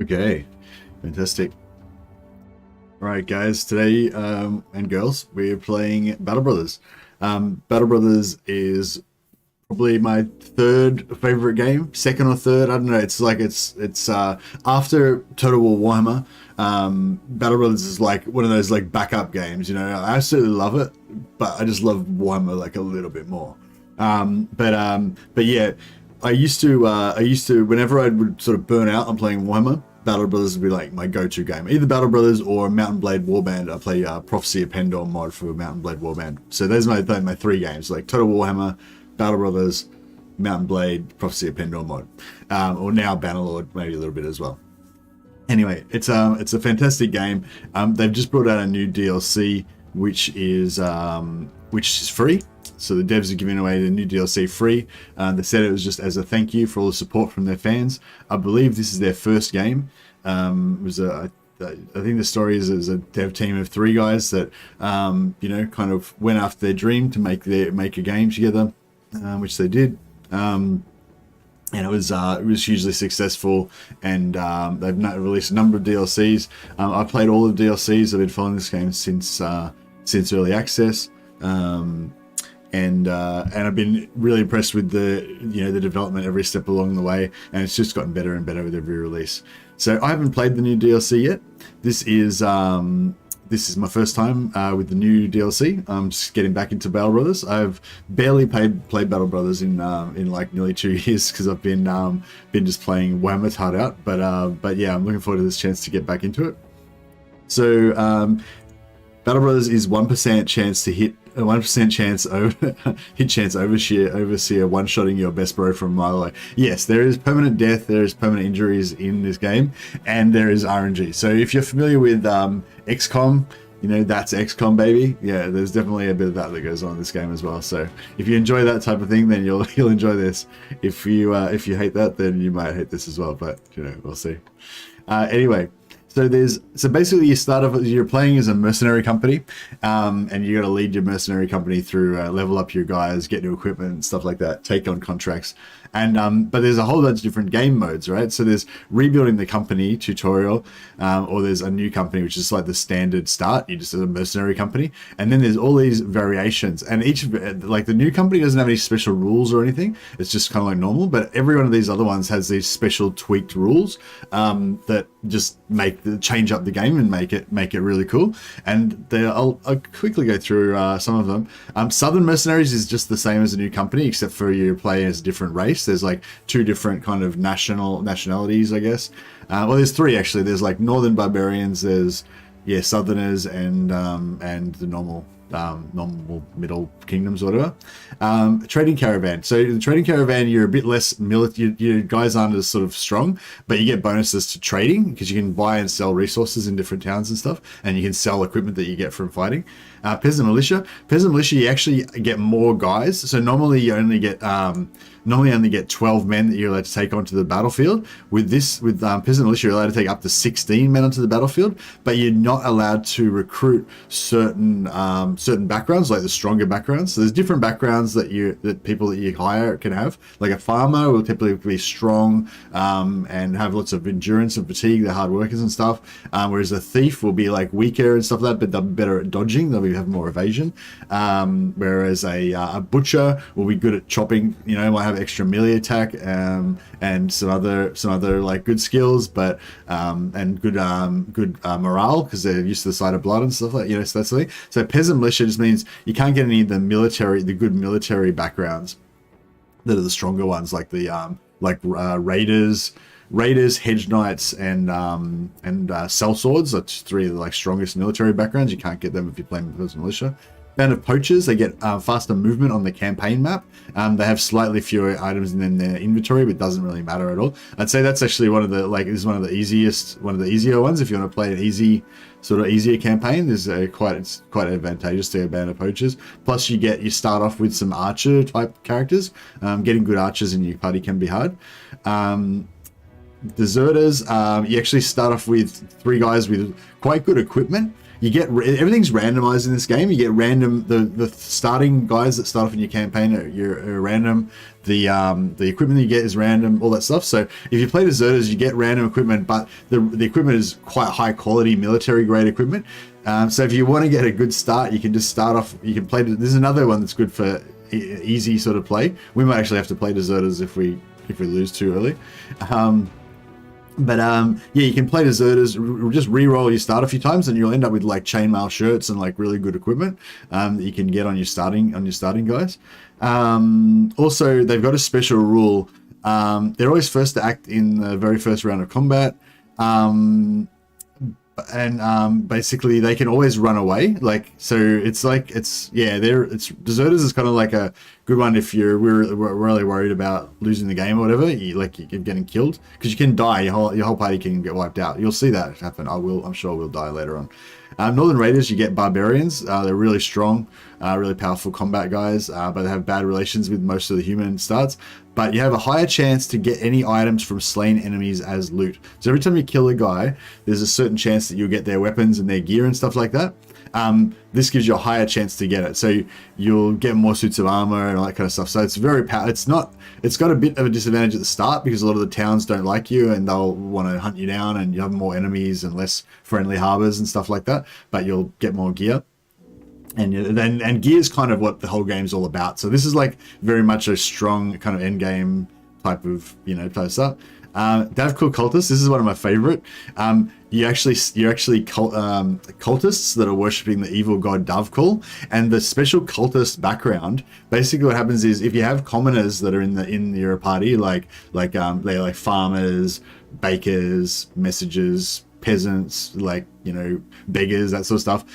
Okay, fantastic. All right, guys, today and girls, we're playing Battle Brothers. Battle Brothers is probably my third favorite game, second or third. I don't know. It's like it's after Total War Warhammer. Battle Brothers is like one of those like backup games. You know, I absolutely love it, but I just love Warhammer like a little bit more. But yeah, I used to whenever I would sort of burn out on playing Warhammer, Battle Brothers would be like my go-to game. Either Battle Brothers or Mountain Blade Warband. I play Prophecy of Pendor mod for Mountain Blade Warband. So those are my three games, like Total Warhammer, Battle Brothers, Mountain Blade, Prophecy of Pendor mod, or now Bannerlord, maybe a little bit as well. Anyway, it's a fantastic game. They've just brought out a new DLC, which is free. So the devs are giving away the new DLC free. They said it was just as a thank you for all the support from their fans. I believe this is their first game. I think the story is a dev team of 3 guys that kind of went after their dream to make a game together, which they did. And it was hugely successful, and they've released a number of DLCs. I played all the DLCs. I've been following this game since early access. And I've been really impressed with the development every step along the way, and it's just gotten better and better with every release. So I haven't played the new DLC yet. This is my first time with the new DLC. I'm just getting back into Battle Brothers. I've barely played Battle Brothers in like nearly 2 years because I've been just playing Warhammer's hard out. But yeah, I'm looking forward to this chance to get back into it. So Battle Brothers is 1% chance to hit. A 1% chance overseer one-shotting your best bro from a mile away. Yes, there is permanent death, there is permanent injuries in this game, and there is RNG. So if you're familiar with XCOM, you know that's XCOM, baby. Yeah, there's definitely a bit of that goes on in this game as well. So if you enjoy that type of thing, then you'll enjoy this. If you hate that, then you might hate this as well. But we'll see. Anyway. So basically you start off, you're playing as a mercenary company, and you got to lead your mercenary company through level up your guys, get new equipment and stuff like that, take on contracts. And but there's a whole bunch of different game modes, right? So there's rebuilding the company tutorial, or there's a new company, which is like the standard start. You just a mercenary company, and then there's all these variations. And each, like the new company doesn't have any special rules or anything. It's just kind of like normal. But every one of these other ones has these special tweaked rules that just change up the game and make it really cool. And I'll quickly go through some of them. Southern Mercenaries is just the same as a new company, except for you play as a different race. There's like 2 different kind of nationalities, I guess. Well, there's 3 actually. There's like Northern Barbarians, there's Southerners, and the normal middle kingdoms or whatever. Trading Caravan. So the Trading Caravan, you're a bit less military. Your guys aren't as sort of strong, but you get bonuses to trading because you can buy and sell resources in different towns and stuff, and you can sell equipment that you get from fighting. Peasant Militia, you actually get more guys. So normally you only get 12 men that you're allowed to take onto the battlefield. With Peasant Militia, you're allowed to take up to 16 men onto the battlefield, but you're not allowed to recruit certain backgrounds, like the stronger backgrounds. So there's different backgrounds that people that you hire can have. Like a farmer will typically be strong and have lots of endurance and fatigue. They're hard workers and stuff. Whereas a thief will be like weaker and stuff like that, but they'll be better at dodging. They'll have more evasion. Whereas a butcher will be good at chopping. Might have extra melee attack and some other like good skills, but and good morale because they're used to the sight of blood and stuff like so that's the thing. So Peasant Militia just means you can't get any of the good military backgrounds that are the stronger ones, like the Raiders, Hedge Knights, and Sellswords. That's 3 of the like strongest military backgrounds. You can't get them if you're playing Peasant Militia. Band of Poachers, they get faster movement on the campaign map. They have slightly fewer items in their inventory, but it doesn't really matter at all. I'd say that's actually one of the easier ones. If you want to play an easier campaign, there's it's quite advantageous to a Band of Poachers. Plus you start off with some archer type characters. Getting good archers in your party can be hard. Deserters, you actually start off with 3 guys with quite good equipment, you get everything's randomized in this game. You get random the starting guys that start off in your campaign are random. The equipment you get is random, all that stuff. So if you play deserters, you get random equipment, but the equipment is quite high quality military grade equipment. So if you want to get a good start, you can just start off. You can play. There's another one that's good for easy sort of play. We might actually have to play deserters if we lose too early. Yeah, you can play deserters, just re-roll your start a few times, and you'll end up with like chainmail shirts and like really good equipment that you can get on your starting guys. Also, they've got a special rule. They're always first to act in the very first round of combat. Basically they can always run away, like, so it's deserters is kind of like a good one if you're really worried about losing the game or whatever. You're getting killed, because you can die, your whole party can get wiped out. You'll see that happen. I'm sure we'll die later on. Northern Raiders, you get barbarians. They're really strong, really powerful combat guys, but they have bad relations with most of the human starts. But you have a higher chance to get any items from slain enemies as loot. So every time you kill a guy, there's a certain chance that you'll get their weapons and their gear and stuff like that. This gives you a higher chance to get it. So you'll get more suits of armor and all that kind of stuff. So it's very it's got a bit of a disadvantage at the start, because a lot of the towns don't like you and they'll want to hunt you down, and you have more enemies and less friendly harbors and stuff like that. But you'll get more gear. And gear is kind of what the whole game's all about. So this is like very much a strong kind of end game type of, type stuff. Davkul cultists, this is one of my favorite. You're actually cultists that are worshipping the evil god Davkul, and the special cultist background. Basically, what happens is if you have commoners that are in your party, they're like farmers, bakers, messengers, peasants, beggars, that sort of stuff.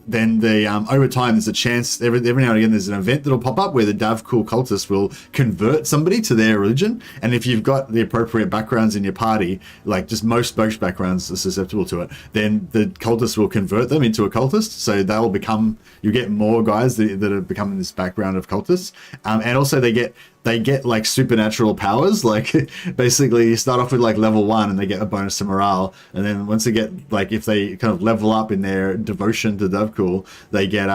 Then over time, there's a chance, every now and again, there's an event that'll pop up where the Davkul cultist will convert somebody to their religion. And if you've got the appropriate backgrounds in your party, like just most backgrounds are susceptible to it, then the cultist will convert them into a cultist. So you get more guys that are becoming this background of cultists. And also they get like supernatural powers. Like basically you start off with like level 1 and they get a bonus to morale, and then once they get if they kind of level up in their devotion to Davkul, they get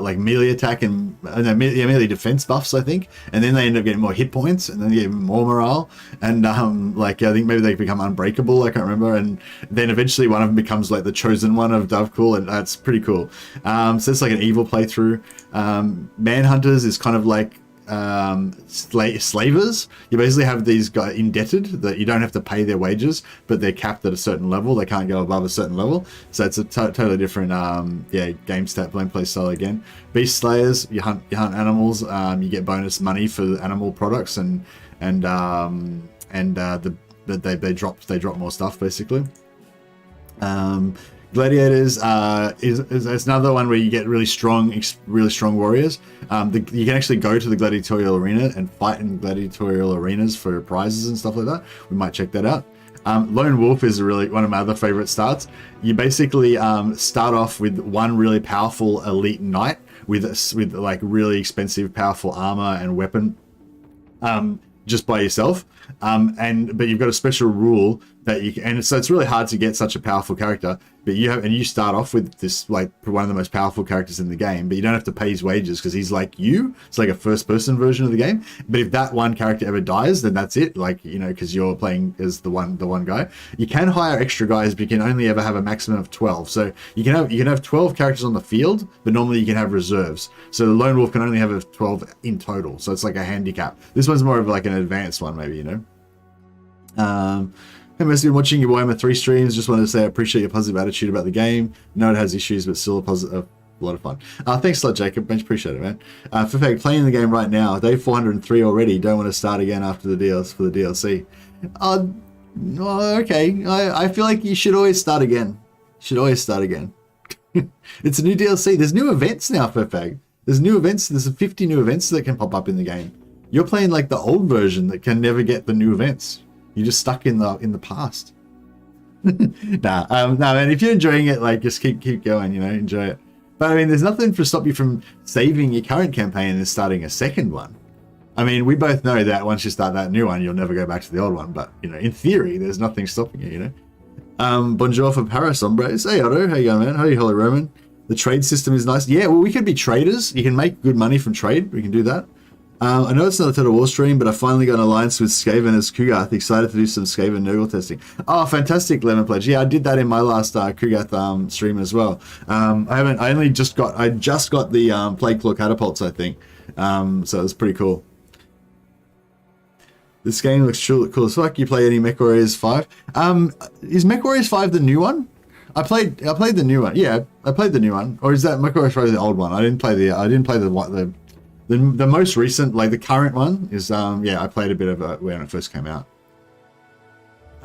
like melee attack and melee defense buffs, I think, and then they end up getting more hit points, and then they get more morale, and I think maybe they become unbreakable, I can't remember, and then eventually one of them becomes like the chosen one of Davkul, and that's pretty cool. So it's like an evil playthrough. Manhunters is kind of like slavers. You basically have these guys indebted that you don't have to pay their wages, but they're capped at a certain level. They can't go above a certain level. So it's a totally different game gameplay style again. Beast slayers, you hunt animals. You get bonus money for animal products, they drop more stuff basically. Gladiators is another one where you get really strong warriors. You can actually go to the gladiatorial arena and fight in gladiatorial arenas for prizes and stuff like that. We might check that out. Lone Wolf is one of my other favorite starts. You basically start off with one really powerful elite knight with like really expensive powerful armor and weapon just by yourself. But you've got a special rule that you can, and so it's really hard to get such a powerful character, but you start off with this like one of the most powerful characters in the game, but you don't have to pay his wages because he's like you. It's like a first person version of the game. But if that one character ever dies, then that's it, because you're playing as the one guy. You can hire extra guys, but you can only ever have a maximum of 12. So you can have 12 characters on the field, but normally you can have reserves. So the Lone Wolf can only have 12 in total, so it's like a handicap. This one's more of like an advanced one, maybe. Hey, I've been watching your Warhammer 3 streams. Just wanted to say I appreciate your positive attitude about the game. No, it has issues, but still a lot of fun. Thanks a lot, Jacob. Much appreciate it, man. For fact, playing the game right now, day 403 already. Don't want to start again after the DLC. Okay. I feel like you should always start again. It's a new DLC. There's new events now, for fact. There's new events. There's 50 new events that can pop up in the game. You're playing like the old version that can never get the new events. You're just stuck in the past. Man, if you're enjoying it, like, just keep going, enjoy it. But I mean, there's nothing to stop you from saving your current campaign and starting a second one. I mean, we both know that once you start that new one, you'll never go back to the old one. But, in theory, there's nothing stopping you, Bonjour for Paris, hombres. Hey, Otto. How you going, man? Hey, Holy Roman. The trade system is nice. Yeah, well, we could be traders. You can make good money from trade. We can do that. I know it's not a Total War stream, but I finally got an alliance with Craven as Kugath. Excited to do some Craven Nurgle testing. Oh, fantastic, Lemon Pledge. Yeah, I did that in my last Kugath stream as well. I just got the Plague Claw catapults, I think. So it was pretty cool. This game looks cool as fuck. You play any Mech Warriors 5? Is Mech Warriors 5 the new one? I played the new one. Yeah, I played the new one. Or is that Mech Warriors 5 the old one? I didn't play the most recent, like the current one is yeah, I played a bit of it when it first came out.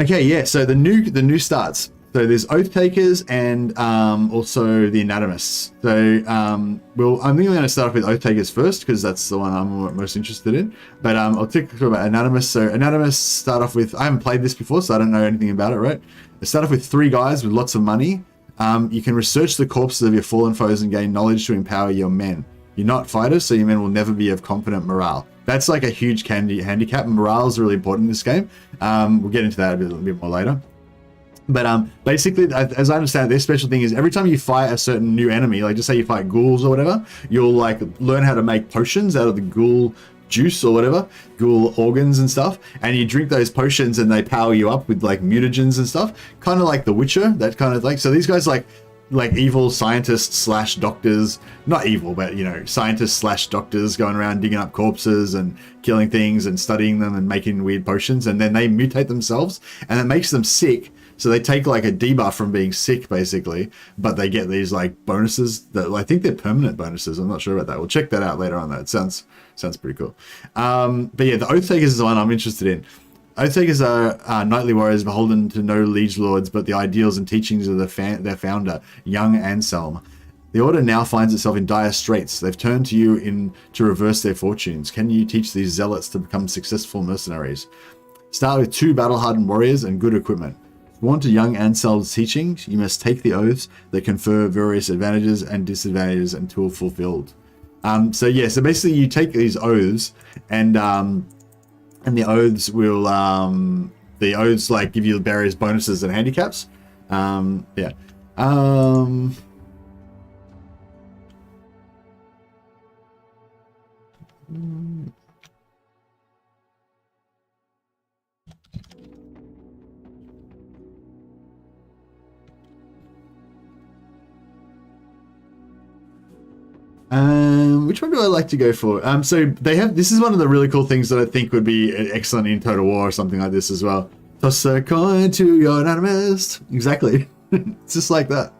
Okay, yeah, so the new starts. So there's Oath Takers and also the Anatomists. So I'm thinking we're going to start off with Oath Takers first because that's the one I'm most interested in. But I'll talk about Anatomists. So Anatomists start off with, I haven't played this before, so I don't know anything about it, right? They start off with 3 guys with lots of money. You can research the corpses of your fallen foes and gain knowledge to empower your men. You're not fighters, so your men will never be of confident morale. That's like a huge handicap. Morale is really important in this game. We'll get into that a bit more later. But basically, as I understand it, their special thing is every time you fight a certain new enemy, like just say you fight ghouls or whatever, you'll like learn how to make potions out of the ghoul juice or whatever, ghoul organs and stuff, and you drink those potions and they power you up with like mutagens and stuff, kind of like The Witcher, that kind of like. So these guys like evil scientists slash doctors, not evil, but you know, scientists slash doctors going around digging up corpses and killing things and studying them and making weird potions, and then they mutate themselves and it makes them sick. So they take like a debuff from being sick basically, but they get these like bonuses that I think they're permanent bonuses. I'm not sure about that. We'll check that out later on. That sounds pretty cool. But yeah, the Oath Takers is the one I'm interested in. Oath Takers are knightly warriors beholden to no liege lords, but the ideals and teachings of their founder, young Anselm. The order now finds itself in dire straits. They've turned to you to reverse their fortunes. Can you teach these zealots to become successful mercenaries? Start with 2 battle-hardened warriors and good equipment. If you want to young Anselm's teachings, you must take the oaths that confer various advantages and disadvantages until fulfilled. So basically you take these oaths and the oaths will like give you various bonuses and handicaps. Yeah. Which one do I like to go for? So they have, this is one of the really cool things that I think would be excellent in Total War or something like this as well. Toss a coin to your anatomist. Exactly. It's just like that.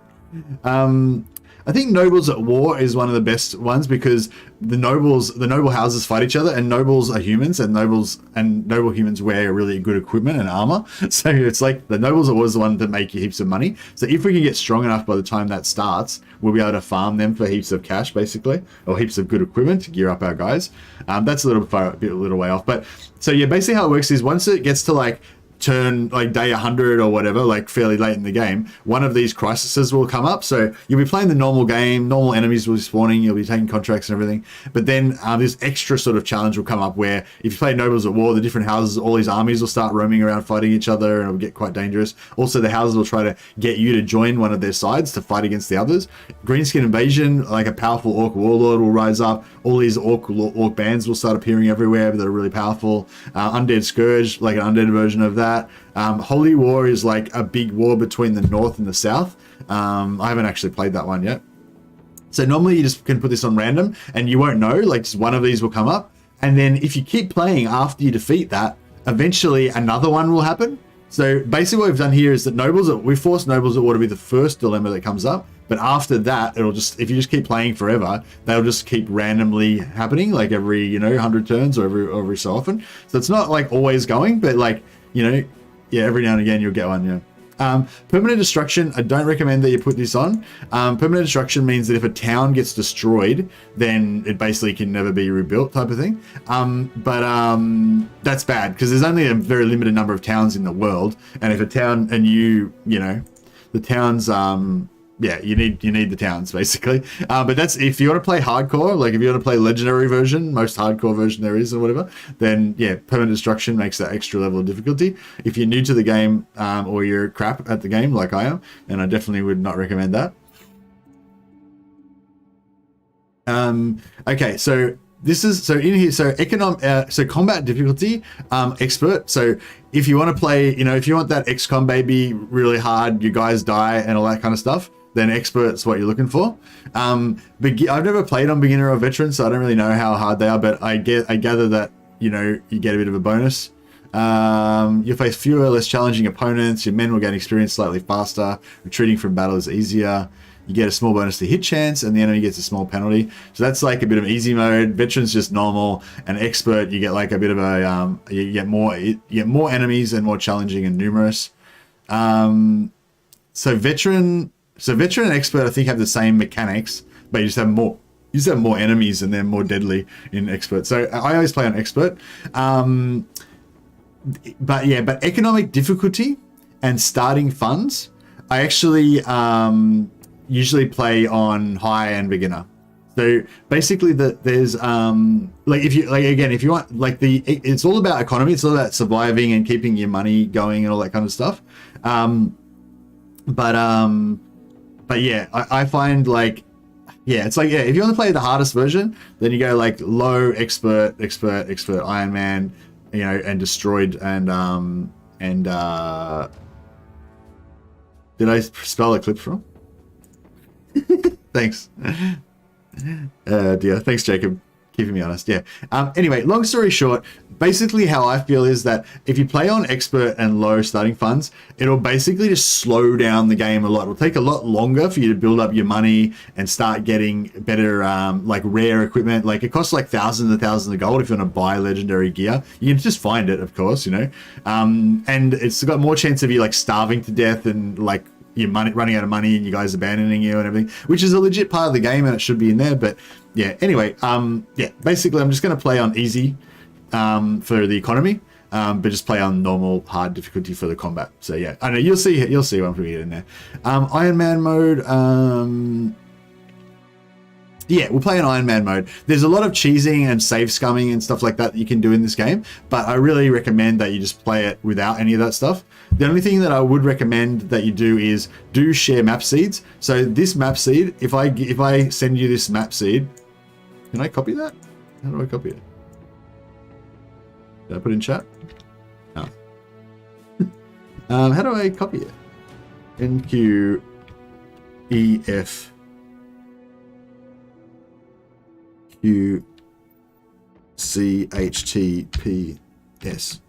I think Nobles at War is one of the best ones because the noble houses fight each other, and nobles are humans, and noble humans wear really good equipment and armor. So it's like the Nobles at War is the one that make you heaps of money. So if we can get strong enough by the time that starts, we'll be able to farm them for heaps of cash, basically, or heaps of good equipment to gear up our guys. That's a little way off. But so yeah, basically how it works is once it gets to like turn like day 100 or whatever, like fairly late in the game, one of these crises will come up. So you'll be playing the normal game, normal enemies will be spawning, you'll be taking contracts and everything, but then this extra sort of challenge will come up where if you play Nobles at War, the different houses, all these armies will start roaming around fighting each other and it'll get quite dangerous. Also the houses will try to get you to join one of their sides to fight against the others. Greenskin Invasion, like a powerful orc warlord will rise up, all these orc bands will start appearing everywhere that are really powerful. Undead Scourge, like an undead version of that. Holy War is like a big war between the north and the south. I haven't actually played that one yet. So normally you just can put this on random and you won't know, like just one of these will come up. And then if you keep playing after you defeat that, eventually another one will happen. So basically what we've done here is that we force Nobles at War to be the first dilemma that comes up. But after that, it'll just, if you just keep playing forever, they'll just keep randomly happening, like every, 100 turns or every so often. So it's not like always going, but like, yeah, every now and again you'll get one, yeah. Permanent destruction, I don't recommend that you put this on. Permanent destruction means that if a town gets destroyed, then it basically can never be rebuilt type of thing. But that's bad because there's only a very limited number of towns in the world. And if a town, and the town's yeah, you need the towns basically. But that's if you want to play hardcore, like if you want to play legendary version, most hardcore version there is or whatever, then yeah, permanent destruction makes that extra level of difficulty. If you're new to the game or you're crap at the game like I am, then I definitely would not recommend that. Okay, so this is so in here. So so combat difficulty, expert. So if you want to play, if you want that XCOM baby really hard, you guys die and all that kind of stuff, then expert's what you're looking for. I've never played on beginner or veteran, so I don't really know how hard they are, but I gather that you get a bit of a bonus. You'll face fewer, less challenging opponents. Your men will gain experience slightly faster. Retreating from battle is easier. You get a small bonus to hit chance, and the enemy gets a small penalty. So that's like a bit of easy mode. Veteran's just normal, and expert you get like a bit of a you get more enemies and more challenging and numerous. So veteran and expert I think have the same mechanics, but you just have more enemies and they're more deadly in expert. So I always play on expert. But economic difficulty and starting funds, I actually usually play on high and beginner. So basically there's if you want it's all about economy, it's all about surviving and keeping your money going and all that kind of stuff. But yeah, I find it's if you want to play the hardest version, then you go like low, expert, Iron Man, and destroyed and did I spell Eclipse wrong? Thanks. Dear. Thanks, Jacob. Keeping me honest. Yeah. Anyway, long story short, basically how I feel is that if you play on expert and low starting funds, it'll basically just slow down the game a lot. It'll take a lot longer for you to build up your money and start getting better, rare equipment. Like it costs like thousands and thousands of gold if you want to buy legendary gear. You can just find it, of course, and it's got more chance of you like starving to death and like your money running out of money and you guys abandoning you and everything, which is a legit part of the game and it should be in there. But yeah, anyway, basically I'm just going to play on easy for the economy, but just play on normal hard difficulty for the combat. So yeah, I know you'll see what I'm putting it in there. Iron Man mode, yeah, we'll play in Iron Man mode. There's a lot of cheesing and save scumming and stuff like that you can do in this game, but I really recommend that you just play it without any of that stuff. The only thing that I would recommend that you do is share map seeds. So this map seed, if I send you this map seed, can I copy that? How do I copy it? Did I put it in chat? Oh. How do I copy it? NQEF QCHTPS.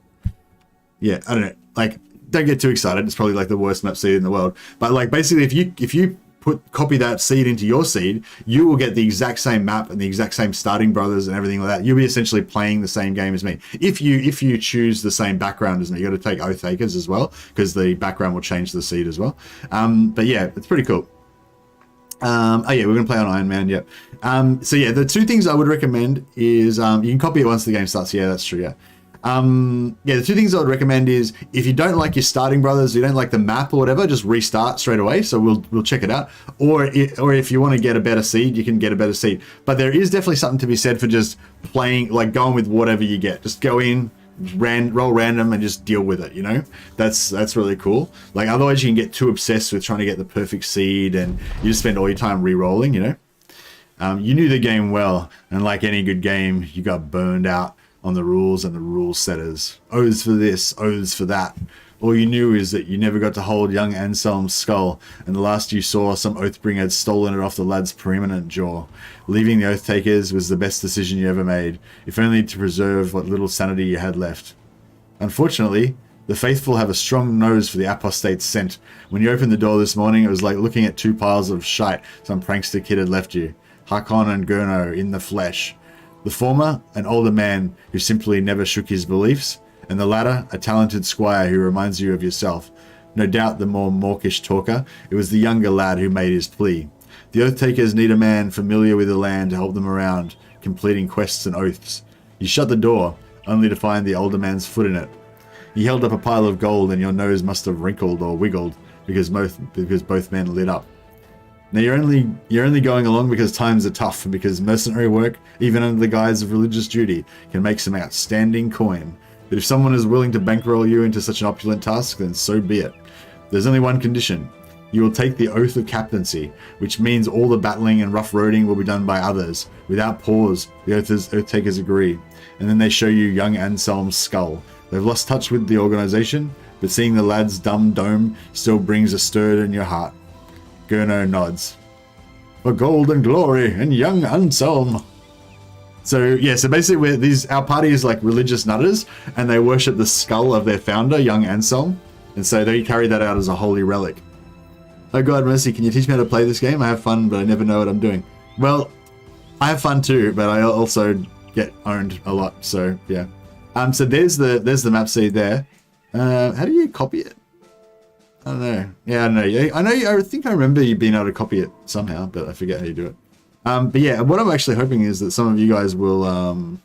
Yeah, I don't know. Like, don't get too excited. It's probably like the worst map seed in the world. But like, basically, if you copy that seed into your seed, you will get the exact same map and the exact same starting brothers and everything like that. You'll be essentially playing the same game as me. If you choose the same background as me, you got to take Oath Takers as well because the background will change the seed as well. But yeah, it's pretty cool. Oh yeah, we're gonna play on Iron Man. Yep. So yeah, the two things I would recommend is you can copy it once the game starts. Yeah, that's true. Yeah. The two things I would recommend is if you don't like your starting brothers, you don't like the map or whatever, just restart straight away. So we'll check it out. Or if you want to get a better seed, you can get a better seed. But there is definitely something to be said for just playing, like going with whatever you get. Just go in, roll random and just deal with it. That's really cool. Like otherwise you can get too obsessed with trying to get the perfect seed and you just spend all your time re-rolling. You knew the game well, and like any good game, you got burned out on the rules and the rule setters. Oaths for this, oaths for that. All you knew is that you never got to hold young Anselm's skull, and the last you saw, some Oathbringer had stolen it off the lad's preeminent jaw. Leaving the Oath Takers was the best decision you ever made, if only to preserve what little sanity you had left. Unfortunately, the faithful have a strong nose for the apostate's scent. When you opened the door this morning, it was like looking at two piles of shite some prankster kid had left you. Hakkon and Gurno in the flesh. The former, an older man who simply never shook his beliefs, and the latter, a talented squire who reminds you of yourself. No doubt the more mawkish talker, it was the younger lad who made his plea. The Oath Takers need a man familiar with the land to help them around, completing quests and oaths. You shut the door, only to find the older man's foot in it. He held up a pile of gold and your nose must have wrinkled or wiggled because both men lit up. Now you're only going along because times are tough, and because mercenary work, even under the guise of religious duty, can make some outstanding coin. But if someone is willing to bankroll you into such an opulent task, then so be it. There's only one condition. You will take the oath of captaincy, which means all the battling and rough roading will be done by others. Without pause, the oath takers agree. And then they show you young Anselm's skull. They've lost touch with the organization, but seeing the lad's dumb dome still brings a stir in your heart. Gurno nods. For gold and glory and young Anselm. So yeah, so basically our party is like religious nutters, and they worship the skull of their founder, young Anselm, and so they carry that out as a holy relic. Oh God, Mercy, can you teach me how to play this game? I have fun, but I never know what I'm doing. Well, I have fun too, but I also get owned a lot, so yeah. So there's the map seed there. How do you copy it? I don't know. Yeah, I don't know. I think I remember you being able to copy it somehow, but I forget how you do it. But yeah, what I'm actually hoping is that some of you guys will...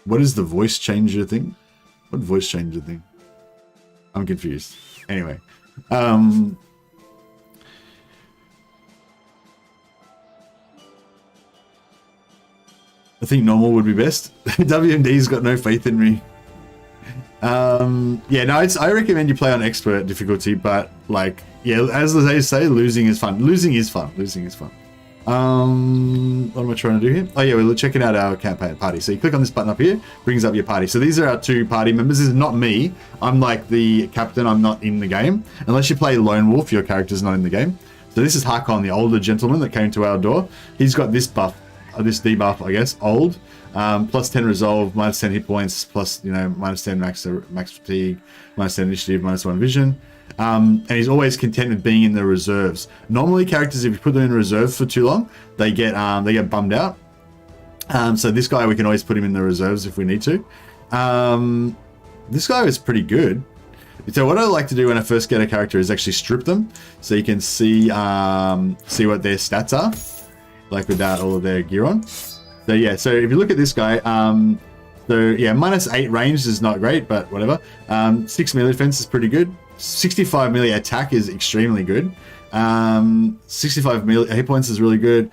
What is the voice changer thing? What voice changer thing? I'm confused. Anyway. I think normal would be best. WMD's got no faith in me. Yeah, no, I recommend you play on expert difficulty, but like, yeah, as they say, losing is fun. Losing is fun. What am I trying to do here? Oh yeah, we're checking out our campaign party. So you click on this button up here, brings up your party. So these are our 2 party members. This is not me. I'm like the captain. I'm not in the game. Unless you play Lone Wolf, your character's not in the game. So this is Hakkon, the older gentleman that came to our door. He's got this buff, this debuff, I guess, old. Plus 10 resolve, minus 10 hit points, plus, you know, minus 10 max fatigue, minus 10 initiative, minus 1 vision. And he's always content with being in the reserves. Normally, characters, if you put them in reserves for too long, they get bummed out. So this guy, we can always put him in the reserves if we need to. This guy is pretty good. So what I like to do when I first get a character is actually strip them, so you can see what their stats are, like without all of their gear on. So yeah, so if you look at this guy, so yeah, minus 8 range is not great, but whatever. 6 melee defense is pretty good. 65 melee attack is extremely good. 65 melee hit points is really good.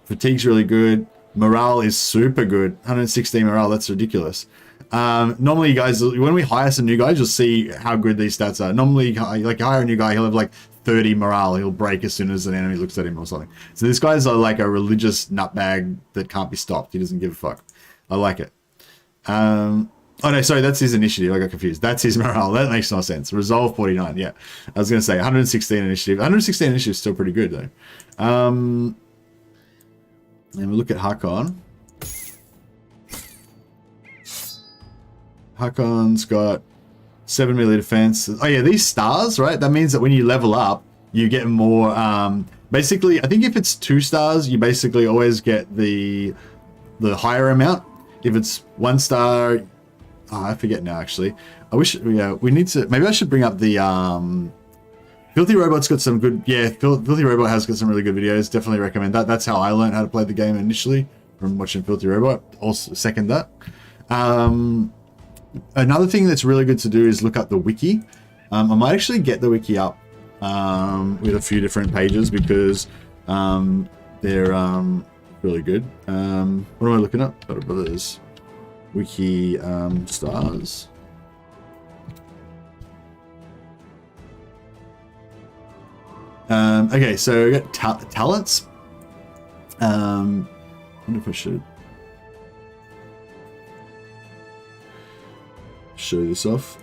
Fatigue's really good. Morale is super good. 116 morale, that's ridiculous. Normally, you guys, when we hire some new guys, you'll see how good these stats are. Normally, like, you hire a new guy, he'll have like 30 morale. He'll break as soon as an enemy looks at him or something. So this guy's like a religious nutbag that can't be stopped. He doesn't give a fuck. I like it. Oh no, sorry, that's his initiative. I got confused. That's his morale. That makes no sense. Resolve 49, yeah. I was going to say 116 initiative. 116 initiative is still pretty good though. And we look at Hakkon. Hakkon's got 7 melee defense. Oh yeah, these stars, right? That means that when you level up, you get more. Basically, I think if it's 2 stars, you basically always get the higher amount. If it's 1 star, oh, I forget now. Actually, I wish. Yeah, we need to. Maybe I should bring up the. Filthy Robot's got some good. Yeah, Filthy Robot has got some really good videos. Definitely recommend that. That's how I learned how to play the game initially, from watching Filthy Robot. Also, second that. Another thing that's really good to do is look up the wiki. I might actually get the wiki up with a few different pages because they're really good. What am I looking up? Brothers wiki stars. Okay, so we got talents. I wonder if I should show this off.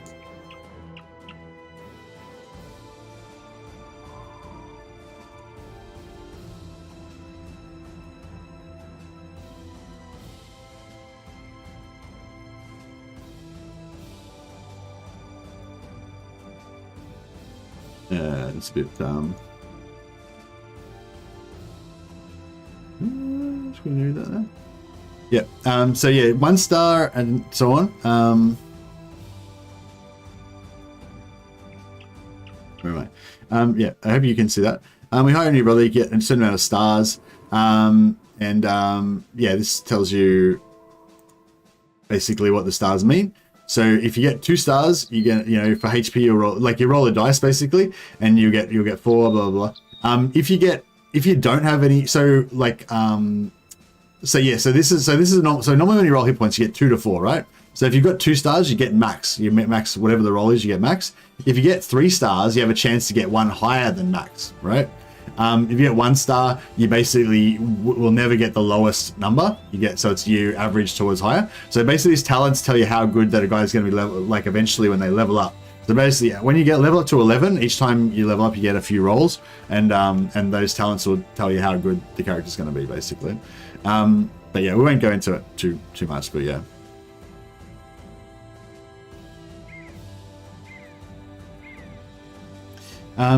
It's a bit just gonna do that now. Yeah. So yeah, 1 star and so on. Where am I? Yeah, I hope you can see that. We hire a new brother, you get a certain amount of stars. Yeah, this tells you basically what the stars mean. So if you get 2 stars, you get, you know, for HP you roll, like you roll a dice basically, and you'll get 4, blah blah blah. If you don't have any, so like so yeah, so this is normal. So normally when you roll hit points, you get 2 to 4, right? So if you've got 2 stars, you get max. You max whatever the roll is, you get max. If you get 3 stars, you have a chance to get 1 higher than max, right? If you get 1 star, you basically will never get the lowest number. You get, so it's you average towards higher. So basically these talents tell you how good that a guy's going to be level, like eventually when they level up. So basically, when you get level up to 11, each time you level up, you get a few rolls, and those talents will tell you how good the character's going to be, basically. But yeah, we won't go into it too much, but yeah.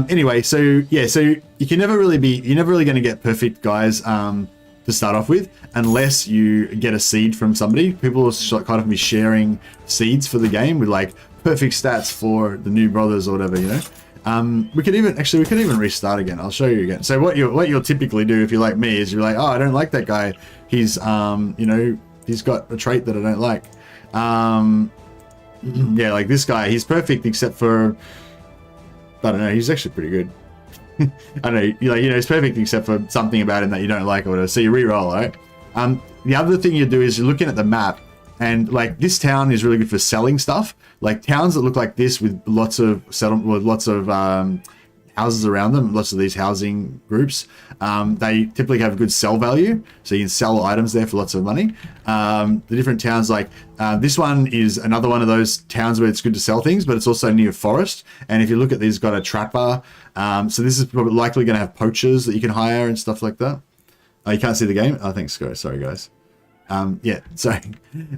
Anyway, so yeah, so you're never really going to get perfect guys to start off with unless you get a seed from somebody. People will kind of be sharing seeds for the game with like perfect stats for the new brothers or whatever, you know. We could even restart again. I'll show you again. So what you'll typically do if you're like me is you're like, oh, I don't like that guy. He's you know, he's got a trait that I don't like. Yeah, like this guy, he's perfect except for, I don't know, he's actually pretty good. I don't know, you know, he's perfect except for something about him that you don't like or whatever. So you re-roll, right? The other thing you do is you're looking at the map, and like this town is really good for selling stuff. Like towns that look like this with lots of settlement, with lots of houses around them, lots of these housing groups, they typically have good sell value, so you can sell items there for lots of money. The different towns, like this one is another one of those towns where it's good to sell things, but it's also near forest. And if you look at these, got a trapper, so this is probably likely going to have poachers that you can hire and stuff like that. Oh, you can't see the game? Oh, thanks, guys. Sorry, guys. Yeah, sorry.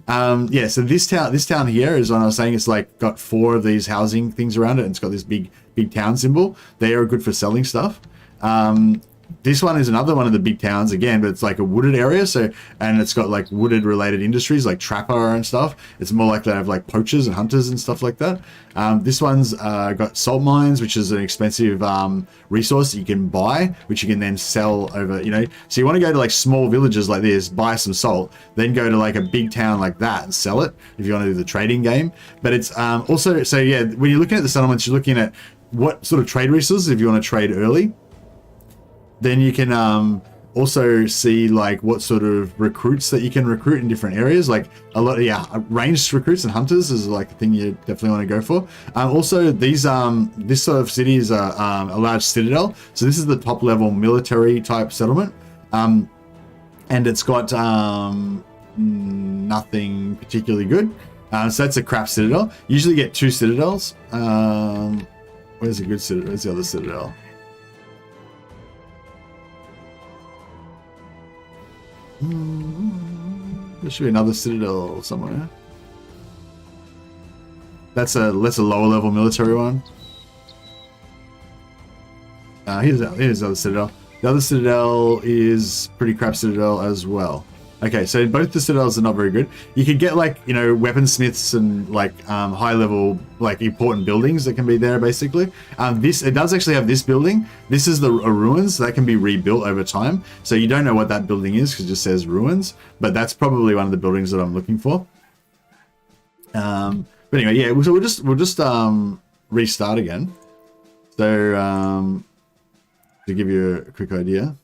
Yeah, so this town here is what I was saying. It's like got 4 of these housing things around it, and it's got this big town symbol. They are good for selling stuff. This one is another one of the big towns again, but it's like a wooded area. So, and it's got like wooded related industries like trapper and stuff. It's more likely to have like poachers and hunters and stuff like that. This one's got salt mines, which is an expensive resource that you can buy, which you can then sell over, you know. So you want to go to like small villages like this, buy some salt, then go to like a big town like that and sell it if you want to do the trading game. But it's also, so yeah, when you're looking at the settlements, you're looking at what sort of trade resources if you want to trade early. Then you can also see like what sort of recruits that you can recruit in different areas. Like a lot of, yeah, ranged recruits and hunters is like a thing you definitely want to go for. Also, these this sort of city is a large citadel. So this is the top level military type settlement, and it's got nothing particularly good. So that's a crap citadel. You usually get 2 citadels. Where's a good citadel? Where's the other citadel? There should be another citadel somewhere. That's a lower level military one. Here's the other citadel. The other citadel is pretty crap citadel as well. Okay, so both the citadels are not very good. You could get like, you know, weaponsmiths and like high level, like important buildings that can be there basically. It does actually have this building. This is the ruins that can be rebuilt over time. So you don't know what that building is because it just says ruins, but that's probably one of the buildings that I'm looking for. But anyway, yeah, so we'll just restart again. So to give you a quick idea.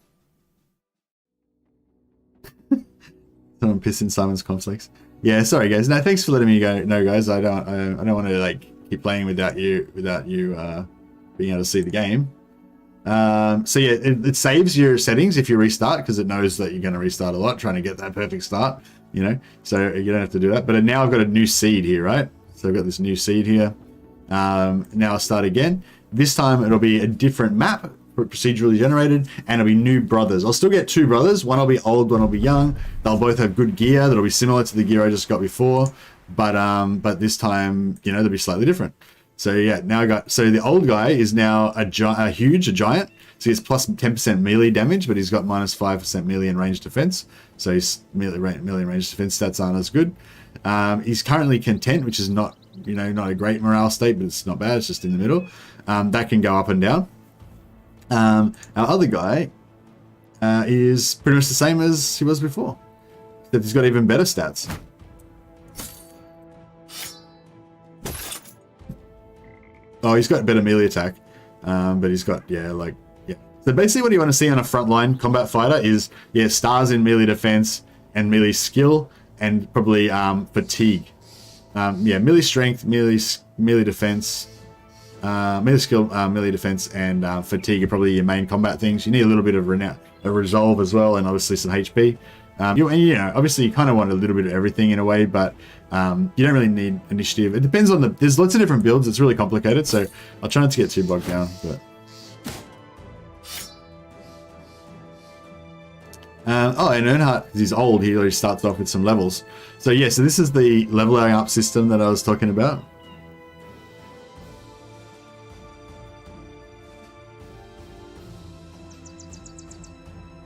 Someone pissing Simon's conflicts. Yeah, sorry guys. No, thanks for letting me know, guys. I don't want to like keep playing without you being able to see the game. So yeah, it saves your settings if you restart because it knows that you're going to restart a lot trying to get that perfect start. You know, so you don't have to do that. But now I've got a new seed here, right? So I've got this new seed here. Now I'll start again. This time it'll be a different map, procedurally generated, and it'll be new brothers. I'll still get 2 brothers. One will be old, one will be young. They'll both have good gear that'll be similar to the gear I just got before, but this time, you know, they'll be slightly different. So yeah, now I got, so the old guy is now a giant. So he's plus 10% melee damage, but he's got minus 5% melee and range defense. So his melee and range defense stats aren't as good. He's currently content, which is not, you know, not a great morale state, but it's not bad. It's just in the middle. That can go up and down. Our other guy is pretty much the same as he was before, except he's got even better stats. Oh, he's got better melee attack, but he's got So basically, what you want to see on a frontline combat fighter is stars in melee defense and melee skill, and probably fatigue. Melee strength, melee defense, melee skill, melee defense, and fatigue are probably your main combat things. You need a little bit of a resolve as well, and obviously some HP. Obviously you kind of want a little bit of everything in a way, but you don't really need initiative. It depends on there's lots of different builds. It's really complicated, so I'll try not to get too bogged down. But and Earnhardt, he's old. He already starts off with some levels. So so this is the leveling up system that I was talking about.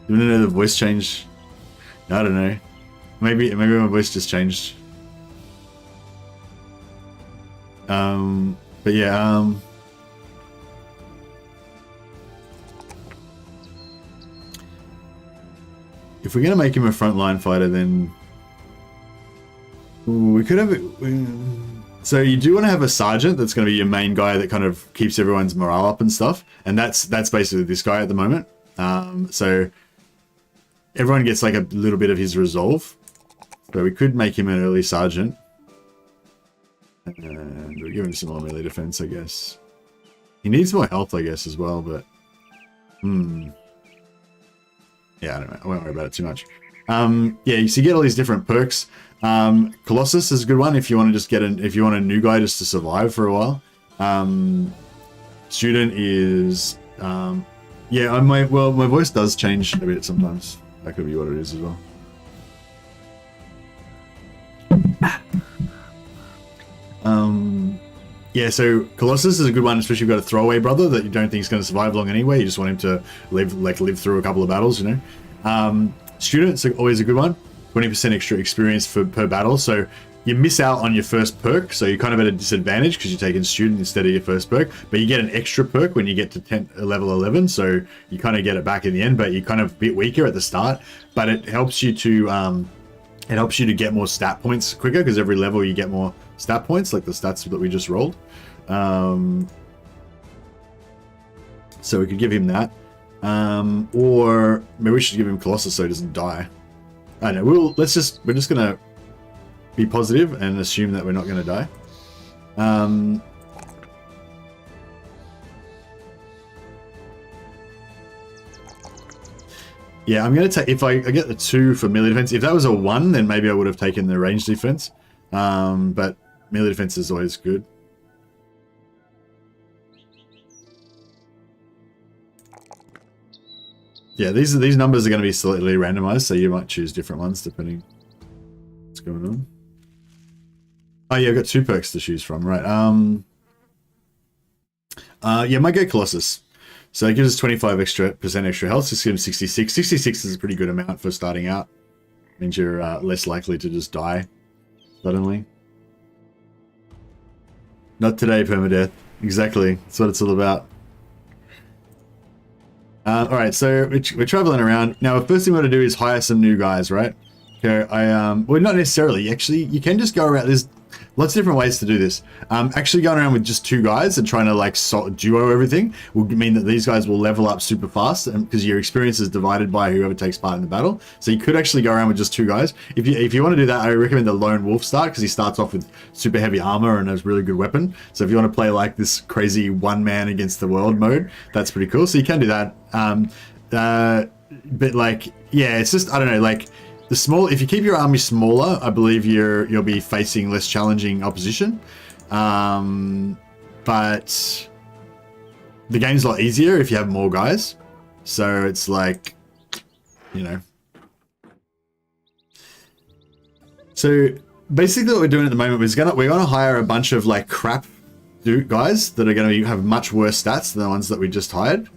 Do you want to know the voice change? I don't know. Maybe my voice just changed. But yeah, if we're gonna make him a frontline fighter, then we could have it. So you do want to have a sergeant that's going to be your main guy that kind of keeps everyone's morale up and stuff, and that's basically this guy at the moment. So everyone gets like a little bit of his resolve, but we could make him an early sergeant, and we'll give him some more melee defense, I guess. He needs more health, I guess, as well, but yeah, I don't know. I won't worry about it too much. So you get all these different perks. Colossus is a good one if you want to just if you want a new guy just to survive for a while. Student is my voice does change a bit sometimes. That could be what it is as well. So Colossus is a good one, especially if you've got a throwaway brother that you don't think is going to survive long anyway. You just want him to live through a couple of battles, you know. Student's always a good one. 20% extra experience per battle. So you miss out on your first perk, so you're kind of at a disadvantage because you're taking student instead of your first perk, but you get an extra perk when you get to level 11, so you kind of get it back in the end, but you're kind of a bit weaker at the start, but it helps you to get more stat points quicker, because every level you get more stat points, like the stats that we just rolled. So we could give him that, or maybe we should give him Colossus so he doesn't die. I don't know. We're just gonna be positive and assume that we're not gonna die. I'm gonna take, if I get the 2 for melee defense. If that was a 1, then maybe I would have taken the range defense. But melee defense is always good. Yeah, these numbers are going to be slightly randomized, so you might choose different ones depending what's going on. Oh yeah, I've got 2 perks to choose from, right? I might go Colossus. So it gives us 25% extra health. Just give him 66. 66 is a pretty good amount for starting out. Means you're less likely to just die suddenly. Not today, permadeath. Exactly. That's what it's all about. Alright, so we're traveling around. Now, the first thing we want to do is hire some new guys, right? Okay, well, not necessarily. Actually, you can just go around. There's lots of different ways to do this. Actually going around with just 2 guys and trying to like duo everything will mean that these guys will level up super fast, because your experience is divided by whoever takes part in the battle. So you could actually go around with just 2 guys. If you want to do that, I recommend the Lone Wolf start, because he starts off with super heavy armor and a really good weapon. So if you want to play like this crazy one man against the world mode, that's pretty cool. So you can do that. But like, yeah, it's just, I don't know, like, if you keep your army smaller, I believe you'll be facing less challenging opposition. But the game's a lot easier if you have more guys. So it's like, you know. So basically what we're doing at the moment is we're gonna hire a bunch of like crap guys that are gonna have much worse stats than the ones that we just hired.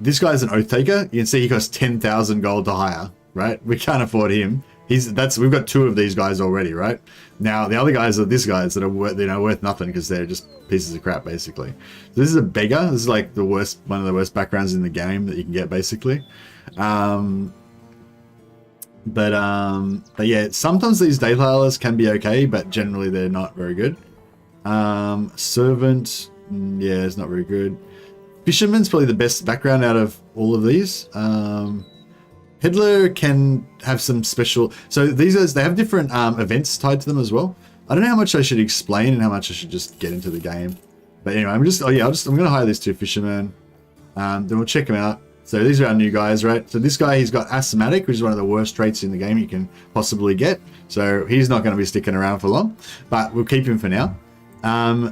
This guy's an Oath Taker. You can see he costs 10,000 gold to hire. Right, we can't afford him. We've got 2 of these guys already, right? Now the other guys are these guys that are worth nothing, because they're just pieces of crap, basically. So this is a beggar. This is like one of the worst backgrounds in the game that you can get, basically. But yeah, sometimes these detailers can be okay, but generally they're not very good. Servant, Yeah, it's not very good. Fisherman's probably the best background out of all of these. Peddler can have some special... So these guys, they have different events tied to them as well. I don't know how much I should explain and how much I should just get into the game. But anyway, I'm going to hire these 2 fishermen. Then we'll check them out. So these are our new guys, right? So this guy, he's got asthmatic, which is one of the worst traits in the game you can possibly get. So he's not going to be sticking around for long, but we'll keep him for now.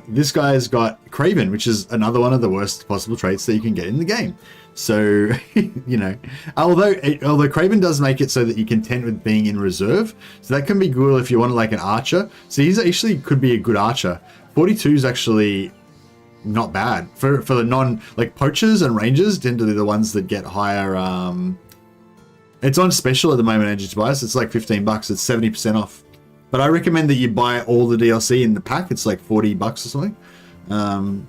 This guy's got Craven, which is another one of the worst possible traits that you can get in the game. So, you know, although Craven does make it so that you're content with being in reserve. So that can be good if you want like an archer. So he's actually could be a good archer. 42 is actually not bad for the non, like poachers and rangers tend to be the ones that get higher. It's on special at the moment, Edge Bias. It's like $15. It's 70% off. But I recommend that you buy all the DLC in the pack. It's like $40 or something.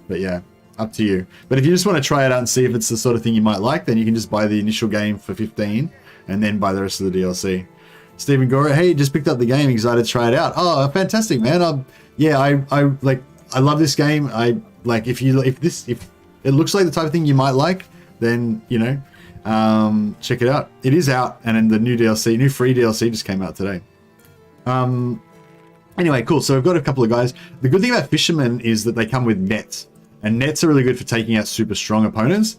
But yeah, up to you. But if you just want to try it out and see if it's the sort of thing you might like, then you can just buy the initial game for 15 and then buy the rest of the DLC. Stephen Gora, hey, just picked up the game, excited to try it out. Oh, fantastic, man. I love this game. If it looks like the type of thing you might like, then you know, check it out. It is out, and then the new free DLC just came out today. Anyway, cool. So we've got a couple of guys. The good thing about fishermen is that they come with nets, and nets are really good for taking out super strong opponents.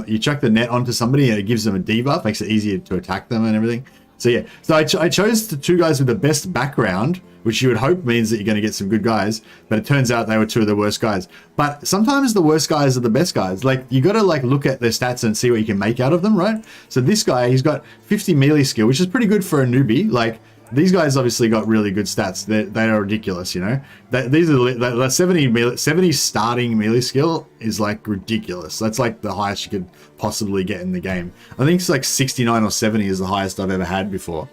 You chuck the net onto somebody and it gives them a debuff, makes it easier to attack them and everything. So yeah, so I chose the 2 guys with the best background, which you would hope means that you're going to get some good guys, but it turns out they were 2 of the worst guys. But sometimes the worst guys are the best guys. Like, you got to like look at their stats and see what you can make out of them, right? So this guy, he's got 50 melee skill, which is pretty good for a newbie. Like, these guys obviously got really good stats. They are ridiculous, you know. These are 70 starting melee skill is like ridiculous. That's like the highest you could possibly get in the game. I think it's like 69 or 70 is the highest I've ever had before.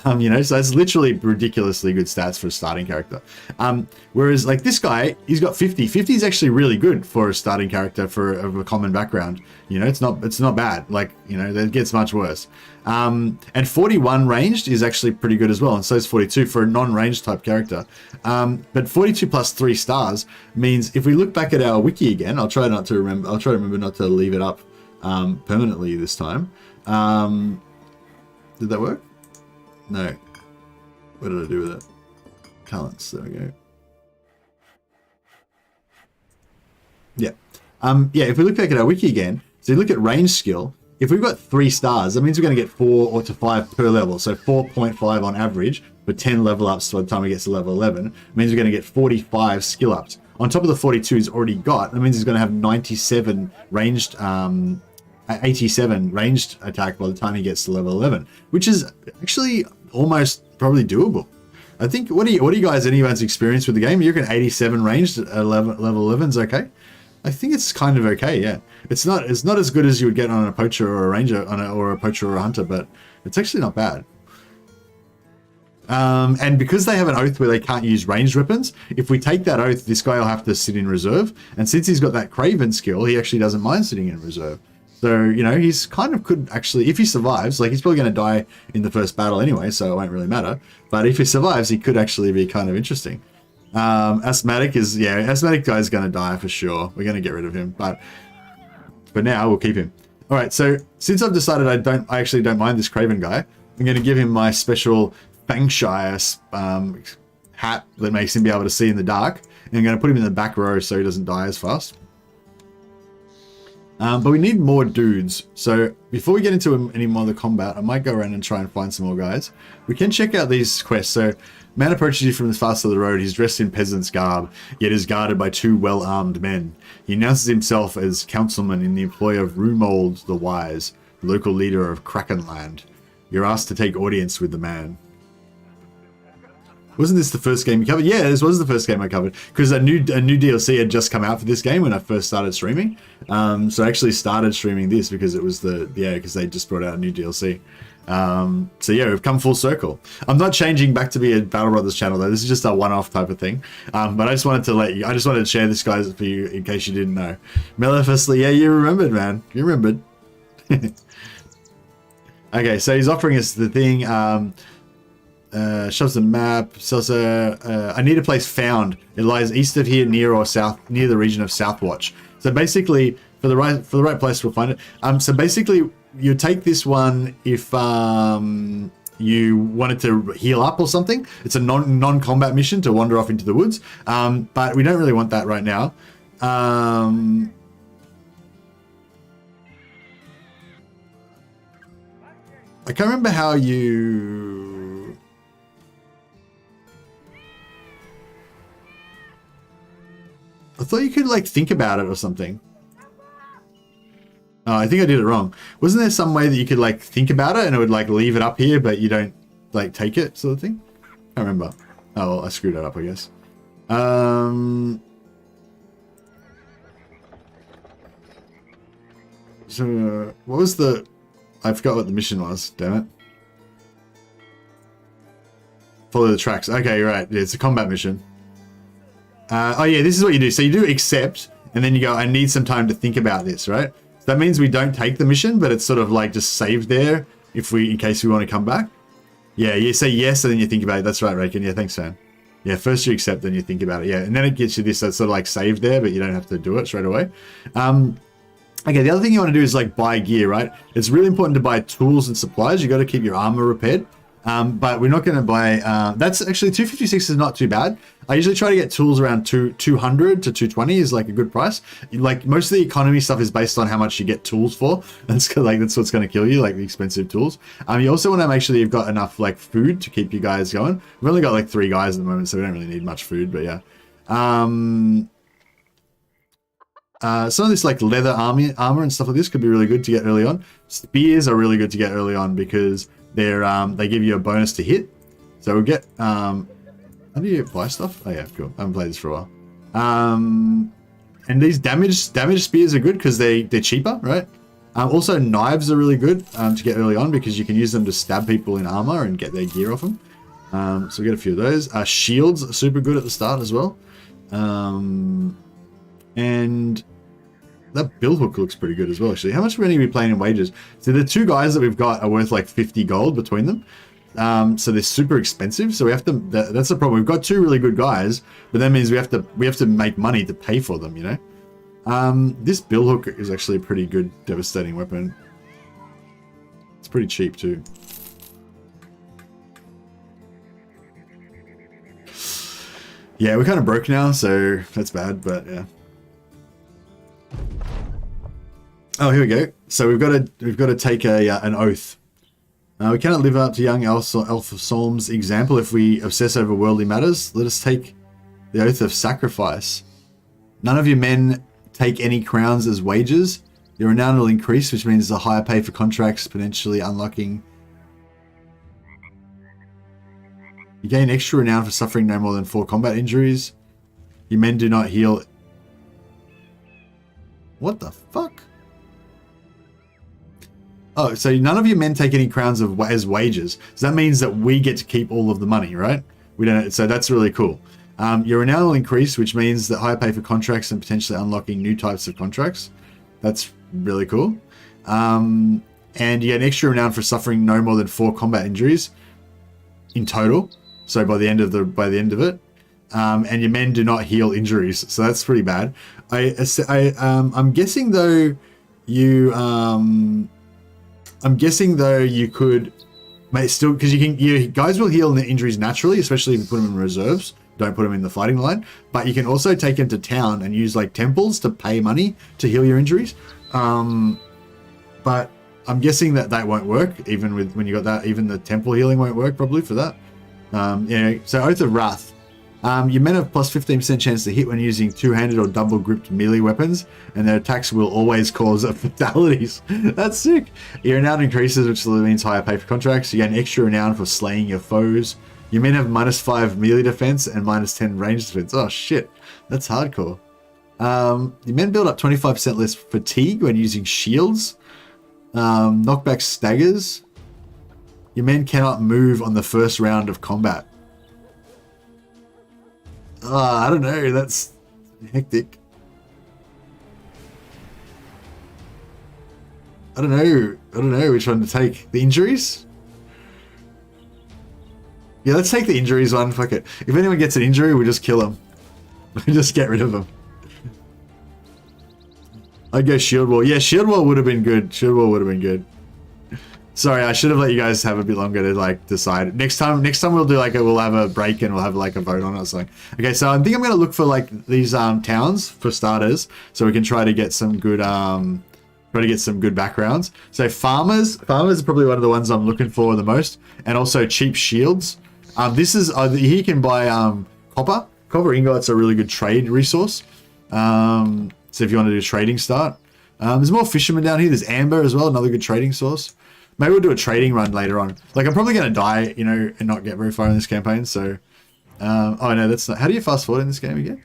You know, so that's literally ridiculously good stats for a starting character. Whereas like this guy, he's got 50. 50 is actually really good for a starting character of a common background. You know, it's not bad. Like, you know, it gets much worse. And 41 ranged is actually pretty good as well, and so is 42 for a non-ranged type character. But 42 plus 3 stars means if we look back at our wiki again, I'll try to remember not to leave it up permanently this time. Did that work? No. What did I do with it? Talents. There we go. Yeah. Yeah. If we look back at our wiki again, so you look at range skill. If we've got 3 stars, that means we're going to get 4 to 5 per level. So 4.5 on average for 10 level ups by the time we get to level 11. It means we're going to get 45 skill ups. On top of the 42 he's already got, that means he's going to have 97 ranged, 87 ranged attack by the time he gets to level 11, which is actually almost probably doable. I think, what do you guys, anyone's experience with the game? You reckon 87 ranged at level 11 is okay? I think it's kind of okay, yeah. It's not as good as you would get on a poacher or a ranger or a poacher or a hunter, but it's actually not bad. And because they have an oath where they can't use ranged weapons, if we take that oath, this guy will have to sit in reserve. And since he's got that Craven skill, he actually doesn't mind sitting in reserve. So, you know, he's kind of could actually, if he survives, like he's probably going to die in the first battle anyway, so it won't really matter. But if he survives, he could actually be kind of interesting. Asthmatic guy's going to die for sure. We're going to get rid of him, but for now we'll keep him. All right, so since I've decided I actually don't mind this Craven guy, I'm going to give him my special Fangshire hat that makes him be able to see in the dark, and I'm going to put him in the back row so he doesn't die as fast. But we need more dudes. So before we get into any more of the combat, I might go around and try and find some more guys. We can check out these quests. So man approaches you from the far side of the road. He's dressed in peasant's garb, yet is guarded by 2 well-armed men. He announces himself as councilman in the employ of Rumold the Wise, the local leader of Krakenland. You're asked to take audience with the man. Wasn't this the first game you covered? Yeah, this was the first game I covered, because a new DLC had just come out for this game when I first started streaming. So I actually started streaming this because it was because they just brought out a new DLC. So yeah, we've come full circle. I'm not changing back to be a Battle Brothers channel though. This is just a one-off type of thing. But I just wanted to share this guys for you in case you didn't know. Maleficently, yeah, you remembered, man. You remembered. Okay, so he's offering us the thing. Shows the map. Says I need a place found. It lies east of here, near the region of Southwatch. So basically, for the right place, we'll find it. So basically, you take this one if you wanted to heal up or something. It's a non-combat mission to wander off into the woods. But we don't really want that right now. I can't remember how you... I thought you could, like, think about it or something. Oh, I think I did it wrong. Wasn't there some way that you could, like, think about it and it would, like, leave it up here, but you don't, like, take it sort of thing? I can't remember. Oh, well, I screwed that up, I guess. So, what was the... I forgot what the mission was, damn it. Follow the tracks. Okay, you're right. Yeah, it's a combat mission. Oh yeah, this is what you do. So you do accept, and then you go, I need some time to think about this, right? So that means we don't take the mission, but it's sort of like just saved there in case we want to come back. Yeah, you say yes, and then you think about it. That's right, Raken. Yeah, thanks, man. Yeah, first you accept, then you think about it. Yeah, and then it gets you this that's sort of like saved there, but you don't have to do it straight away. Okay, the other thing you want to do is like buy gear, right? It's really important to buy tools and supplies. You got to keep your armor repaired. But we're not going to buy... that's actually 256 is not too bad. I usually try to get tools around 200 to 220 is like a good price. Like most of the economy stuff is based on how much you get tools for. That's like that's what's going to kill you, like the expensive tools. You also want to make sure that you've got enough like food to keep you guys going. We've only got like 3 guys at the moment, so we don't really need much food. But yeah. Some of this like leather armor and stuff like this could be really good to get early on. Spears are really good to get early on because they're they give you a bonus to hit. So we'll get how do you buy stuff? Oh yeah, cool. I haven't played this for a while. And these damage spears are good because they're cheaper, right? Also knives are really good to get early on because you can use them to stab people in armor and get their gear off them. So we get a few of those. Shields are super good at the start as well. And that bill hook looks pretty good as well, actually. How much are we going to be playing in wages? So the 2 guys that we've got are worth like 50 gold between them. So they're super expensive. So we have to, that's the problem. We've got 2 really good guys, but that means we have to make money to pay for them, you know? This bill hook is actually a pretty good devastating weapon. It's pretty cheap too. Yeah, we're kind of broke now, so that's bad, but yeah. Oh, here we go. So we've got to take an oath. We cannot live up to young Alpha Psalm's example if we obsess over worldly matters. Let us take the oath of sacrifice. None of your men take any crowns as wages. Your renown will increase, which means a higher pay for contracts, potentially unlocking. You gain extra renown for suffering no more than 4 combat injuries. Your men do not heal. What the fuck? Oh, so none of your men take any crowns as wages. So that means that we get to keep all of the money, right? We don't. So that's really cool. Your renown will increase, which means that higher pay for contracts and potentially unlocking new types of contracts. That's really cool. And you get an extra renown for suffering no more than 4 combat injuries in total. So by the end of it, and your men do not heal injuries. So that's pretty bad. I'm guessing though you could still, because you guys will heal the injuries naturally, especially if you put them in reserves. Don't put them in the fighting line. But you can also take them to town and use like temples to pay money to heal your injuries. But I'm guessing that won't work. Even when you got that, even the temple healing won't work probably for that. Yeah. So Oath of Wrath. Your men have plus 15% chance to hit when using 2-handed or double-gripped melee weapons, and their attacks will always cause fatalities. That's sick. Your renown increases, which means higher pay for contracts. You gain extra renown for slaying your foes. Your men have -5 melee defense and -10 range defense. Oh shit, that's hardcore. Your men build up 25% less fatigue when using shields. Knockback staggers. Your men cannot move on the first round of combat. I don't know, that's hectic. I don't know which one to take. The injuries? Yeah, let's take the injuries one. Fuck it. If anyone gets an injury, we just kill them. We just get rid of them. I'd go shield wall. Yeah, shield wall would have been good. Shield wall would have been good. Sorry, I should have let you guys have a bit longer to like decide. Next time we'll do like we'll have a break and we'll have like a vote on it or something. Okay, so I think I'm gonna look for like these towns for starters, so we can try to get some good backgrounds. So farmers are probably one of the ones I'm looking for the most, and also cheap shields. This is here you can buy copper ingots are a really good trade resource. So if you want to do a trading start, there's more fishermen down here. There's amber as well, another good trading source. Maybe we'll do a trading run later on. Like I'm probably going to die, you know, and not get very far in this campaign. So, oh no, that's not. How do you fast forward in this game again?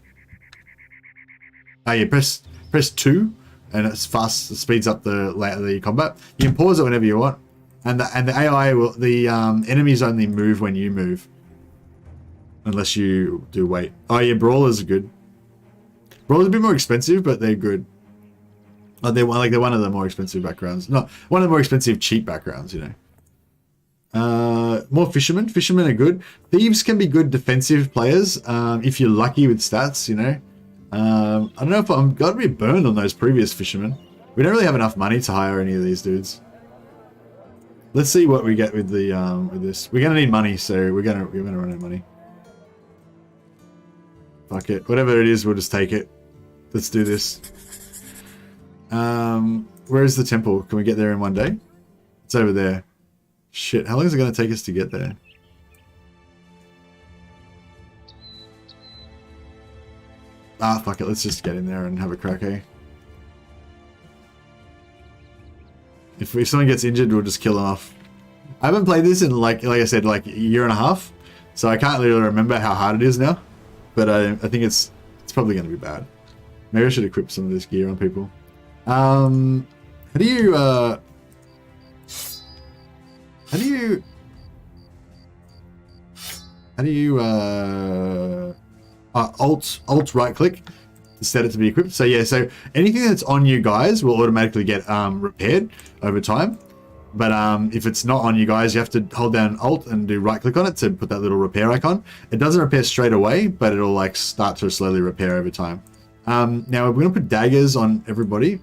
Oh yeah, press 2, and it's fast. It speeds up the combat. You can pause it whenever you want, and the AI will enemies only move when you move, unless you do wait. Oh yeah, brawlers are good. Brawlers are a bit more expensive, but they're good. Oh, they're one of the more expensive backgrounds. Not one of the more expensive cheap backgrounds, you know. More fishermen. Fishermen are good. Thieves can be good defensive players if you're lucky with stats, you know. I don't know if I'm got to be burned on those previous fishermen. We don't really have enough money to hire any of these dudes. Let's see what we get with the with this. We're gonna need money, so we're gonna run out of money. Fuck it. Whatever it is, we'll just take it. Let's do this. Where is the temple? Can we get there in one day? It's over there. Shit, how long is it going to take us to get there? Ah, fuck it. Let's just get in there and have a crack, eh? If someone gets injured, we'll just kill them off. I haven't played this in, like I said, like a year and a half. So I can't really remember how hard it is now. But I think it's probably going to be bad. Maybe I should equip some of this gear on people. How do you alt right click to set it to be equipped. So yeah, so anything that's on you guys will automatically get repaired over time. But if it's not on you guys, you have to hold down alt and do right click on it to put that little repair icon. It doesn't repair straight away, but it'll like start to slowly repair over time. Now we're going to put daggers on everybody.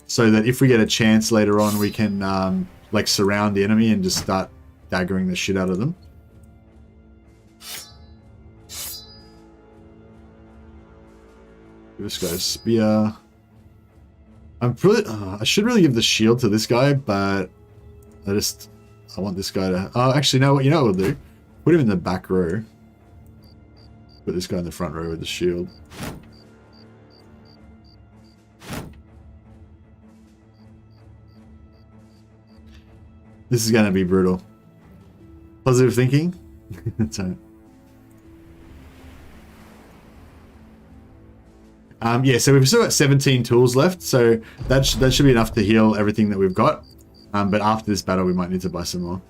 So that if we get a chance later on, we can like surround the enemy and just start daggering the shit out of them. Give this guy a spear. I should really give the shield to this guy, but I want this guy to. Oh, actually, no. You know what we'll do? Put him in the back row. Put this guy in the front row with the shield. This is going to be brutal. Positive thinking? That's right. Yeah, so we've still got 17 tools left, so that should be enough to heal everything that we've got. But after this battle, we might need to buy some more.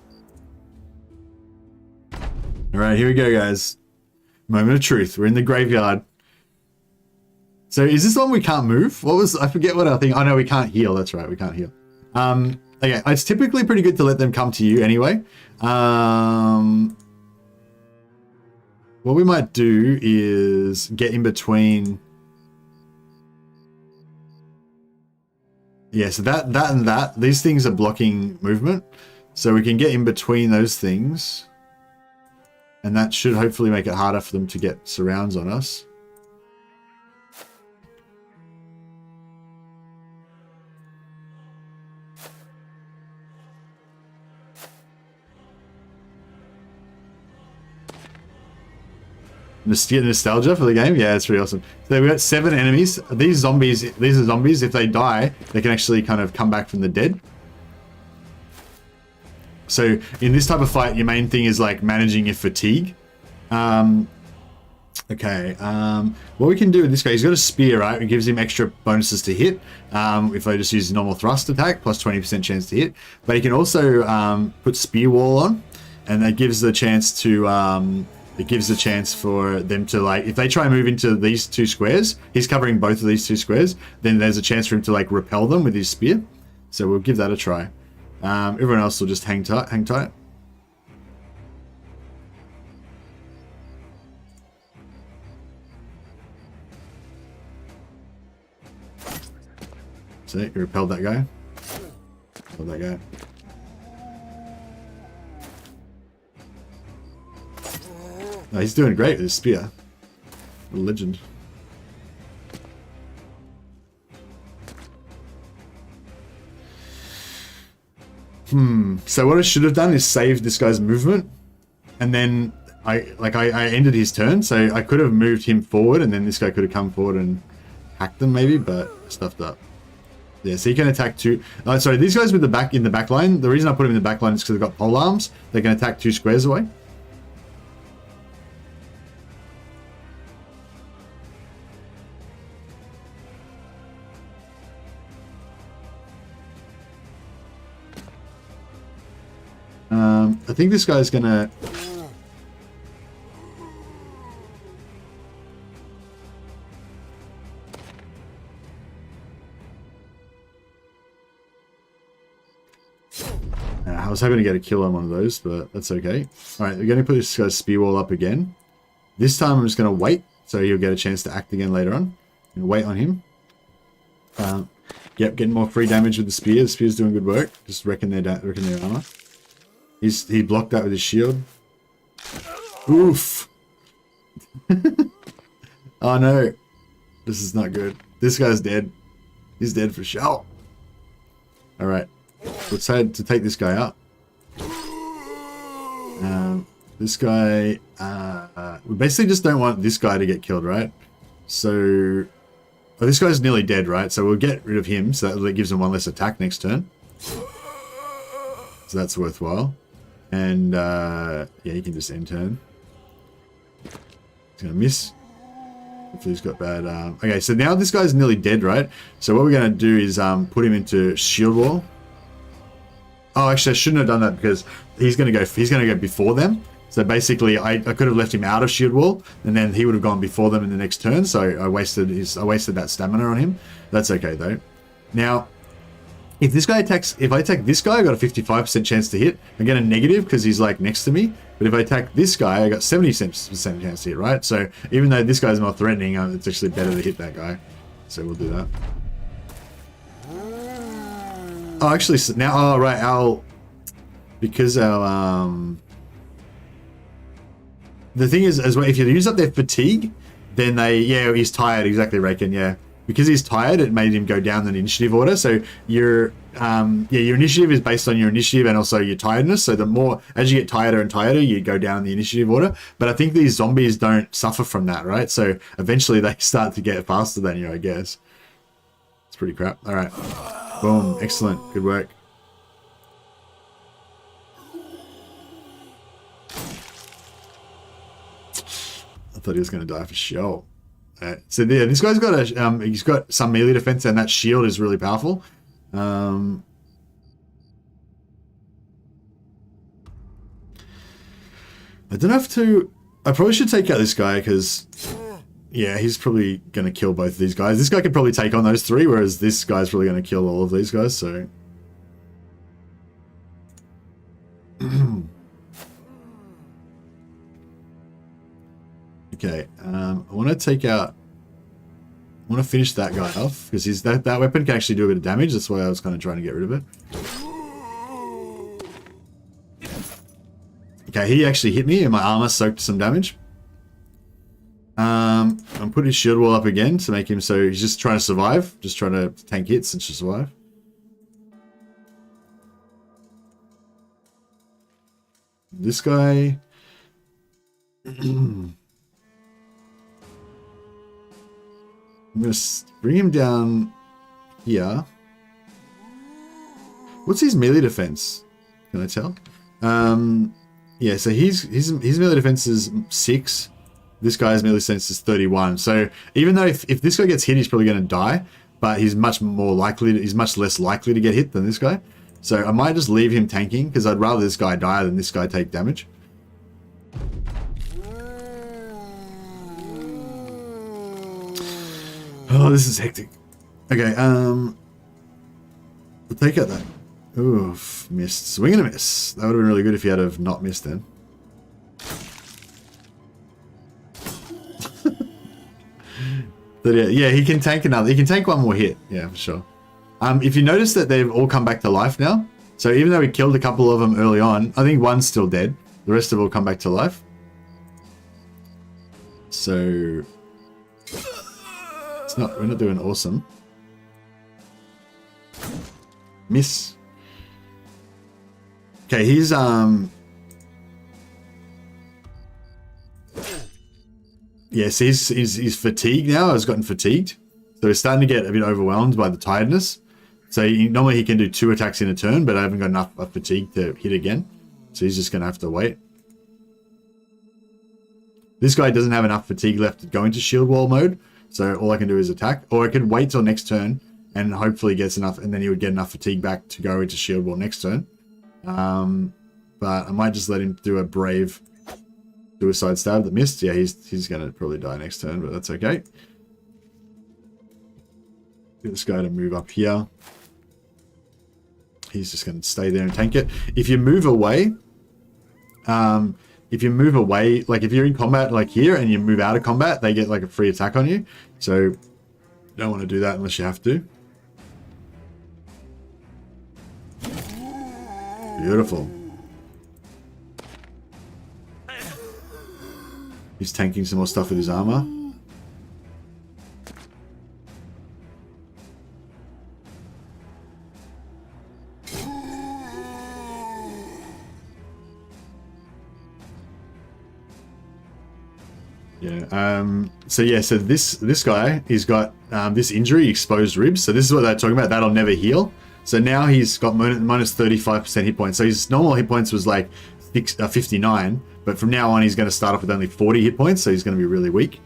Alright, here we go, guys. Moment of truth. We're in the graveyard. So is this the one we can't move? I forget what our thing. Oh no, we can't heal. That's right, we can't heal. Okay, it's typically pretty good to let them come to you anyway. What we might do is get in between. Yeah, so that and that. These things are blocking movement. So we can get in between those things. And that should hopefully make it harder for them to get surrounds on us. Nostalgia for the game? Yeah, it's pretty awesome. So we got 7 enemies. These are zombies. If they die, they can actually kind of come back from the dead. So in this type of fight, your main thing is like managing your fatigue. Okay, what we can do with this guy, he's got a spear, right? It gives him extra bonuses to hit. If I just use normal thrust attack, plus 20% chance to hit. But he can also put spear wall on, and that gives the chance to... it gives the chance for them to, like, if they try and move into these 2 squares, he's covering both of these 2 squares, then there's a chance for him to, like, repel them with his spear. So we'll give that a try. Everyone else will just hang tight. See, he repelled that guy. Repelled that guy. Oh, he's doing great with his spear. A legend. So what I should have done is saved this guy's movement, and then I ended his turn, so I could have moved him forward, and then this guy could have come forward and hacked them maybe, but I stuffed up. Yeah, so he can attack two. Oh, sorry, these guys with the back in the back line. The reason I put him in the back line is because they've got pole arms. They can attack 2 squares away. I think this guy's gonna. I was hoping to get a kill on one of those, but that's okay. Alright, we're going to put this guy's spear wall up again. This time I'm just going to wait, so he'll get a chance to act again later on. Wait on him. Yep, getting more free damage with the spear. The spear's doing good work. Just wrecking their armor. He blocked that with his shield. Oof. Oh no. This is not good. This guy's dead. He's dead for sure. Alright. Let's head to take this guy out. This guy, we basically just don't want this guy to get killed, right? So, this guy's nearly dead, right? So we'll get rid of him, so that gives him one less attack next turn. So that's worthwhile. And, yeah, he can just end turn. He's gonna miss. Hopefully he's got bad, okay, so now this guy's nearly dead, right? So what we're gonna do is, put him into shield wall. Oh, actually, I shouldn't have done that because he's gonna go before them. So basically, I could have left him out of shield wall, and then he would have gone before them in the next turn. So I wasted that stamina on him. That's okay though. Now, if this guy attacks, if I attack this guy, I got a 55% chance to hit. I get a negative because he's like next to me. But if I attack this guy, I got 70% chance to hit, right? So even though this guy's more threatening, it's actually better to hit that guy. So we'll do that. Oh, actually, now, oh, right, because our, the thing is, as well, if you use up their fatigue, then yeah, he's tired, exactly, Raken, yeah. Because he's tired, it made him go down the initiative order, so your initiative is based on your initiative and also your tiredness, so the more, as you get tireder and tireder, you go down the initiative order, but I think these zombies don't suffer from that, right? So eventually they start to get faster than you, I guess. It's pretty crap. Alright. Boom. Excellent. Good work. I thought he was going to die for sure. So yeah, this guy's got a he's got some melee defense, and that shield is really powerful. I don't have to. I probably should take out this guy because, yeah, he's probably going to kill both of these guys. This guy could probably take on those 3, whereas this guy's probably going to kill all of these guys, so. Okay, I want to take out... I want to finish that guy off, because that weapon can actually do a bit of damage. That's why I was kind of trying to get rid of it. Okay, he actually hit me, and my armor soaked some damage. I'm putting his shield wall up again to make him so he's just trying to survive. Just trying to tank hits and just survive. This guy... I'm going to bring him down here. What's his melee defense? Can I tell? Yeah, so his melee defense is 6. This guy's melee defense is 31. So even though if this guy gets hit, he's probably going to die, but he's much less likely to get hit than this guy. So I might just leave him tanking because I'd rather this guy die than this guy take damage. Oh, this is hectic. Okay, we'll take out that. Oof, missed. Swing and a miss. That would have been really good if he had have not missed then. But yeah, he can tank another. He can tank one more hit. Yeah, for sure. If you notice that they've all come back to life now, so even though we killed a couple of them early on, I think one's still dead. The rest have all come back to life. So we're not doing awesome. Miss. Okay, he's yes, he's fatigued now. Has gotten fatigued, so he's starting to get a bit overwhelmed by the tiredness. So normally he can do 2 attacks in a turn, but I haven't got enough fatigue to hit again. So he's just going to have to wait. This guy doesn't have enough fatigue left to go into shield wall mode, so all I can do is attack. Or I could wait till next turn and hopefully gets enough, and then he would get enough fatigue back to go into shield wall next turn. But I might just let him do a brave suicide stab that missed. Yeah, he's going to probably die next turn, but that's okay. Get this guy to move up here. He's just going to stay there and tank it. If you move away, like if you're in combat like here and you move out of combat, they get like a free attack on you. So you don't want to do that unless you have to. Beautiful. He's tanking some more stuff with his armor. Yeah. So this guy, he's got this injury, exposed ribs. So this is what they're talking about. That'll never heal. So now he's got minus 35% hit points. So his normal hit points was like 59, but from now on he's going to start off with only 40 hit points. So he's going to be really weak.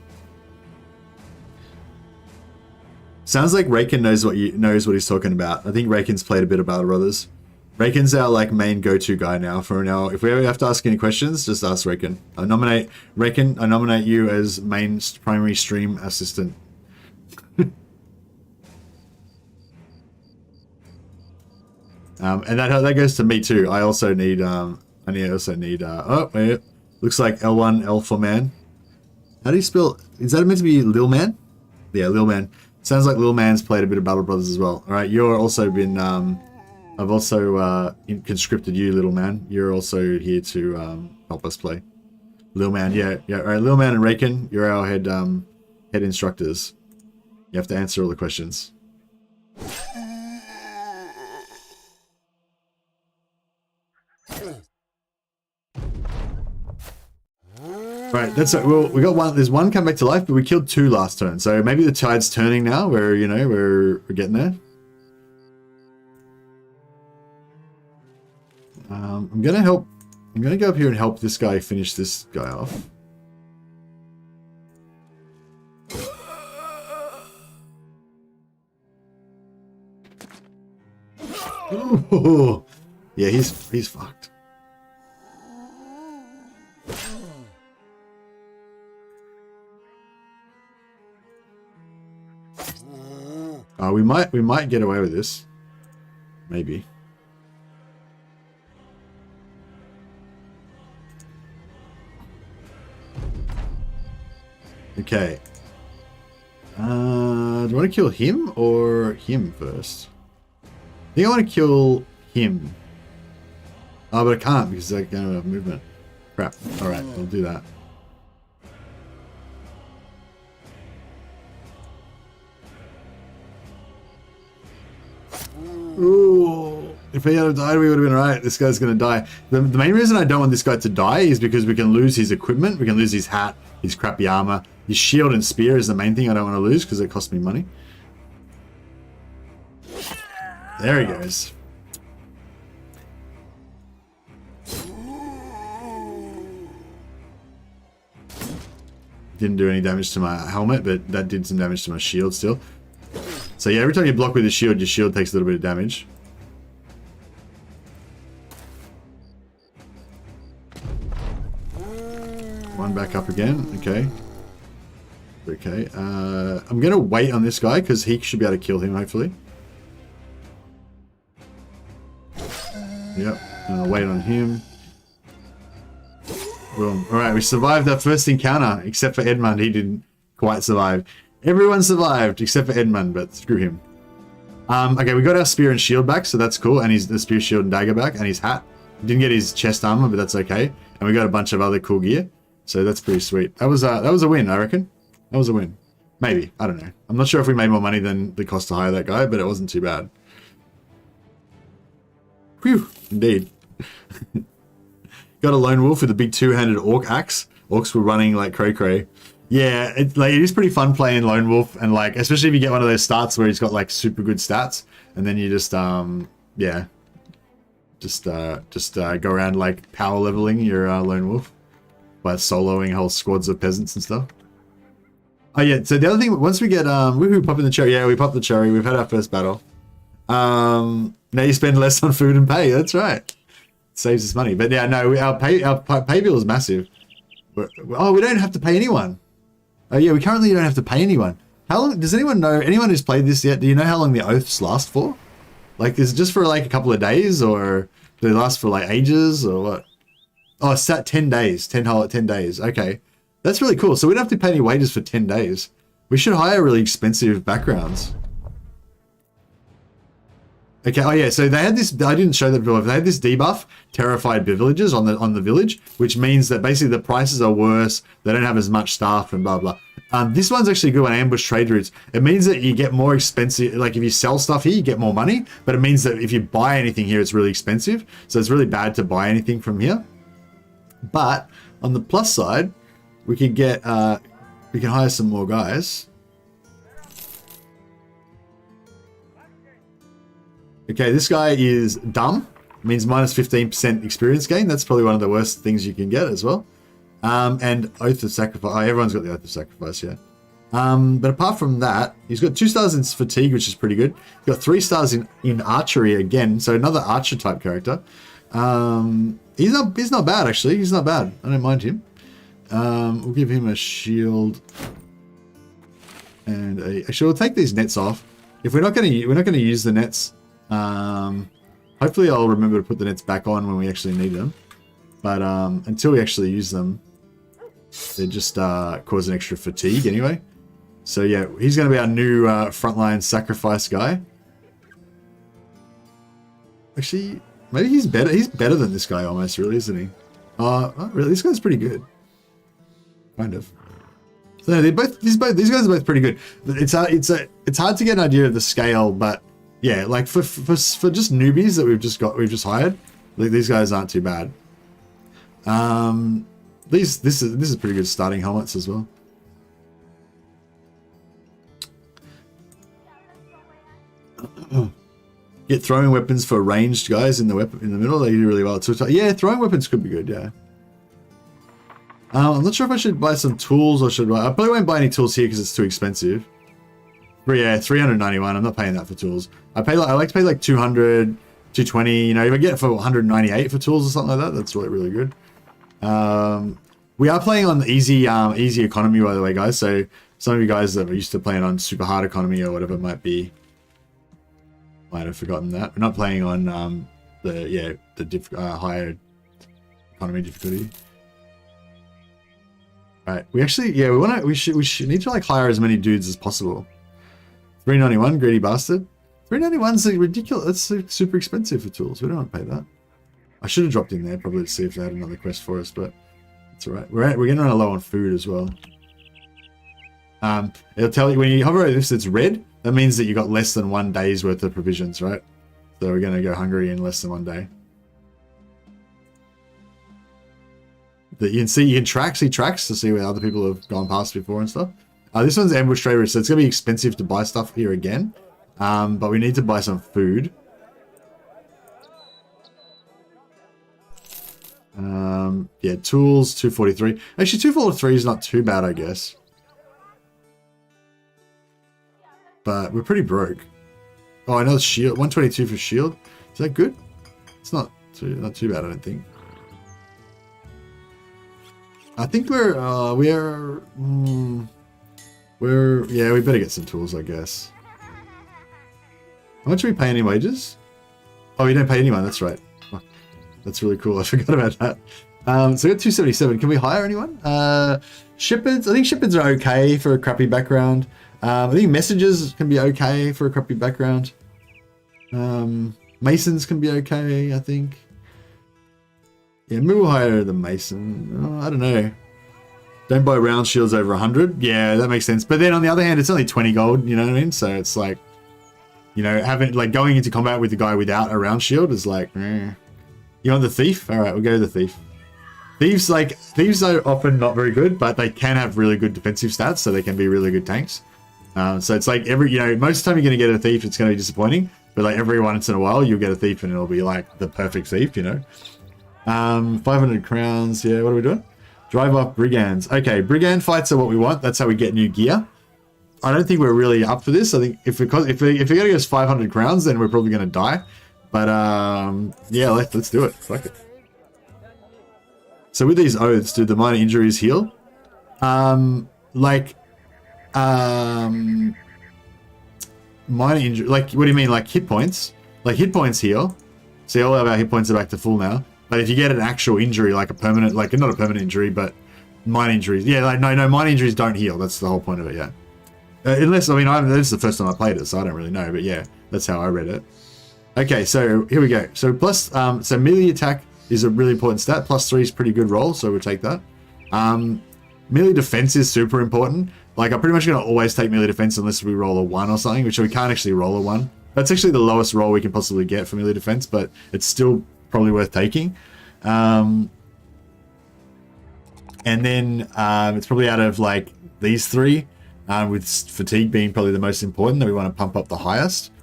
Sounds like Raken knows what he's talking about. I think Raken's played a bit of Battle Brothers. Raken's our like main go-to guy now for now. If we ever have to ask any questions, just ask Raken. I nominate Raken. I nominate you as main primary stream assistant. And that goes to me too. I also need oh wait, looks like L1 L for man. How do you spell? Is that meant to be Lil Man? Yeah, Lil Man. Sounds like Lil Man's played a bit of Battle Brothers as well. All right, you're also been. I've also conscripted you, Little Man. You're also here to help us play. Lil Man, yeah. All right, Lil Man and Raken, you're our head instructors. You have to answer all the questions. Right, that's it. Well, we got one. There's one come back to life, but we killed 2 last turn. So maybe the tide's turning now. We're getting there. I'm gonna go up here and help this guy finish this guy off. Ooh. Yeah, he's fucked. We might get away with this. Maybe. Okay. Do I want to kill him or him first? I think I want to kill him. Oh, but I can't because I don't have movement. Crap. Alright, I'll do that. Ooh. If he had died, we would have been right. This guy's going to die. The main reason I don't want this guy to die is because we can lose his equipment. We can lose his hat, his crappy armor. His shield and spear is the main thing I don't want to lose because it costs me money. There he goes. Didn't do any damage to my helmet, but that did some damage to my shield still. So yeah, every time you block with your shield takes a little bit of damage. One back up again. Okay. Okay. I'm going to wait on this guy because he should be able to kill him, hopefully. Yep. And I'll wait on him. Boom. Alright, we survived that first encounter, except for Edmund. He didn't quite survive. Everyone survived, except for Edmund, but screw him. Okay, we got our spear and shield back, so that's cool. And the spear, shield, and dagger back, and his hat. Didn't get his chest armor, but that's okay. And we got a bunch of other cool gear, so that's pretty sweet. That was a win, I reckon. That was a win. Maybe, I don't know. I'm not sure if we made more money than the cost to hire that guy, but it wasn't too bad. Whew, indeed. Got a lone wolf with a big two-handed orc axe. Orcs were running like cray-cray. Yeah, it is pretty fun playing lone wolf, and like especially if you get one of those starts where he's got like super good stats, and then you just yeah, just go around like power leveling your lone wolf by soloing whole squads of peasants and stuff. Oh yeah, so the other thing, once we get woohoo, popping the cherry. Yeah, we popped the cherry. We've had our first battle. Now you spend less on food and pay. That's right. It saves us money. But yeah, no, our pay bill is massive. Oh, we don't have to pay anyone. Oh yeah, we currently don't have to pay anyone. How long, does anyone know, anyone who's played this yet, do you know how long the oaths last for? Like, is it just for like a couple of days, or do they last for like ages, or what? Oh, it's at 10 days, 10 days. Okay, that's really cool. So we don't have to pay any wages for 10 days. We should hire really expensive backgrounds. Okay, oh yeah, so they had this, I didn't show that before, they had this debuff, terrified villagers on the village, which means that basically the prices are worse, they don't have as much staff and blah blah. This one's actually good on ambush trade routes. It means that you get more expensive, like if you sell stuff here, you get more money, but it means that if you buy anything here, it's really expensive, so it's really bad to buy anything from here. But on the plus side, we can get, we can hire some more guys. Okay, this guy is dumb. It means minus 15% experience gain. That's probably one of the worst things you can get as well. And Oath of Sacrifice. Oh, everyone's got the Oath of Sacrifice, yeah. But apart from that, he's got 2 stars in fatigue, which is pretty good. He's got 3 stars in archery again, so another archer type character. He's not bad actually. He's not bad. I don't mind him. We'll give him a shield, and actually we'll take these nets off. If we're not going to use the nets. Hopefully I'll remember to put the nets back on when we actually need them. But until we actually use them, they just cause an extra fatigue anyway. So yeah, he's going to be our new frontline sacrifice guy. Actually, maybe he's better. He's better than this guy almost, really, isn't he? Oh, really? This guy's pretty good. Kind of. So they're both. These guys are both pretty good. It's hard to get an idea of the scale, but yeah, like for just newbies that we've just hired, these guys aren't too bad. This is pretty good starting helmets as well. Get throwing weapons for ranged guys in the middle. They do really well. So yeah, throwing weapons could be good. Yeah. I'm not sure if I should buy some tools or I probably won't buy any tools here because it's too expensive. But yeah, 391. I'm not paying that for tools. I like to pay like 200, 220. You know, if I get it for 198 for tools or something like that, that's really good. We are playing on easy economy, by the way, guys. So some of you guys that are used to playing on super hard economy or whatever might have forgotten that. We're not playing on the higher economy difficulty. Right, we should need to like hire as many dudes as possible. 391, greedy bastard. 391 is ridiculous. That's super expensive for tools. We don't want to pay that. I should have dropped in there probably to see if they had another quest for us, but it's all right. We're getting run low on food as well. It'll tell you when you hover over this, it's red. That means that you got less than 1 day's worth of provisions, right? So we're going to go hungry in less than 1 day. That you can see tracks to see where other people have gone past before and stuff. This one's ambush trade route, so it's gonna be expensive to buy stuff here again. But we need to buy some food. Yeah, tools 243. Actually, 243 is not too bad, I guess. But we're pretty broke. Oh, another shield, 122 for shield. Is that good? It's not too bad, I don't think. I think we better get some tools, I guess. How much are we paying in wages? Oh, we don't pay anyone, that's right. Oh, that's really cool, I forgot about that. So we got 277. Can we hire anyone? Shepherds, I think shepherds are okay for a crappy background. I think messengers can be okay for a crappy background. Masons can be okay, I think. Yeah, maybe we'll hire the Mason. Oh, I don't know. Don't buy round shields over 100. Yeah, that makes sense. But then on the other hand, it's only 20 gold, you know what I mean? So it's like, you know, having like going into combat with the guy without a round shield is like, You want the thief? All right, we'll go to the thief. Thieves are often not very good, but they can have really good defensive stats, so they can be really good tanks. So it's like most of the time you're going to get a thief, it's going to be disappointing, but like every once in a while you'll get a thief and it'll be like the perfect thief, you know. 500 crowns. Yeah, what are we doing? Drive up brigands. Okay, brigand fights are what we want. That's how we get new gear. I don't think we're really up for this. I think if we're going to get us 500 crowns, then we're probably going to die. But yeah, let's do it. Fuck it. So with these oaths, do the minor injuries heal? Minor injury. Like, what do you mean? Like hit points? Like hit points heal. See, all of our hit points are back to full now. But if you get an actual injury, like a permanent, like not a permanent injury, but minor injuries. Yeah, like no, minor injuries don't heal. That's the whole point of it. Yeah. Unless, I mean, this is the first time I played it, so I don't really know. But yeah, that's how I read it. Okay, so here we go. So plus, so melee attack is a really important stat. +3 is pretty good roll, so we'll take that. Melee defense is super important. Like, I'm pretty much going to always take melee defense unless we roll a 1 or something, which we can't actually roll a 1. That's actually the lowest roll we can possibly get for melee defense, but it's still probably worth taking. And then it's probably out of like these three, with fatigue being probably the most important, that we want to pump up the highest.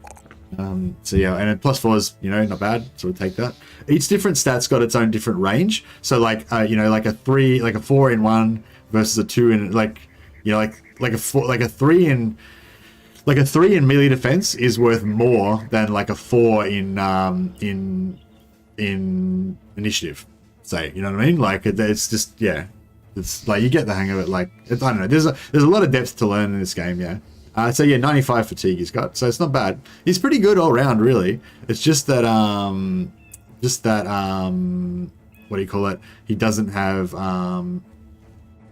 So yeah, and then +4 is, you know, not bad, so we'll take that. Each different stat's got its own different range. So like, you know, like a 4 in 1 versus a 2 in, like, you know, like a 3 in, like a 3 in melee defense is worth more than like a 4 in initiative, say, you know what I mean? Like, it's just, yeah, it's like you get the hang of it. Like, I don't know, there's a lot of depth to learn in this game. Yeah. So yeah, 95 fatigue he's got, so it's not bad. He's pretty good all round, really. It's just that what do you call it? He doesn't have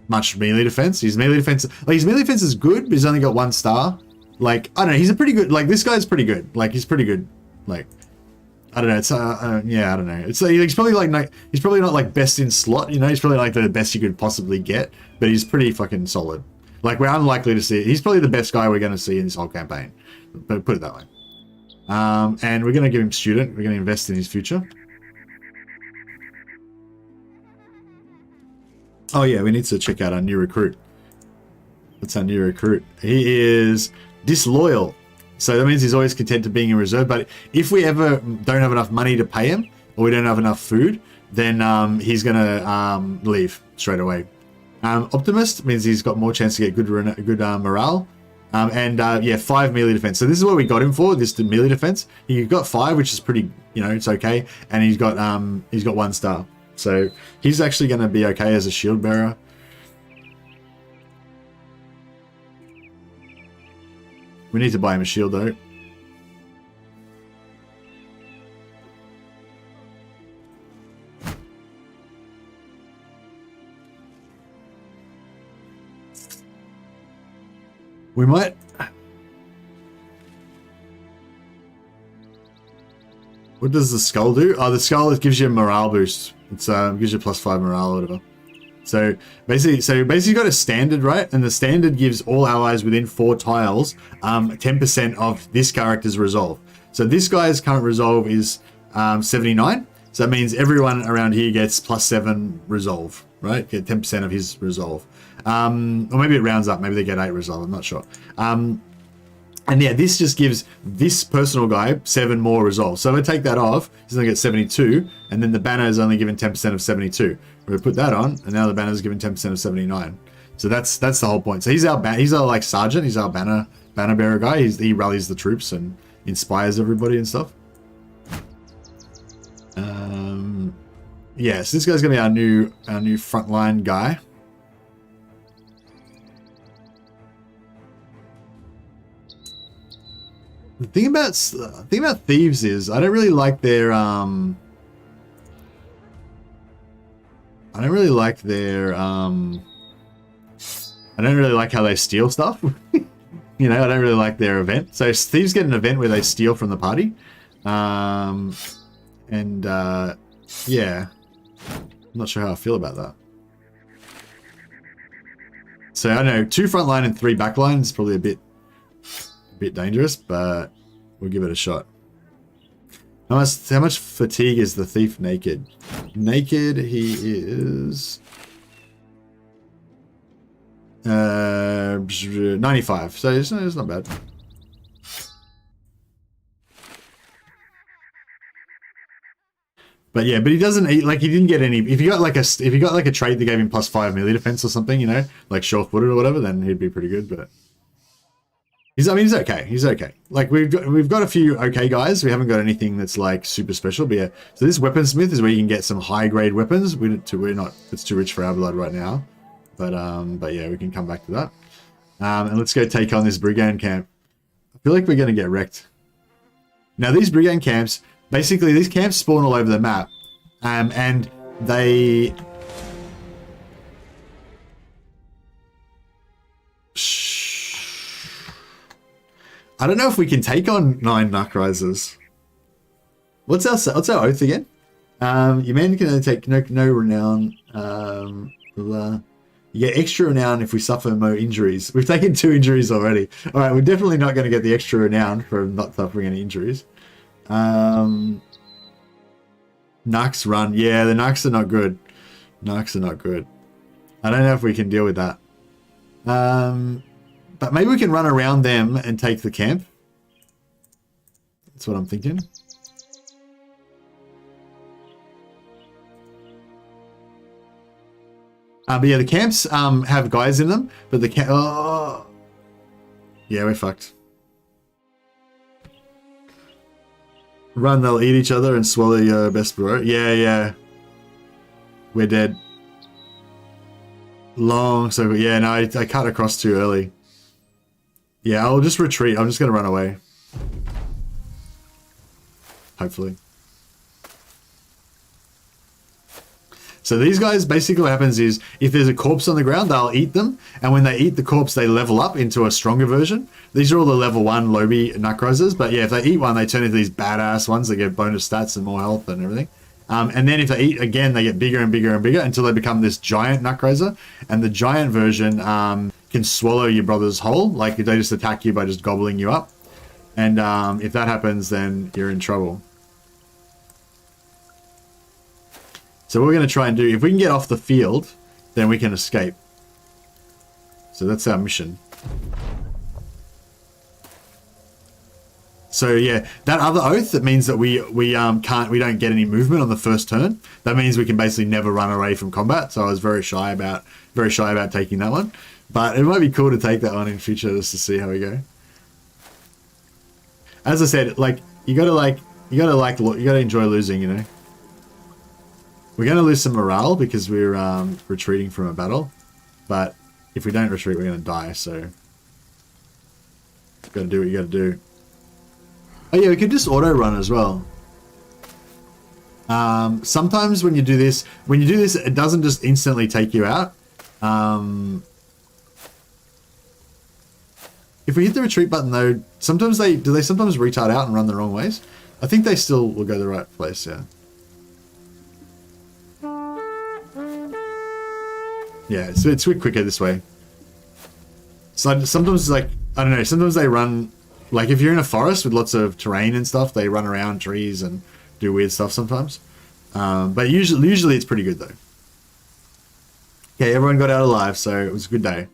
much melee defense. His melee defense is good, but he's only got 1 star. Like, I don't know, he's a pretty good, like, this guy's pretty good. Like, he's pretty good. Like, I don't know. It's yeah, I don't know. It's he's probably like he's probably not like best in slot. You know, he's probably like the best you could possibly get, but he's pretty fucking solid. Like, we're unlikely to see it. He's probably the best guy we're going to see in this whole campaign. But put it that way. And we're going to give him student. We're going to invest in his future. Oh yeah, we need to check out our new recruit. What's our new recruit? He is disloyal. So that means he's always content to being in reserve. But if we ever don't have enough money to pay him, or we don't have enough food, then he's going to leave straight away. Optimist means he's got more chance to get good morale. Yeah, 5 melee defense. So this is what we got him for, this melee defense. He got 5, which is pretty, you know, it's okay. And he's got 1 star. So he's actually going to be okay as a shield bearer. We need to buy him a shield though. We might. What does the skull do? Oh, the skull, it gives you a morale boost. It's gives you +5 morale or whatever. So basically you got a standard, right? And the standard gives all allies within 4 tiles 10% of this character's resolve. So this guy's current resolve is 79. So that means everyone around here gets +7 resolve, right? Get 10% of his resolve. Or maybe it rounds up. Maybe they get 8 resolve. I'm not sure. And yeah, this just gives this personal guy 7 more resolve. So if I take that off, he's going to get 72, and then the banner is only given 10% of 72. We put that on, and now the banner is given 10% of 79. So that's the whole point. So he's our like sergeant. He's our banner bearer guy. He rallies the troops and inspires everybody and stuff. Yeah, so this guy's going to be our new frontline guy. The thing about thieves is I don't really like their I don't really like how they steal stuff. You know, I don't really like their event. So thieves get an event where they steal from the party. And yeah, I'm not sure how I feel about that. So I don't know, 2 front line and 3 back line is probably a bit dangerous, but we'll give it a shot. How much fatigue is the thief naked? Naked, he is 95, so it's not bad. But yeah, but he doesn't eat, like, he didn't get any. If you got like a trait that gave him +5 melee defense or something, you know, like sure-footed or whatever, then he'd be pretty good. But he's okay. He's okay. Like we've got a few okay guys. We haven't got anything that's like super special. But yeah, so this weaponsmith is where you can get some high grade weapons. We're not. It's too rich for our blood right now. But yeah, we can come back to that. And let's go take on this brigand camp. I feel like we're gonna get wrecked. Now these brigand camps. Basically, these camps spawn all over the map, and they... I don't know if we can take on 9 Narcrisers. What's our oath again? Your men can only take no renown. You get extra renown if we suffer no injuries. We've taken 2 injuries already. All right, we're definitely not going to get the extra renown for not suffering any injuries. Nux run. Yeah, the Nux are not good. Nux are not good. I don't know if we can deal with that. But maybe we can run around them and take the camp. That's what I'm thinking. But yeah, the camps have guys in them, but the camp... Oh. Yeah, we're fucked. Run, they'll eat each other and swallow your best bro. Yeah, yeah. We're dead. Long, so yeah, no, I cut across too early. Yeah, I'll just retreat. I'm just going to run away. Hopefully. So these guys, basically what happens is, if there's a corpse on the ground, they'll eat them, and when they eat the corpse, they level up into a stronger version. These are all the level 1 Lobby Narcrisers, but yeah, if they eat one, they turn into these badass ones that get bonus stats and more health and everything. And then if they eat again, they get bigger and bigger and bigger until they become this giant Narcriser, and the giant version can swallow your brother's whole, like they just attack you by just gobbling you up. And if that happens, then you're in trouble. So what we're going to try and do, if we can get off the field, then we can escape. So that's our mission. So yeah, that other oath, that means that we don't get any movement on the first turn. That means we can basically never run away from combat. So I was very shy about taking that one. But it might be cool to take that one in future just to see how we go. As I said, like you gotta enjoy losing, you know. We're going to lose some morale because we're retreating from a battle. But if we don't retreat, we're going to die, so... You've got to do what you got to do. Oh yeah, we could just auto-run as well. Sometimes when you do this, it doesn't just instantly take you out. If we hit the retreat button though, sometimes do they sometimes retard out and run the wrong ways? I think they still will go the right place, yeah. Yeah, it's a bit quicker this way. So sometimes it's like, I don't know, sometimes they run, like if you're in a forest with lots of terrain and stuff, they run around trees and do weird stuff sometimes. But usually it's pretty good though. Okay, everyone got out alive, so it was a good day. It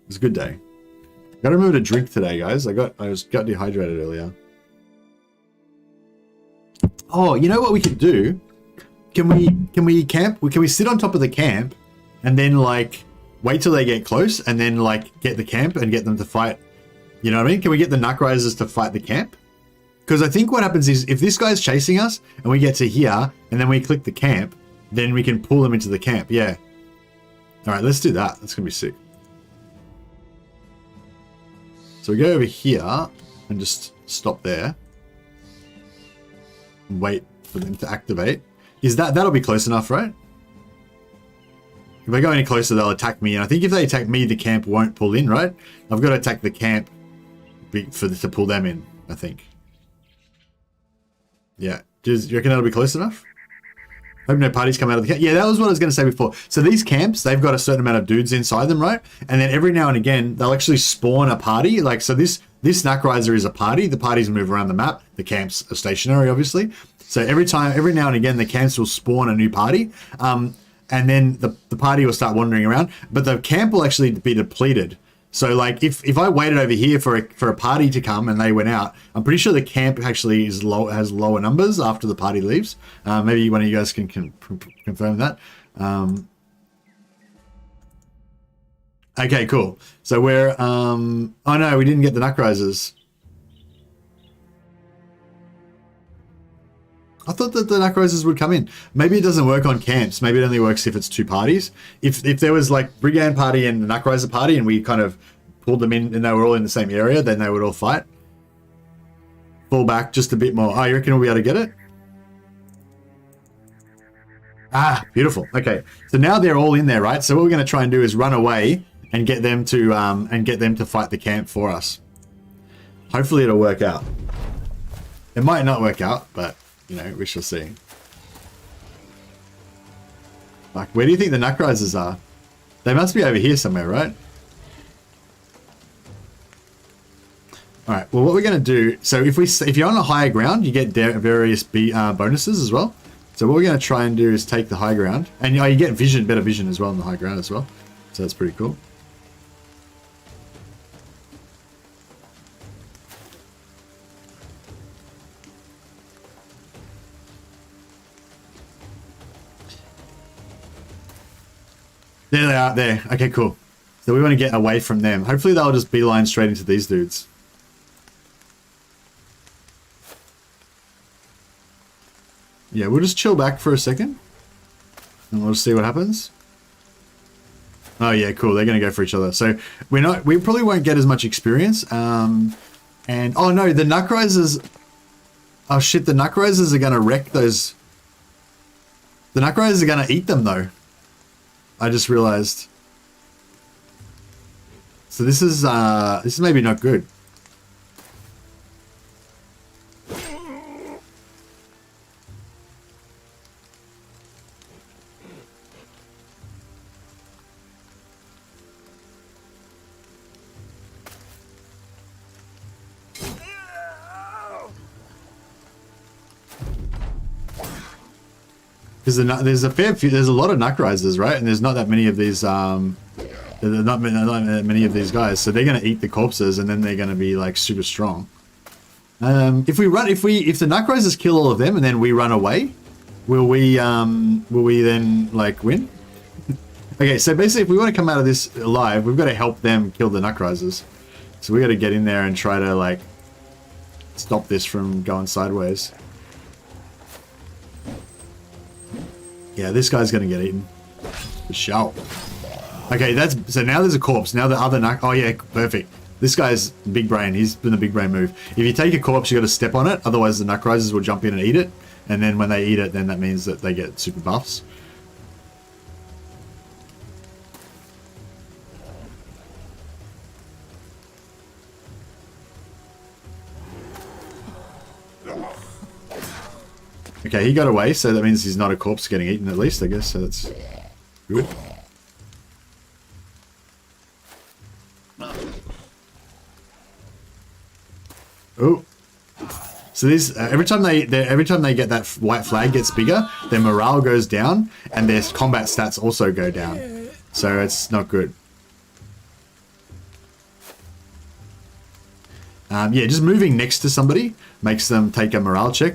was a good day. Gotta remember to drink today, guys. I got dehydrated earlier. Oh, you know what we could do? Can we camp? Can we sit on top of the camp and then like wait till they get close and then like get the camp and get them to fight? You know what I mean? Can we get the Narcrisers to fight the camp? Because I think what happens is if this guy's chasing us and we get to here and then we click the camp, then we can pull them into the camp. Yeah. All right, let's do that. That's gonna be sick. So we go over here and just stop there and wait for them to activate. That'll be close enough, right? If I go any closer, they'll attack me. And I think if they attack me, the camp won't pull in, right? I've got to attack the camp to pull them in, I think. Yeah. Do you reckon that'll be close enough? Hope no parties come out of the camp. Yeah, that was what I was going to say before. So these camps, they've got a certain amount of dudes inside them, right? And then every now and again, they'll actually spawn a party. Like, so this Nackriser is a party. The parties move around the map. The camps are stationary, obviously. So every now and again, the camps will spawn a new party. And then the party will start wandering around. But the camp will actually be depleted. So like if I waited over here for a party to come and they went out, I'm pretty sure the camp actually has lower numbers after the party leaves. Maybe one of you guys can confirm that. Okay, cool. So we're oh no, we didn't get the Nackrisers. I thought that the Nackrisers would come in. Maybe it doesn't work on camps. Maybe it only works if it's two parties. If there was like Brigand party and the Nackriser party and we kind of pulled them in and they were all in the same area, then they would all fight. Fall back just a bit more. Oh, you reckon we'll be able to get it? Ah, beautiful. Okay, so now they're all in there, right? So what we're going to try and do is run away and get them to fight the camp for us. Hopefully it'll work out. It might not work out, but you know, we shall see. Like, where do you think the Nackrisers are? They must be over here somewhere, right? Alright, well what we're going to do... So if you're on a higher ground, you get various bonuses as well. So what we're going to try and do is take the high ground. And you get better vision as well on the high ground as well. So that's pretty cool. There they are, there. Okay, cool. So we want to get away from them. Hopefully they'll just beeline straight into these dudes. Yeah, we'll just chill back for a second. And we'll just see what happens. Oh yeah, cool. They're going to go for each other. So we probably won't get as much experience. And, oh no, the Nackrisers... Oh shit, the Nackrisers are going to wreck those... The Nackrisers are going to eat them though. I just realized. So this is maybe not good. There's a lot of Nackrisers, right? And there's not that many of these there's not many of these guys, so they're going to eat the corpses and then they're going to be like super strong. If the Nackrisers kill all of them and then we run away, will we then like win? Okay, so basically if we want to come out of this alive, we've got to help them kill the Nackrisers. So we got to get in there and try to like stop this from going sideways. Yeah, this guy's gonna get eaten. For sure. Okay, so now there's a corpse. Now the other oh yeah, perfect. This guy's big brain. He's been the big brain move. If you take a corpse, you got to step on it. Otherwise, the Nackrisers will jump in and eat it. And then when they eat it, then that means that they get super buffs. Okay, he got away, so that means he's not a corpse getting eaten at least, I guess, so that's good. Oh. So this every time they get that white flag gets bigger, their morale goes down and their combat stats also go down. So it's not good. Yeah, just moving next to somebody makes them take a morale check.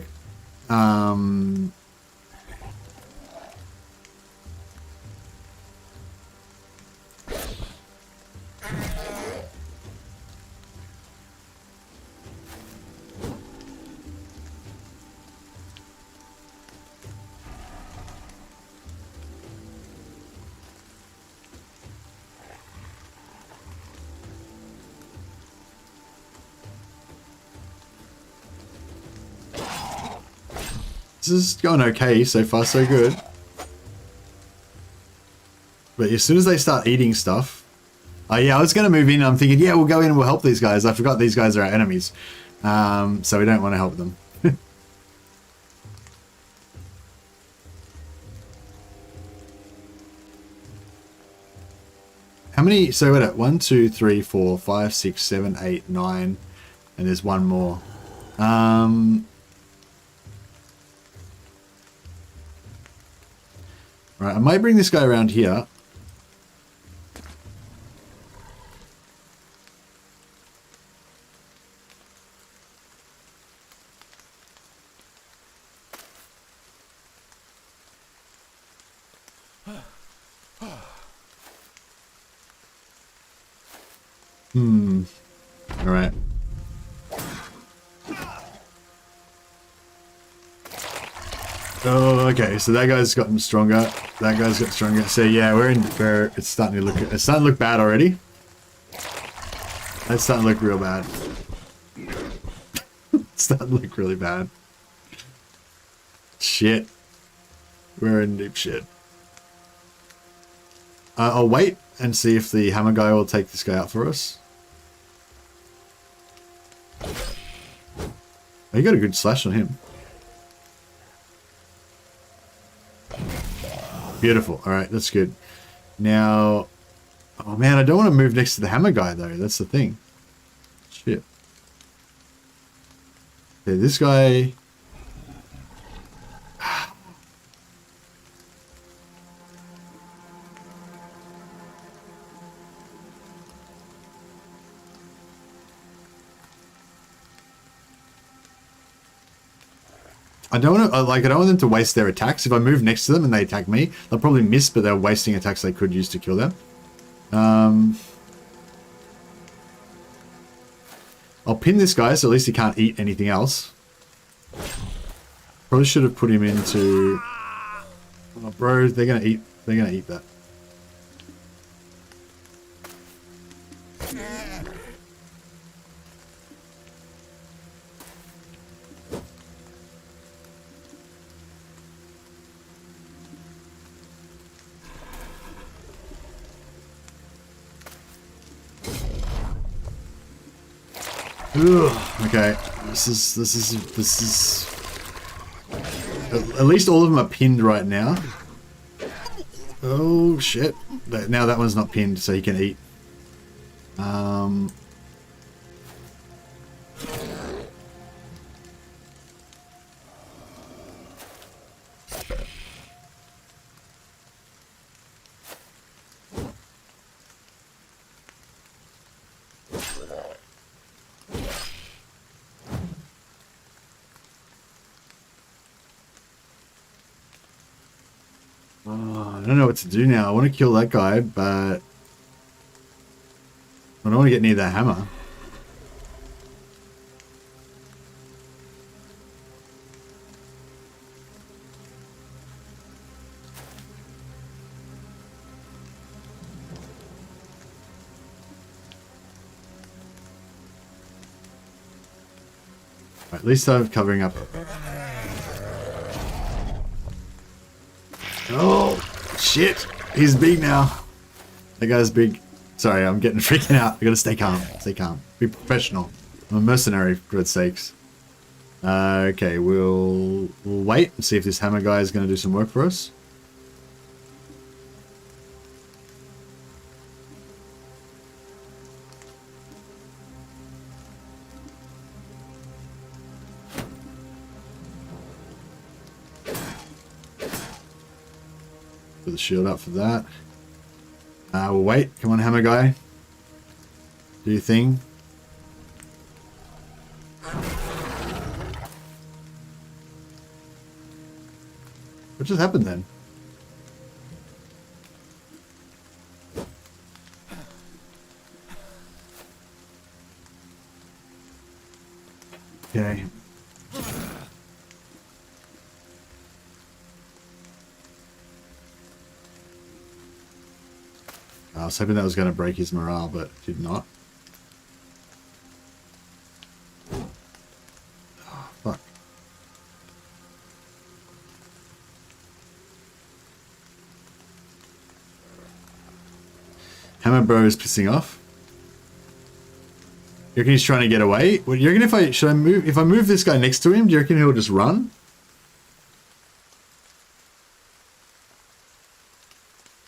This is going okay, so far so good. But as soon as they start eating stuff... Oh yeah, I was going to move in, I'm thinking, yeah, we'll go in and we'll help these guys. I forgot these guys are our enemies. So we don't want to help them. many? So wait, 1, 2, 3, 4, 5, 6, 7, 8, 9, and there's one more. Right, I might bring this guy around here. All right. Oh, okay. So that guy's gotten stronger. That guy's got stronger. So yeah, it's starting to look bad already. It's starting to look real bad. It's starting to look really bad. Shit. We're in deep shit. I'll wait and see if the hammer guy will take this guy out for us. Oh, you got a good slash on him. Beautiful. All right, that's good. Now, oh man, I don't want to move next to the hammer guy though. That's the thing. Shit. Okay, this guy. I don't want to, I don't want them to waste their attacks. If I move next to them and they attack me, they'll probably miss, but they're wasting attacks they could use to kill them. I'll pin this guy, so at least he can't eat anything else. Probably should have put him into... Oh, bro, they're gonna eat that. Ugh, okay, this is at least all of them are pinned right now. Oh shit! Now that one's not pinned, so he can eat. I don't know what to do now. I want to kill that guy, but I don't want to get near that hammer. Right, at least I'm covering up. Oh, shit. He's big now. That guy's big. Sorry, I'm getting freaking out. I gotta stay calm. Stay calm. Be professional. I'm a mercenary, for God's sakes. Okay, we'll wait and see if this hammer guy is gonna do some work for us. Put the shield up for that. We'll wait. Come on, hammer guy. Do your thing. What just happened then? Okay. I was hoping that was going to break his morale, but it did not. Oh, fuck. Hammer bro is pissing off. You reckon he's trying to get away? What, you reckon if I move this guy next to him, do you reckon he'll just run?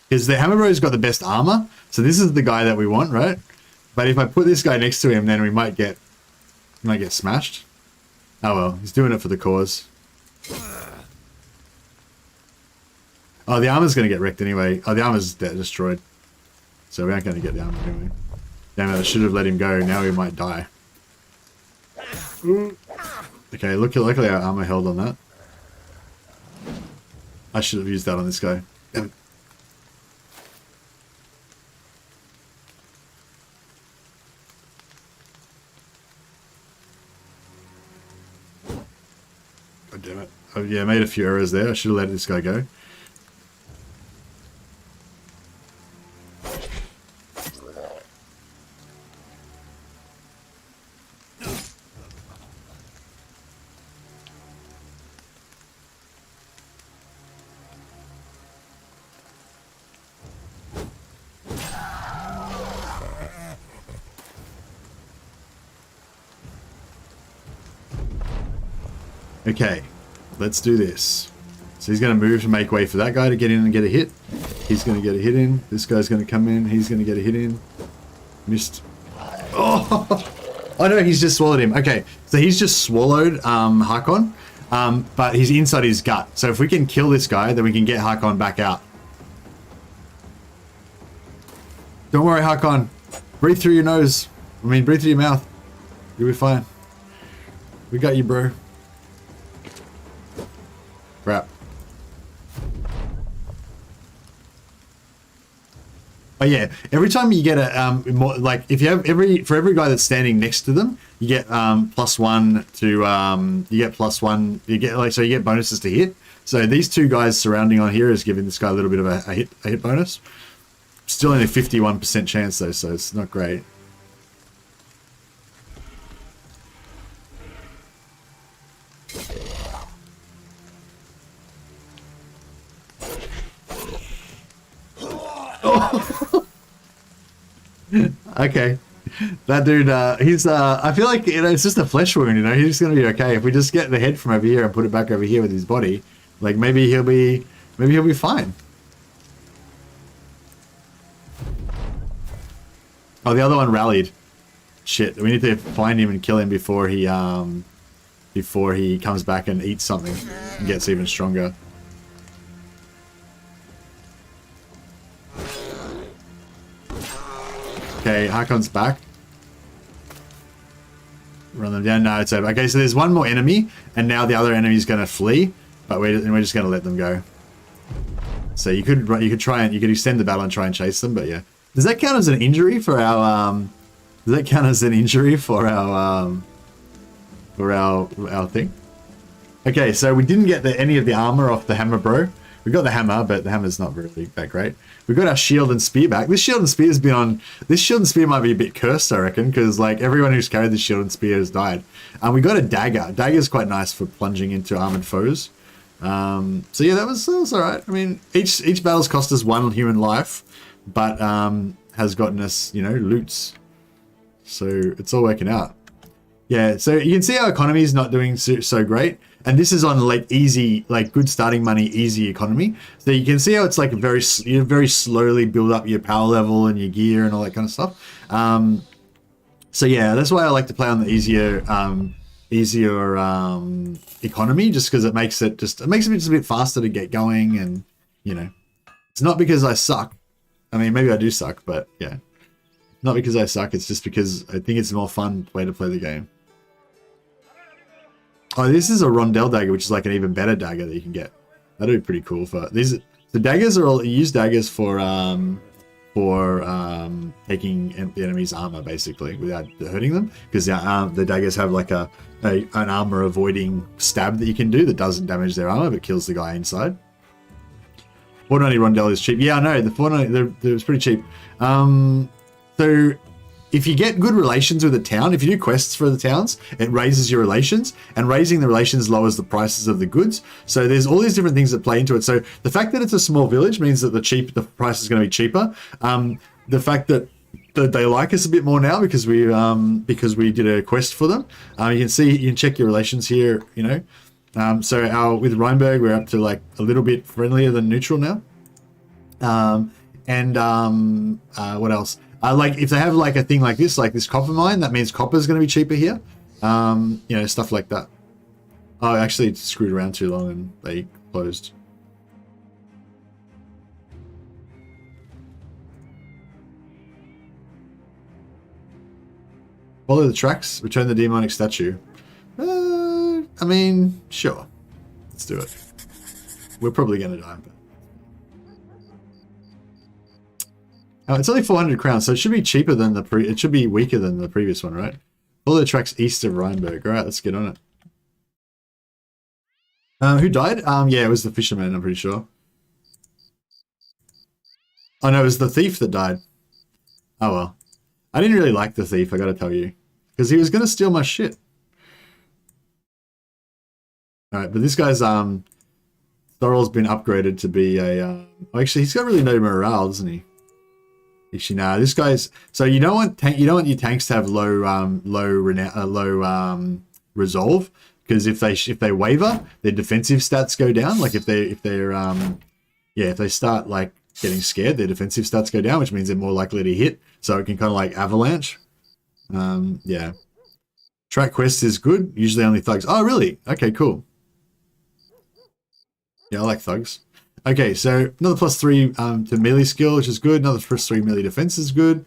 Because the Hammer Bro's got the best armor, so this is the guy that we want, right? But if I put this guy next to him, then we might get smashed. Oh well, he's doing it for the cause. Oh, the armor's gonna get wrecked anyway. Oh, the armor's destroyed, so we aren't gonna get the armor anyway. Damn it! I should have let him go. Now we might die. Okay, luckily our armor held on that. I should have used that on this guy. Damn it. Oh, damn it. Oh, yeah, I made a few errors there. I should have let this guy go. Okay, let's do this. So he's going to move to make way for that guy to get in and get a hit. He's going to get a hit in. This guy's going to come in. He's going to get a hit in. Missed. Oh, oh no, he's just swallowed him. Okay, so he's just swallowed Hakkon, but he's inside his gut. So if we can kill this guy, then we can get Hakkon back out. Don't worry, Hakkon. Breathe through your nose. I mean, breathe through your mouth. You'll be fine. We got you, bro. Crap. Oh yeah, every time you get a more, like if you have for every guy that's standing next to them, you get +1 to you get +1, you get like, so you get bonuses to hit. So these two guys surrounding on here is giving this guy a little bit of a hit bonus. Still only 51% chance though, so it's not great. Okay, that dude, he's I feel like, you know, it's just a flesh wound, you know. He's just gonna be okay if we just get the head from over here and put it back over here with his body. Like maybe he'll be fine. Oh, the other one rallied. Shit, we need to find him and kill him before he comes back and eats something and gets even stronger. Okay, Hakkon's back. Run them down. No, it's over. Okay, so there's one more enemy, and now the other enemy's going to flee, but we're just going to let them go. So you could extend the battle and try and chase them, but yeah. Does that count as an injury for our Does that count as an injury for our thing? Okay, so we didn't get any of the armor off the hammer, bro. We got the hammer, but the hammer's not really that great. We got our shield and spear back. This shield and spear's been on. This shield and spear might be a bit cursed, I reckon, because like everyone who's carried this shield and spear has died. And we got a dagger. Dagger's quite nice for plunging into armored foes. So yeah, that was all right. I mean, each battle's cost us 1 human life, but has gotten us, you know, loots. So it's all working out. Yeah, so you can see our economy is not doing so great. And this is on like easy, like good starting money, easy economy. So you can see how it's like you very slowly build up your power level and your gear and all that kind of stuff. So yeah, that's why I like to play on the easier economy, just because it makes it just a bit faster to get going. And you know, it's not because I suck. I mean, maybe I do suck, but yeah, not because I suck. It's just because I think it's a more fun way to play the game. Oh, this is a Rondelle Dagger, which is like an even better dagger that you can get. That'd be pretty cool for these. The daggers are all use daggers for taking the enemy's armor basically without hurting them, because the daggers have like an armor avoiding stab that you can do that doesn't damage their armor but kills the guy inside. 490 Rondelle is cheap. Yeah, I know the 490 it was pretty cheap. So if you get good relations with a town, if you do quests for the towns, it raises your relations, and raising the relations lowers the prices of the goods. So there's all these different things that play into it. So the fact that it's a small village means that the price is going to be cheaper. The fact that they like us a bit more now because we did a quest for them. You can check your relations here. You know, so with Rheinberg we're up to like a little bit friendlier than neutral now. and what else? Like if they have like a thing like this copper mine, that means copper is going to be cheaper here. You know, stuff like that. Oh, actually, it screwed around too long and they closed. Follow the tracks, return the demonic statue. I mean, sure. Let's do it. We're probably going to die. But... it's only 400 crowns, so it should be cheaper than the it should be weaker than the previous one, right? Follow the tracks east of Rheinberg. All right, let's get on it. Who died? Yeah, it was the fisherman, I'm pretty sure. Oh no, it was the thief that died. Oh well. I didn't really like the thief, I gotta tell you. Because he was gonna steal my shit. Alright, but this guy's Thorol's been upgraded to be a actually he's got really no morale, doesn't he? Actually, nah, this guy's so you don't want your tanks to have low resolve, because if they waver, their defensive stats go down. Like if they start like getting scared, their defensive stats go down, which means they're more likely to hit. So it can kind of like avalanche. Yeah. Track quest is good. Usually only thugs. Oh, really? Okay, cool. Yeah, I like thugs. Okay, so another +3 to melee skill, which is good. Another +3 melee defense is good.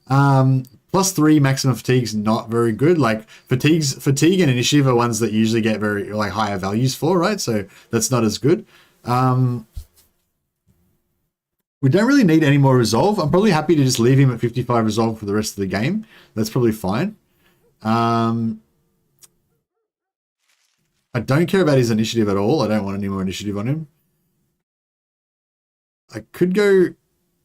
+3 maximum fatigue's not very good. Like fatigue and initiative are ones that usually get very like higher values for, right? So that's not as good. We don't really need any more resolve. I'm probably happy to just leave him at 55 resolve for the rest of the game. That's probably fine. I don't care about his initiative at all. I don't want any more initiative on him. I could go,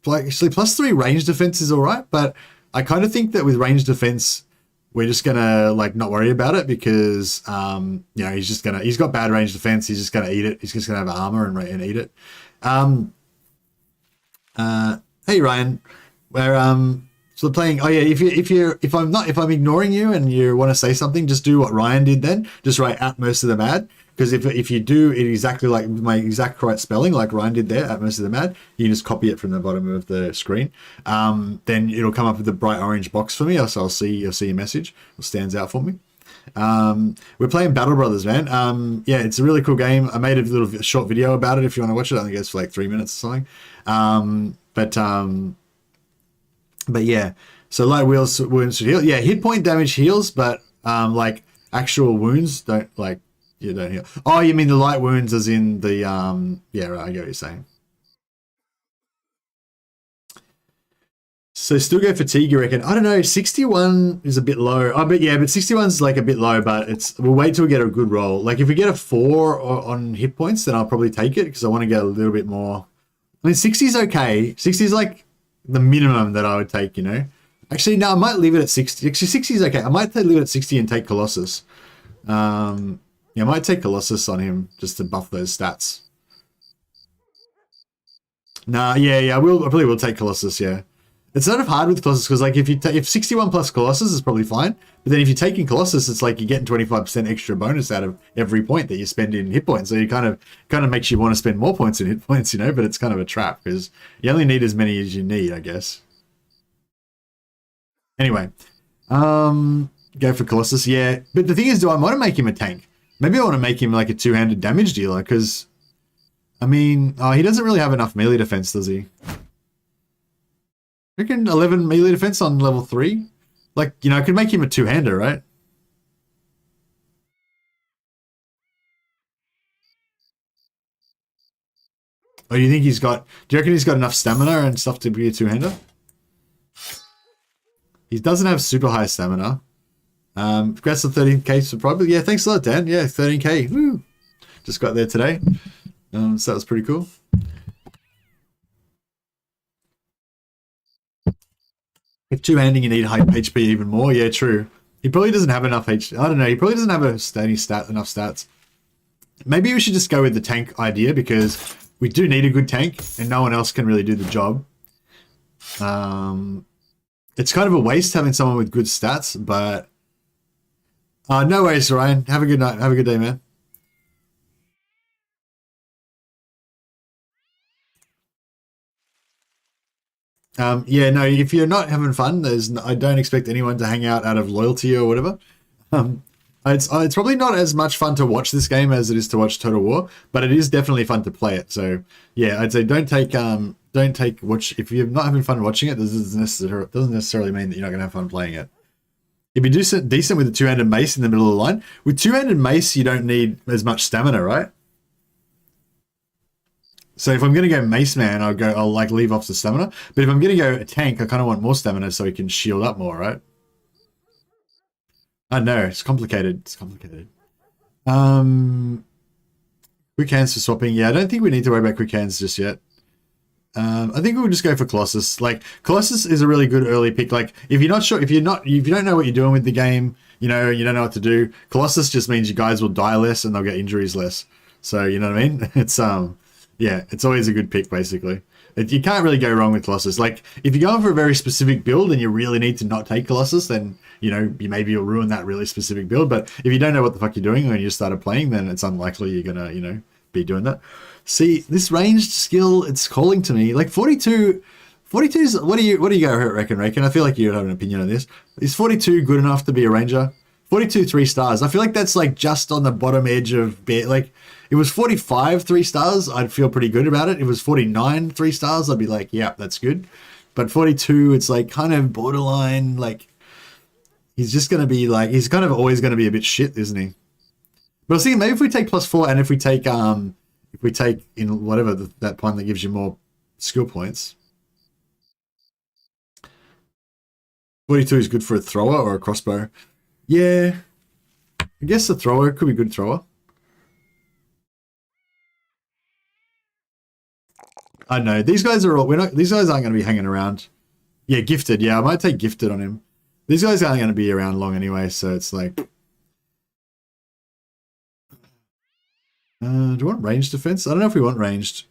like, actually +3 range defense is all right, but I kind of think that with range defense, we're just gonna like not worry about it because you know, he's got bad range defense. He's just gonna eat it. He's just gonna have armor and eat it. Hey Ryan, we're so playing. Oh yeah, if I'm ignoring you and you want to say something, just do what Ryan did then. Just write at most of the mad. Because if you do it exactly like my exact correct spelling, like Ryan did there at most of the mad, you can just copy it from the bottom of the screen. Then it'll come up with a bright orange box for me. So you'll see a message. It stands out for me. We're playing Battle Brothers, man. Yeah, it's a really cool game. I made a little short video about it if you want to watch it. I think it's for like 3 minutes or something. But yeah, so light wounds should heal. Yeah, hit point damage heals, but like actual wounds don't like. You don't heal. Oh, you mean the light wounds as in the yeah, right, I get what you're saying. So still go fatigue, you reckon? I don't know, 61 is a bit low. I bet, yeah, but 61's like a bit low, but we'll wait till we get a good roll. Like if we get a 4 on hit points, then I'll probably take it because I want to get a little bit more. I mean, 60's okay. 60's like the minimum that I would take, you know? Actually, no, I might leave it at 60. Actually, 60's okay. I might leave it at 60 and take Colossus. Yeah, I might take Colossus on him just to buff those stats. Nah, yeah, I probably will take Colossus, yeah. It's sort of hard with Colossus because like if 61 plus Colossus is probably fine, but then if you're taking Colossus, it's like you're getting 25% extra bonus out of every point that you spend in hit points. So you kind of makes you want to spend more points in hit points, you know, but it's kind of a trap because you only need as many as you need, I guess. Anyway, go for Colossus, yeah. But the thing is, do I want to make him a tank? Maybe I want to make him like a two-handed damage dealer because, I mean, he doesn't really have enough melee defense, does he? I reckon 11 melee defense on level 3? Like, you know, I could make him a two-hander, right? Or do you think do you reckon he's got enough stamina and stuff to be a two-hander? He doesn't have super high stamina. Congrats on 13k so probably. Yeah, thanks a lot, Dan. Yeah, 13k. Woo. Just got there today. So that was pretty cool. If two-handing, you need high HP even more. Yeah, true. He probably doesn't have enough HP. I don't know. He probably doesn't have enough stats. Maybe we should just go with the tank idea because we do need a good tank and no one else can really do the job. It's kind of a waste having someone with good stats, but no worries, Ryan. Have a good night. Have a good day, man. Yeah, no, if you're not having fun, I don't expect anyone to hang out of loyalty or whatever. It's probably not as much fun to watch this game as it is to watch Total War, but it is definitely fun to play it. So yeah, I'd say don't take if you're not having fun watching it, this doesn't necessarily mean that you're not going to have fun playing it. You'd be decent with a two-handed mace in the middle of the line. With two-handed mace, you don't need as much stamina, right? So if I'm going to go mace man, I'll like leave off the stamina. But if I'm going to go a tank, I kind of want more stamina so he can shield up more, right? I know, it's complicated. It's complicated. Quick hands for swapping. Yeah, I don't think we need to worry about quick hands just yet. I think we'll just go for Colossus. Like, Colossus is a really good early pick. Like, if you're not sure, if you don't know what you're doing with the game, you don't know what to do, Colossus just means you guys will die less and they'll get injuries less. So, you know what I mean? It's, yeah, it's always a good pick, basically. You can't really go wrong with Colossus. Like, if you're going for a very specific build and you really need to not take Colossus, then, maybe you'll ruin that really specific build. But if you don't know what the fuck you're doing when you started playing, then it's unlikely you're going to, be doing that. See, this ranged skill, it's calling to me. Like, 42 is, what do you reckon, Raken? I feel like you have an opinion on this. Is 42 good enough to be a ranger? 42 3 stars. I feel like that's like just on the bottom edge of like, it was 45 3 stars, I'd feel pretty good about it. It was 49 3 stars, I'd be like, yeah, that's good. But 42, it's like kind of borderline, like he's just gonna be like, he's kind of always gonna be a bit shit, isn't he? But I was thinking maybe if we take +4 and if we take in whatever that point that gives you more skill points. 42 is good for a thrower or a crossbow. Yeah, I guess the thrower could be a good thrower. I don't know. These guys these guys aren't going to be hanging around. Yeah, gifted. Yeah, I might take gifted on him. These guys aren't going to be around long anyway, so it's like, do you want ranged defense? I don't know if we want ranged.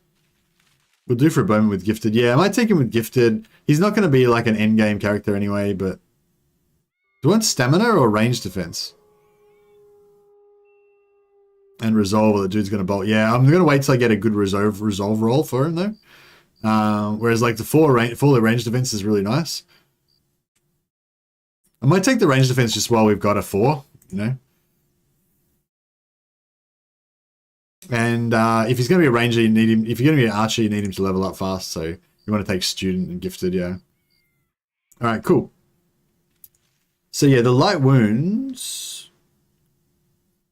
We'll do for a bowman with gifted. Yeah, I might take him with gifted. He's not going to be like an end game character anyway, but do you want stamina or ranged defense? And resolve, or the dude's going to bolt. Yeah, I'm going to wait till I get a good resolve roll for him, though. Whereas, like, the 4 range defense is really nice. I might take the range defense just while we've got a 4, And if he's going to be a ranger, you need him. If you're going to be an archer, you need him to level up fast. So you want to take student and gifted, yeah. All right, cool. So, yeah, the light wounds...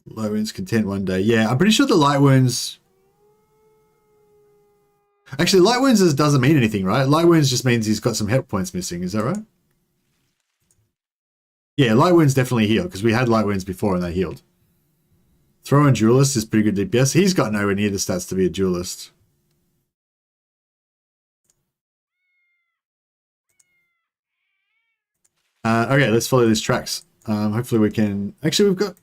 Light wounds content 1 day. Yeah, I'm pretty sure the light wounds... Actually, light wounds doesn't mean anything, right? Light wounds just means he's got some hit points missing. Is that right? Yeah, light wounds definitely heal, because we had light wounds before and they healed. Throw and duelist is pretty good DPS. He's got nowhere near the stats to be a duelist. Okay, let's follow these tracks. Hopefully we can... Actually, we've got...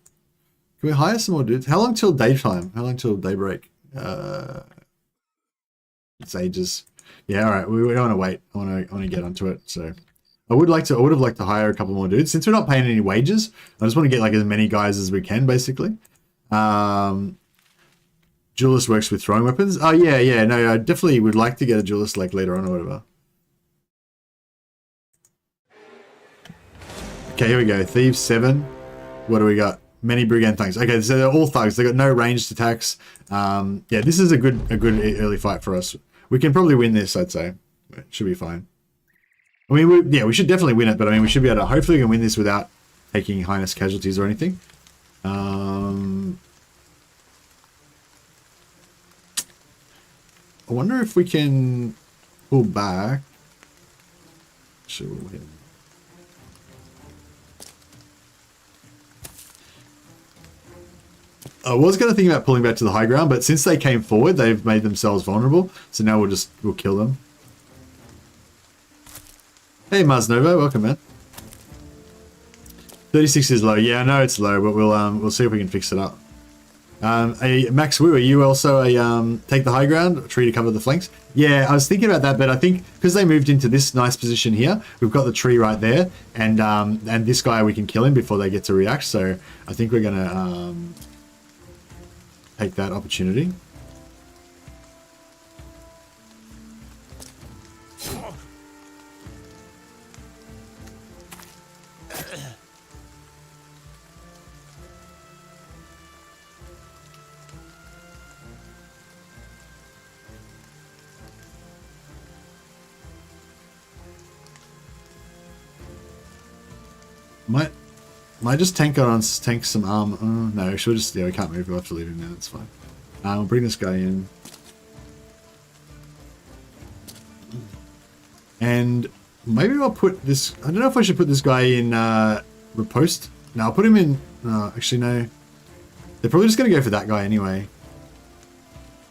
Can we hire some more dudes? How long till daytime? How long till daybreak? It's ages. Yeah, all right. We don't want to wait. I want to get onto it. So I would have liked to hire a couple more dudes. Since we're not paying any wages, I just want to get like as many guys as we can, basically. Duelist works with throwing weapons. Oh yeah. No, I definitely would like to get a duelist like later on or whatever. Okay, here we go. Thieves 7. What do we got? Many brigand thugs. Okay, so they're all thugs. They got no ranged attacks. Yeah, this is a good early fight for us. We can probably win this, I'd say. It should be fine. I mean, we should definitely win it, but I mean, we should be able to. Hopefully, we can win this without taking highness casualties or anything. I wonder if we can pull back. Should we win? I was going to think about pulling back to the high ground, but since they came forward, they've made themselves vulnerable. So now we'll kill them. Hey, Mars Novo, welcome, man. 36 is low. Yeah, I know it's low, but we'll see if we can fix it up. Max Wu, are you also a take the high ground tree to cover the flanks? Yeah, I was thinking about that, but I think because they moved into this nice position here, we've got the tree right there, and this guy we can kill him before they get to react. So I think we're gonna take that opportunity. Might just tank some armor. Oh, no, she'll just, yeah, we can't move. We'll have to leave him there. That's fine. We'll bring this guy in. And maybe I'll put this, I don't know if I should put this guy in riposte. No, I'll put him in, actually no. They're probably just going to go for that guy anyway.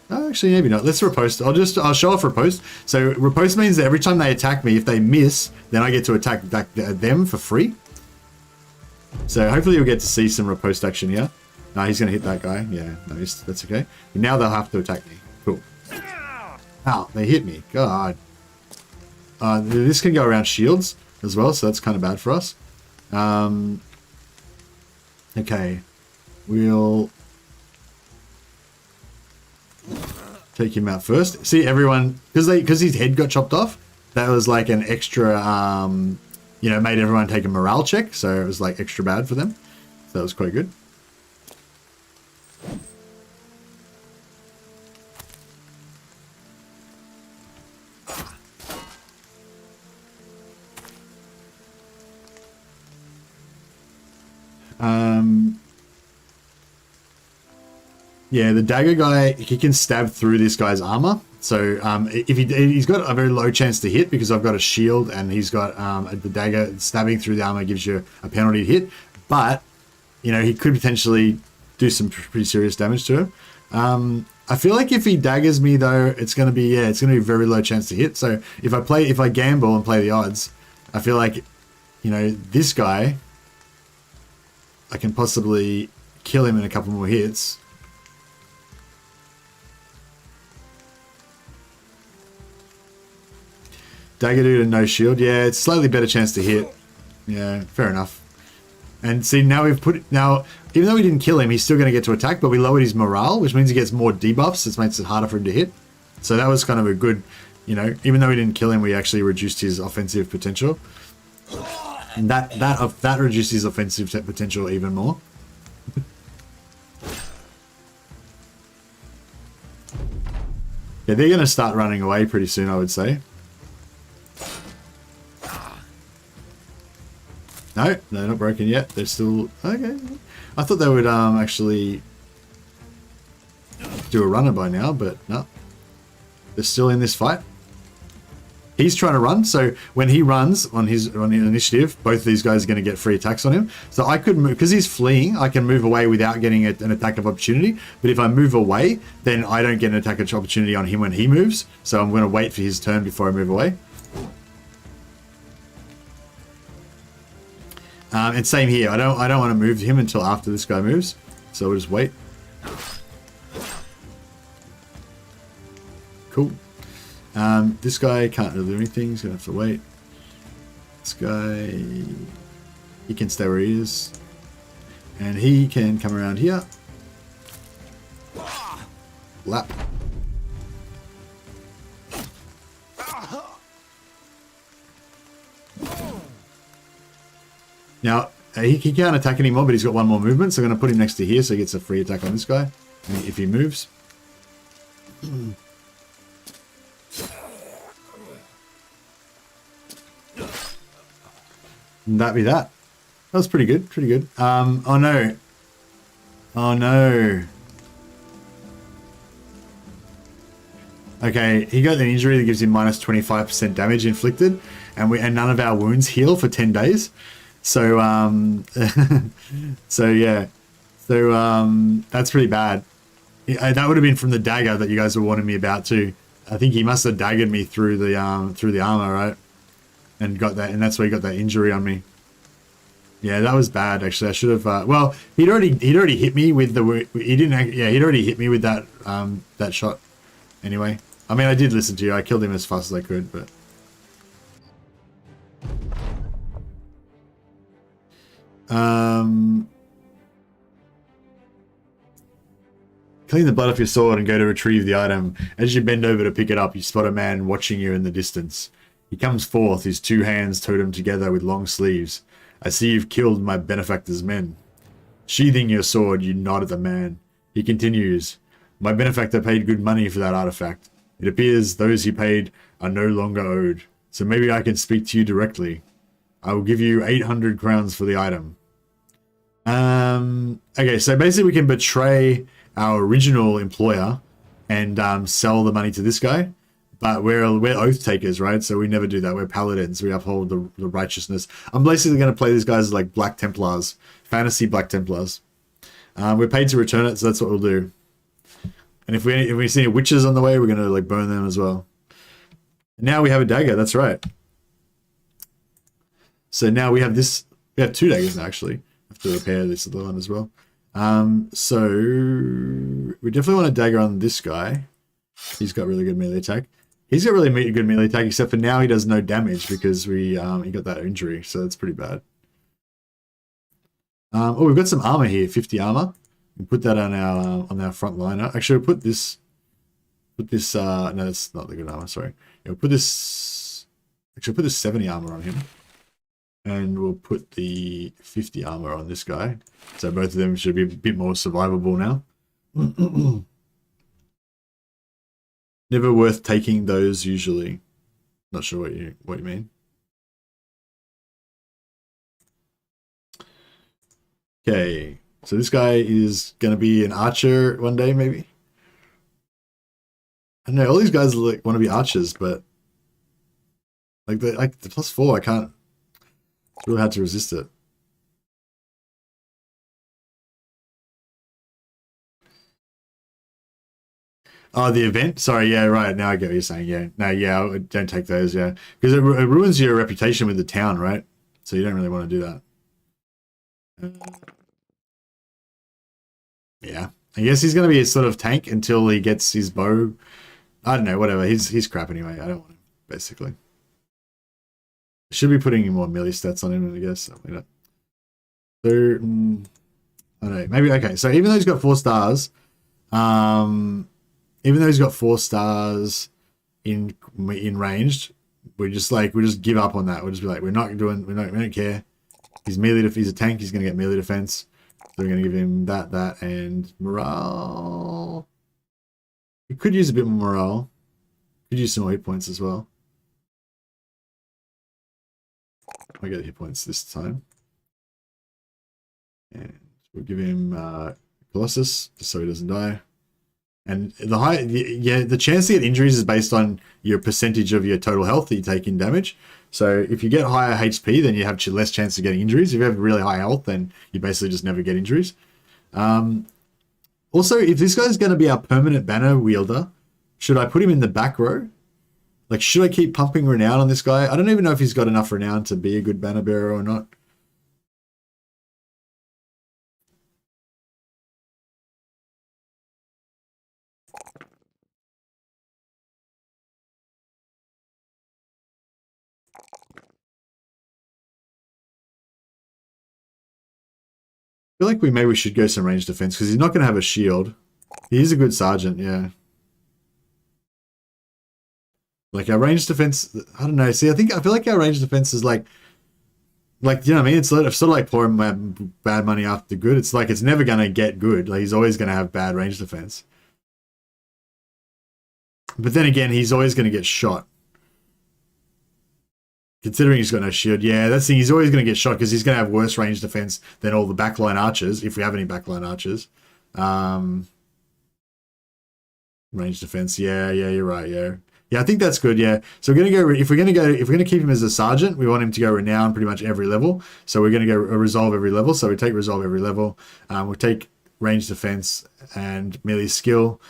Oh, actually, maybe not. Let's riposte. I'll show off riposte. So riposte means that every time they attack me, if they miss, then I get to attack them for free. So hopefully you'll get to see some riposte action here. No, he's going to hit that guy. Yeah, no, that's okay. But now they'll have to attack me. Cool. Ow, they hit me. God. This can go around shields as well, so that's kind of bad for us. Okay. We'll take him out first. See, everyone, because his head got chopped off, that was like an extra, you know, made everyone take a morale check, so it was like extra bad for them. So that was quite good. Yeah, the dagger guy, he can stab through this guy's armor. So if he's got a very low chance to hit because I've got a shield and he's got the dagger. Stabbing through the armor gives you a penalty to hit. But, you know, he could potentially do some pretty serious damage to him. I feel like if he daggers me though, it's going to be, yeah, it's going to be a very low chance to hit. So if I gamble and play the odds, I feel like, you know, this guy, I can possibly kill him in a couple more hits. Dagger dude and no shield. Yeah, it's slightly better chance to hit. Yeah, fair enough. And see, now we've even though we didn't kill him, he's still going to get to attack, but we lowered his morale, which means he gets more debuffs. It makes it harder for him to hit. So that was kind of a good, you know, even though we didn't kill him, we actually reduced his offensive potential. And that reduced his offensive potential even more. Yeah, they're going to start running away pretty soon, I would say. No, they're not broken yet. They're still... Okay. I thought they would actually do a runner by now, but no. They're still in this fight. He's trying to run, so when he runs on his initiative, both these guys are going to get free attacks on him. So I could move... Because he's fleeing, I can move away without getting an attack of opportunity. But if I move away, then I don't get an attack of opportunity on him when he moves. So I'm going to wait for his turn before I move away. And same here. I don't want to move him until after this guy moves. So we'll just wait. Cool. This guy can't really do anything. He's going to have to wait. This guy, he can stay where he is. And he can come around here. Lap. Now, he can't attack anymore, but he's got one more movement, so I'm going to put him next to here so he gets a free attack on this guy if he moves. And that'd be that. That was pretty good, pretty good. Oh no. Oh no. Okay, he got an injury that gives him minus 25% damage inflicted, and none of our wounds heal for 10 days. So, so yeah, so that's pretty bad. That would have been from the dagger that you guys were warning me about too. I think he must have daggered me through the armor, right? And got that, and that's why he got that injury on me. Yeah, that was bad. Actually, I should have. Well, he'd already hit me with the. He didn't. Yeah, he'd already hit me with that that shot. Anyway, I mean, I did listen to you. I killed him as fast as I could, but. Clean the blood off your sword and go to retrieve the item. As you bend over to pick it up, you spot a man watching you in the distance. He comes forth, his two hands totem together with long sleeves. I see you've killed my benefactor's men. Sheathing your sword, you nod at the man. He continues, my benefactor paid good money for that artifact. It appears those he paid are no longer owed, so maybe I can speak to you directly. I will give you 800 crowns for the item. Okay, so basically we can betray our original employer and sell the money to this guy. But we're oath takers, right? So we never do that. We're paladins. We uphold the righteousness. I'm basically going to play these guys like Black Templars, fantasy Black Templars. We're paid to return it, so that's what we'll do. And if we see any witches on the way, we're going to like burn them as well. Now we have a dagger. That's right. So now we have this. We have 2 daggers now, actually. I have to repair this other one as well. So we definitely want a dagger on this guy. He's got really good melee attack. He's got really good melee attack, except for now he does no damage because he got that injury, so that's pretty bad. Oh, we've got some armor here, 50 armor. We put that on our front liner. Actually, we'll put this. No, that's not the good armor. Sorry. Yeah, we'll put this. Actually, we'll put this 70 armor on him, and we'll put the 50 armor on this guy. So both of them should be a bit more survivable now. Never worth taking those usually. Not sure what you mean. Okay, so this guy is gonna be an archer one day, maybe. I don't know. All these guys like want to be archers, but like the +4, I can't. It's really hard to resist it. Oh, the event? Sorry, yeah, right. Now I get what you're saying. Yeah, no, yeah, don't take those. Yeah, because it ruins your reputation with the town, right? So you don't really want to do that. Yeah, I guess he's going to be a sort of tank until he gets his bow. I don't know, whatever. He's crap anyway. I don't want him, basically. Should be putting more melee stats on him, I guess. Something like that. So, I don't know. Maybe, okay. So even though he's got 4 stars, even though he's got 4 stars in ranged, we just give up on that. We'll just be like, we don't care. He's melee. If he's a tank, he's gonna get melee defense. So we're gonna give him that, and morale. We could use a bit more morale. Could use some more hit points as well. I get hit points this time, and we'll give him Colossus just so he doesn't die. And the chance to get injuries is based on your percentage of your total health that you take in damage. So if you get higher HP, then you have less chance of getting injuries. If you have really high health, then you basically just never get injuries. Also, if this guy's going to be our permanent banner wielder, should I put him in the back row? Like, should I keep pumping renown on this guy? I don't even know if he's got enough renown to be a good banner bearer or not. I feel like maybe we should go some ranged defense because he's not going to have a shield. He is a good sergeant, yeah. Like our ranged defense, I don't know. See, I feel like our ranged defense is like you know what I mean? It's sort of like pouring bad money after good. It's like it's never going to get good. Like he's always going to have bad ranged defense. But then again, he's always going to get shot. Considering he's got no shield, yeah, that's the thing. He's always going to get shot because he's going to have worse range defense than all the backline archers, if we have any backline archers. Range defense, yeah, you're right, yeah. Yeah, I think that's good, yeah. So we're gonna go if we're gonna keep him as a sergeant, we want him to go renown pretty much every level. So we're gonna go resolve every level. So we take resolve every level. We'll take range defense and melee skill.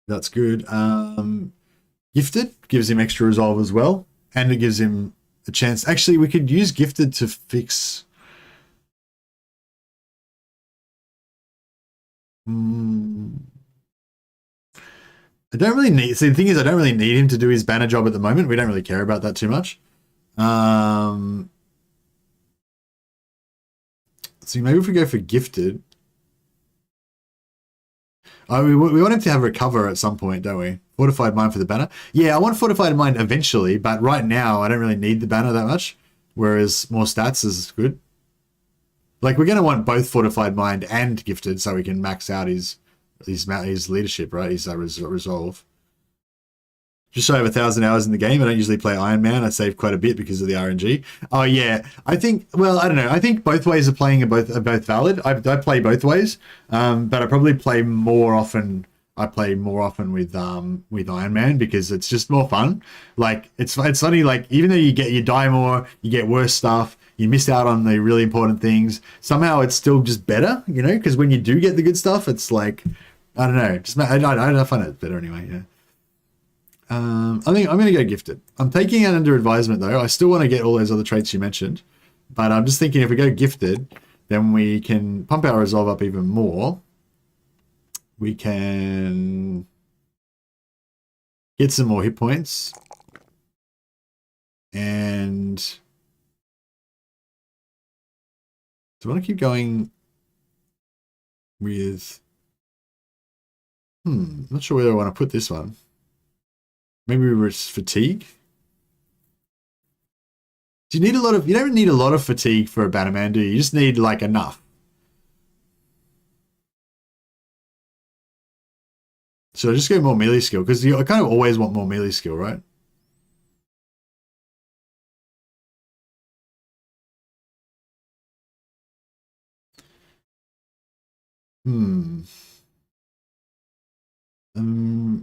That's good. Gifted gives him extra resolve as well, and it gives him a chance. Actually, we could use gifted to fix. I don't really need. See, the thing is, I don't really need him to do his banner job at the moment. We don't really care about that too much. So maybe if we go for gifted. Oh, we want him to have recover at some point, don't we? Fortified mind for the banner. Yeah, I want fortified mind eventually, but right now I don't really need the banner that much. Whereas more stats is good. Like we're going to want both fortified mind and gifted so we can max out his leadership, right? His resolve. just shy of 1,000 hours in the game. I don't usually play Iron Man. I save quite a bit because of the RNG. Oh yeah, I think. Well, I don't know. I think both ways of playing are both valid. I play both ways, but I probably play more often. I play more often with Iron Man because it's just more fun. Like it's funny. Like even though you die more, you get worse stuff. You miss out on the really important things. Somehow it's still just better, you know. Because when you do get the good stuff, it's like I don't know. Just I find it better anyway. Yeah. I think I'm going to go gifted. I'm taking it under advisement though. I still want to get all those other traits you mentioned, but I'm just thinking if we go gifted, then we can pump our resolve up even more. We can get some more hit points, and do I want to keep going with? Not sure whether I want to put this one. Maybe we were fatigue. Do you need a lot of? You don't need a lot of fatigue for a Bannerman, do you? You just need like enough. So I just go more melee skill because I kind of always want more melee skill, right?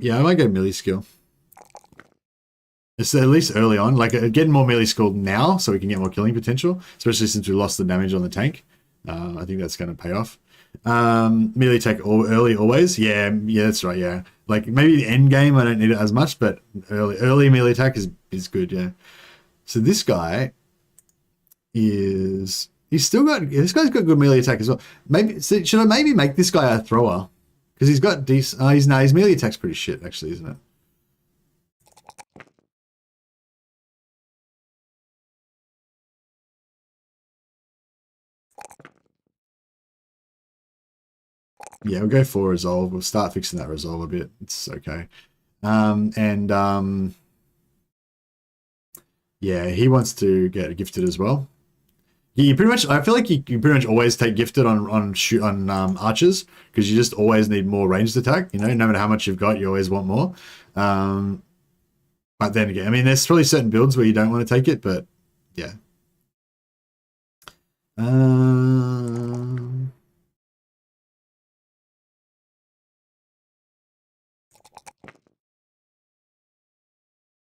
Yeah, I might go melee skill. It's at least early on, like getting more melee skilled now so we can get more killing potential, especially since we lost the damage on the tank. I think that's going to pay off. Melee attack early always. Yeah, that's right. Yeah, like maybe the end game I don't need it as much, but early melee attack is good. Yeah. So this guy this guy's got good melee attack as well. Maybe should I maybe make this guy a thrower because he's got decent. His melee attack's pretty shit actually, isn't it? Yeah, we'll go for resolve. We'll start fixing that resolve a bit. It's okay. Yeah, he wants to get gifted as well. You pretty much. I feel like you pretty much always take gifted on archers because you just always need more ranged attack. You know, no matter how much you've got, you always want more. But then again, I mean, there's probably certain builds where you don't want to take it, but yeah.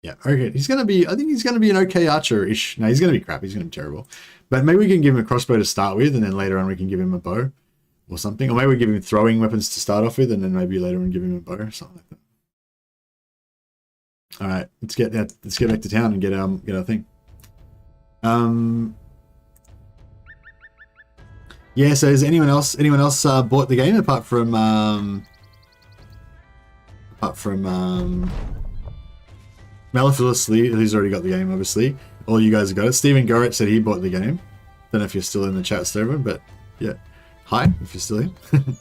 Yeah, okay. He's gonna be. I think he's gonna be an okay archer-ish. No, he's gonna be crap. He's gonna be terrible. But maybe we can give him a crossbow to start with, and then later on we can give him a bow or something. Or maybe we give him throwing weapons to start off with, and then maybe later on give him a bow or something like that. All right, let's get back to town and get our thing. Yeah. So has anyone else bought the game apart from Malafilus Lee, who's already got the game, obviously. All you guys have got it. Stephen Gorrett said he bought the game. Don't know if you're still in the chat, Stephen, but yeah. Hi, if you're still in. We've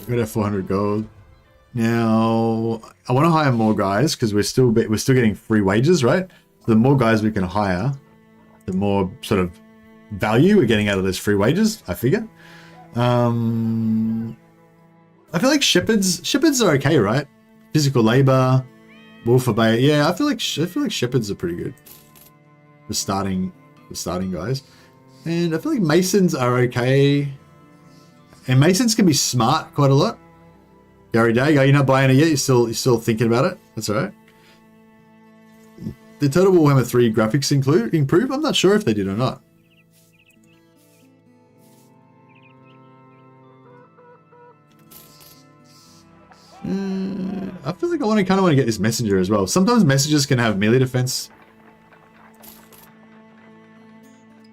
got our 400 gold. Now, I want to hire more guys because we're still getting free wages, right? So the more guys we can hire, the more sort of value we're getting out of those free wages, I figure. I feel like shepherds are okay, right? Physical labor, wolf obey. Yeah, I feel like shepherds are pretty good for starting guys, and I feel like masons are okay. And masons can be smart quite a lot. Gary Dag, you're not buying it yet. You're still thinking about it. That's all right. Did Total Warhammer 3 graphics improve? I'm not sure if they did or not. I feel like I kind of want to get this messenger as well. Sometimes messengers can have melee defense.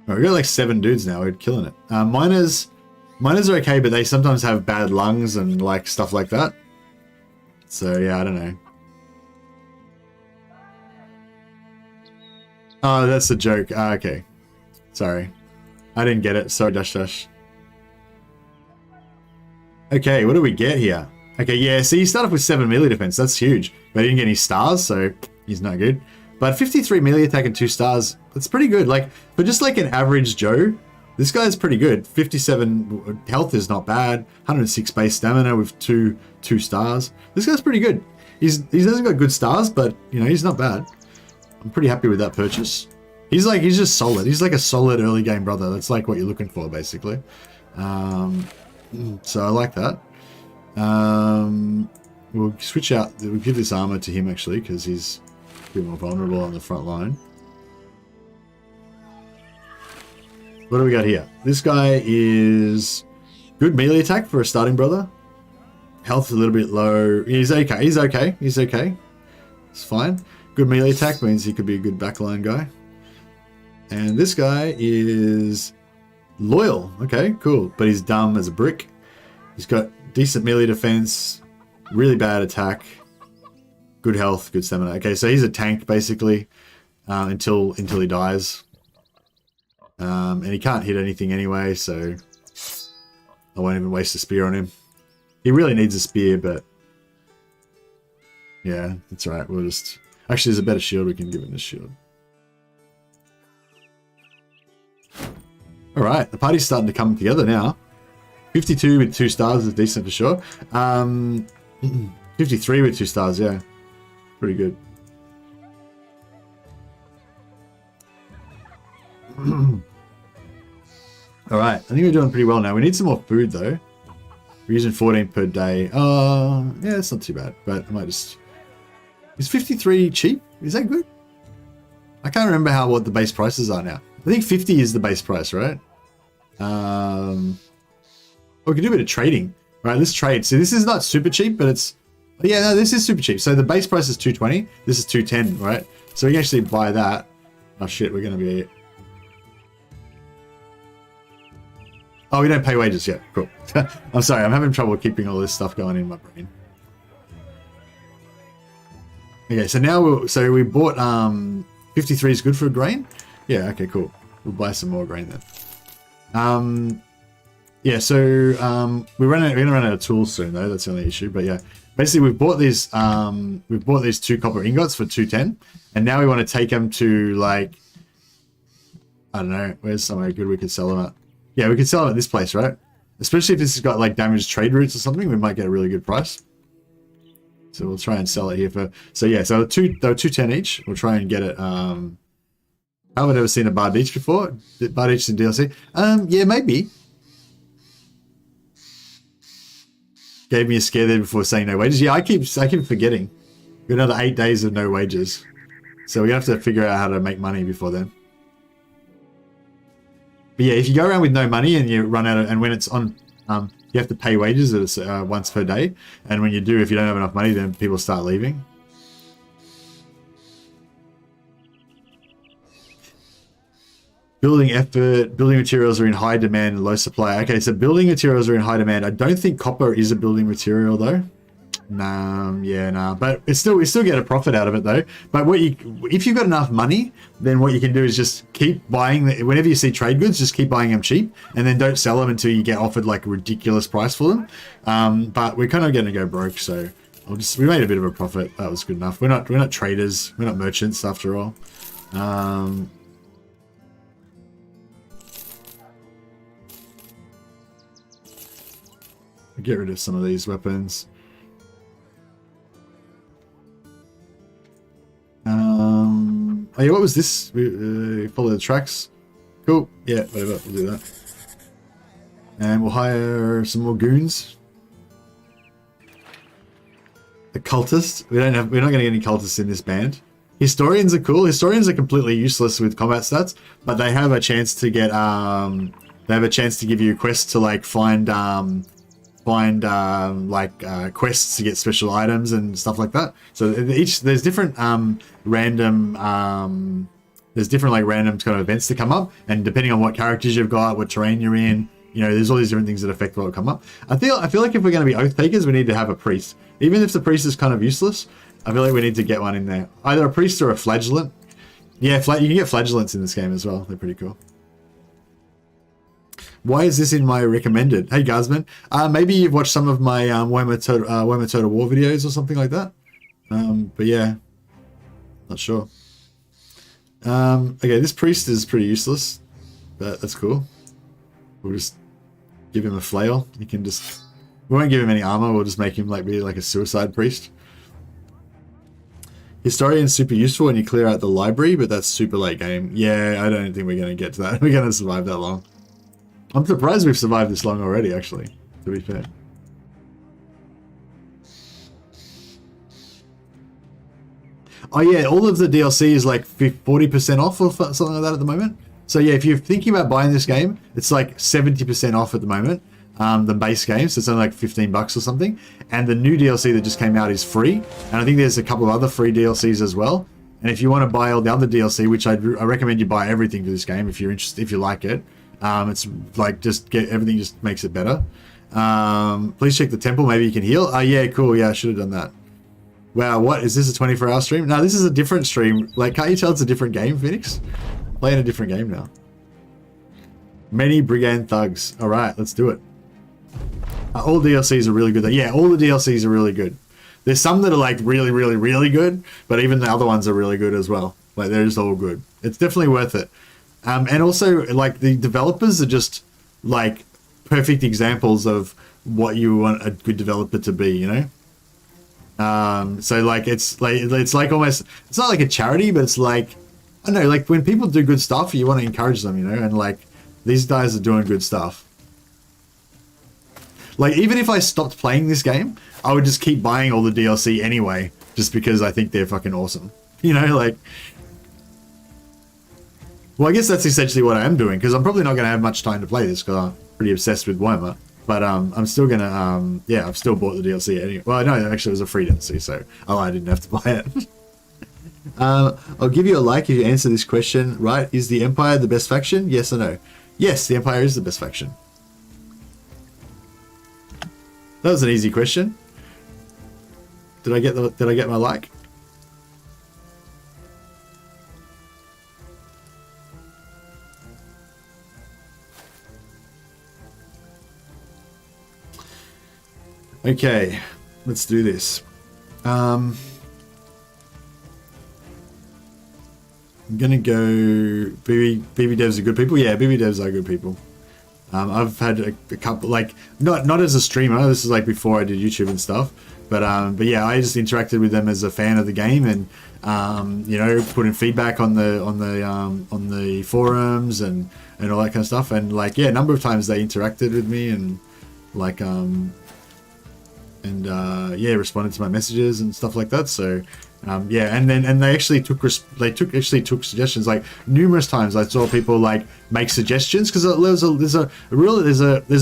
Oh, we got like 7 dudes now. We're killing it. Miners are okay, but they sometimes have bad lungs and like stuff like that. So yeah, I don't know. Oh, that's a joke. Okay. Sorry. I didn't get it. Sorry, Dash. Okay, what do we get here? Okay, yeah, so you start off with 7 melee defense. That's huge. But he didn't get any stars, so he's not good. But 53 melee attack and 2 stars, that's pretty good. Like, for just like an average Joe, This guy's pretty good. 57 health is not bad. 106 base stamina with two stars. This guy's pretty good. He hasn't got good stars, but you know, he's not bad. I'm pretty happy with that purchase. He's just solid. He's like a solid early game brother. That's like what you're looking for, basically. So I like that. We'll switch out. We'll give this armor to him actually, because he's a bit more vulnerable on the front line. What do we got here? This guy is good melee attack for a starting brother. Health a little bit low. He's okay. He's okay. He's okay. It's fine. Good melee attack means he could be a good backline guy. And this guy is loyal. Okay, cool. But he's dumb as a brick. He's got decent melee defense, really bad attack, good health, good stamina. Okay, so he's a tank basically until he dies. And he can't hit anything anyway, so I won't even waste a spear on him. He really needs a spear, but yeah, that's right. We'll just... Actually, there's a better shield. We can give him this shield. Alright, the party's starting to come together now. 52 with 2 stars is decent for sure. 53 with 2 stars, yeah. Pretty good. Alright, I think we're doing pretty well now. We need some more food though. We're using 14 per day. Yeah, it's not too bad, but I might just... Is 53 cheap? Is that good? I can't remember what the base prices are now. I think 50 is the base price, right? We can do a bit of trading. Right, let's trade. So this is not super cheap, but it's... Yeah, no, this is super cheap. So the base price is 220. This is 210, right? So we can actually buy that. Oh shit, we're going to be... Oh, we don't pay wages yet. Cool. I'm sorry, I'm having trouble keeping all this stuff going in my brain. Okay, so now we bought 53 is good for grain. Yeah, okay, cool. We'll buy some more grain then. Yeah, so we're gonna run out of tools soon though. That's the only issue. But yeah, basically we've bought these 2 copper ingots for 210, and now we want to take them to like, I don't know, where's somewhere good we could sell them at? Yeah, we could sell them at this place, right? Especially if this has got like damaged trade routes or something, we might get a really good price. So we'll try and sell it here for... So yeah, so they're 210 each. We'll try and get it... I haven't ever seen a Bard Beach before. Bard Beach in DLC. Yeah, maybe. Gave me a scare there before saying no wages. Yeah, I keep forgetting. We've got another 8 days of no wages. So we have to figure out how to make money before then. But yeah, if you go around with no money and you run out of... And when it's on... you have to pay wages once per day. And when you do, if you don't have enough money, then people start leaving. Building effort, building materials are in high demand and low supply. Okay, so building materials are in high demand. I don't think copper is a building material though. Nah. But we still get a profit out of it though. But if you've got enough money, then what you can do is just keep buying. Whenever you see trade goods, just keep buying them cheap, and then don't sell them until you get offered like a ridiculous price for them. But we're kind of going to go broke, so we made a bit of a profit. That was good enough. We're not traders. We're not merchants after all. Get rid of some of these weapons. Oh yeah, what was this? We follow the tracks. Cool. Yeah, whatever. We'll do that. And we'll hire some more goons. The cultists. We're not going to get any cultists in this band. Historians are cool. Historians are completely useless with combat stats, but they have a chance to get give you quests to like find quests to get special items and stuff like that. So there's different random random kind of events that come up, and depending on what characters you've got, what terrain you're in, you know, there's all these different things that affect what will come up. I feel like if we're going to be oath takers, we need to have a priest. Even if the priest is kind of useless, I feel like we need to get one in there. Either a priest or a flagellant. Yeah, you can get flagellants in this game as well. They're pretty cool. Why is this in my recommended? Hey, Gazman. Maybe you've watched some of my Warhammer Total War videos or something like that. But yeah, not sure. Okay, this priest is pretty useless, but that's cool. We'll just give him a flail. He can just... We won't give him any armor. We'll just make him like be like a suicide priest. Historian's super useful when you clear out the library, but that's super late game. Yeah, I don't think we're going to get to that. We're going to survive that long. I'm surprised we've survived this long already, actually, to be fair. Oh yeah, all of the DLC is like 40% off or something like that at the moment. So yeah, if you're thinking about buying this game, it's like 70% off at the moment. The base game, so it's only like 15 bucks or something. And the new DLC that just came out is free. And I think there's a couple of other free DLCs as well. And if you want to buy all the other DLC, which I recommend you buy everything for this game if you're interested, if you like it. It's like just get everything, just makes it better. Please check the temple, maybe you can heal. Oh yeah, cool. Yeah, I should have done that. Wow, what is this, a 24-hour stream? No, this is a different stream. Like, can't you tell it's a different game, Phoenix? Playing a different game now. Many brigand thugs. All right, let's do it. All DLCs are really good. Yeah, all the DLCs are really good. There's some that are like really, really, really good, but even the other ones are really good as well. Like, they're just all good. It's definitely worth it. And also, like, the developers are just like perfect examples of what you want a good developer to be, you know? So like it's like almost, it's not like a charity, but it's like, I don't know, like when people do good stuff, you want to encourage them, you know, and like these guys are doing good stuff. Like even if I stopped playing this game, I would just keep buying all the DLC anyway, just because I think they're fucking awesome, you know, like. Well, I guess that's essentially what I am doing, because I'm probably not going to have much time to play this because I'm pretty obsessed with Warhammer. But I'm still gonna, yeah, I've still bought the DLC anyway. Well, no, actually it was a free DLC, so I didn't have to buy it. I'll give you a like if you answer this question right. Is the Empire the best faction? Yes or no? Yes, the Empire is the best faction. That was an easy question. Did I get my like? Okay, let's do this. I'm gonna go. BB devs are good people. Yeah, BB devs are good people. I've had a couple, like not as a streamer. This is like before I did YouTube and stuff. But yeah, I just interacted with them as a fan of the game, and you know, putting feedback on the forums and all that kind of stuff. And like, yeah, a number of times they interacted with me and like yeah, responded to my messages and stuff like that. So yeah, and they actually took suggestions. Like numerous times I saw people like make suggestions, because there's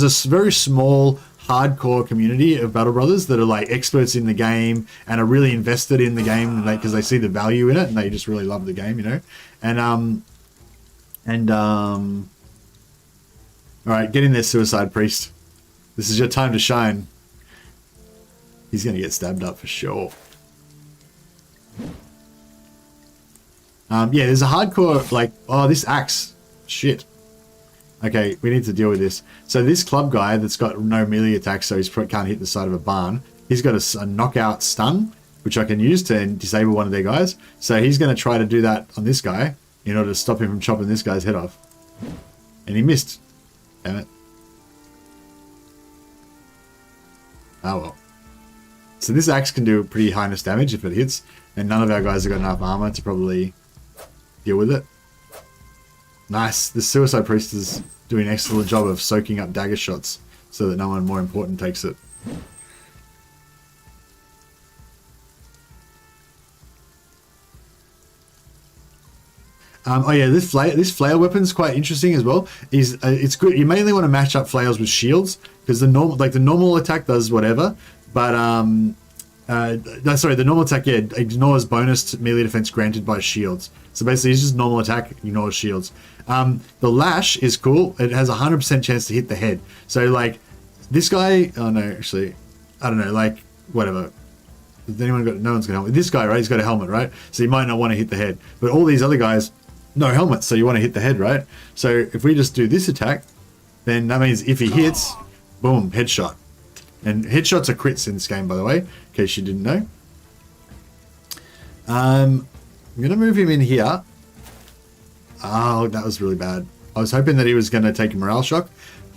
a very small hardcore community of Battle Brothers that are like experts in the game and are really invested in the game, because they see the value in it and they just really love the game, you know. And all right, get in there, Suicide Priest. This is your time to shine. He's gonna get stabbed up for sure. Yeah, there's a hardcore, like, oh, this axe. Shit. Okay, we need to deal with this. So this club guy that's got no melee attack, so he can't hit the side of a barn, he's got a knockout stun, which I can use to disable one of their guys. So he's going to try to do that on this guy in order to stop him from chopping this guy's head off. And he missed. Damn it. Oh well. So this axe can do pretty heinous damage if it hits, and none of our guys have got enough armor to probably deal with it. Nice. The Suicide Priest is doing an excellent job of soaking up dagger shots so that no one more important takes it. Oh yeah, this flail weapon is quite interesting as well. It's good. You mainly want to match up flails with shields, because the normal attack does whatever, but the normal attack, yeah, ignores bonus melee defense granted by shields. So basically, it's just normal attack, ignores shields. The lash is cool. It has a 100% chance to hit the head. So like this guy, oh no, actually, I don't know, like whatever. Has anyone got? No one's got a helmet. This guy, right? He's got a helmet, right? So you might not want to hit the head. But all these other guys, no helmet, so you want to hit the head, right? So if we just do this attack, then that means if he hits, boom, headshot. And headshots are crits in this game, by the way, in case you didn't know. I'm going to move him in here. Oh, that was really bad. I was hoping that he was going to take a morale shock.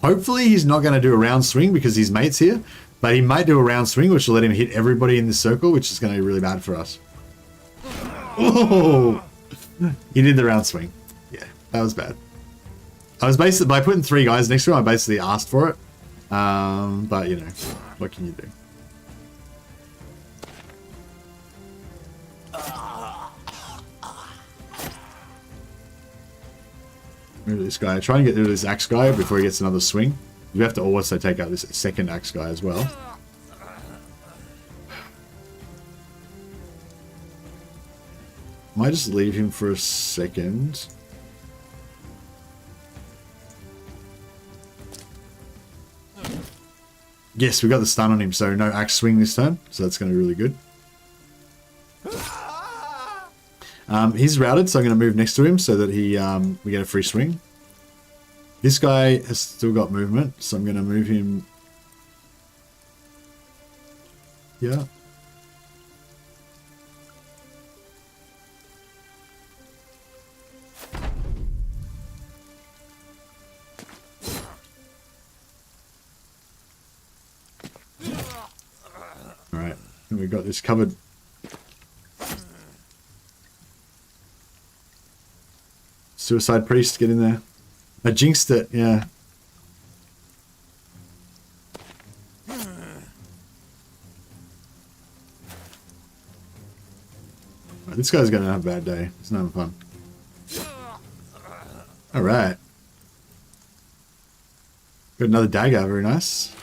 Hopefully he's not going to do a round swing because his mate's here, but he might do a round swing, which will let him hit everybody in this circle, which is going to be really bad for us. Oh, he did the round swing. Yeah, that was bad. I was basically, by putting 3 guys next to him, I basically asked for it. But you know, what can you do? Move this guy. Try and get rid of this axe guy before he gets another swing. You have to also take out this second axe guy as well. Might just leave him for a second. Yes, we got the stun on him, so no axe swing this turn. So that's going to be really good. He's routed, so I'm going to move next to him so that we get a free swing. This guy has still got movement, so I'm going to move him. Yeah. All right, and we've got this covered. Suicide Priest, get in there. I jinxed it, yeah. Right, this guy's gonna have a bad day. It's not fun. Alright. Got another dagger, very nice.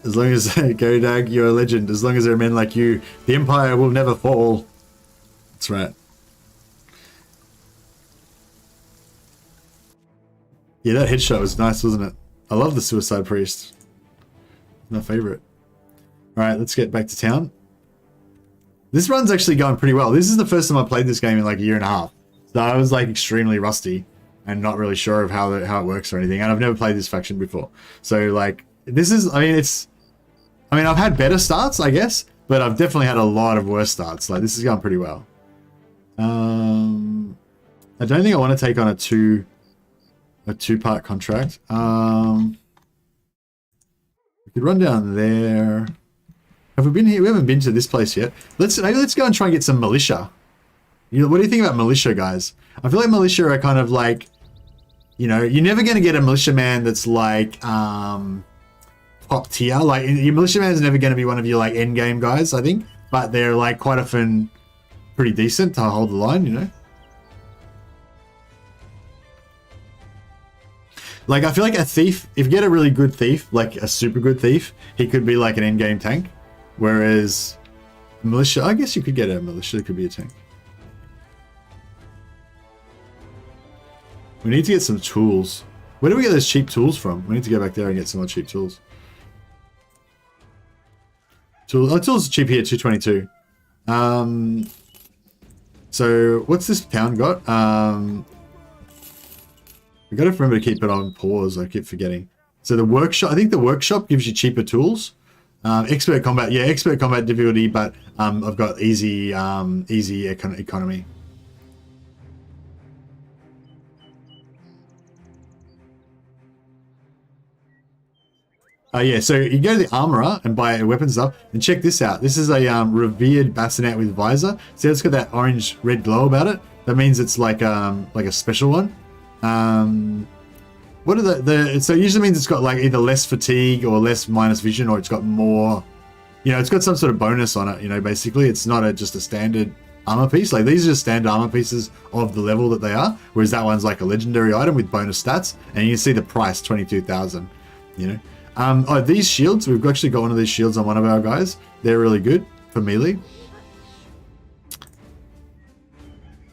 As long as, Gary Dag, you're a legend. As long as there are men like you, the Empire will never fall. That's right. Yeah, that headshot was nice, wasn't it? I love the Suicide Priest. My favorite. Alright, let's get back to town. This run's actually going pretty well. This is the first time I played this game in like a year and a half. So I was like extremely rusty and not really sure of how it works or anything. And I've never played this faction before. So like, this is, I mean, I've had better starts, I guess, but I've definitely had a lot of worse starts. Like, this is going pretty well. I don't think I want to take on a two-part contract. We could run down there. Have we been here? We haven't been to this place yet. Maybe let's go and try and get some militia. You know, what do you think about militia, guys? I feel like militia are kind of like, you know, you're never going to get a militiaman that's like top tier. Like, your militiaman is never going to be one of your like end game guys, I think. But they're like quite often pretty decent to hold the line, you know. Like, I feel like a thief, if you get a really good thief, like a super good thief, he could be like an end game tank. Whereas militia, I guess you could get a militia that could be a tank. We need to get some tools. Where do we get those cheap tools from? We need to go back there and get some more cheap tools. Tools are cheap here, 222. So what's this town got? We got to remember to keep it on pause. I keep forgetting. So the workshop, I think the workshop gives you cheaper tools. Expert combat, yeah, expert combat difficulty, but I've got easy economy. Yeah, so you go to the armorer and buy weapons stuff, and check this out. This is a revered bassinet with visor. See, it's got that orange-red glow about it. That means it's like a special one. What are so it usually means it's got like either less fatigue or less minus vision, or it's got more, you know, it's got some sort of bonus on it, you know, basically. It's not just a standard armor piece. Like, these are just standard armor pieces of the level that they are, whereas that one's like a legendary item with bonus stats, and you can see the price, 22,000, you know. Oh, these shields, we've actually got one of these shields on one of our guys. They're really good for melee.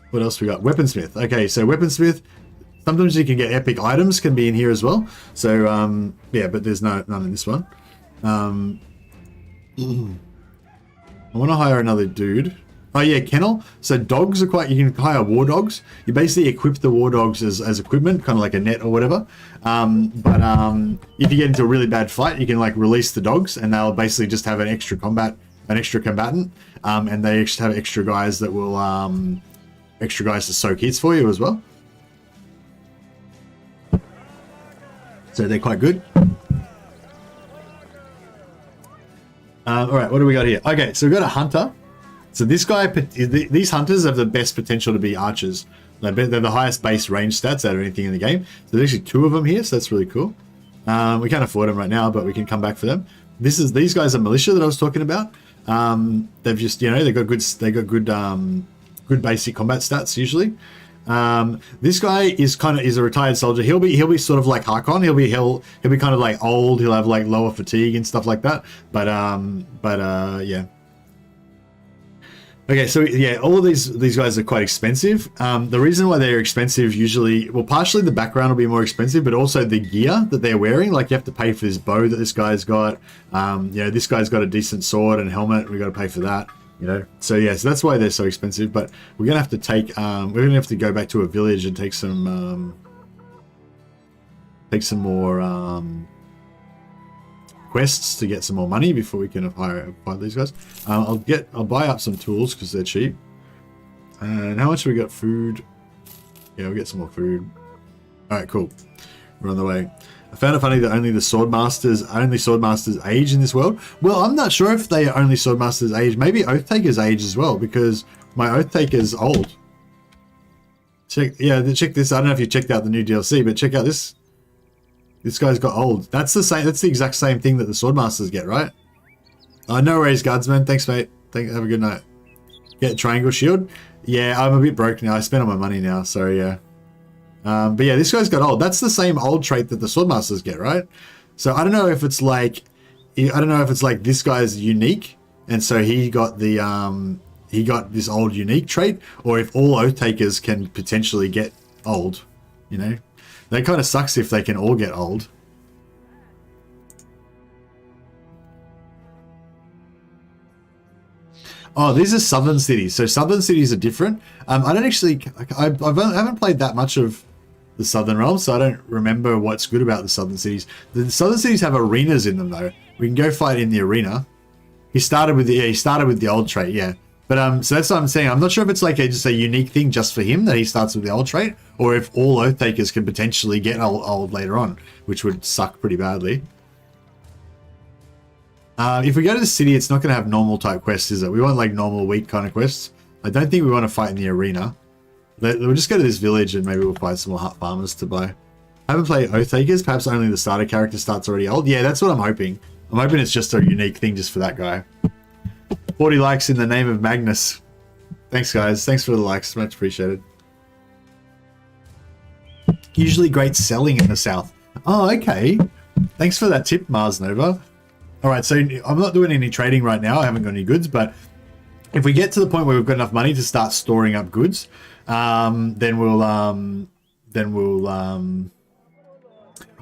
What else we got? Weaponsmith. Okay, so Weaponsmith, sometimes you can get epic items, can be in here as well. So, yeah, but there's none in this one. I want to hire another dude. Oh yeah, kennel. So dogs are you can hire war dogs. You basically equip the war dogs as equipment, kind of like a net or whatever. If you get into a really bad fight, you can like release the dogs, and they'll basically just have an extra combatant, and they have extra guys that will extra guys to soak hits for you as well. So they're quite good. All right, what do we got here? Okay, so we've got a hunter. So this guy, these hunters have the best potential to be archers. They're the highest base range stats out of anything in the game. So there's actually 2 of them here, so that's really cool. We can't afford them right now, but we can come back for them. These guys are militia that I was talking about. They've just, they've got good basic combat stats usually. This guy is a retired soldier. He'll be sort of like Hakkon. He'll be kind of like old. He'll have like lower fatigue and stuff like that. But yeah. Okay, so yeah, all of these guys are quite expensive. The reason why they're expensive usually, well, partially the background will be more expensive, but also the gear that they're wearing. Like you have to pay for this bow that this guy's got. This guy's got a decent sword and helmet. We got to pay for that. So yeah, so that's why they're so expensive. But we're gonna have to take, we're gonna have to go back to a village and take some more quests to get some more money before we can hire these guys. I'll buy up some tools because they're cheap. And how much have we got? Food. Yeah, we'll get some more food. All right, cool. We're on the way. I found it funny that only swordmasters age in this world. Well, I'm not sure if they only swordmasters age. Maybe Oathtakers age as well, because my Oathtaker's old. Check this. I don't know if you checked out the new DLC, but check out this. This guy's got old. That's the same. That's the exact same thing that the swordmasters get, right? No worries, guardsman. Thanks, mate. Have a good night. Get a triangle shield. Yeah, I'm a bit broke now. I spent all my money now, so yeah. But yeah, this guy's got old. That's the same old trait that the swordmasters get, right? So I don't know if it's like, this guy's unique, and so he got this old unique trait, or if all oath takers can potentially get old. That kind of sucks if they can all get old. Oh, these are southern cities. So southern cities are different. I haven't played that much of the Southern Realms, so I don't remember what's good about the southern cities. The southern cities have arenas in them, though. We can go fight in the arena. He started with the old trait, yeah. But so that's what I'm saying. I'm not sure if it's like just a unique thing just for him that he starts with the old trait, or if all oath takers can potentially get old later on, which would suck pretty badly. If we go to the city, it's not going to have normal type quests, is it? We want like normal week kind of quests. I don't think we want to fight in the arena. We'll just go to this village and maybe we'll find some more hut farmers to buy. I haven't played Oath Takers. Perhaps only the starter character starts already old. Yeah, that's what I'm hoping. I'm hoping it's just a unique thing just for that guy. 40 likes in the name of Magnus. Thanks, guys. Thanks for the likes. Much appreciated. Usually great selling in the south. Oh, okay. Thanks for that tip, Mars Nova. All right, so I'm not doing any trading right now. I haven't got any goods, but if we get to the point where we've got enough money to start storing up goods, then we'll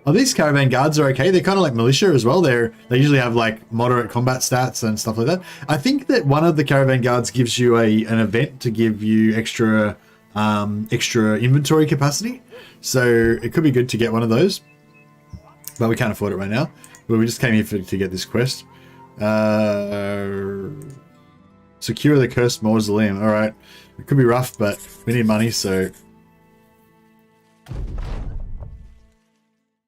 Oh, these caravan guards are okay. They're kind of like militia as well. They usually have like moderate combat stats and stuff like that. I think that one of the caravan guards gives you an event to give you extra inventory capacity. So it could be good to get one of those, but we can't afford it right now. But we just came here to get this quest. Secure the cursed mausoleum. All right, it could be rough, but we need money, so.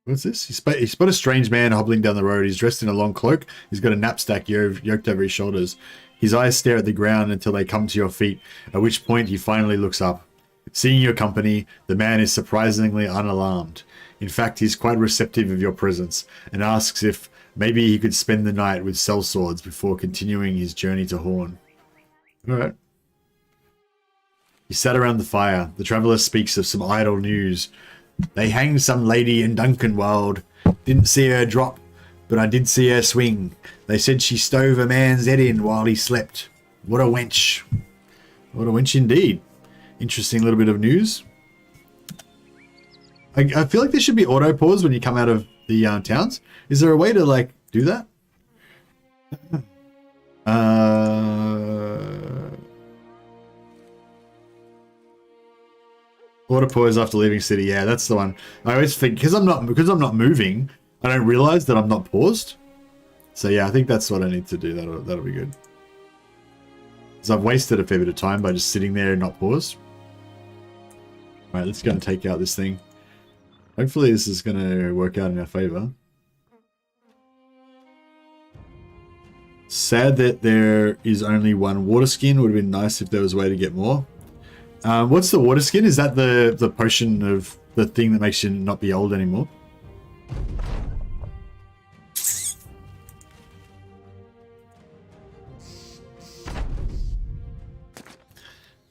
What's this? He spot a strange man hobbling down the road. He's dressed in a long cloak. He's got a knapsack yoked over his shoulders. His eyes stare at the ground until they come to your feet, at which point he finally looks up. Seeing your company, the man is surprisingly unalarmed. In fact, he's quite receptive of your presence and asks if maybe he could spend the night with sellswords before continuing his journey to Horn. All right. He sat around the fire. The traveller speaks of some idle news. They hanged some lady in Duncanwald. Didn't see her drop, but I did see her swing. They said she stove a man's head in while he slept. What a wench. What a wench indeed. Interesting little bit of news. I feel like there should be auto pause when you come out of the towns. Is there a way to like do that? Auto pause after leaving city. Yeah, that's the one. I always think because I'm not moving, I don't realize that I'm not paused. So yeah, I think that's what I need to do. That'll be good. Because I've wasted a fair bit of time by just sitting there and not paused. All right, let's go and take out this thing. Hopefully this is going to work out in our favor. Sad that there is only one water skin. Would have been nice if there was a way to get more. What's the water skin? Is that the potion of the thing that makes you not be old anymore?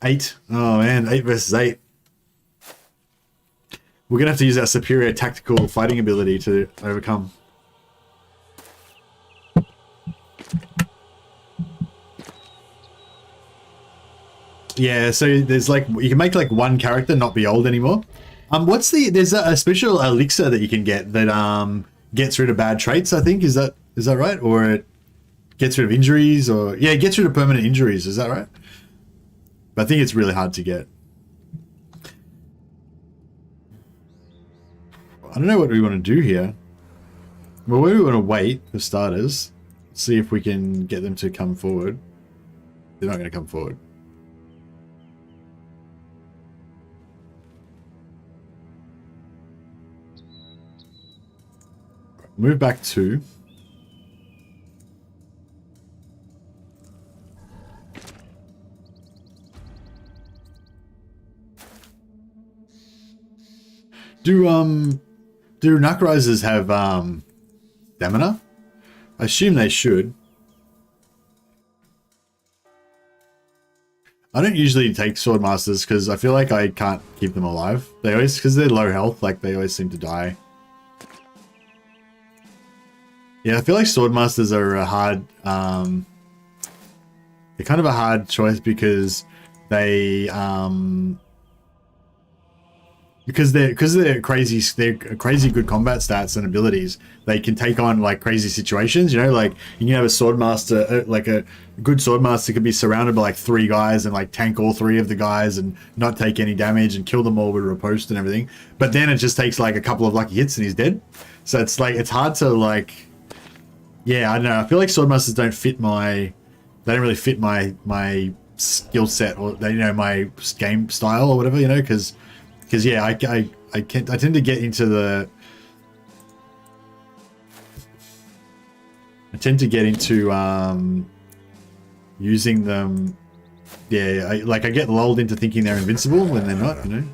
Eight. Oh man, 8 versus 8. We're gonna have to use our superior tactical fighting ability to overcome. Yeah, so there's like, you can make like one character not be old anymore. There's a special elixir that you can get that gets rid of bad traits, I think. Is that right? Or it gets rid of injuries, or yeah, it gets rid of permanent injuries, is that right? But I think it's really hard to get. I don't know what we want to do here. Well, we want to wait for starters. See if we can get them to come forward. They're not going to come forward. Move back 2. Do Knuckrisers have stamina? I assume they should. I don't usually take Swordmasters because I feel like I can't keep them alive. They always, because they're low health, like they always seem to die. Yeah, I feel like Swordmasters are a hard, they're kind of a hard choice because they're crazy good combat stats and abilities. They can take on like crazy situations, you know, like you can have a Swordmaster, like a good Swordmaster could be surrounded by like 3 guys and like tank all 3 of the guys and not take any damage and kill them all with a riposte and everything. But then it just takes like a couple of lucky hits and he's dead. So it's like, it's hard to like, yeah, I don't know. I feel like Swordmasters don't really fit my skill set or, you know, my game style or whatever, you know, because yeah, I tend to get into the, using them. Yeah, I get lulled into thinking they're invincible when they're not, you know.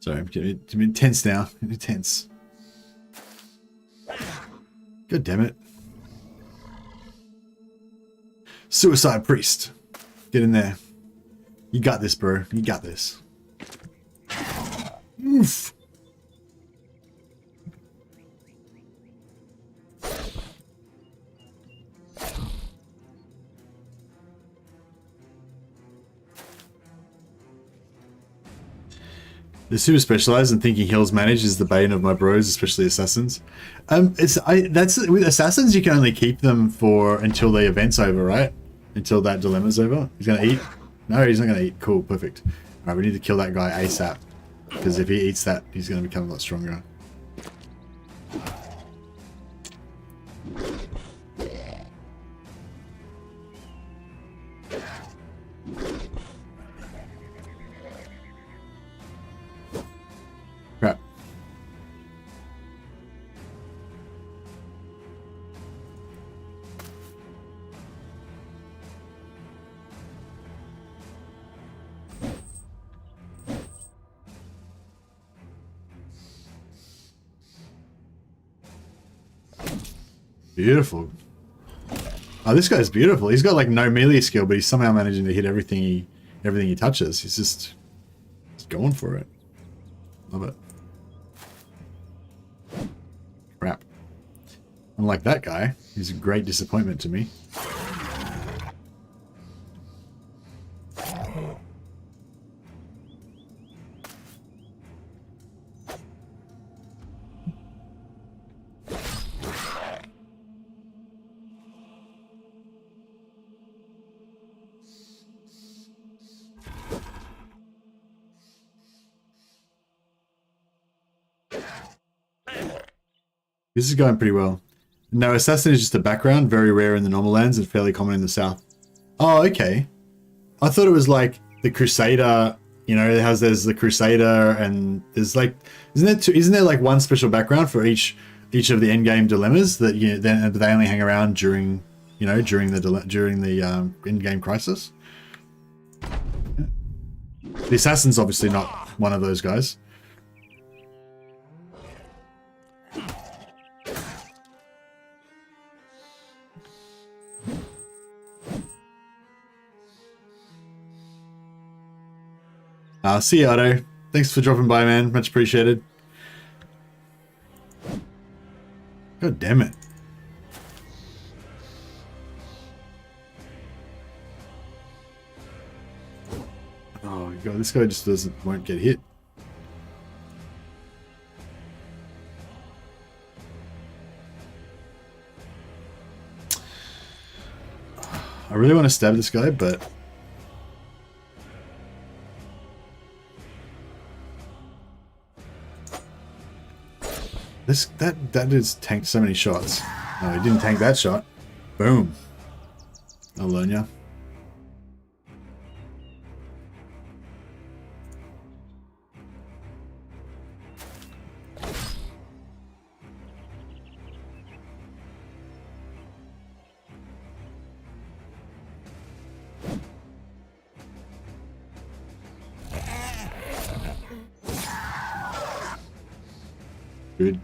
Sorry, I'm getting intense now. Intense. God damn it. Suicide Priest. Get in there. You got this, bro. You got this. Oof. The super specialized and thinking heals managed is the bane of my bros, especially assassins. With assassins you can only keep them for until the event's over, right? Until that dilemma's over. He's gonna eat. No, he's not gonna eat. Cool, perfect. Alright, we need to kill that guy ASAP. Because if he eats that, he's gonna become a lot stronger. Crap. Beautiful. Oh, this guy's beautiful. He's got like no melee skill, but he's somehow managing to hit everything he touches. He's going for it. Love it. Crap. Unlike that guy, he's a great disappointment to me. This is going pretty well. No, Assassin is just a background, very rare in the normal lands and fairly common in the south. Oh, okay. I thought it was like the Crusader, you know, there's the Crusader and there's like, isn't there like one special background for each of the endgame dilemmas that they only hang around during, you know, during the endgame crisis? The Assassin's obviously not one of those guys. See you, Otto. Thanks for dropping by, man. Much appreciated. God damn it. Oh god, this guy just won't get hit. I really want to stab this guy, but that dude's tanked so many shots. No, he didn't tank that shot. Boom. I'll learn ya. Good.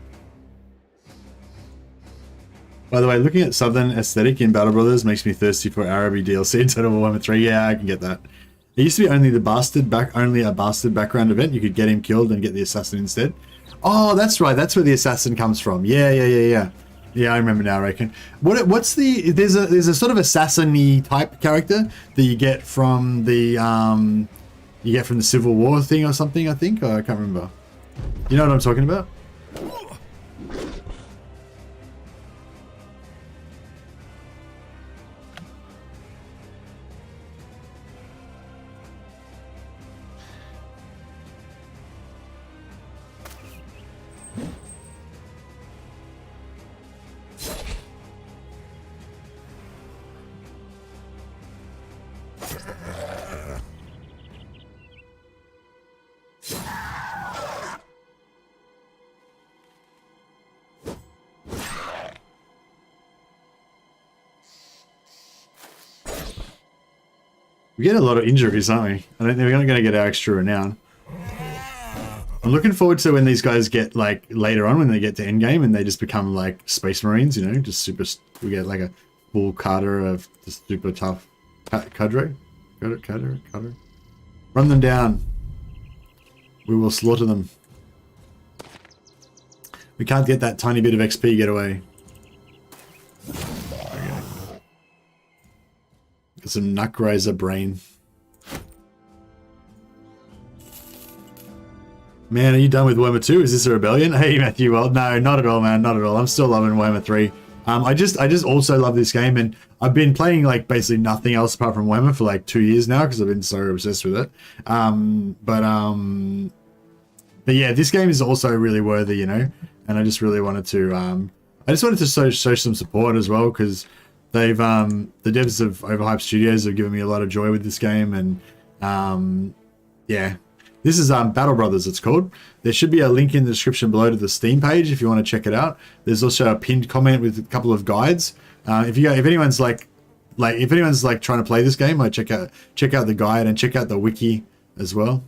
By the way, looking at Southern aesthetic in Battle Brothers makes me thirsty for Araby DLC in Total War 3. Yeah, I can get that. It used to be only a bastard background event. You could get him killed and get the assassin instead. Oh, that's right. That's where the assassin comes from. Yeah. Yeah, I remember now, Raken. What's the there's a sort of assassin-y type character that you get from the Civil War thing or something, I think. Oh, I can't remember. You know what I'm talking about? We get a lot of injuries, aren't we? I don't think we're not going to get our extra renown. I'm looking forward to when these guys get, like, later on when they get to endgame and they just become, like, Space Marines, you know? Just super... We get, like, a full cadre of just super tough... Cadre? Cadre? Run them down. We will slaughter them. We can't get that tiny bit of XP get away. Some Nuckraiser brain. Man, are you done with Warhammer 2? Is this a rebellion? Hey, Matthew. Well, no, not at all, man. Not at all. I'm still loving Warhammer 3. I just also love this game, and I've been playing like basically nothing else apart from Warhammer for like 2 years now because I've been so obsessed with it. But yeah, this game is also really worthy, you know. And I just really wanted to show some support as well because they've the devs of Overhype Studios have given me a lot of joy with this game, and yeah, this is Battle Brothers, it's called. There should be a link in the description below to the Steam page if you want to check it out. There's also a pinned comment with a couple of guides. If anyone's like trying to play this game, like check out the guide and check out the wiki as well.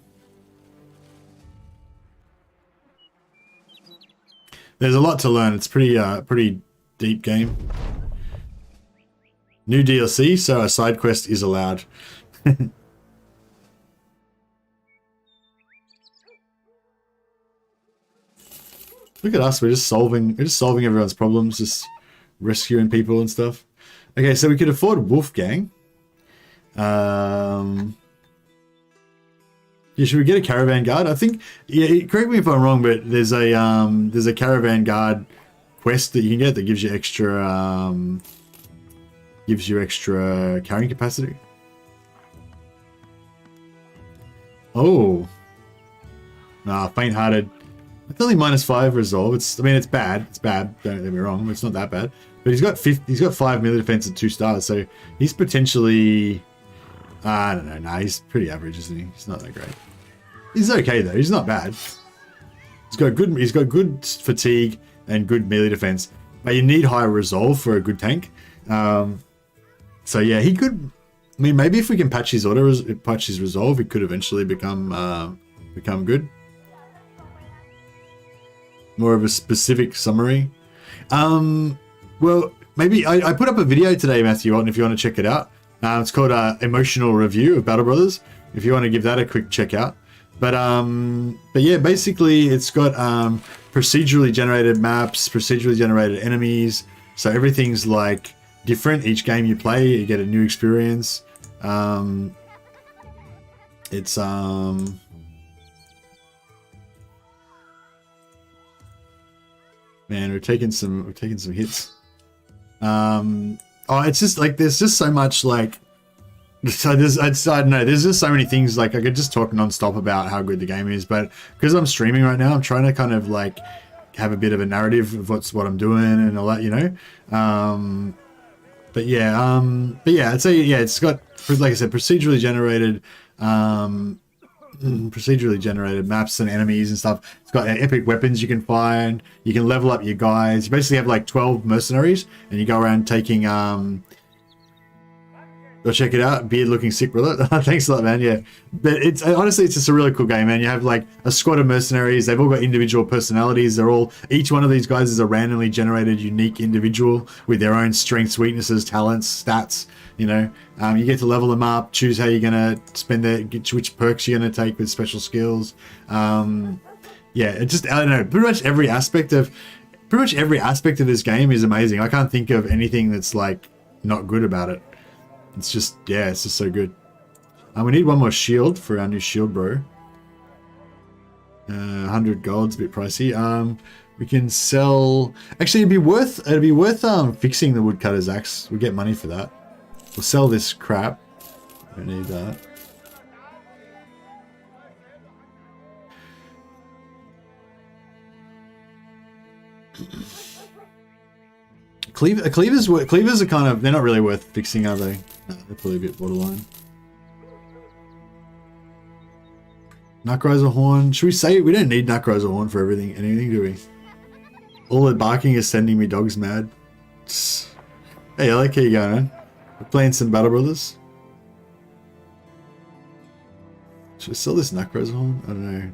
There's a lot to learn. It's pretty deep game. New DLC, so a side quest is allowed. Look at us, we're just solving everyone's problems, just rescuing people and stuff. Okay, so we could afford Wolfgang. Yeah, should we get a Caravan Guard? I think, yeah, correct me if I'm wrong, but there's a Caravan Guard quest that you can get that gives you extra carrying capacity. Oh. Nah, faint-hearted. It's only -5 resolve. I mean, it's bad. It's bad. Don't get me wrong. It's not that bad. But he's got 5 melee defense and 2 stars. So he's potentially, I don't know. Nah, he's pretty average, isn't he? He's not that great. He's okay though. He's not bad. He's got good fatigue and good melee defense. But you need high resolve for a good tank. So yeah, he could. I mean, maybe if we can patch his resolve, he could eventually become good. More of a specific summary. Well, maybe I put up a video today, Matthew, if you want to check it out. It's called Emotional Review of Battle Brothers. If you want to give that a quick check out. But yeah, basically it's got procedurally generated maps, procedurally generated enemies. So everything's like different. Each game you play, you get a new experience. It's man, we're taking some hits. Oh, it's just like there's just so much like. So I don't know. There's just so many things. Like I could just talk non-stop about how good the game is, but because I'm streaming right now, I'm trying to kind of like have a bit of a narrative of what I'm doing and all that, you know. But yeah, I'd say yeah, it's got, like I said, procedurally generated maps and enemies and stuff. It's got epic weapons you can find. You can level up your guys. You basically have like 12 mercenaries, and you go around taking Go check it out. Beard looking sick, brother. Thanks a lot, man. Yeah, but it's honestly, it's just a really cool game, man. You have like a squad of mercenaries. They've all got individual personalities. They're all, each one of these guys is a randomly generated, unique individual with their own strengths, weaknesses, talents, stats. You know, you get to level them up, choose how you're gonna spend which perks you're gonna take with special skills. Yeah, it just, I don't know. Pretty much every aspect of this game is amazing. I can't think of anything that's like not good about it. It's just, yeah, it's just so good. We need one more shield for our new shield, bro. 100 gold's a bit pricey. We can sell. Actually, it'd be worth fixing the woodcutter's axe. We get money for that. We'll sell this crap. Don't need that. Cleavers are kind of, they're not really worth fixing, are they? No, they're probably a bit borderline. Nutcracker horn. Should we say we don't need Nutcracker horn for anything, do we? All the barking is sending me dogs mad. Hey, I like how you going, man. We're playing some Battle Brothers. Should we sell this Nutcracker horn? I don't know.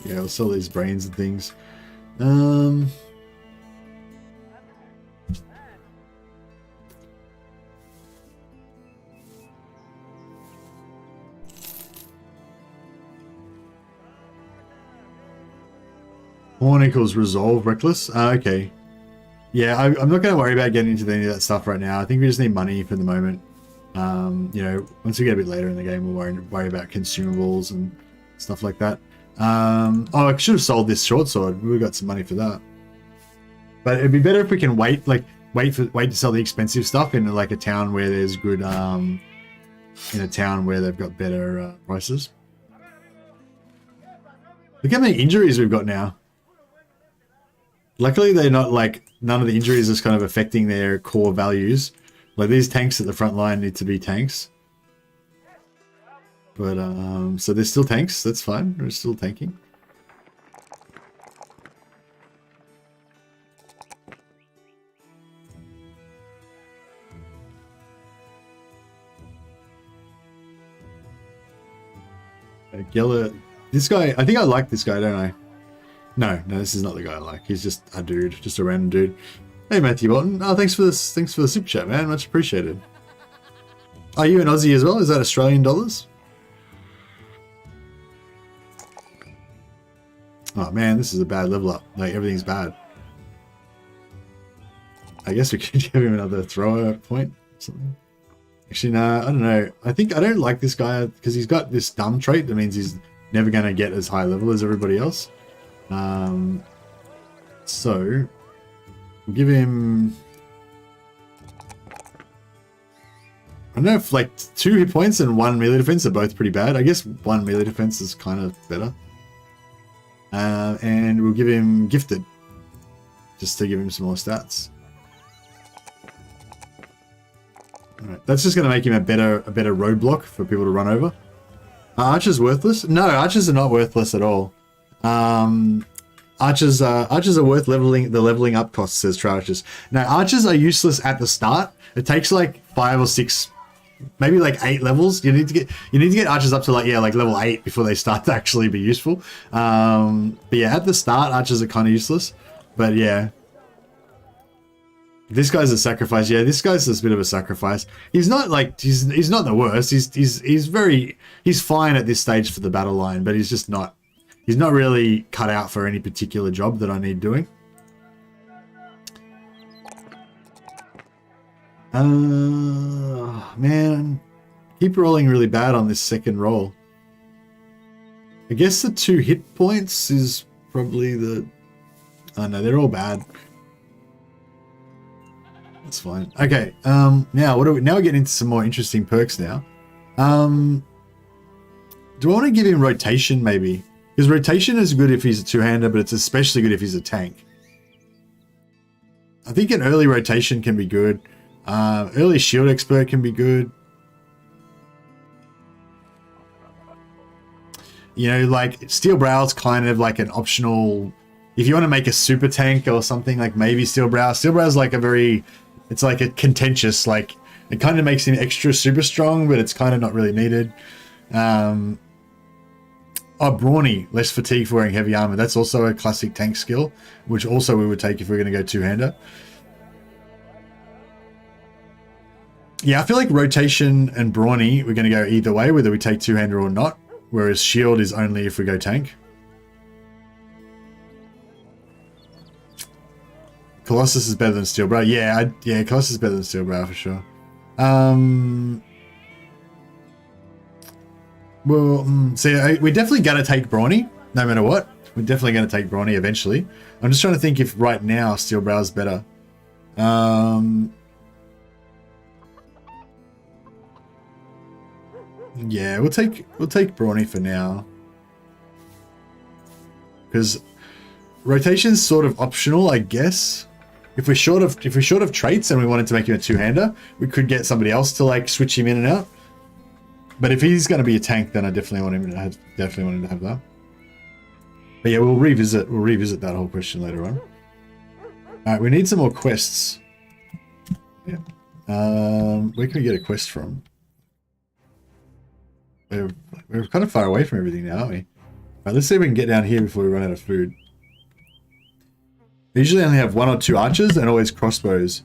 Yeah, I'll sell these brains and things. Horn equals resolve reckless. Okay. Yeah, I'm not going to worry about getting into any of that stuff right now. I think we just need money for the moment. You know, once we get a bit later in the game, we'll worry about consumables and stuff like that. Oh, I should have sold this short sword. We got some money for that. But it'd be better if we can wait to sell the expensive stuff in like a town where there's good, in a town where they've got better prices. Look how many injuries we've got now. Luckily, they're not like, none of the injuries is kind of affecting their core values. Like these tanks at the front line need to be tanks. But, so they're still tanks. That's fine. We're still tanking. Geller. This guy, I think I like this guy, don't I? No, this is not the guy I like. He's just a dude, just a random dude. Hey, Matthew Bolton. Oh, thanks for this. Thanks for the super chat, man. Much appreciated. Are you an Aussie as well? Is that Australian dollars? Oh man, this is a bad level up. Like everything's bad. I guess we could give him another thrower point or something. Actually, nah, I don't know. I don't like this guy because he's got this dumb trait that means he's never going to get as high level as everybody else. So we'll give him, I don't know if like 2 hit points and 1 melee defense are both pretty bad. I guess 1 melee defense is kind of better. and we'll give him gifted, just to give him some more stats. All right, that's just going to make him a better roadblock for people to run over. Archers worthless? No, archers are not worthless at all. Archers are worth leveling up costs, says Trouches. Now, archers are useless at the start. It takes like 5 or 6, maybe like 8 levels. You need to get archers up to like level 8 before they start to actually be useful. But yeah, at the start, archers are kind of useless. But yeah, this guy's a sacrifice. Yeah, this guy's a bit of a sacrifice. He's not like he's not the worst. He's fine at this stage for the battle line, but he's just not. He's not really cut out for any particular job that I need doing. Man, keep rolling really bad on this second roll. I guess the 2 hit points is probably the. Oh no, they're all bad. That's fine. Okay. Now now we're getting into some more interesting perks now. Do I want to give him rotation maybe? Because rotation is good if he's a two-hander, but it's especially good if he's a tank. I think an early rotation can be good. Early shield expert can be good. You know, like Steel Brow's kind of like an optional. If you want to make a super tank or something, like maybe Steel Brow. Steel Brow's like it's like a contentious, like it kind of makes him extra super strong, but it's kind of not really needed. Brawny, less fatigue for wearing heavy armor. That's also a classic tank skill, which also we would take if we're going to go two-hander. Yeah, I feel like rotation and Brawny, we're going to go either way, whether we take two-hander or not, whereas shield is only if we go tank. Colossus is better than Steel Brow. Yeah, Colossus is better than Steel Brow for sure. Well, so we're definitely going to take Brawny, no matter what. We're definitely going to take Brawny eventually. I'm just trying to think if right now Steel Brow is better. Yeah, we'll take Brawny for now, because rotation's sort of optional, I guess. If we're short of traits and we wanted to make him a two-hander, we could get somebody else to like switch him in and out. But if he's going to be a tank, then I definitely want him to have that. But yeah, we'll revisit that whole question later on. All right, we need some more quests. Yeah. Where can we get a quest from? We're kind of far away from everything now, aren't we? All right, let's see if we can get down here before we run out of food. We usually only have 1 or 2 archers and always crossbows.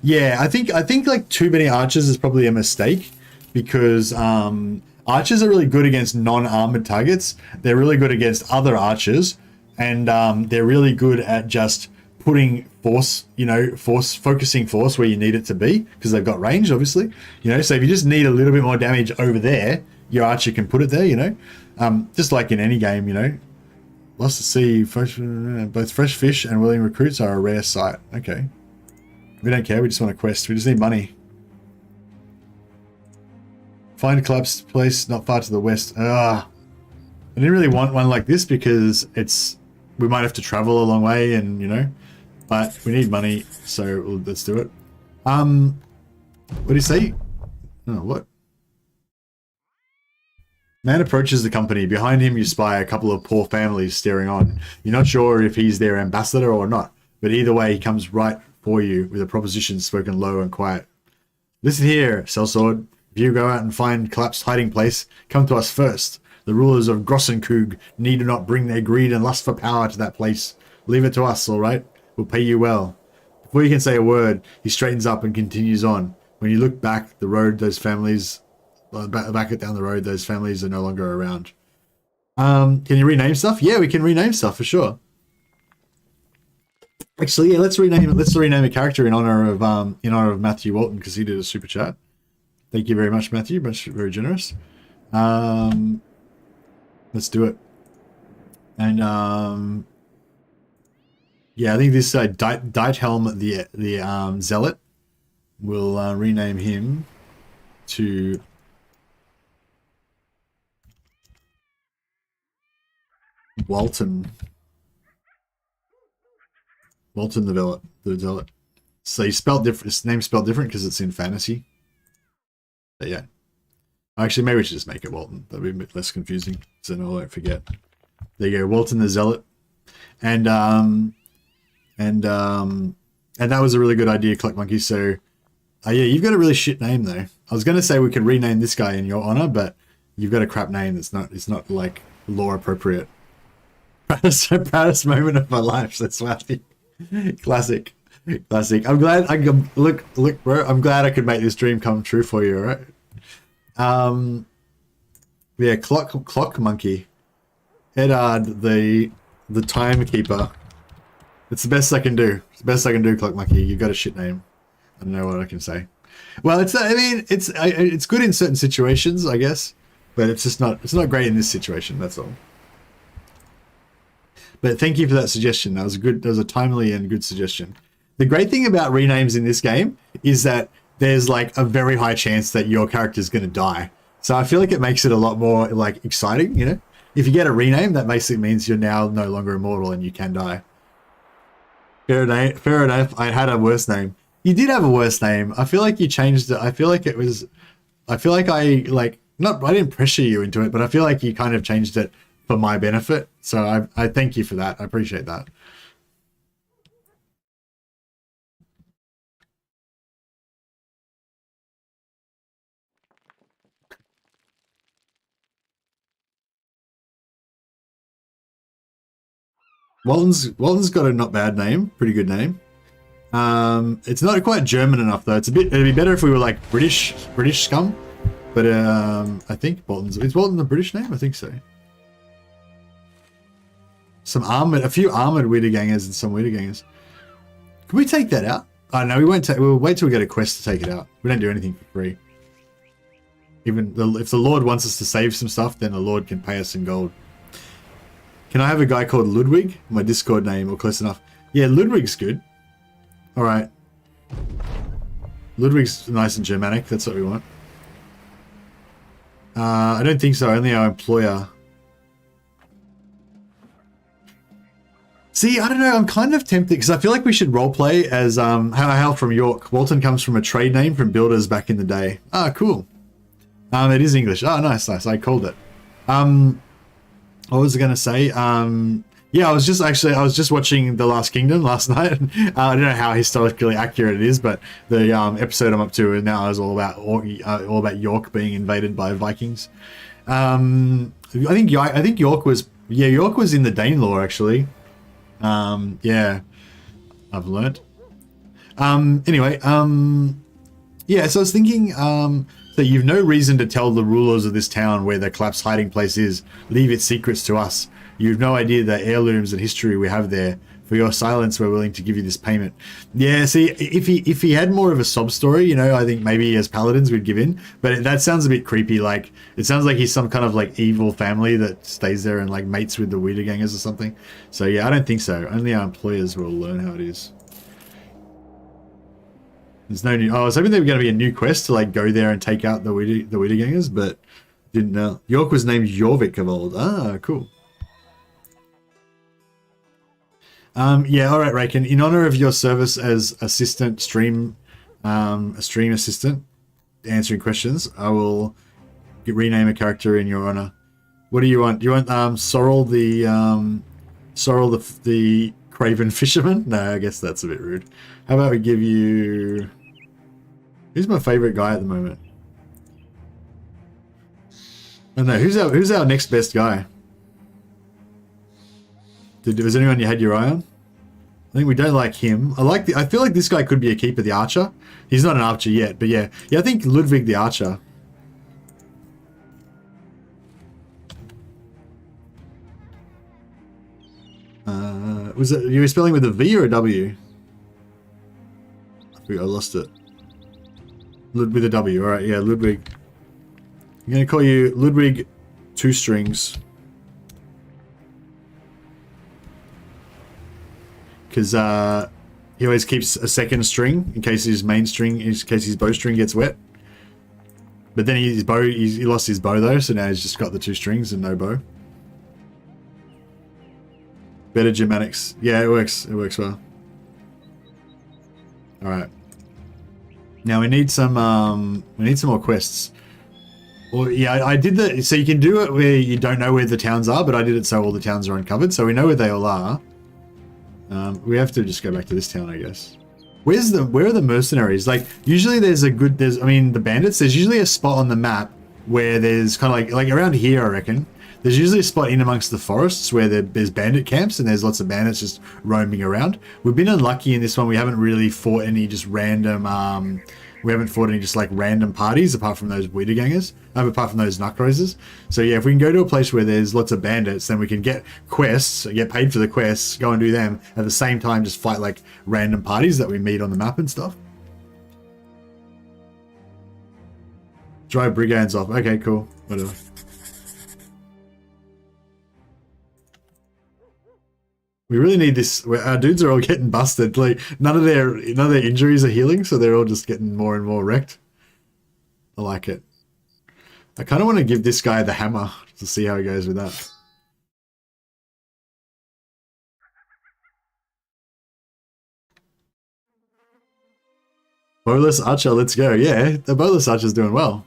Yeah, I think like too many archers is probably a mistake, because archers are really good against non-armored targets. They're really good against other archers, and they're really good at just putting focusing force where you need it to be, because they've got range, obviously. So if you just need a little bit more damage over there, your archer can put it there. Just like in any game. Lost at sea, both fresh fish and willing recruits are a rare sight. Okay. We don't care, we just want a quest. We just need money. Find a collapsed place not far to the west. I didn't really want one like this because we might have to travel a long way, and but we need money, so let's do it. What do you say? Oh, what? Man approaches the company. Behind him you spy a couple of poor families staring on. You're not sure if he's their ambassador or not, but either way he comes right for you with a proposition spoken low and quiet. Listen here, sellsword. If you go out and find collapsed hiding place, come to us first. The rulers of Grossenkug need not bring their greed and lust for power to that place. Leave it to us, all right? We'll pay you well. Before you can say a word, he straightens up and continues on. When you look back the road, those families... back down the road, those families are no longer around. Can you rename stuff? Yeah, we can rename stuff for sure. Actually, yeah, let's rename a character in honor of Matthew Walton, because he did a super chat. Thank you very much, Matthew. Very generous. Let's do it. And yeah, I think this Diethelm the Zealot, will rename him to Walton. Walton the Zealot. So he spelled different. His name's spelled different because it's in fantasy. But yeah. Actually, maybe we should just make it Walton. That'd be a bit less confusing, so no, I won't forget. There you go, Walton the Zealot, and that was a really good idea, Cluck Monkey. So, yeah, you've got a really shit name though. I was gonna say we could rename this guy in your honor, but you've got a crap name. It's not like law appropriate. Proudest moment of my life. That's swathy. Classic. I'm glad I can look, bro. I'm glad I could make this dream come true for you. All right. Yeah, Clock Monkey. Edard, the timekeeper. It's the best I can do. It's the best I can do, Clock Monkey. You got a shit name. I don't know what I can say. Well, it's good in certain situations, I guess, but it's not great in this situation. That's all. But thank you for that suggestion. That was a timely and good suggestion. The great thing about renames in this game is that there's like a very high chance that your character's going to die. So I feel like it makes it a lot more like exciting, you know? If you get a rename, that basically means you're now no longer immortal and you can die. Fair enough. I had a worse name. You did have a worse name. I feel like you changed it. I feel like I didn't pressure you into it, but I feel like you kind of changed it for my benefit. So I thank you for that. I appreciate that. Walton's got a not bad name, pretty good name. It's not quite German enough though. It'd be better if we were like British scum. But I think is Walton a British name? I think so. A few armored Wiedergangers and some Wiedergangers. Can we take that out? Oh no, we won't take. We'll wait till we get a quest to take it out. We don't do anything for free. If the Lord wants us to save some stuff, then the Lord can pay us in gold. Can I have a guy called Ludwig? My Discord name, or close enough? Yeah, Ludwig's good. All right. Ludwig's nice and Germanic. That's what we want. I don't think so. Only our employer. See, I don't know. I'm kind of tempted because I feel like we should roleplay as Hal from York. Walton comes from a trade name from builders back in the day. Ah, cool. It is English. Oh, nice. I called it. What was I going to say? Yeah, I was just watching The Last Kingdom last night. I don't know how historically accurate it is, but the episode I'm up to now is all about York being invaded by Vikings. I think York was in the Danelaw actually. Yeah, I've learnt. Anyway, yeah. So I was thinking that you've no reason to tell the rulers of this town where the collapsed hiding place is. Leave its secrets to us. You've no idea the heirlooms and history we have there. For your silence, we're willing to give you this payment. Yeah, see, if he had more of a sob story, you know, I think maybe as paladins we'd give in. But that sounds a bit creepy. Like, it sounds like he's some kind of like evil family that stays there and like mates with the Wiedergangers or something. So yeah, I don't think so. Only our employers will learn how it is. There's no new. Oh, I was hoping there was going to be a new quest to like go there and take out the Wiedergangers, but didn't know. York was named Jorvik of old. Ah, cool. Yeah, all right, Raken. In honor of your service as stream assistant, answering questions, I will rename a character in your honor. What do you want? Do you want Sorrel the Craven fisherman? No, I guess that's a bit rude. How about we give you? Who's my favorite guy at the moment? I don't know. Who's our next best guy? Was anyone you had your eye on? I think we don't like him. I feel like this guy could be a keeper, the archer. He's not an archer yet, but yeah. Yeah, I think Ludwig the archer. Was it, you were spelling with a V or a W? I lost it. With a W, alright, yeah, Ludwig. I'm gonna call you Ludwig 2 strings. Because he always keeps a second string in case his bowstring gets wet. But then he lost his bow though, so now he's just got the 2 strings and no bow. Better Germanics. Yeah, it works. It works well. All right. Now we need some more quests. Well, yeah, I did the so you can do it where you don't know where the towns are, but I did it so all the towns are uncovered, so we know where they all are. We have to just go back to this town, I guess. Where are the mercenaries? Like usually I mean the bandits. There's usually a spot on the map where there's kind of like around here, I reckon. There's usually a spot in amongst the forests where there's bandit camps and there's lots of bandits just roaming around. We've been unlucky in this one. We haven't really fought any just random, we haven't fought any just like random parties apart from those Wiedergangers, apart from those Nackroses. So yeah, if we can go to a place where there's lots of bandits, then we can get quests, get paid for the quests, go and do them, at the same time just fight like random parties that we meet on the map and stuff. Drive brigands off. Okay, cool. Whatever. We really need this. Our dudes are all getting busted. Like none of their injuries are healing, so they're all just getting more and more wrecked. I like it. I kind of want to give this guy the hammer to see how he goes with that. Bowless Archer, let's go. Yeah, the Bowless Archer's doing well.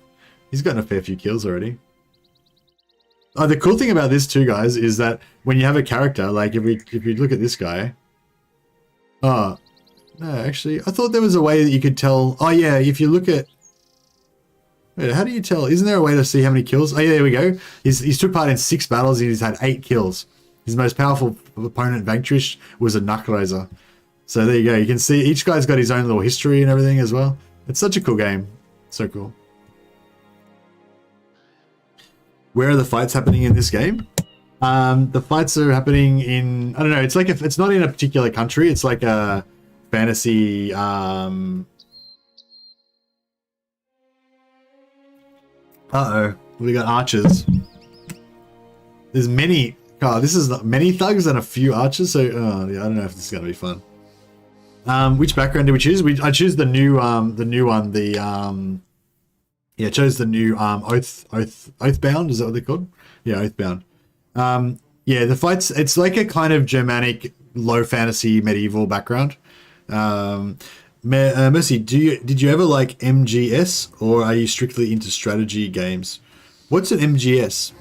He's gotten a fair few kills already. Oh, the cool thing about this too, guys, is that when you have a character, like if you look at this guy. Oh, no, actually, I thought there was a way that you could tell. Oh yeah, if you look at. Wait, how do you tell? Isn't there a way to see how many kills? Oh yeah, there we go. He's took part in 6 battles. He's had 8 kills. His most powerful opponent, Vanquish, was a Nackraiser. So there you go. You can see each guy's got his own little history and everything as well. It's such a cool game. So cool. Where are the fights happening in this game? The fights are happening in, I don't know, it's like it's not in a particular country, it's like a fantasy we got archers. There's many this is many thugs and a few archers, so yeah, I don't know if this is gonna be fun. Which background did we choose? I choose the new one, yeah, chose the new Oathbound, is that what they're called? Yeah, Oathbound. Yeah, the fights, it's like a kind of Germanic, low fantasy, medieval background. Mercy, did you ever like MGS, or are you strictly into strategy games? What's an MGS?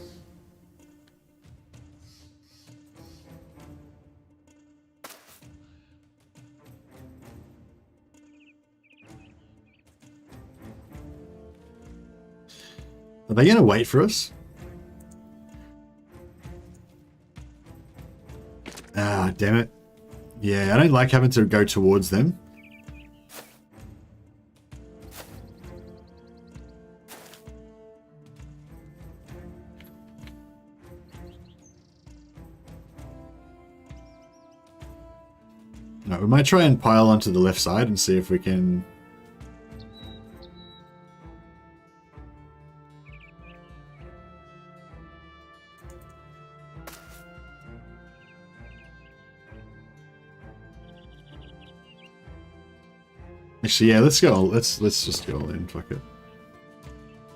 Are they going to wait for us? Ah, damn it. Yeah, I don't like having to go towards them. No, we might try and pile onto the left side and see if we can... Actually, yeah, let's go. Let's just go all in. Fuck it.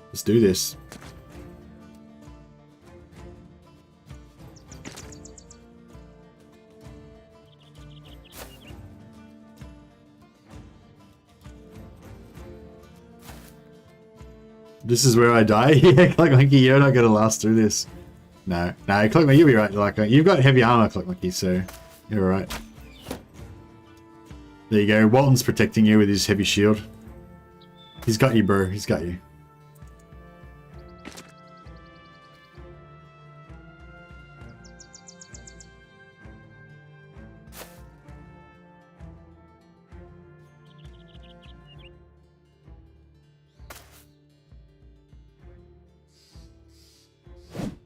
Let's do this. This is where I die. Yeah, Clock Monkey, you're not gonna last through this. No, Clock Monkey, you'll be right. Like you've got heavy armor, Clock Monkey, so you're alright. There you go. Walton's protecting you with his heavy shield. He's got you, bro. He's got you.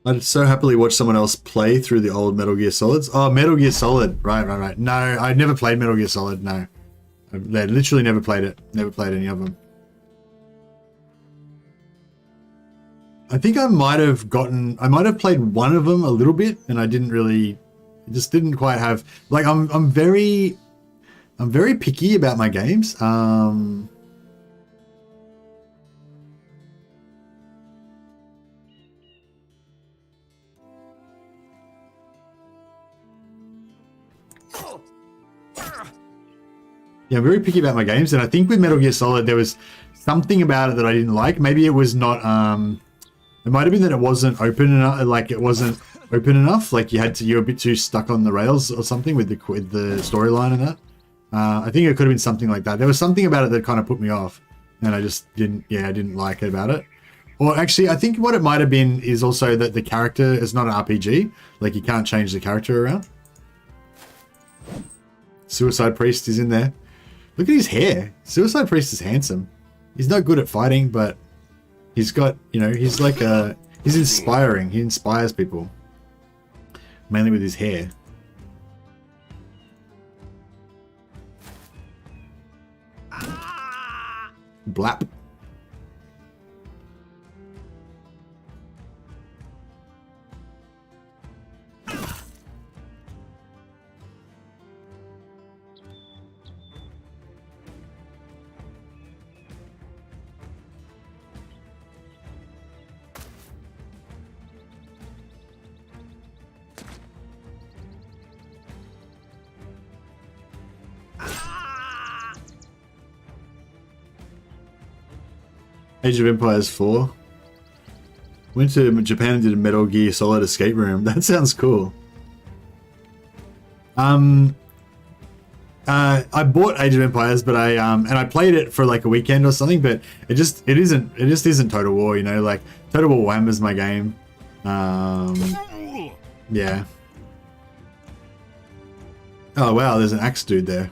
I'd so happily watch someone else play through the old Metal Gear Solids. Oh, Metal Gear Solid. Right. No, I never played Metal Gear Solid, no. I literally never played it. Never played any of them. I think I might have played one of them a little bit, and I just didn't quite have, like, I'm very picky about my games. Yeah, I'm very picky about my games, and I think with Metal Gear Solid there was something about it that I didn't like. Maybe it was not. It might have been that it wasn't open enough. Like it wasn't open enough. Like you were a bit too stuck on the rails or something with the storyline and that. I think it could have been something like that. There was something about it that kind of put me off, and I just didn't. Yeah, I didn't like it about it. Or actually, I think what it might have been is also that the character is not an RPG. Like you can't change the character around. Suicide Priest is in there. Look at his hair. Suicide Priest is handsome. He's not good at fighting, but he's got, you know, he's like he's inspiring. He inspires people. Mainly with his hair. Blap. Age of Empires 4. Went to Japan and did a Metal Gear Solid escape room. That sounds cool. I bought Age of Empires, but and I played it for like a weekend or something, but it just isn't Total War, you know, like Total War Warhammer's my game. Yeah. Oh wow, there's an axe dude there.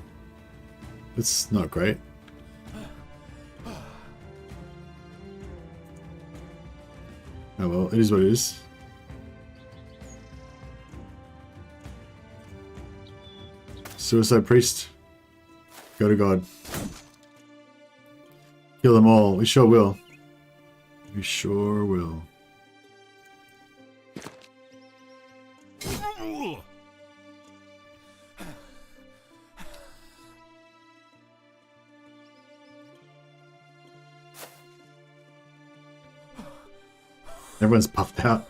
That's not great. Oh well, it is what it is. Suicide Priest. Go to God. Kill them all. We sure will. We sure will. Everyone's puffed out.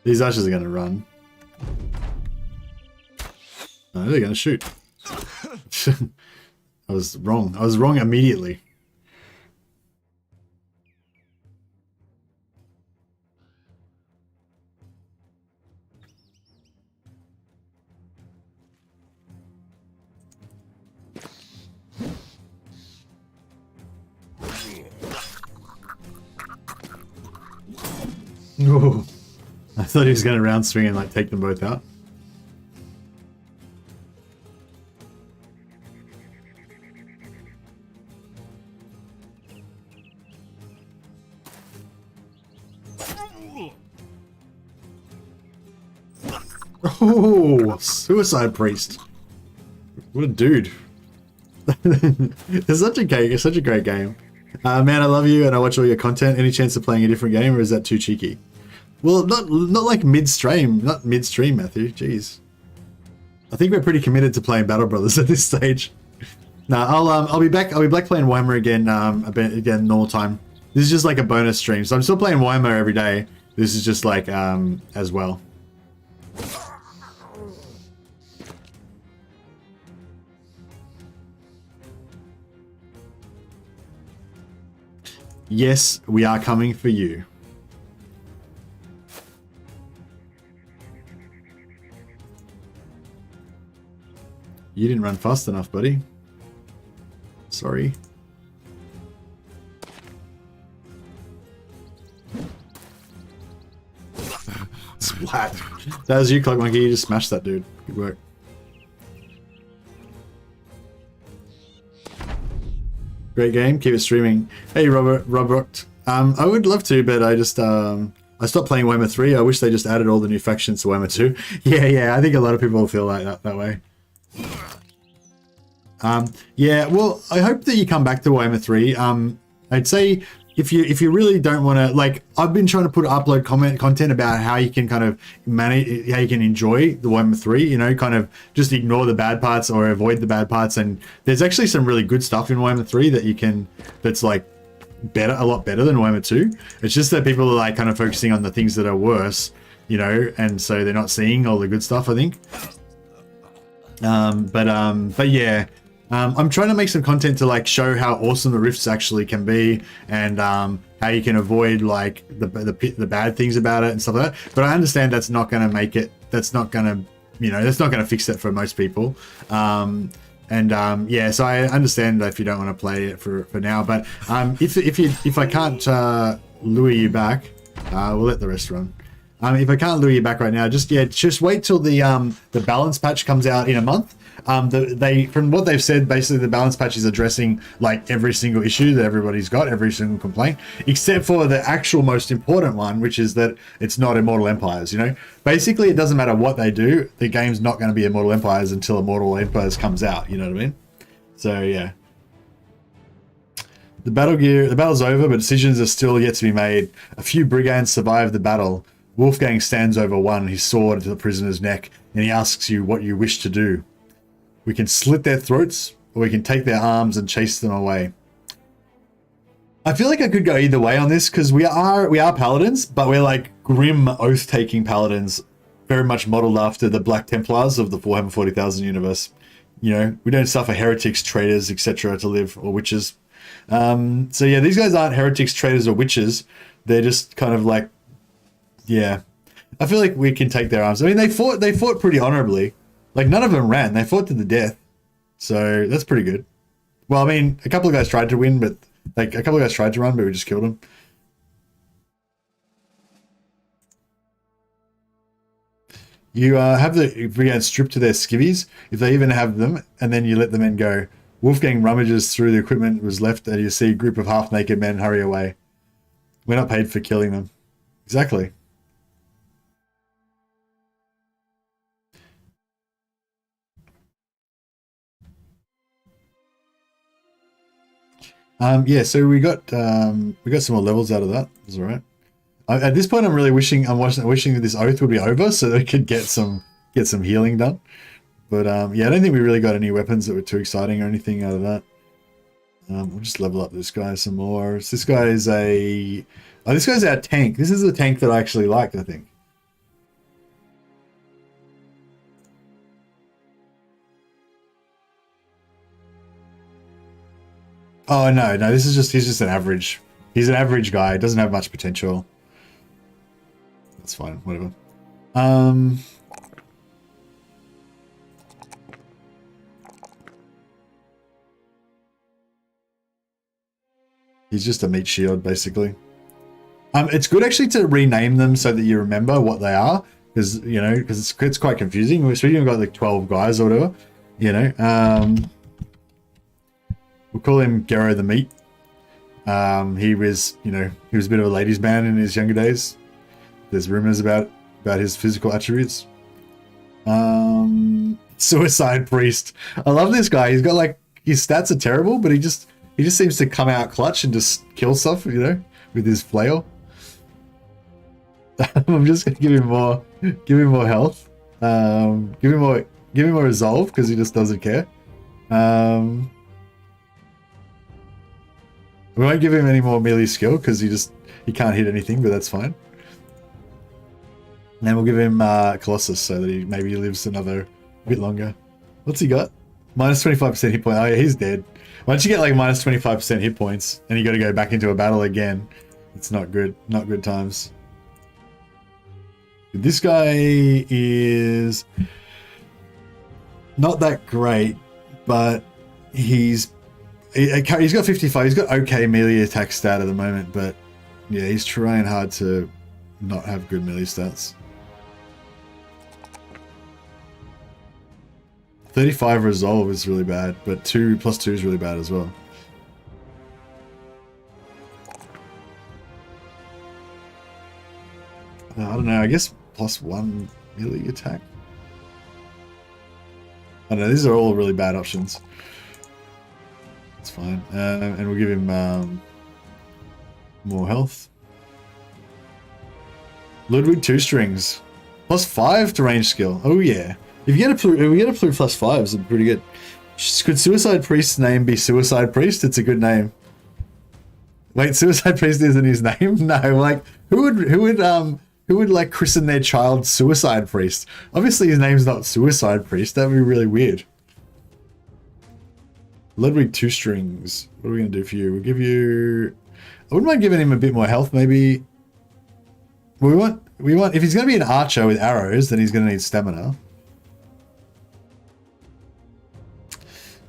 These archers are going to run. No, they're going to shoot. I was wrong. I was wrong immediately. Oh, I thought he was going to round swing and like take them both out. Oh, Suicide Priest. What a dude. It's such a great game. Man, I love you and I watch all your content. Any chance of playing a different game, or is that too cheeky? Well, not like midstream, Matthew. Jeez. I think we're pretty committed to playing Battle Brothers at this stage. No, I'll be back playing Warhammer again again normal time. This is just like a bonus stream. So I'm still playing Warhammer every day. This is just like as well. Yes, we are coming for you. You didn't run fast enough, buddy. Sorry. Splat. That was you, Clock Monkey. You just smashed that dude. Good work. Great game. Keep it streaming. Hey, Robert. I would love to, but I just I stopped playing Warhammer 3. I wish they just added all the new factions to Warhammer 2. Yeah. I think a lot of people will feel like that way. Yeah. Well, I hope that you come back to Warhammer 3. I'd say if you really don't want to, like, I've been trying to upload content about how you can kind of manage, how you can enjoy the Warhammer 3, you know, kind of just ignore the bad parts or avoid the bad parts. And there's actually some really good stuff in Warhammer 3 that you can, that's like a lot better than Warhammer 2. It's just that people are like kind of focusing on the things that are worse, you know, and so they're not seeing all the good stuff, I think. But yeah, I'm trying to make some content to like show how awesome the rifts actually can be, and how you can avoid like the bad things about it and stuff like that. But I understand that's not going to make it. That's not going to, you know, that's not going to fix it for most people. Yeah, so I understand if you don't want to play it for now. But if I can't lure you back, we'll let the rest run. If I can't lure you back right now, just wait till the balance patch comes out in a month. From what they've said, basically the balance patch is addressing like every single issue that everybody's got, every single complaint, except for the actual most important one, which is that it's not Immortal Empires. You know, basically it doesn't matter what they do, the game's not going to be Immortal Empires until Immortal Empires comes out. You know what I mean? So yeah. The battle's over, but decisions are still yet to be made. A few brigands survive the battle. Wolfgang stands over one, his sword to the prisoner's neck, and he asks you what you wish to do. We can slit their throats, or we can take their arms and chase them away. I feel like I could go either way on this, because we are paladins, but we're like grim oath-taking paladins, very much modeled after the Black Templars of the Warhammer 40,000 universe. You know, we don't suffer heretics, traitors, etc. to live, or witches. So yeah, these guys aren't heretics, traitors, or witches. They're just kind of like, yeah. I feel like we can take their arms. I mean, they fought pretty honorably. Like, none of them ran. They fought to the death. So that's pretty good. Well, I mean, a couple of guys tried to win, but like a couple of guys tried to run, but we just killed them. You have the brigands stripped to their skivvies, if they even have them, and then you let the men go. Wolfgang rummages through the equipment was left, and you see a group of half-naked men hurry away. We're not paid for killing them. Exactly. Yeah, so we got some more levels out of that. It's all right. At this point, I'm really wishing that this oath would be over so that we could get some healing done. But yeah, I don't think we really got any weapons that were too exciting or anything out of that. We'll just level up this guy some more. So this guy is this guy's our tank. This is the tank that I actually like, I think. Oh no, this is he's just an average. He's an average guy. Doesn't have much potential. That's fine, whatever. He's just a meat shield, basically. It's good actually to rename them so that you remember what they are, because you know, because it's quite confusing. We've got like 12 guys or whatever, you know. We'll call him Gero the Meat. He was a bit of a ladies' man in his younger days. There's rumors about his physical attributes. Suicide Priest. I love this guy. He's got like, his stats are terrible, but he just seems to come out clutch and just kill stuff, you know, with his flail. I'm just gonna give him more health. Give him more resolve because he just doesn't care. We won't give him any more melee skill because he can't hit anything, but that's fine. And then we'll give him Colossus so that he maybe lives another bit longer. What's he got? Minus 25% hit point. Oh yeah, he's dead. Once you get like minus 25% hit points and you got to go back into a battle again, it's not good. Not good times. This guy is not that great, but he's got 55. He's got okay melee attack stat at the moment, but yeah, he's trying hard to not have good melee stats. 35 resolve is really bad, but 2+2 is really bad as well. I don't know, I guess +1 melee attack. I don't know, these are all really bad options. It's fine. And we'll give him more health. Ludwig 2 strings. +5 to range skill. Oh yeah. If we get a +5, it's pretty good. Could Suicide Priest's name be Suicide Priest? It's a good name. Wait, Suicide Priest isn't his name? No, like who would Who would like christen their child Suicide Priest? Obviously his name's not Suicide Priest. That would be really weird. Ludwig 2 strings. What are we going to do for you? We'll give you... I wouldn't mind giving him a bit more health, maybe. We want... If he's going to be an archer with arrows, then he's going to need stamina.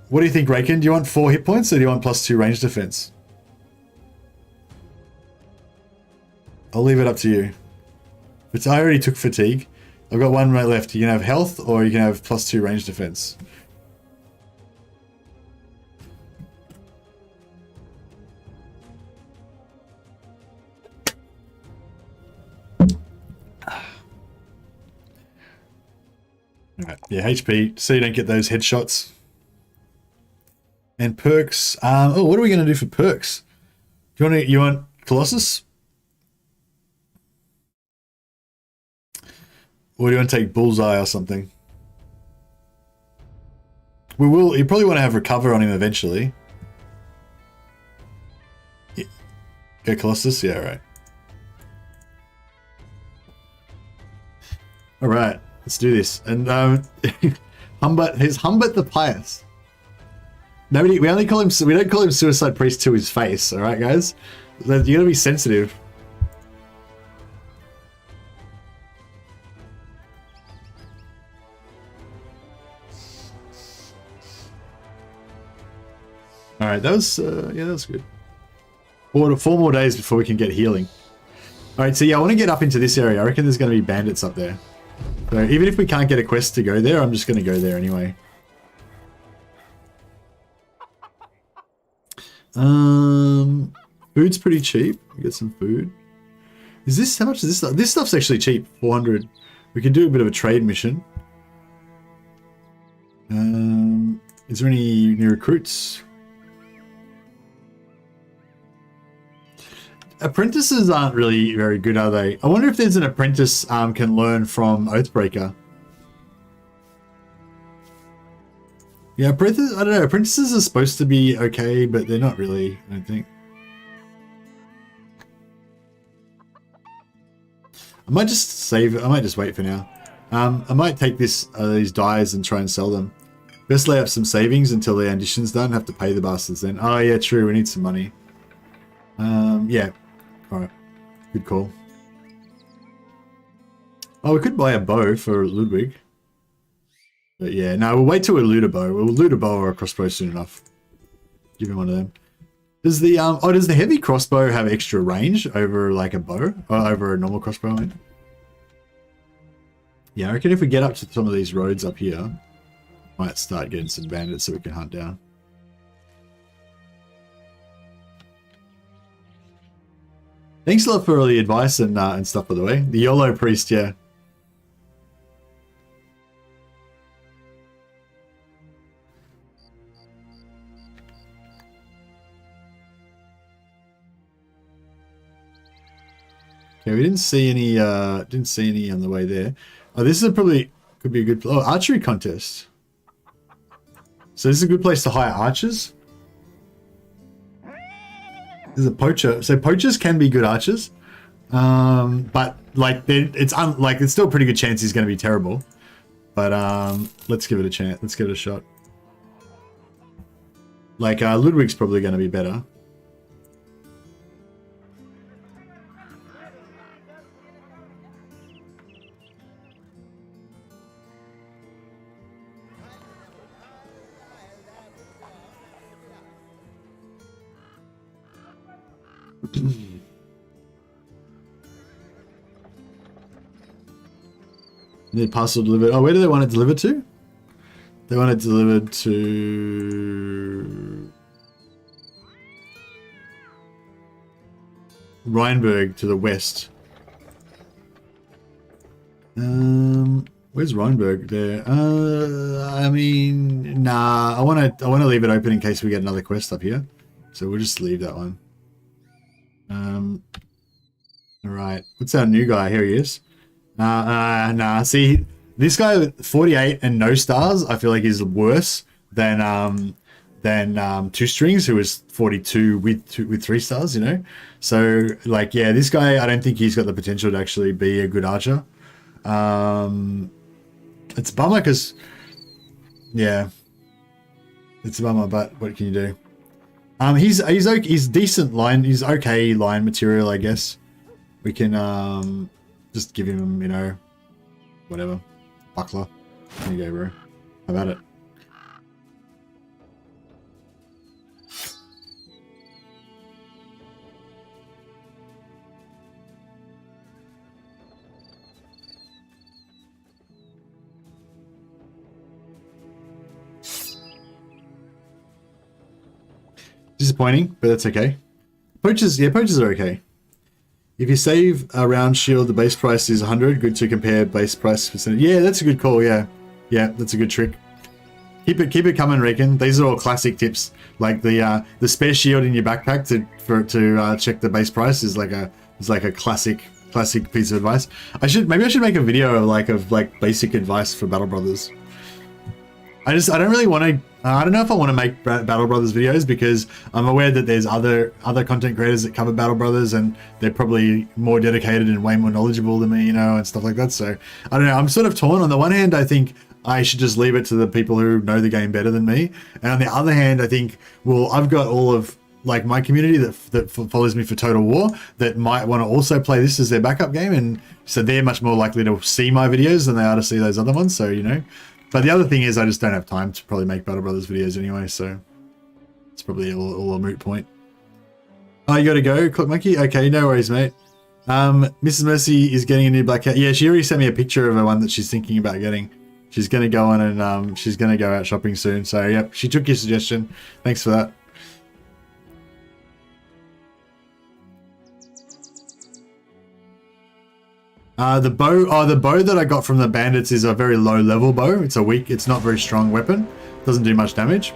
What do you think, Raken? Do you want 4 hit points or do you want +2 range defense? I'll leave it up to you. But I already took fatigue. I've got 1 right left. You can have health or you can have +2 range defense. Alright, yeah, HP, so you don't get those headshots. And perks. Oh, what are we going to do for perks? Do you want Colossus? Or do you want to take Bullseye or something? We will. You probably want to have Recover on him eventually. Yeah. Go Colossus? Yeah, right. Alright, let's do this. And Humbert, he's Humbert the Pious. We don't call him Suicide Priest to his face, alright guys? You gotta be sensitive. Alright, that was yeah, that was good. 4 more days before we can get healing. Alright, so yeah, I want to get up into this area. I reckon there's gonna be bandits up there. So even if we can't get a quest to go there, I'm just gonna go there anyway. Food's pretty cheap. We get some food. Is this, how much is this stuff? This stuff's actually cheap, 400. We can do a bit of a trade mission. Is there any new recruits? Apprentices aren't really very good, are they? I wonder if there's an apprentice can learn from Oathbreaker. Yeah, apprentices, I don't know, apprentices are supposed to be okay, but they're not really, I don't think. I might just save it. I might just wait for now. I might take these dyes and try and sell them. Best lay up some savings until the ambition's done. Have to pay the bastards then. Oh yeah, true. We need some money. Yeah. Alright. Good call. Oh, we could buy a bow for Ludwig. But yeah, no, we'll wait till we loot a bow. We'll loot a bow or a crossbow soon enough. Give him one of them. Does the does the heavy crossbow have extra range over like a bow? Or over a normal crossbow, I mean? Yeah, I reckon if we get up to some of these roads up here, might start getting some bandits that we can hunt down. Thanks a lot for all the advice and stuff, by the way. The YOLO priest, yeah. Okay, we didn't see any on the way there. Oh, this is probably could be a good archery contest. So this is a good place to hire archers. There's a poacher. So poachers can be good archers, but like it's still a pretty good chance he's going to be terrible. But let's give it a chance. Let's give it a shot. Like Ludwig's probably going to be better. Need parcel delivered. Oh, where do they want it delivered to? They want it delivered to Rheinberg to the west. Where's Rheinberg? There. I mean, nah. I want to leave it open in case we get another quest up here. So we'll just leave that one. All right. What's our new guy? Here he is. Nah. See, this guy with 48 and no stars, I feel like is worse than than 2 strings, who was 42 with 3 stars, you know? So, like, yeah, this guy, I don't think he's got the potential to actually be a good archer. It's a bummer because, yeah, it's a bummer, but what can you do? He's okay, he's decent line, he's okay line material, I guess. We can just give him, you know, whatever, buckler. There you go, bro. How about it? Disappointing, but that's okay. Poachers, yeah, poachers are okay. If you save a round shield, the base price is 100. Good to compare base price percentage. Yeah, that's a good call. Yeah, yeah, that's a good trick. Keep it coming, Reckon. These are all classic tips. Like the spare shield in your backpack to check the base price is like a classic piece of advice. Maybe I should make a video of basic advice for Battle Brothers. I don't really want to. I don't know if I want to make Battle Brothers videos because I'm aware that there's other content creators that cover Battle Brothers and they're probably more dedicated and way more knowledgeable than me, you know, and stuff like that. So I don't know. I'm sort of torn. On the one hand, I think I should just leave it to the people who know the game better than me, and on the other hand, I think, well, I've got all of like my community that follows me for Total War that might want to also play this as their backup game, and so they're much more likely to see my videos than they are to see those other ones. So, you know. But the other thing is I just don't have time to probably make Battle Brothers videos anyway, so it's probably all a moot point. Oh, you gotta go, Clip Monkey? Okay, no worries, mate. Mrs. Mercy is getting a new black cat. Yeah, she already sent me a picture of one that she's thinking about getting. She's gonna go on and she's gonna go out shopping soon. So, yep, she took your suggestion. Thanks for that. The bow that I got from the bandits is a very low level bow. It's not very strong weapon. Doesn't do much damage.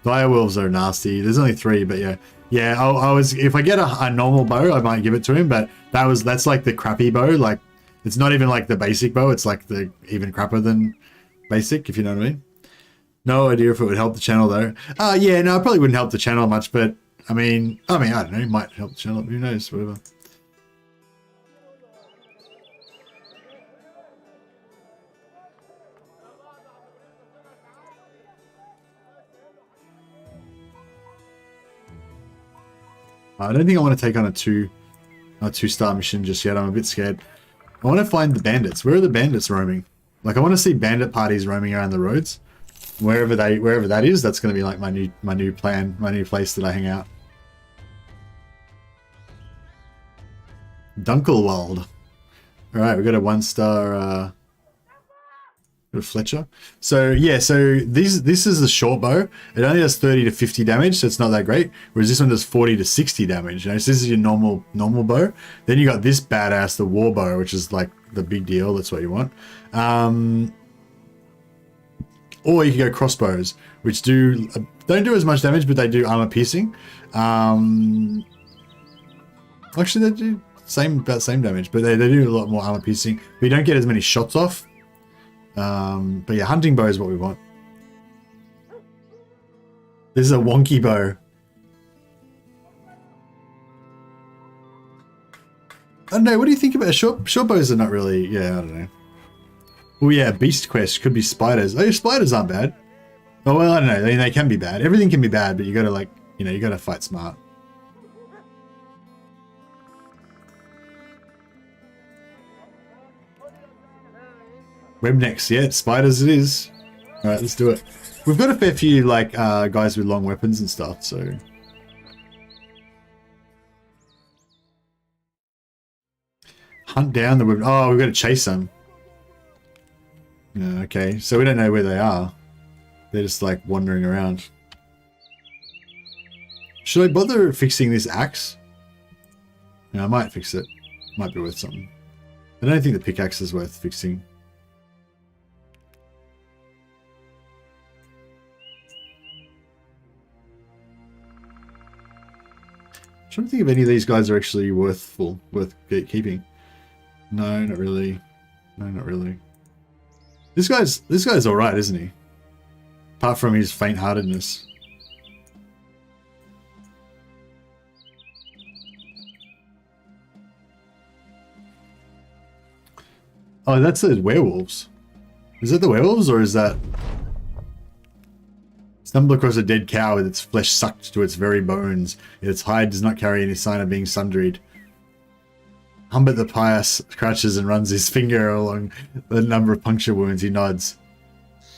Direwolves are nasty. There's only 3, but yeah. Yeah, if I get a normal bow, I might give it to him, but that's like the crappy bow. Like, it's not even like the basic bow. It's like the even crappier than basic, if you know what I mean. No idea if it would help the channel though. Yeah, no, it probably wouldn't help the channel much, but I mean, I don't know. It might help the channel. Who knows? Whatever. I don't think I want to take on a 2-star mission just yet. I'm a bit scared. I want to find the bandits. Where are the bandits roaming? Like, I want to see bandit parties roaming around the roads. Wherever that is, that's going to be like my new plan, my new place that I hang out. Dunkelwald. All right, we got a 1-star. Fletcher. So yeah, so this is a short bow. It only does 30 to 50 damage, so it's not that great. Whereas this one does 40 to 60 damage. You know, so this is your normal bow. Then you got this badass, the war bow, which is like the big deal. That's what you want. Or you can go crossbows, which don't do as much damage, but they do armor piercing. Actually, they do about same damage, but they do a lot more armor piercing. But you don't get as many shots off. But yeah, hunting bow is what we want. This is a wonky bow. I don't know, what do you think about short bows? Are not really, yeah, I don't know. Oh yeah, beast quest could be spiders. Oh, spiders aren't bad. Oh well, I don't know, they can be bad. Everything can be bad, but you gotta you gotta fight smart. Webnecks, yeah, spiders it is. Alright, let's do it. We've got a fair few, guys with long weapons and stuff, so... Hunt down the web... Oh, we've got to chase them. Yeah, okay, so we don't know where they are. They're just, wandering around. Should I bother fixing this axe? No, I might fix it. Might be worth something. I don't think the pickaxe is worth fixing. I'm trying to think if any of these guys are actually worth keeping. No, not really. No, not really. This guy's alright, isn't he? Apart from his faint-heartedness. Oh, that's the werewolves. Is it the werewolves or is that... Stumble across a dead cow with its flesh sucked to its very bones. Its hide does not carry any sign of being sundried. Humbert the Pious crouches and runs his finger along the number of puncture wounds. He nods.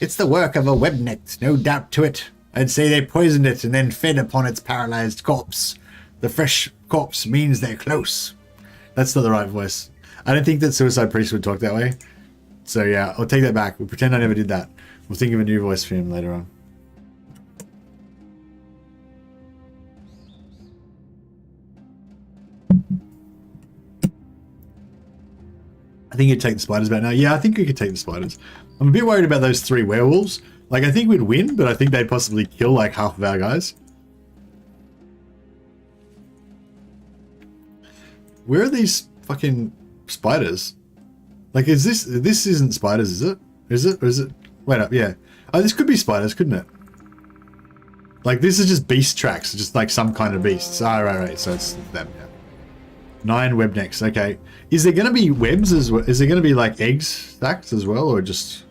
It's the work of a webnet, no doubt to it. I'd say they poisoned it and then fed upon its paralyzed corpse. The fresh corpse means they're close. That's not the right voice. I don't think that Suicide Priest would talk that way. So yeah, I'll take that back. We'll pretend I never did that. We'll think of a new voice for him later on. I think you'd take the spiders back now. Yeah, I think we could take the spiders. I'm a bit worried about those 3 werewolves. Like, I think we'd win, but I think they'd possibly kill like half of our guys. Where are these fucking spiders? Like, is this isn't spiders, is it? Is it? Or is it? Wait up, yeah. Oh, this could be spiders, couldn't it? Like, this is just beast tracks, just like some kind of beasts. Ah, right. So it's them, yeah. 9 web necks, okay. Is there going to be webs as well? Is there going to be like egg stacks as well, or just...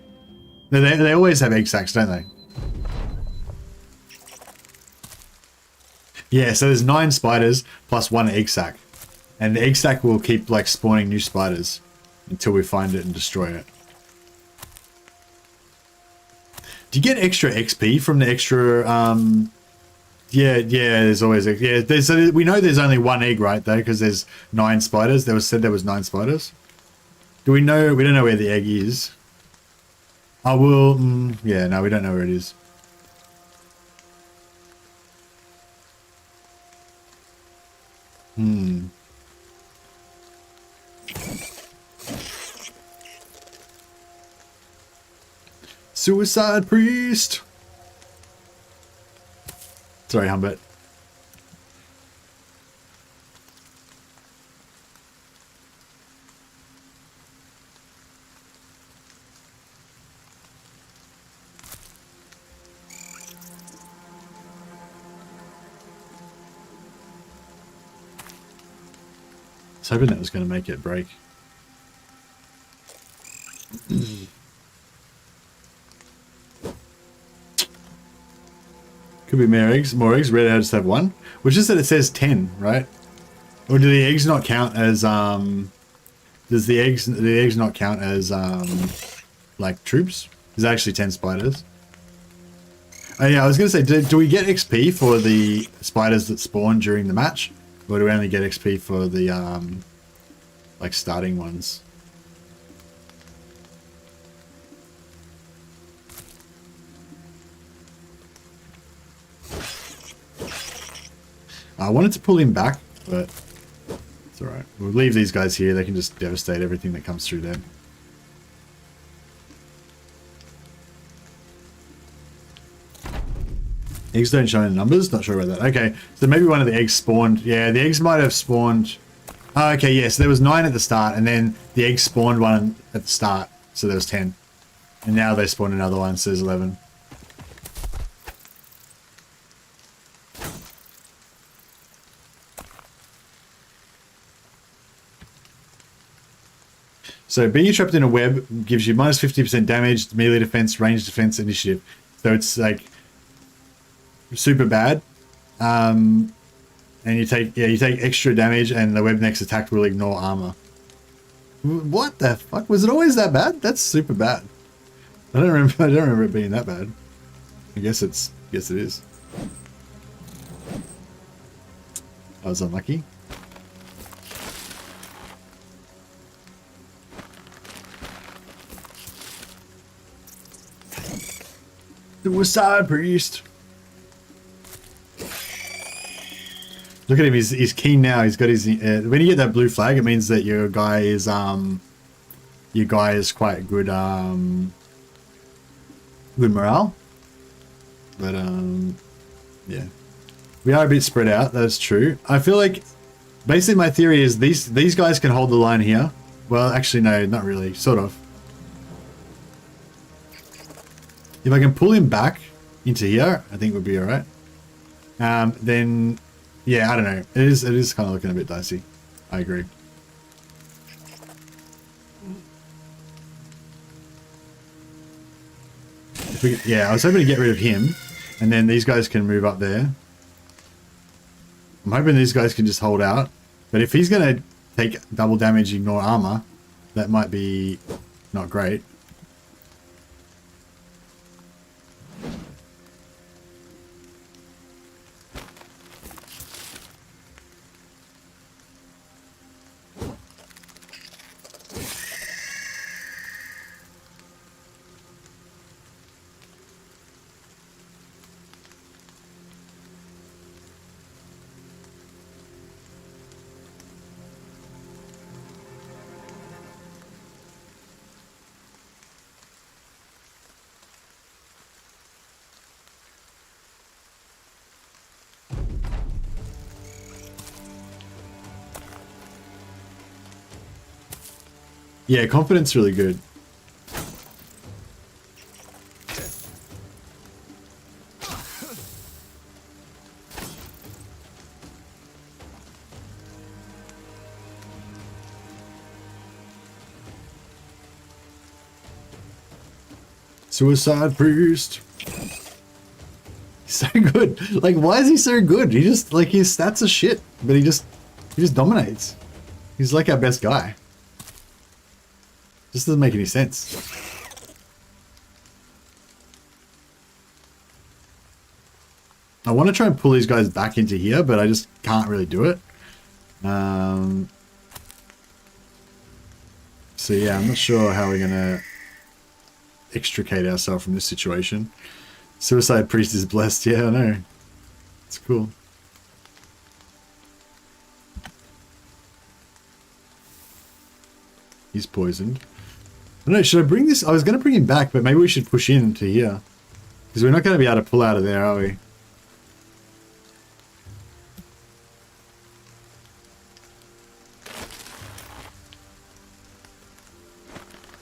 No, they always have egg stacks, don't they? Yeah, so there's 9 spiders plus 1 egg sack. And the egg sack will keep like spawning new spiders until we find it and destroy it. Do you get extra XP from the extra... Yeah, there's always... Yeah, we know there's only 1 egg, right, though, because there's 9 spiders. There was said there was 9 spiders. Do we know... We don't know where the egg is. I will... yeah, no, we don't know where it is. Suicide Priest! Sorry, Humbert. I was hoping that was going to make it break. Could be more eggs. More eggs. Red just have 1. Which is that it says 10, right? Or do the eggs not count as does the eggs not count as like troops? There's actually 10 spiders. Oh yeah, I was gonna say, do we get XP for the spiders that spawn during the match? Or do we only get XP for the like starting ones? I wanted to pull him back, but it's alright. We'll leave these guys here. They can just devastate everything that comes through them. Eggs don't show in numbers? Not sure about that. Okay, so maybe one of the eggs spawned. Yeah, the eggs might have spawned... Oh, okay, yes, there was 9 at the start, and then the eggs spawned 1 at the start, so there was 10. And now they spawned another one, so there's 11. So being trapped in a web gives you minus 50% damage, melee defense, range defense, initiative. So it's like super bad. And you take extra damage, and the web next attack will ignore armor. What the fuck? Was it always that bad? That's super bad. I don't remember it being that bad. I guess it is. I was unlucky. Suicide Priest. Look at him. He's keen now. He's got his. When you get that blue flag, it means that your guy is quite good. Good morale. But yeah, we are a bit spread out. That's true. I feel like basically my theory is these guys can hold the line here. Well, actually, no, not really. Sort of. If I can pull him back into here, I think we'll be alright. Then, yeah, I don't know. It is kind of looking a bit dicey. I agree. Yeah, I was hoping to get rid of him, and then these guys can move up there. I'm hoping these guys can just hold out. But if he's going to take double damage, ignore armor, that might be not great. Yeah, confidence really good. Suicide Priest. He's so good. Like, why is he so good? He just, like, his stats are shit, but he just dominates. He's like our best guy. This doesn't make any sense. I want to try and pull these guys back into here, but I just can't really do it. So yeah, I'm not sure how we're going to extricate ourselves from this situation. Suicide Priest is blessed. Yeah, I know. It's cool. He's poisoned. I don't know, should I bring this? I was going to bring him back, but maybe we should push into here. Because we're not going to be able to pull out of there, are we?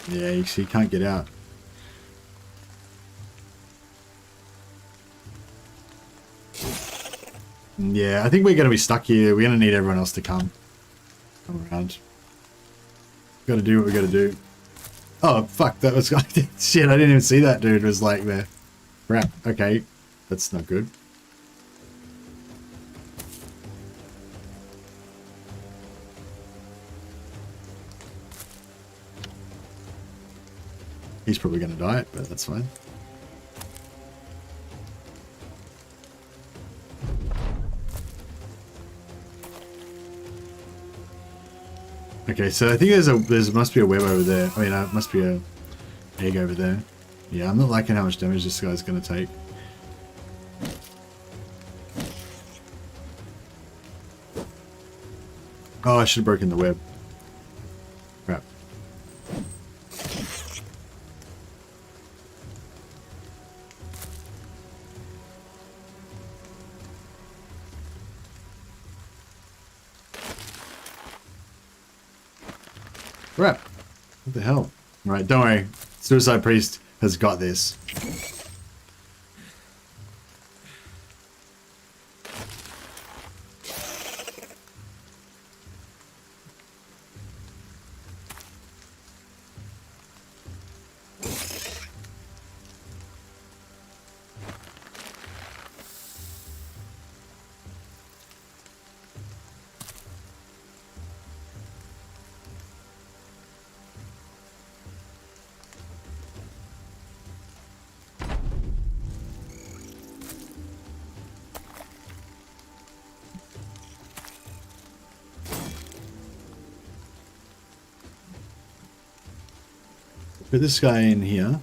Yeah, you see, he can't get out. Yeah, I think we're going to be stuck here. We're going to need everyone else to come around. Got to do what we got to do. Oh, fuck, that was... Shit, I didn't even see that dude was like there. Crap, okay. That's not good. He's probably going to die, but that's fine. Okay, so I think there must be a web over there. I mean, must be a egg over there. Yeah, I'm not liking how much damage this guy's going to take. Oh, I should have broken the web. Crap. Crap. What the hell? Alright, don't worry. Suicide Priest has got this. Put this guy in here,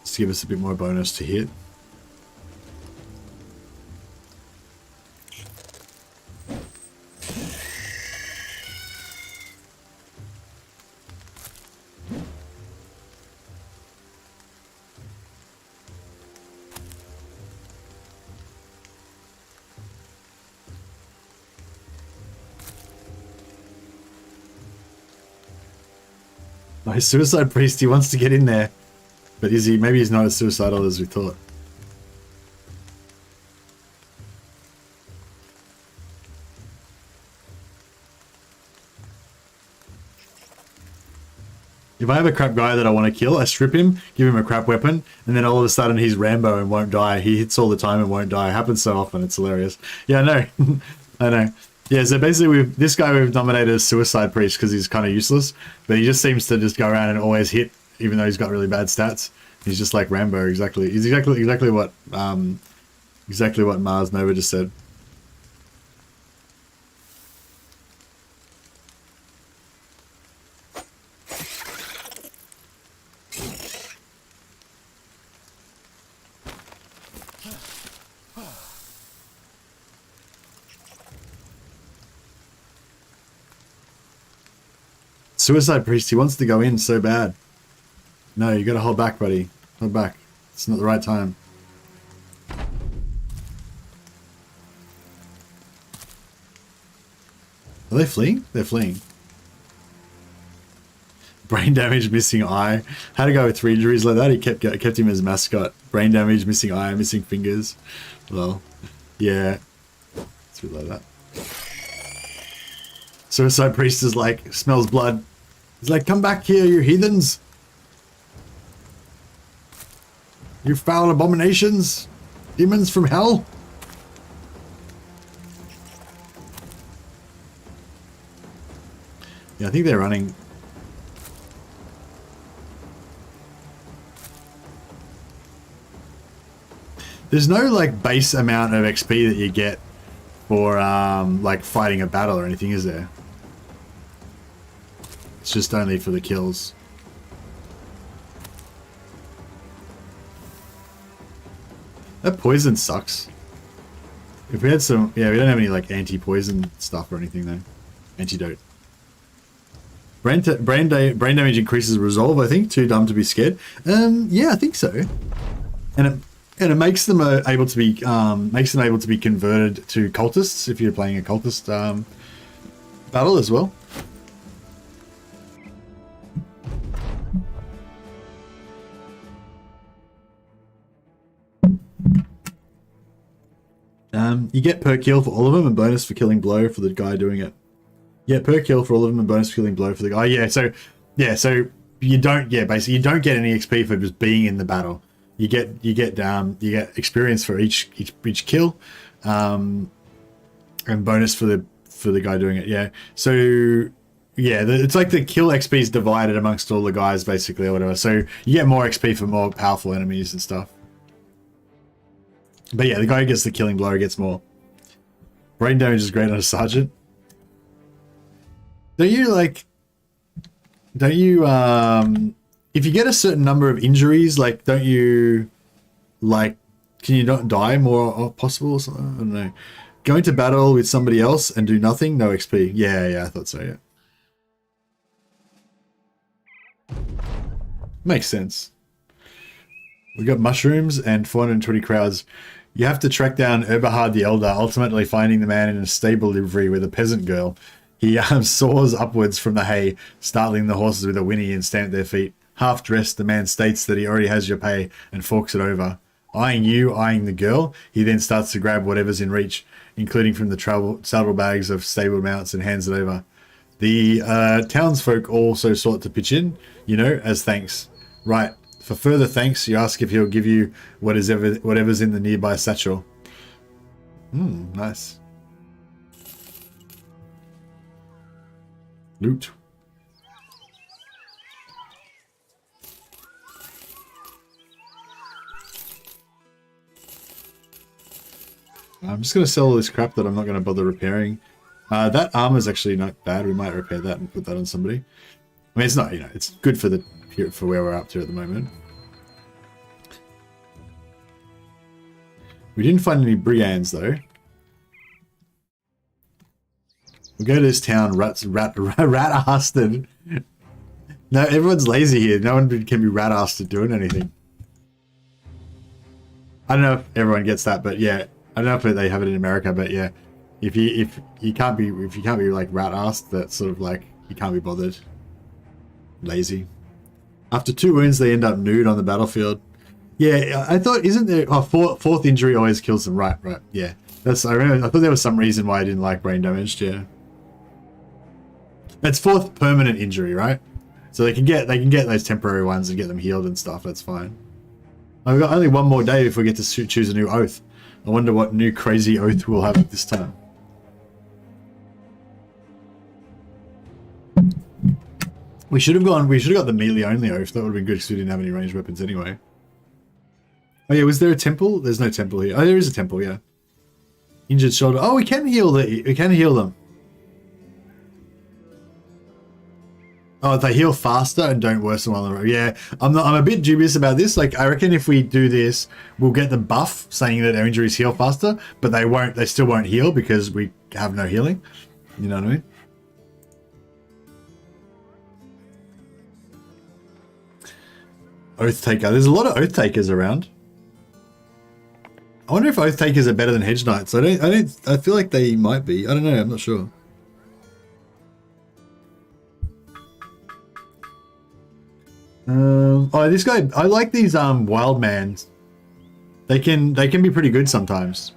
just to give us a bit more bonus to hit. My Suicide Priest, he wants to get in there. But is he? Maybe he's not as suicidal as we thought. If I have a crap guy that I want to kill, I strip him, give him a crap weapon, and then all of a sudden he's Rambo and won't die. He hits all the time and won't die. It happens so often, it's hilarious. Yeah, I know. I know. Yeah, so basically this guy we've nominated as Suicide Priest because he's kind of useless, but he just seems to just go around and always hit, even though he's got really bad stats. He's just like Rambo, exactly. He's exactly what Mars Nova just said. Suicide Priest, he wants to go in so bad. No, you gotta hold back, buddy. Hold back. It's not the right time. Are they fleeing? They're fleeing. Brain damage, missing eye. How to go with 3 injuries like that? He kept him as mascot. Brain damage, missing eye, missing fingers. Well, yeah. It's really like that. Suicide Priest is like, smells blood. He's like, come back here, you heathens. You foul abominations. Demons from hell. Yeah, I think they're running. There's no like base amount of XP that you get for like fighting a battle or anything, is there? It's just only for the kills. That poison sucks. If we had some, yeah, we don't have any like anti-poison stuff or anything though. Antidote. Brain damage increases resolve, I think. Too dumb to be scared. Yeah, I think so. And it makes them able to be converted to cultists if you're playing a cultist battle as well. You get per kill for all of them and bonus for killing blow for the guy doing it. Yeah, per kill for all of them and bonus for killing blow for the guy. So you don't basically you don't get any XP for just being in the battle. You get experience for each kill, and bonus for the guy doing it. Yeah. So yeah, it's like the kill XP is divided amongst all the guys basically or whatever. So you get more XP for more powerful enemies and stuff. But yeah, the guy who gets the killing blow gets more. Brain damage is great on a sergeant. Don't you if you get a certain number of injuries, like don't you can you not die more possible or something? I don't know. Going to battle with somebody else and do nothing, no XP. Yeah, I thought so, yeah. Makes sense. We got mushrooms and 420 crowds. You have to track down Eberhard the Elder, ultimately finding the man in a stable livery with a peasant girl. He soars upwards from the hay, startling the horses with a whinny and stamp their feet. Half dressed, the man states that he already has your pay and forks it over. Eyeing you, eyeing the girl, he then starts to grab whatever's in reach, including from the saddle bags of stable mounts, and hands it over. The townsfolk also sought to pitch in, as thanks. Right. For further thanks, you ask if he'll give you whatever's in the nearby satchel. Nice. Loot. I'm just going to sell all this crap that I'm not going to bother repairing. That armor's actually not bad. We might repair that and put that on somebody. I mean, it's not, it's good for where we're up to at the moment. We didn't find any brigands though. We'll go to this town, rat-assed. No, everyone's lazy here. No one can be rat-assed doing anything. I don't know if everyone gets that, but yeah, I don't know if they have it in America, but yeah, if you can't be like rat-assed, that's sort of like you can't be bothered. Lazy. After 2 wounds, they end up nude on the battlefield. Yeah, I thought, isn't there... Oh, fourth injury always kills them. Right, yeah. I thought there was some reason why I didn't like brain damage, yeah. That's 4th permanent injury, right? So they can get those temporary ones and get them healed and stuff. That's fine. I've got only one more day if we get to choose a new oath. I wonder what new crazy oath we'll have this time. We should have got the melee only oath. That would have been good because we didn't have any ranged weapons anyway. Oh yeah, was there a temple? There's no temple here. Oh, there is a temple, yeah. Injured shoulder. Oh, we can heal them. Oh, they heal faster and don't worsen while on the road. Yeah, I'm a bit dubious about this. Like, I reckon if we do this, we'll get the buff saying that our injuries heal faster, but they still won't heal because we have no healing. You know what I mean? Oath Taker. There's a lot of Oath Takers around. I wonder if Oath Takers are better than Hedge Knights. I feel like they might be. I don't know, I'm not sure. Oh, this guy, I like these wild mans. They can be pretty good sometimes.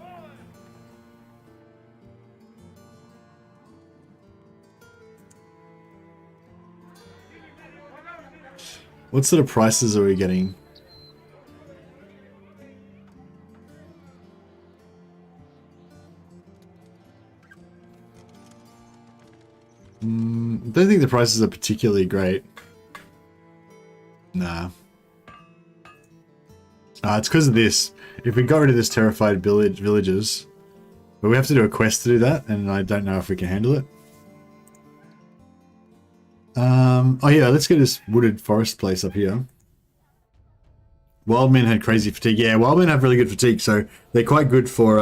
What sort of prices are we getting? I don't think the prices are particularly great. Nah. It's because of this. If we got rid of this terrified villagers, but we have to do a quest to do that, and I don't know if we can handle it. Oh yeah, let's get this wooded forest place up here. Wild men had crazy fatigue. Yeah, wild men have really good fatigue, so they're quite good for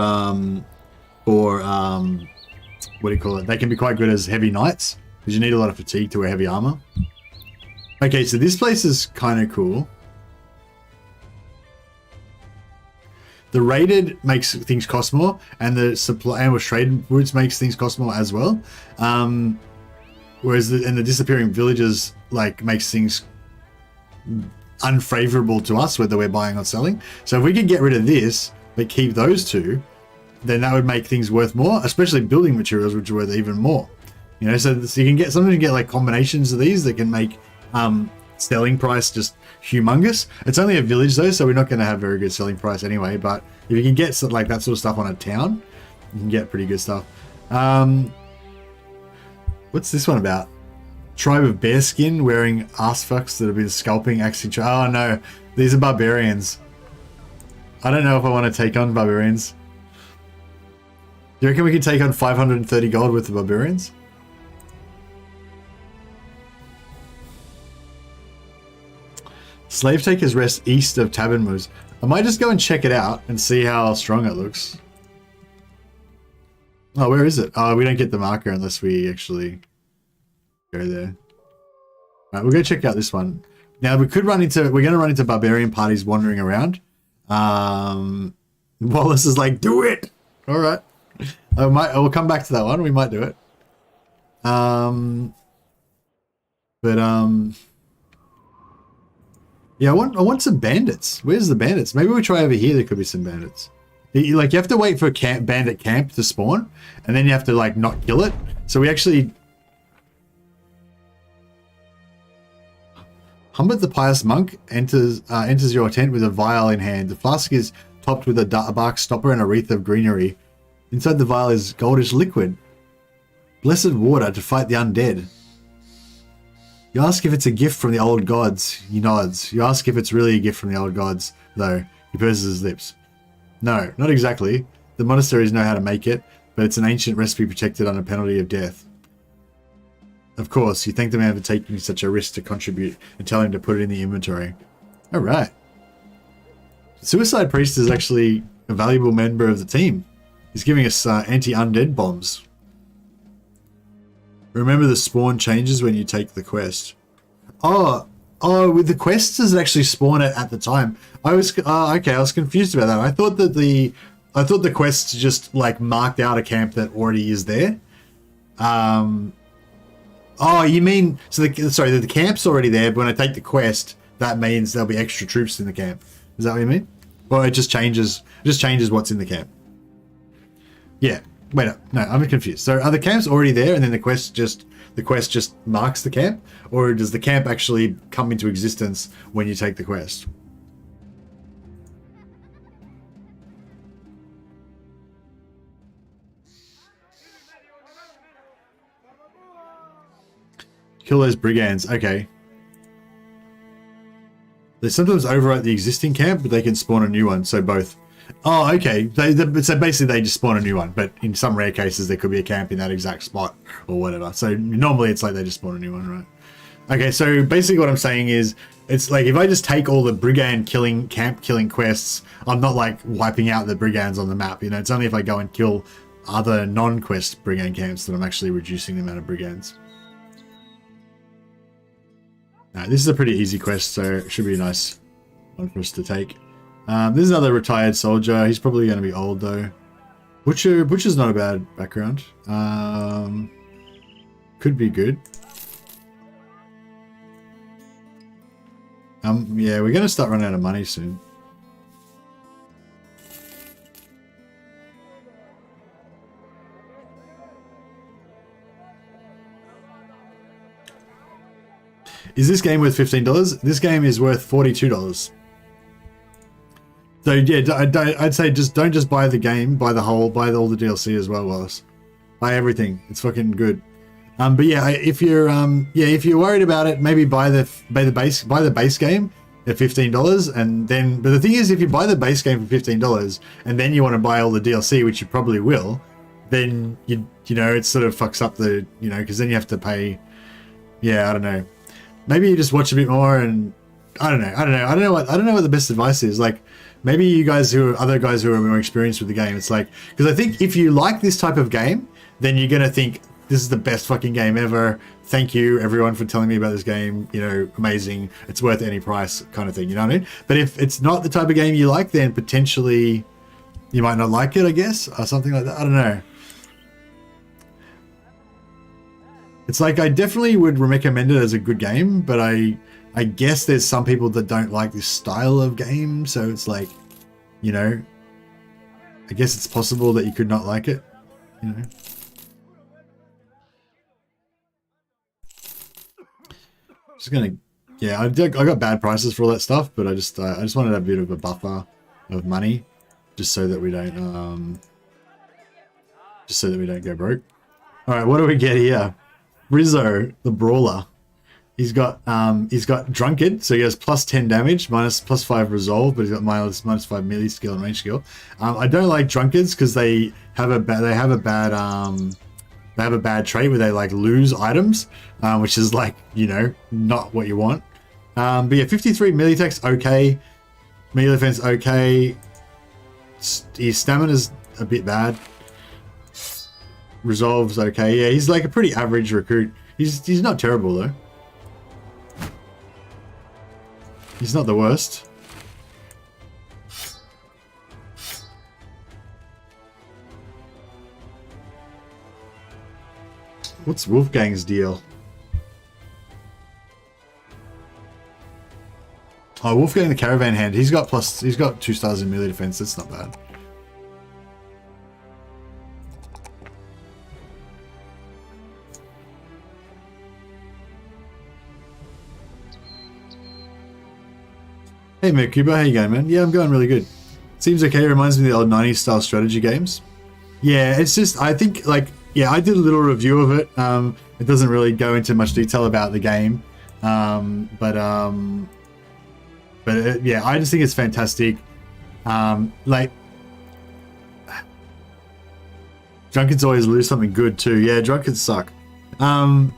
what do you call it? They can be quite good as heavy knights because you need a lot of fatigue to wear heavy armor. Okay, so this place is kind of cool. The raided makes things cost more, and the supply and with trade routes makes things cost more as well. Whereas the disappearing villages like makes things unfavorable to us whether we're buying or selling. So if we could get rid of this but keep those two, then that would make things worth more, especially building materials, which are worth even more. You know, so you can get sometimes you get like combinations of these that can make selling price just humongous. It's only a village though, so we're not going to have very good selling price anyway. But if you can get like that sort of stuff on a town, you can get pretty good stuff. What's this one about? Tribe of bearskin wearing ass fucks that have been scalping axing. Oh no, these are barbarians. I don't know if I want to take on barbarians. Do you reckon we can take on 530 gold with the barbarians? Slave takers rest east of Tabernmoos. I might just go and check it out and see how strong it looks. Oh, where is it? Oh, we don't get the marker unless we actually go there. Alright, we'll go check out this one. Now we're going to run into barbarian parties wandering around. Wallace is like, do it! Alright. We'll come back to that one. We might do it. Yeah, I want some bandits. Where's the bandits? Maybe we try over here. There could be some bandits. You have to wait for a bandit camp to spawn, and then you have to like not kill it. So we actually Humbert the pious monk enters your tent with a vial in hand. The flask is topped with a bark stopper and a wreath of greenery. Inside the vial is goldish liquid. Blessed water to fight the undead. You ask if it's a gift from the old gods. He nods. You ask if it's really a gift from the old gods, though. He purses his lips. No, not exactly. The monasteries know how to make it, but it's an ancient recipe protected under penalty of death. Of course, you thank the man for taking such a risk to contribute and tell him to put it in the inventory. Alright. Suicide Priest is actually a valuable member of the team. He's giving us anti-undead bombs. Remember the spawn changes when you take the quest. Oh, with the quests does it actually spawn it at the time? I was okay. I was confused about that. I thought the quests just like marked out a camp that already is there. Oh, you mean the camp's already there, but when I take the quest, that means there'll be extra troops in the camp. Is that what you mean? Or it just changes what's in the camp? Yeah. Wait up. No, I'm confused. So are the camps already there and then the quests just the quest just marks the camp, or does the camp actually come into existence when you take the quest? Kill those brigands. Okay. They sometimes overwrite the existing camp, but they can spawn a new one. So both. Oh, okay. So basically they just spawn a new one, but in some rare cases there could be a camp in that exact spot or whatever. So normally it's like they just spawn a new one, right? Okay, so basically what I'm saying is, it's like if I just take all the brigand killing, camp killing quests, I'm not like wiping out the brigands on the map. You know, it's only if I go and kill other non-quest brigand camps that I'm actually reducing the amount of brigands. Now, this is a pretty easy quest, so it should be a nice one for us to take. This is another retired soldier. He's probably going to be old though. Butcher's not a bad background. Could be good. Yeah, we're going to start running out of money soon. Is this game worth $15? This game is worth $42. So yeah, I'd say don't just buy the game, buy all the DLC as well, Wallace. Buy everything. It's fucking good. But yeah, if you're worried about it, maybe buy the base game at $15, and then. But the thing is, if you buy the base game for $15 and then you want to buy all the DLC, which you probably will, then you know it sort of fucks up the because then you have to pay. Yeah, I don't know. Maybe you just watch a bit more, and I don't know what the best advice is. Like, maybe you guys other guys who are more experienced with the game, it's like, because I think if you like this type of game, then you're gonna think this is the best fucking game ever. Thank you everyone for telling me about this game. You know, amazing. It's worth any price, kind of thing. You know what I mean? But if it's not the type of game you like, then potentially you might not like it, I guess, or something like that. I don't know. It's like, I definitely would recommend it as a good game, but I guess there's some people that don't like this style of game, so it's like, I guess it's possible that you could not like it, Just gonna, yeah, I got bad prices for all that stuff, but I just wanted a bit of a buffer of money, just so that we don't go broke. All right, what do we get here? Rizzo, the brawler. He's got Drunkard, so he has plus 10 damage, plus 5 resolve, but he's got minus 5 melee skill and range skill. I don't like Drunkards because they have a bad trait where they like lose items, which is like not what you want. But yeah, 53 melee attack's okay, melee defense okay. His stamina's a bit bad. Resolve's okay. Yeah, he's like a pretty average recruit. He's not terrible though. He's not the worst. What's Wolfgang's deal? Oh, Wolfgang the Caravan hand. He's got 2 stars in melee defense. That's not bad. Hey Mercuba, how you going, man? Yeah, I'm going really good. Seems okay. It reminds me of the old 90s style strategy games. Yeah, it's just, I think, like, yeah, I did a little review of it. It doesn't really go into much detail about the game. Yeah, I just think it's fantastic. Like, Drunkards always lose something good too. Yeah, Drunkards suck. So,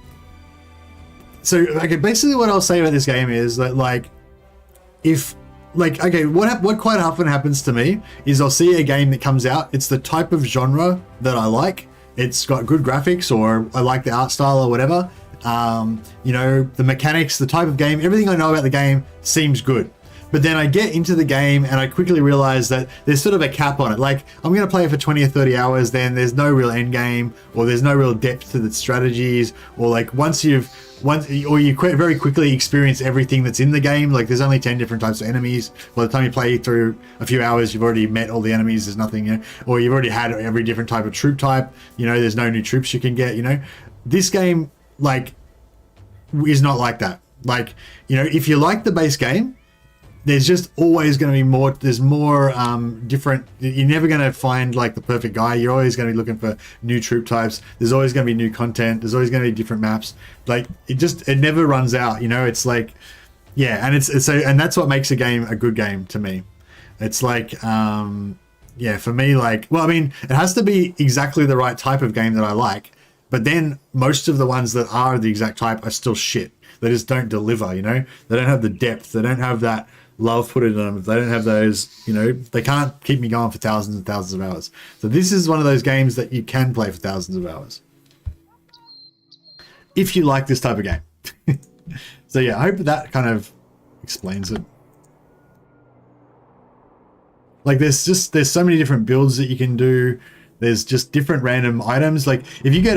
okay, basically what I'll say about this game is that, like, what quite often happens to me is I'll see a game that comes out. It's the type of genre that I like. It's got good graphics, or I like the art style or whatever. The mechanics, the type of game, everything I know about the game seems good. But then I get into the game and I quickly realize that there's sort of a cap on it. Like, I'm going to play it for 20 or 30 hours, then there's no real end game, or there's no real depth to the strategies, or like you very quickly experience everything that's in the game. Like, there's only 10 different types of enemies. By the time you play through a few hours, you've already met all the enemies. There's nothing, or you've already had every different type of troop type. There's no new troops you can get. This game like is not like that. Like, you know, if you like the base game, there's just always going to be more. There's more different. You're never going to find like the perfect guy. You're always going to be looking for new troop types. There's always going to be new content. There's always going to be different maps. Like it never runs out. You know, it's like, yeah, and it's so, and that's what makes a game a good game to me. It's like, yeah, for me, like, well, I mean, it has to be exactly the right type of game that I like. But then most of the ones that are the exact type are still shit. They just don't deliver. You know, they don't have the depth. They don't have that love put into them. If they don't have those, you know, they can't keep me going for thousands and thousands of hours. So this is one of those games that you can play for thousands of hours if you like this type of game. So yeah, I hope that kind of explains it. Like there's so many different builds that you can do. There's just different random items. Like if you get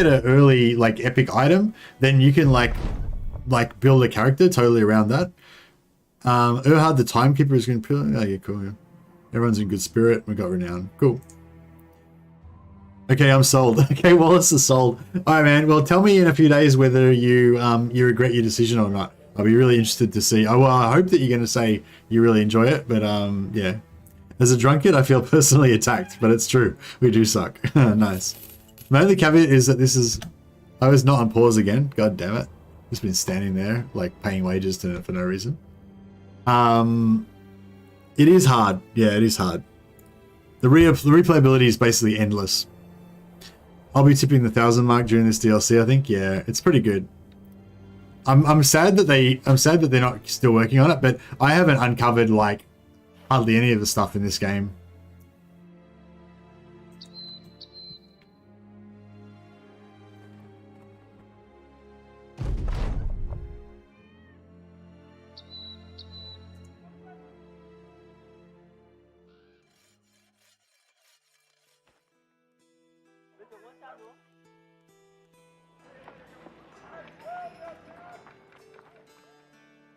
a early like epic item, then you can like build a character totally around that. Urhard the Timekeeper is going to put. Oh yeah, cool. Yeah. Everyone's in good spirit. We got renown. Cool. Okay, I'm sold. Okay, Wallace is sold. All right, man. Well, tell me in a few days whether you regret your decision or not. I'll be really interested to see. Oh well, I hope that you're going to say you really enjoy it. But yeah, as a drunkard, I feel personally attacked. But it's true. We do suck. Nice. My only caveat is that I was not on pause again. God damn it. Just been standing there like paying wages for no reason. It is hard. Yeah, it is hard. The replayability is basically endless. I'll be tipping the 1,000 mark during this DLC, I think. Yeah, it's pretty good. I'm sad that they're not still working on it, but I haven't uncovered like hardly any of the stuff in this game.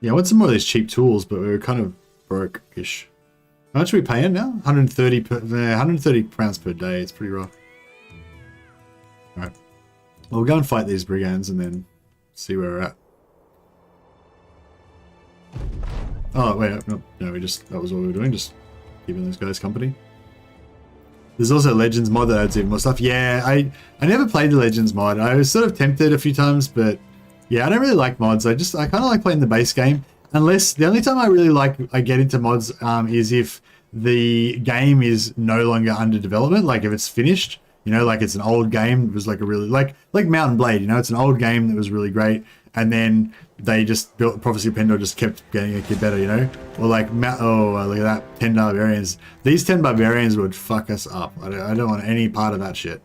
Yeah, I want some more of these cheap tools, but we were kind of broke-ish. How much are we paying now? 130 pounds per day. It's pretty rough. All right. Well, we'll go and fight these brigands and then see where we're at. Oh, wait. No, that was what we were doing. Just keeping those guys company. There's also a Legends mod that adds even more stuff. Yeah, I never played the Legends mod. I was sort of tempted a few times, but yeah, I don't really like mods. I kind of like playing the base game. Unless the only time I get into mods is if the game is no longer under development. Like if it's finished, you know, like it's an old game. It was like a really like Mountain Blade. You know, it's an old game that was really great, and then they just built Prophecy of Pendor, just kept getting better. You know, or like look at that, 10 barbarians. These 10 barbarians would fuck us up. I don't want any part of that shit.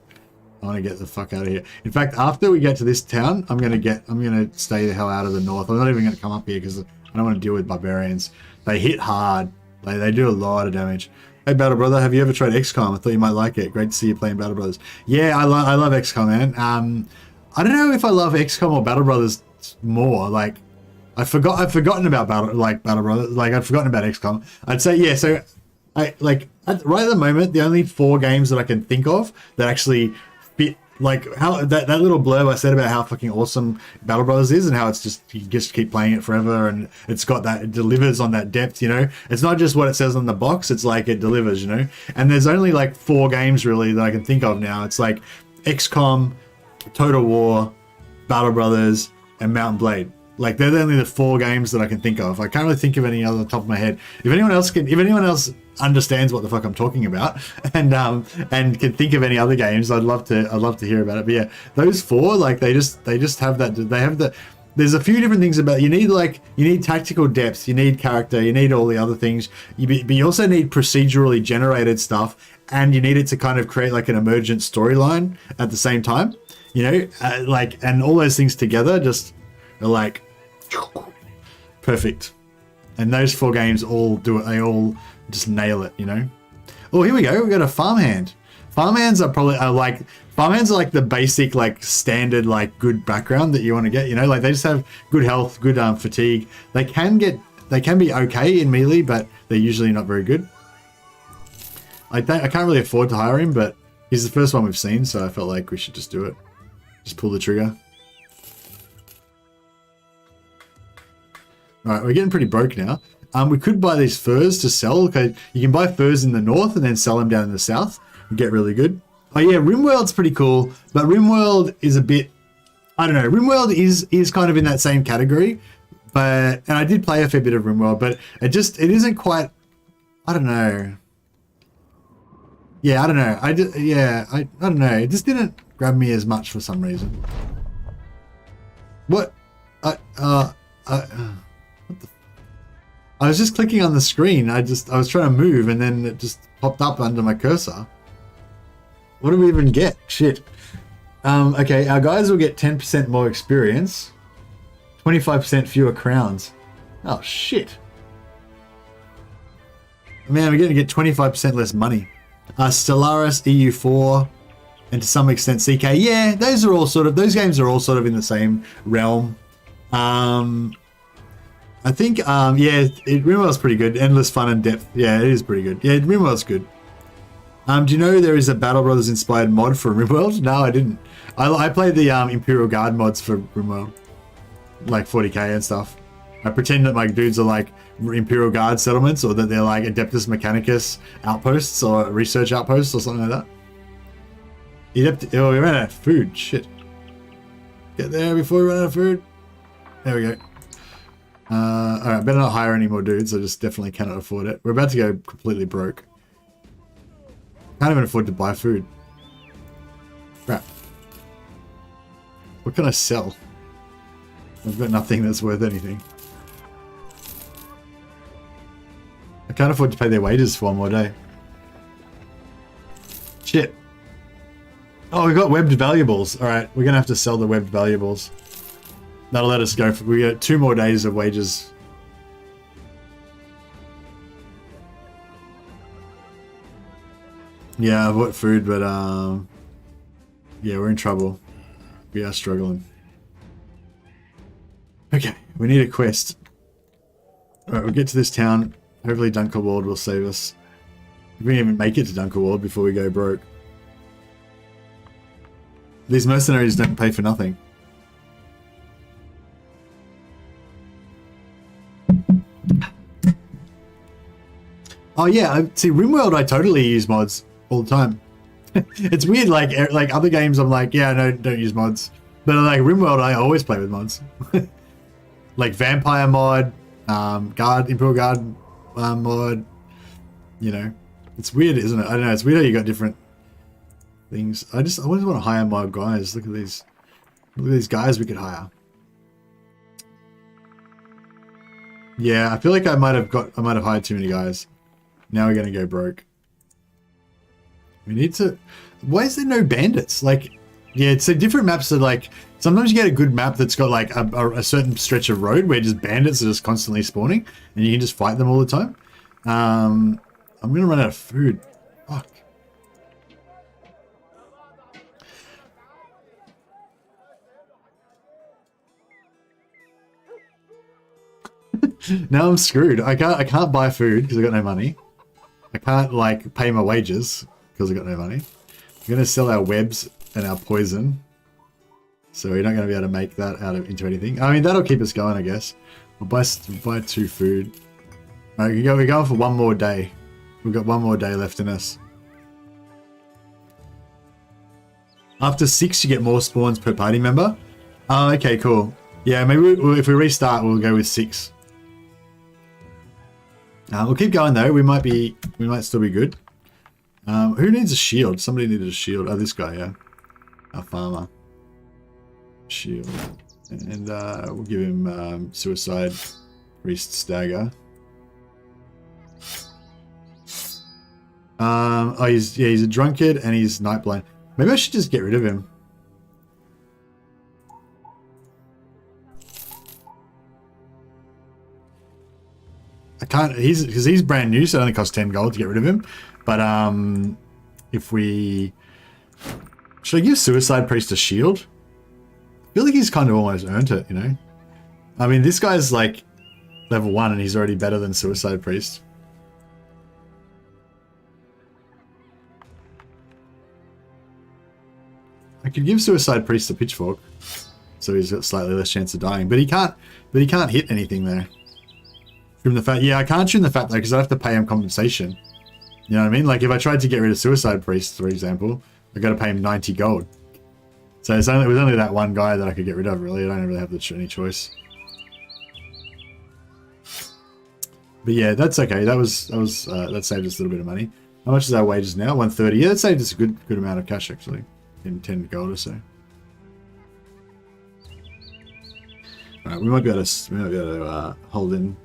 I want to get the fuck out of here. In fact, after we get to this town, I'm gonna stay the hell out of the north. I'm not even gonna come up here because I don't want to deal with barbarians. They hit hard. They do a lot of damage. Hey, Battle Brother, have you ever tried XCOM? I thought you might like it. Great to see you playing Battle Brothers. Yeah, I love XCOM, man. I don't know if I love XCOM or Battle Brothers more. Like, I've forgotten about Battle Brothers. Like, I've forgotten about XCOM. I'd say yeah. So, right at the moment, the only 4 games that I can think of that actually fit. Like how that little blurb I said about how fucking awesome Battle Brothers is and how it's just you just keep playing it forever and it's got that, it delivers on that depth, you know. It's not just what it says on the box, it's like it delivers, you know. And there's only like 4 games really that I can think of now. It's like XCOM, Total War, Battle Brothers, and Mountain Blade. Like they're only the 4 games that I can think of. I can't really think of any other on the top of my head. If anyone else understands what the fuck I'm talking about and can think of any other games, I'd love to hear about it. But yeah, those 4, like they just have that. There's a few different things about you need tactical depth, you need character, you need all the other things. But you also need procedurally generated stuff, and you need it to kind of create like an emergent storyline at the same time. You know, and all those things together just are like perfect. And those 4 games all do it. They all just nail it, you know. Oh, here we go. We got a farmhand. Farmhands are like the basic, like standard, like good background that you want to get. You know, like they just have good health, good fatigue. They can be okay in melee, but they're usually not very good. I can't really afford to hire him, but he's the first one we've seen, so I felt like we should just do it. Just pull the trigger. Alright, we're getting pretty broke now. We could buy these furs to sell. Okay, you can buy furs in the north and then sell them down in the south and get really good. Oh yeah, RimWorld's pretty cool, but RimWorld is a bit, I don't know, RimWorld is kind of in that same category, but, and I did play a fair bit of RimWorld, but it isn't quite, I don't know. Yeah, I don't know. I don't know. It just didn't grab me as much for some reason. What? What the? I was just clicking on the screen. I was trying to move and then it just popped up under my cursor. What do we even get? Shit. Okay, our guys will get 10% more experience. 25% fewer crowns. Oh, shit. Man, we're going to get 25% less money. Stellaris, EU4, and to some extent CK. Yeah, those games are all sort of in the same realm. I think, yeah, RimWorld's pretty good. Endless fun and depth. Yeah, it is pretty good. Yeah, RimWorld's good. Do you know there is a Battle Brothers inspired mod for RimWorld? No, I didn't. I played the Imperial Guard mods for RimWorld, like 40k and stuff. I pretend that my dudes are like Imperial Guard settlements, or that they're like Adeptus Mechanicus outposts or research outposts or something like that. Oh, we ran out of food. Shit. Get there before we run out of food. There we go. Alright, better not hire any more dudes. I just definitely cannot afford it. We're about to go completely broke. Can't even afford to buy food. Crap. What can I sell? I've got nothing that's worth anything. I can't afford to pay their wages for one more day. Shit. Oh, we got webbed valuables. Alright, we're gonna have to sell the webbed valuables. That'll let us go. We got 2 more days of wages. Yeah, I've bought food, but yeah, we're in trouble. We are struggling. Okay, we need a quest. Alright, we'll get to this town. Hopefully Dunkerwald will save us. We can even make it to Dunkerwald before we go broke. These mercenaries don't pay for nothing. Oh yeah, see RimWorld I totally use mods all the time. It's weird, like other games I'm like, yeah, no, don't use mods. But like RimWorld I always play with mods. Like Vampire mod, Imperial Guard mod, you know. It's weird, isn't it? I don't know, it's weird how you got different things. I always want to hire more guys. Look at these guys we could hire. Yeah, I feel like I might have hired too many guys. Now we're gonna go broke. We need to. Why is there no bandits? Like, yeah, so different maps are like. Sometimes you get a good map that's got like a certain stretch of road where just bandits are just constantly spawning, and you can just fight them all the time. I'm gonna run out of food. Fuck. Now I'm screwed. I can't buy food because I got no money. I can't like pay my wages because I got no money. I'm gonna sell our webs and our poison, so we're not gonna be able to make that into anything. I mean, that'll keep us going, I guess. We'll buy 2 food. Alright, we're going for 1 more day. We've got 1 more day left in us. After 6, you get more spawns per party member. Oh, okay, cool. Yeah, maybe if we restart, we'll go with 6. We'll keep going though. We might still be good. Who needs a shield? Somebody needed a shield. Oh, this guy, yeah. Our farmer. Shield. And we'll give him Suicide Priest's Dagger. Oh, he's a drunkard and he's Nightblind. Maybe I should just get rid of him. I can't, because he's brand new, so it only costs 10 gold to get rid of him. But if we... Should I give Suicide Priest a shield? I feel like he's kind of almost earned it, you know? I mean, this guy's like level 1 and he's already better than Suicide Priest. I could give Suicide Priest a pitchfork, so he's got slightly less chance of dying. But he can't hit anything there. Trim the fat. Yeah, I can't trim the fat though because I have to pay him compensation. You know what I mean? Like if I tried to get rid of Suicide Priest, for example, I got to pay him 90 gold. So it was only that one guy that I could get rid of. Really, I don't really have any choice. But yeah, that's okay. That saved us a little bit of money. How much is our wages now? 130. Yeah, that saved us a good amount of cash actually, in 10 gold or so. All right, we might be able to hold in.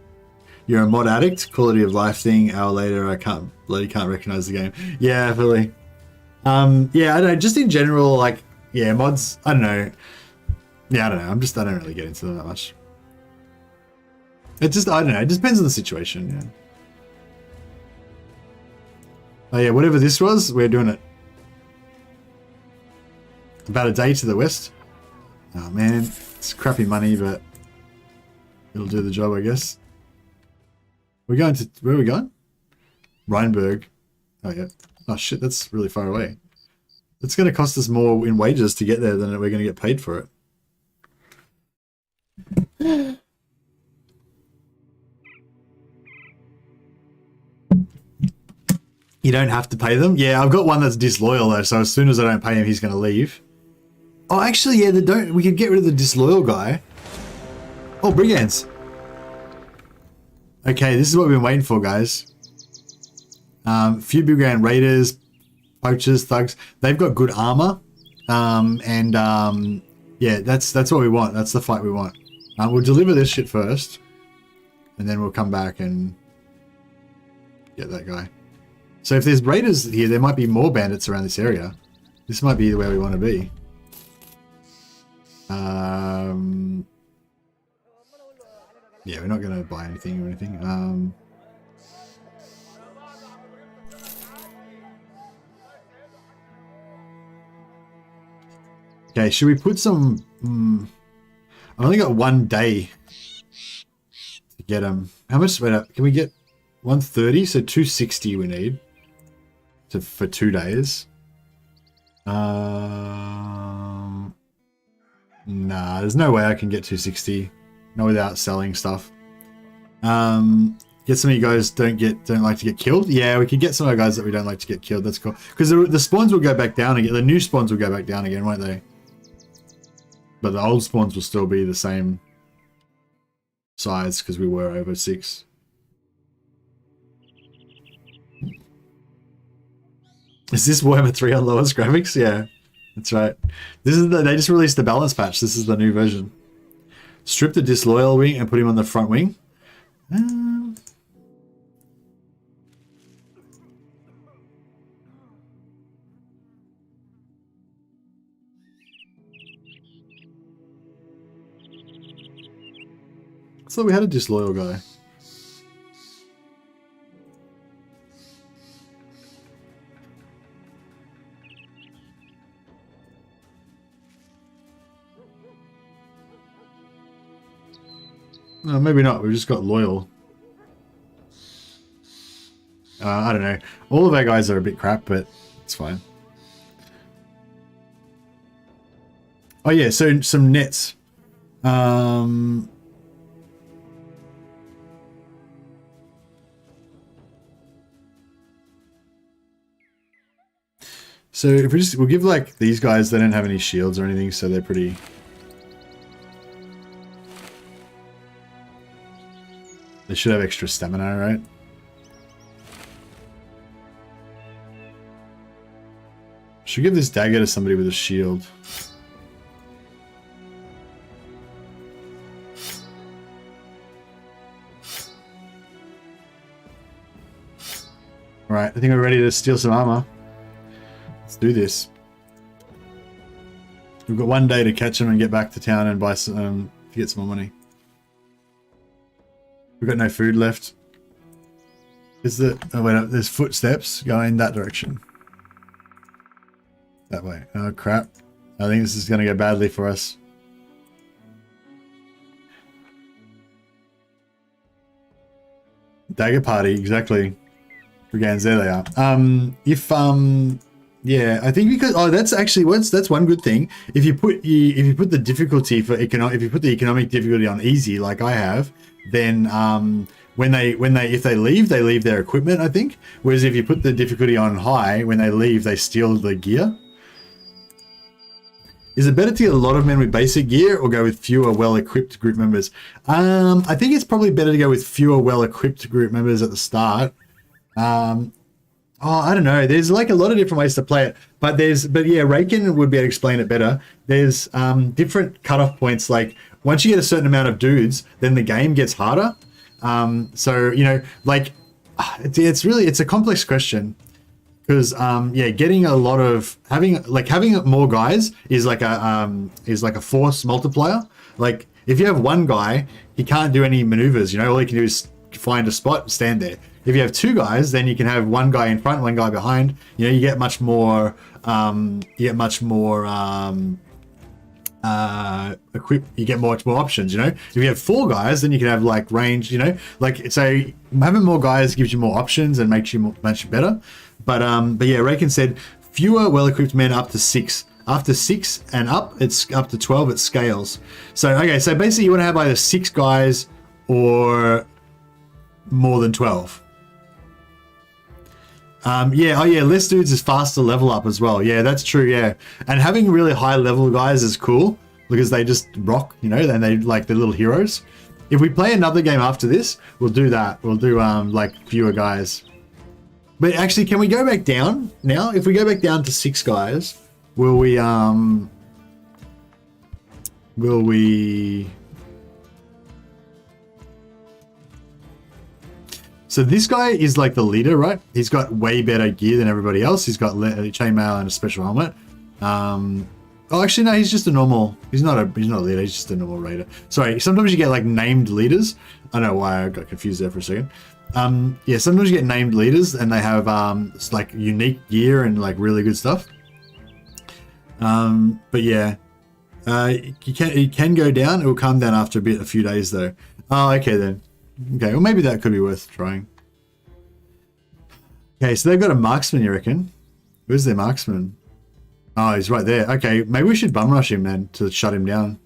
You're a mod addict. Quality of life thing. Hour later, I can't recognize the game. Yeah, fully. Yeah, I don't know. Just in general, like, yeah, mods. I don't know. Yeah, I don't know. I don't really get into them that much. It just, I don't know. It just depends on the situation. Yeah. Oh yeah, whatever this was, we're doing it. About a day to the west. Oh man, it's crappy money, but it'll do the job, I guess. We're going to, where are we going? Rheinberg. Oh yeah. Oh shit, that's really far away. It's going to cost us more in wages to get there than we're going to get paid for it. You don't have to pay them? Yeah, I've got one that's disloyal though, so as soon as I don't pay him, he's going to leave. Oh, actually, yeah, we could get rid of the disloyal guy. Oh, brigands. Okay, this is what we've been waiting for, guys. Few brigand raiders, poachers, thugs. They've got good armor. Yeah, that's what we want. That's the fight we want. We'll deliver this shit first, and then we'll come back and get that guy. So if there's raiders here, there might be more bandits around this area. This might be where we want to be. Yeah, we're not going to buy anything or anything. Okay, should we put some... I've only got 1 day to get them. How much? Wait up. Can we get 130? So 260 we need for 2 days. Nah, there's no way I can get 260. Not without selling stuff. Get some of you guys don't like to get killed. Yeah, we could get some of the guys that we don't like to get killed. That's cool. Because the spawns will go back down again. The new spawns will go back down again, won't they? But the old spawns will still be the same size because we were over 6. Is this Warhammer 3 on lowest graphics? Yeah, that's right. This is they just released the balance patch. This is the new version. Strip the disloyal wing and put him on the front wing. So we had a disloyal guy. No, maybe not. We've just got loyal. I don't know. All of our guys are a bit crap, but it's fine. Oh yeah, so some nets. So if we'll give like these guys, they don't have any shields or anything, so they're pretty. They should have extra stamina, right? Should give this dagger to somebody with a shield. Alright, I think we're ready to steal some armor. Let's do this. We've got 1 day to catch them and get back to town and buy some, to get some more money. We've got no food left. Is the oh wait, there's footsteps going that direction. That way. Oh crap. I think this is gonna go badly for us. Dagger party, exactly. Brigands, there they are. Yeah, I think because that's actually that's one good thing. If you put the difficulty for if you put the economic difficulty on easy like I have, then if they leave their equipment, I think. Whereas if you put the difficulty on high, when they leave, they steal the gear. Is it better to get a lot of men with basic gear or go with fewer well-equipped group members? I think it's probably better to go with fewer well-equipped group members at the start. I don't know. There's like a lot of different ways to play it, but yeah, Raken would be able to explain it better. There's different cutoff points. Like once you get a certain amount of dudes, then the game gets harder. So you know, like it's a complex question. Because yeah, getting a lot of having more guys is like a force multiplier. Like if you have one guy, he can't do any maneuvers. You know, all he can do is find a spot, stand there. If you have two guys, then you can have one guy in front, one guy behind. You know, you get much more. You get much more options. You know, if you have four guys, then you can have like range. You know, like so having more guys gives you more options and makes you much better. But yeah, Raken said fewer well-equipped men up to 6. After 6 and up, it's up to 12. It scales. So okay, so basically you want to have either 6 guys or more than 12. Yeah, oh yeah, less dudes is faster level up as well. Yeah, that's true. Yeah, and having really high level guys is cool because they just rock, you know, and they like the little heroes. If we play another game after this, we'll do that. We'll do like fewer guys. But actually, can we go back down now? If we go back down to 6 guys, will we So this guy is like the leader, right? He's got way better gear than everybody else. He's got chainmail and a special helmet. Oh, actually, no, he's just a normal. He's not a leader. He's just a normal raider. Sorry. Sometimes you get like named leaders. I don't know why I got confused there for a second. Yeah, sometimes you get named leaders and they have like unique gear and like really good stuff. But yeah, you can go down. It will come down after a few days though. Oh, okay then. Okay, well maybe that could be worth trying. Okay, so they've got a marksman, you reckon? Where's their marksman? Oh, he's right there. Okay, maybe we should bum rush him then to shut him down.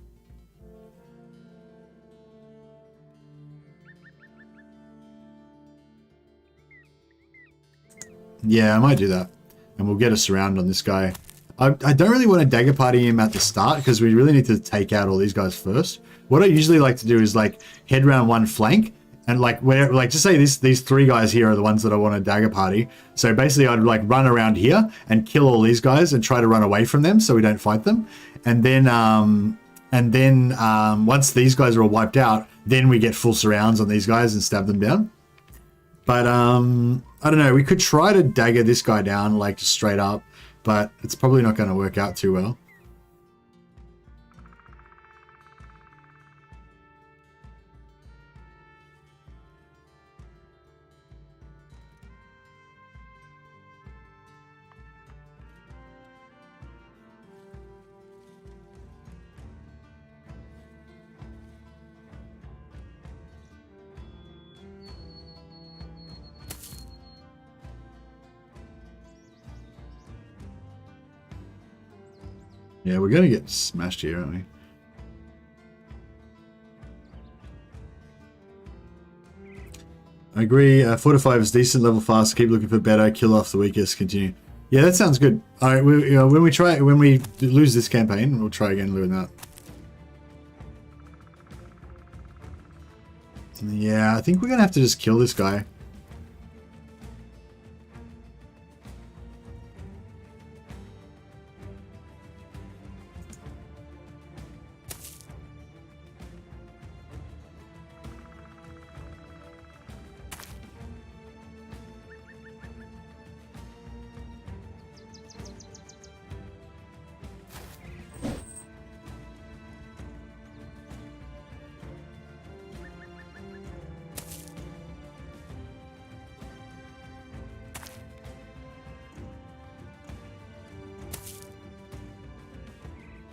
Yeah, I might do that. And we'll get a surround on this guy. I don't really want to dagger party him at the start because we really need to take out all these guys first. What I usually like to do is like head round one flank and like where, like just say these 3 guys here are the ones that I want to dagger party. So basically I'd like run around here and kill all these guys and try to run away from them so we don't fight them. And then once these guys are all wiped out, then we get full surrounds on these guys and stab them down. But I don't know, we could try to dagger this guy down like just straight up, but it's probably not going to work out too well. Yeah, we're going to get smashed here, aren't we? I agree. 4 to 5 is decent, level fast. Keep looking for better. Kill off the weakest. Continue. Yeah, that sounds good. All right, when we lose this campaign, we'll try again doing that. Yeah, I think we're going to have to just kill this guy.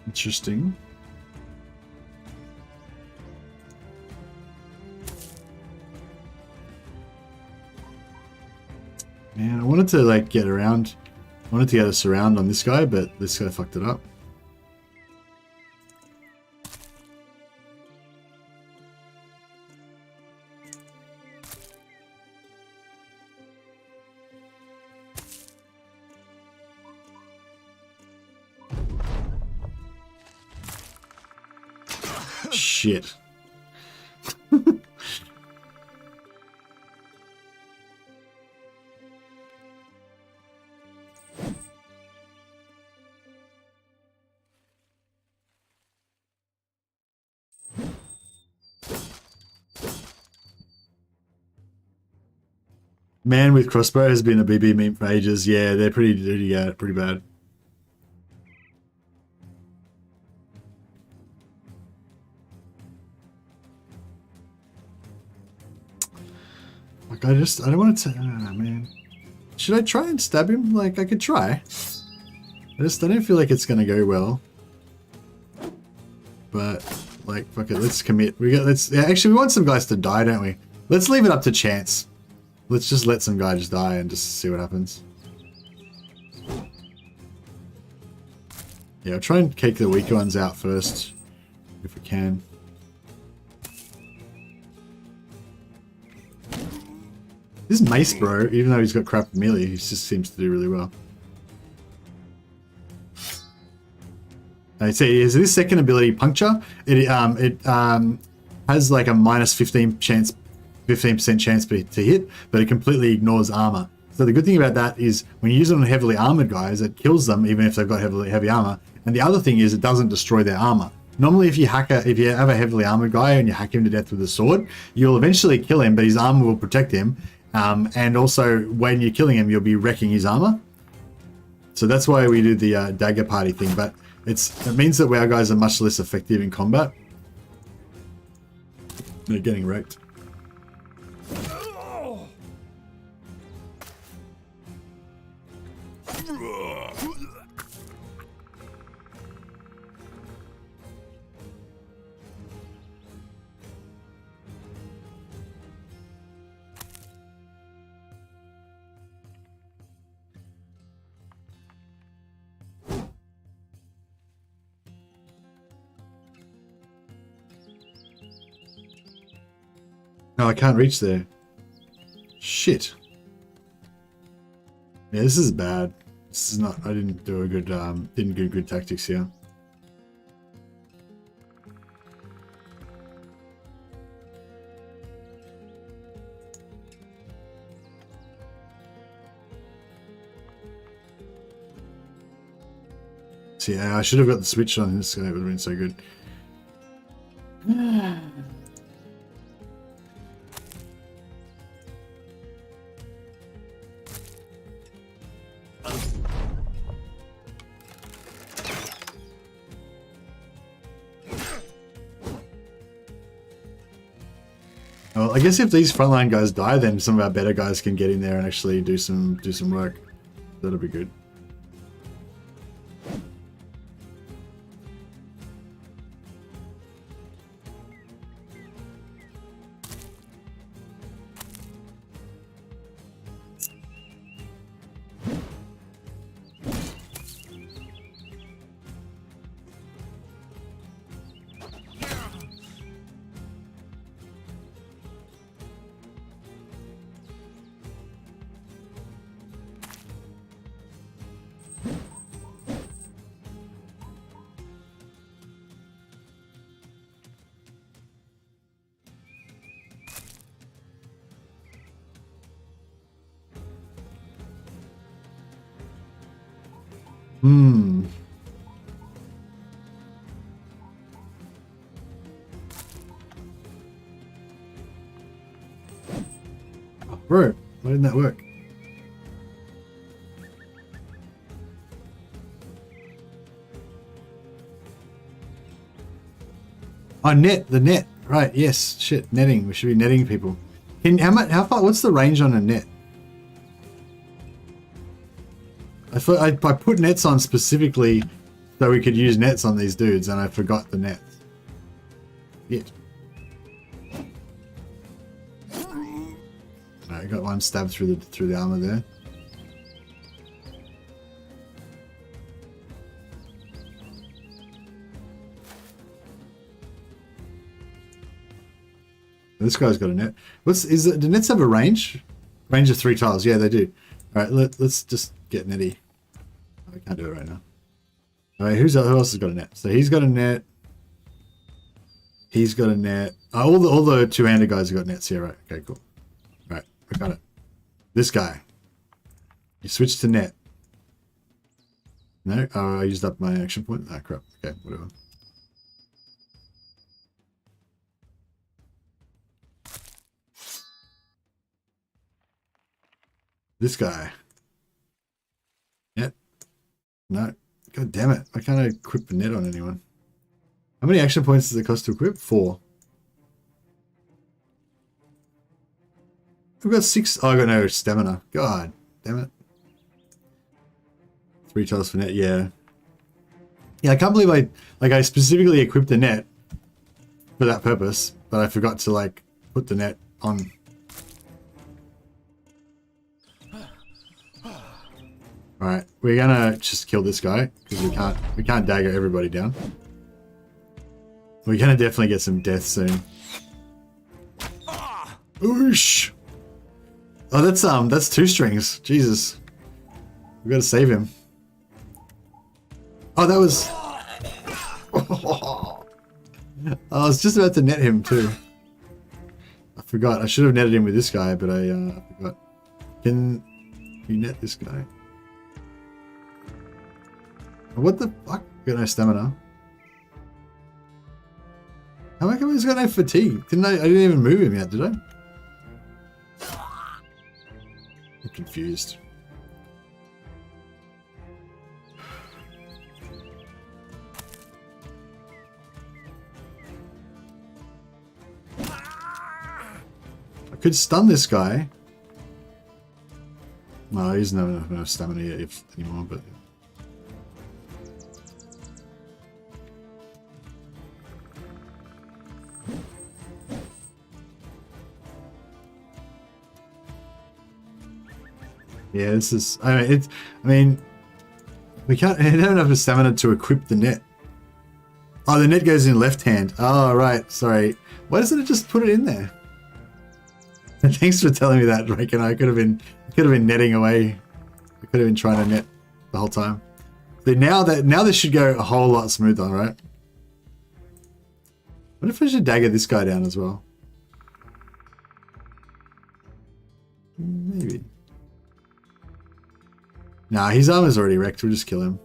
Interesting. Man, I wanted to like get around. I wanted to get a surround on this guy, but this guy fucked it up. Shit. Man with crossbow has been a BB meme for ages. Yeah, they're pretty bad. Like I don't want to. Man, should I try and stab him? Like I could try. I don't feel like it's gonna go well. But like, fuck it, let's commit. Actually, we want some guys to die, don't we? Let's leave it up to chance. Let's just let some guys die and just see what happens. Yeah, I'll try and kick the weaker ones out first, if we can. This mace bro, even though he's got crap melee, he just seems to do really well. I see, is this second ability puncture? It has like a minus 15% chance to hit, but it completely ignores armor. So the good thing about that is when you use it on heavily armored guys, it kills them even if they've got heavy armor. And the other thing is it doesn't destroy their armor. Normally if you have a heavily armored guy and you hack him to death with a sword, you'll eventually kill him, but his armor will protect him. And also when you're killing him, you'll be wrecking his armor. So that's why we do the dagger party thing, but it means that our guys are much less effective in combat. They're getting wrecked. No, I can't reach there. Shit. Yeah, this is bad. This is not. I didn't do a good. Didn't do good tactics here. See, I should have got the switch on this guy. It would have been so good. Well, I guess if these frontline guys die, then some of our better guys can get in there and actually do some work. That'll be good. Bro, why didn't that work? Oh, the net. Right, yes. Shit, netting. We should be netting people. How far, what's the range on a net? I put nets on specifically so we could use nets on these dudes, and I forgot the nets. Shit. I got one stabbed through the armor there. This guy's got a net. Do nets have a range? Range of 3 tiles. Yeah, they do. All right, let's just get netty. I can't do it right now. All right, who else has got a net? So he's got a net. He's got a net. All the two-handed guys have got nets here, right? Okay, cool. Right, I got it. This guy. You switch to net. No? Oh, I used up my action point. Ah, crap. Okay, whatever. This guy. Net. No. God damn it. I can't equip the net on anyone. How many action points does it cost to equip? 4. I've got 6. Oh, I got no stamina. God damn it. 3 tiles for net, yeah. Yeah, I can't believe I specifically equipped the net for that purpose, but I forgot to like put the net on. Alright, we're gonna just kill this guy because we can't dagger everybody down. We're gonna definitely get some death soon. Oosh! Oh, that's 2 strings. Jesus. We gotta save him. Oh, that was... I was just about to net him too. I forgot. I should have netted him with this guy, but I forgot. Can you net this guy? What the fuck? Got no stamina. How come he's got no fatigue? I didn't even move him yet, did I? I'm confused. I could stun this guy. No, he doesn't have enough stamina yet anymore, but... Yeah, this is... I mean, we can't... I don't have enough stamina to equip the net. Oh, the net goes in left hand. Oh, right. Sorry. Why doesn't it just put it in there? Thanks for telling me that, Drake. And I could have been netting away. I could have been trying to net the whole time. So now this should go a whole lot smoother, right? What if I should dagger this guy down as well? Maybe. Nah, his armor's already wrecked. We'll just kill him.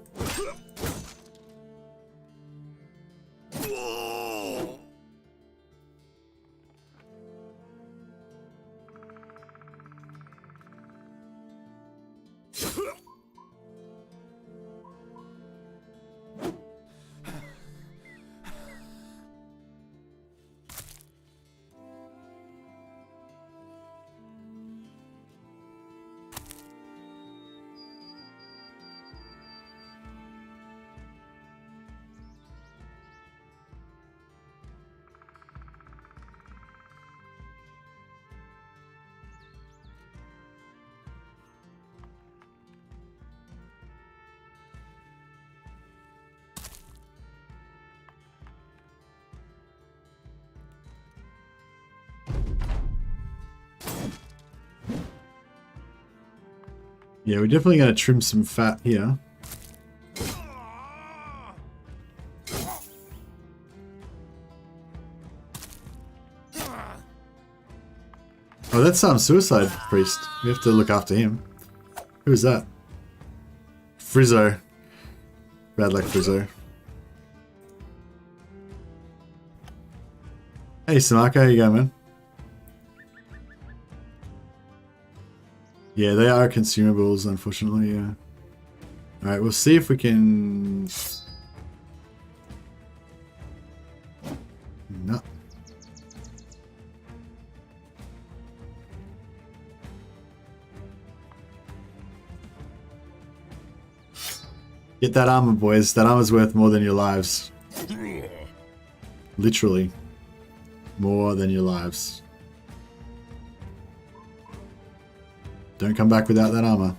Yeah, we're definitely going to trim some fat here. Oh, that's Suicide Priest. We have to look after him. Who is that? Frizzo. Bad luck, Frizzo. Hey, Samaka, how you going, man? Yeah, they are consumables, unfortunately, yeah. Alright, we'll see if we can... No. Get that armor, boys. That armor's worth more than your lives. Literally. More than your lives. Don't come back without that armor.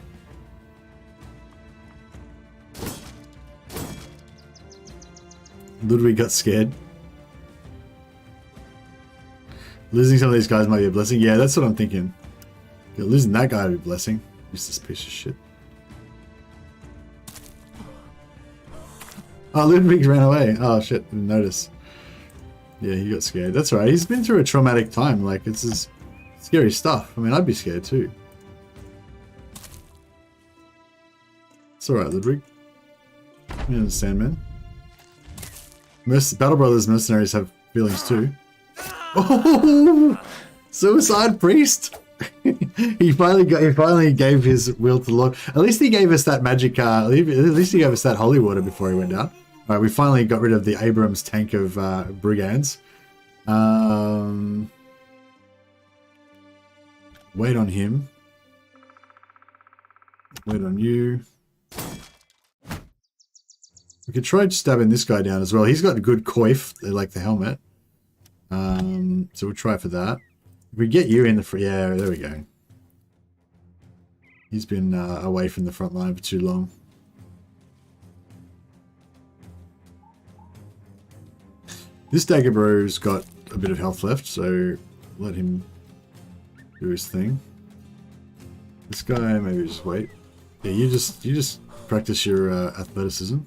Ludwig got scared. Losing some of these guys might be a blessing. Yeah, that's what I'm thinking. Yeah, losing that guy would be a blessing. Useless piece of shit. Oh, Ludwig ran away. Oh shit, didn't notice. Yeah, he got scared. That's right. He's been through a traumatic time. Like, it's just scary stuff. I mean, I'd be scared too. It's alright, Ludwig. You understand, man. Battle Brothers mercenaries have feelings too. Oh! Suicide Priest! he finally gave his will to the Lord. At least he gave us that magic, at least he gave us that holy water before he went down. Alright, we finally got rid of the Abrams tank of brigands. Wait on him. Wait on you. We could try stabbing this guy down as well. He's got a good coif, like the helmet. So we'll try for that. If we get you in the front, yeah, there we go. He's been away from the front line for too long. This dagger bro's got a bit of health left, so let him do his thing. This guy, maybe just wait. Yeah, you just practice your athleticism.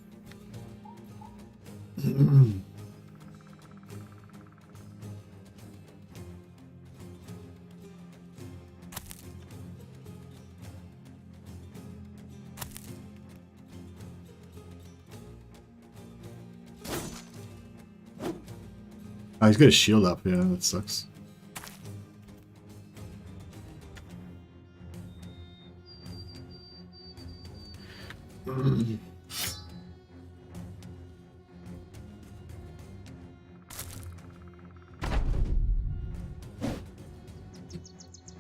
Oh, he's got a shield up. Yeah, that sucks.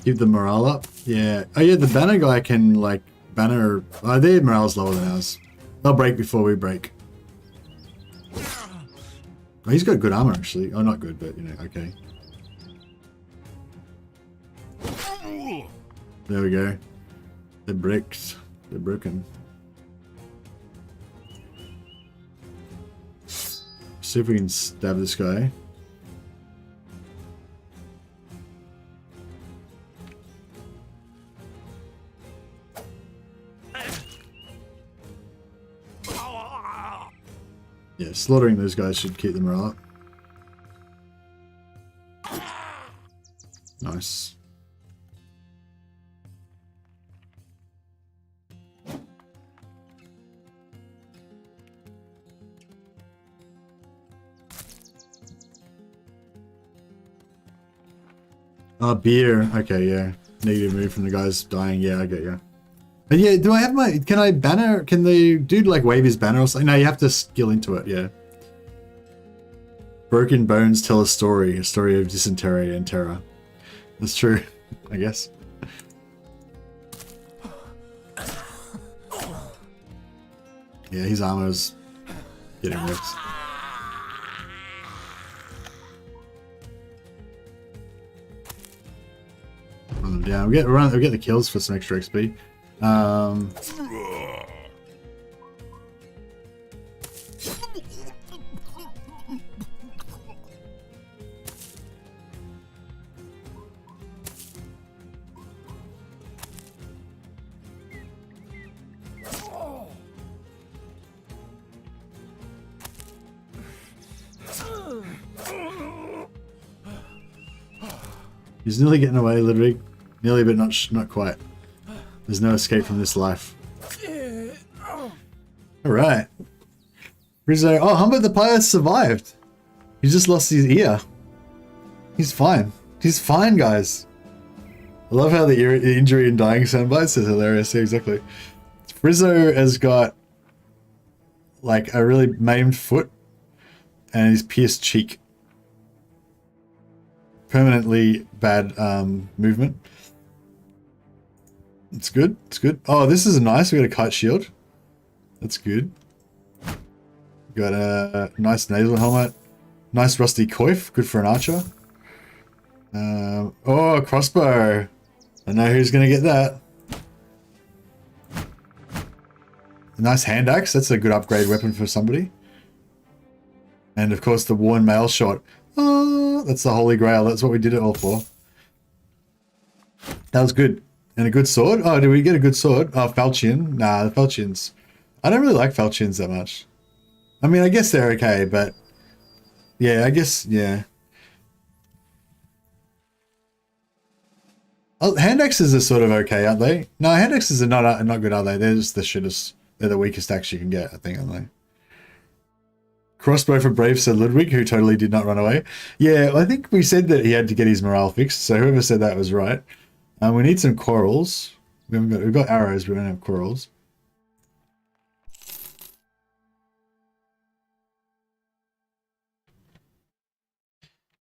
Keep the morale up. Yeah. Oh yeah, the banner guy can like banner. Oh, their morale's lower than ours. They'll break before we break. Oh, he's got good armor actually. Oh, not good, but you know, okay. There we go. They're bricked. They're broken. See if we can stab this guy. Yeah, slaughtering those guys should keep them morale up. Nice. Oh, beer. Okay, yeah. Negative move from the guys dying. Yeah, I get you. And yeah, do I have my... Can I banner... Can the dude, like, wave his banner or something? No, you have to skill into it, yeah. Broken bones tell a story of dysentery and terror. That's true, I guess. Yeah, his armor's getting wrecked. Run them down. We'll get the kills for some extra XP. He's nearly getting away, Ludwig. Nearly, but not quite. There's no escape from this life. Alright. Rizzo. Oh, Humbert the Pirate survived. He just lost his ear. He's fine. He's fine, guys. I love how the injury and dying soundbites is hilarious. Yeah, exactly. Rizzo has got like a really maimed foot and his pierced cheek. Permanently bad movement. It's good. It's good. Oh, this is nice. We got a kite shield. That's good. Got a nice nasal helmet. Nice rusty coif. Good for an archer. Oh, a crossbow. I know who's going to get that. A nice hand axe. That's a good upgrade weapon for somebody. And of course the worn mail shot. Oh, that's the holy grail. That's what we did it all for. That was good. And a good sword? Oh, did we get a good sword? Oh, falchion. Nah, the falchions. I don't really like falchions that much. I mean, I guess they're okay, but Yeah, I guess, yeah. Oh, hand axes are sort of okay, aren't they? No, hand axes are not good, are they? They're just the shittest. They're the weakest axe you can get, I think, aren't they? Crossbow for Brave, said Ludwig, who totally did not run away. Yeah, I think we said that he had to get his morale fixed, so whoever said that was right. We need some corals. We've got arrows, but we don't have corals.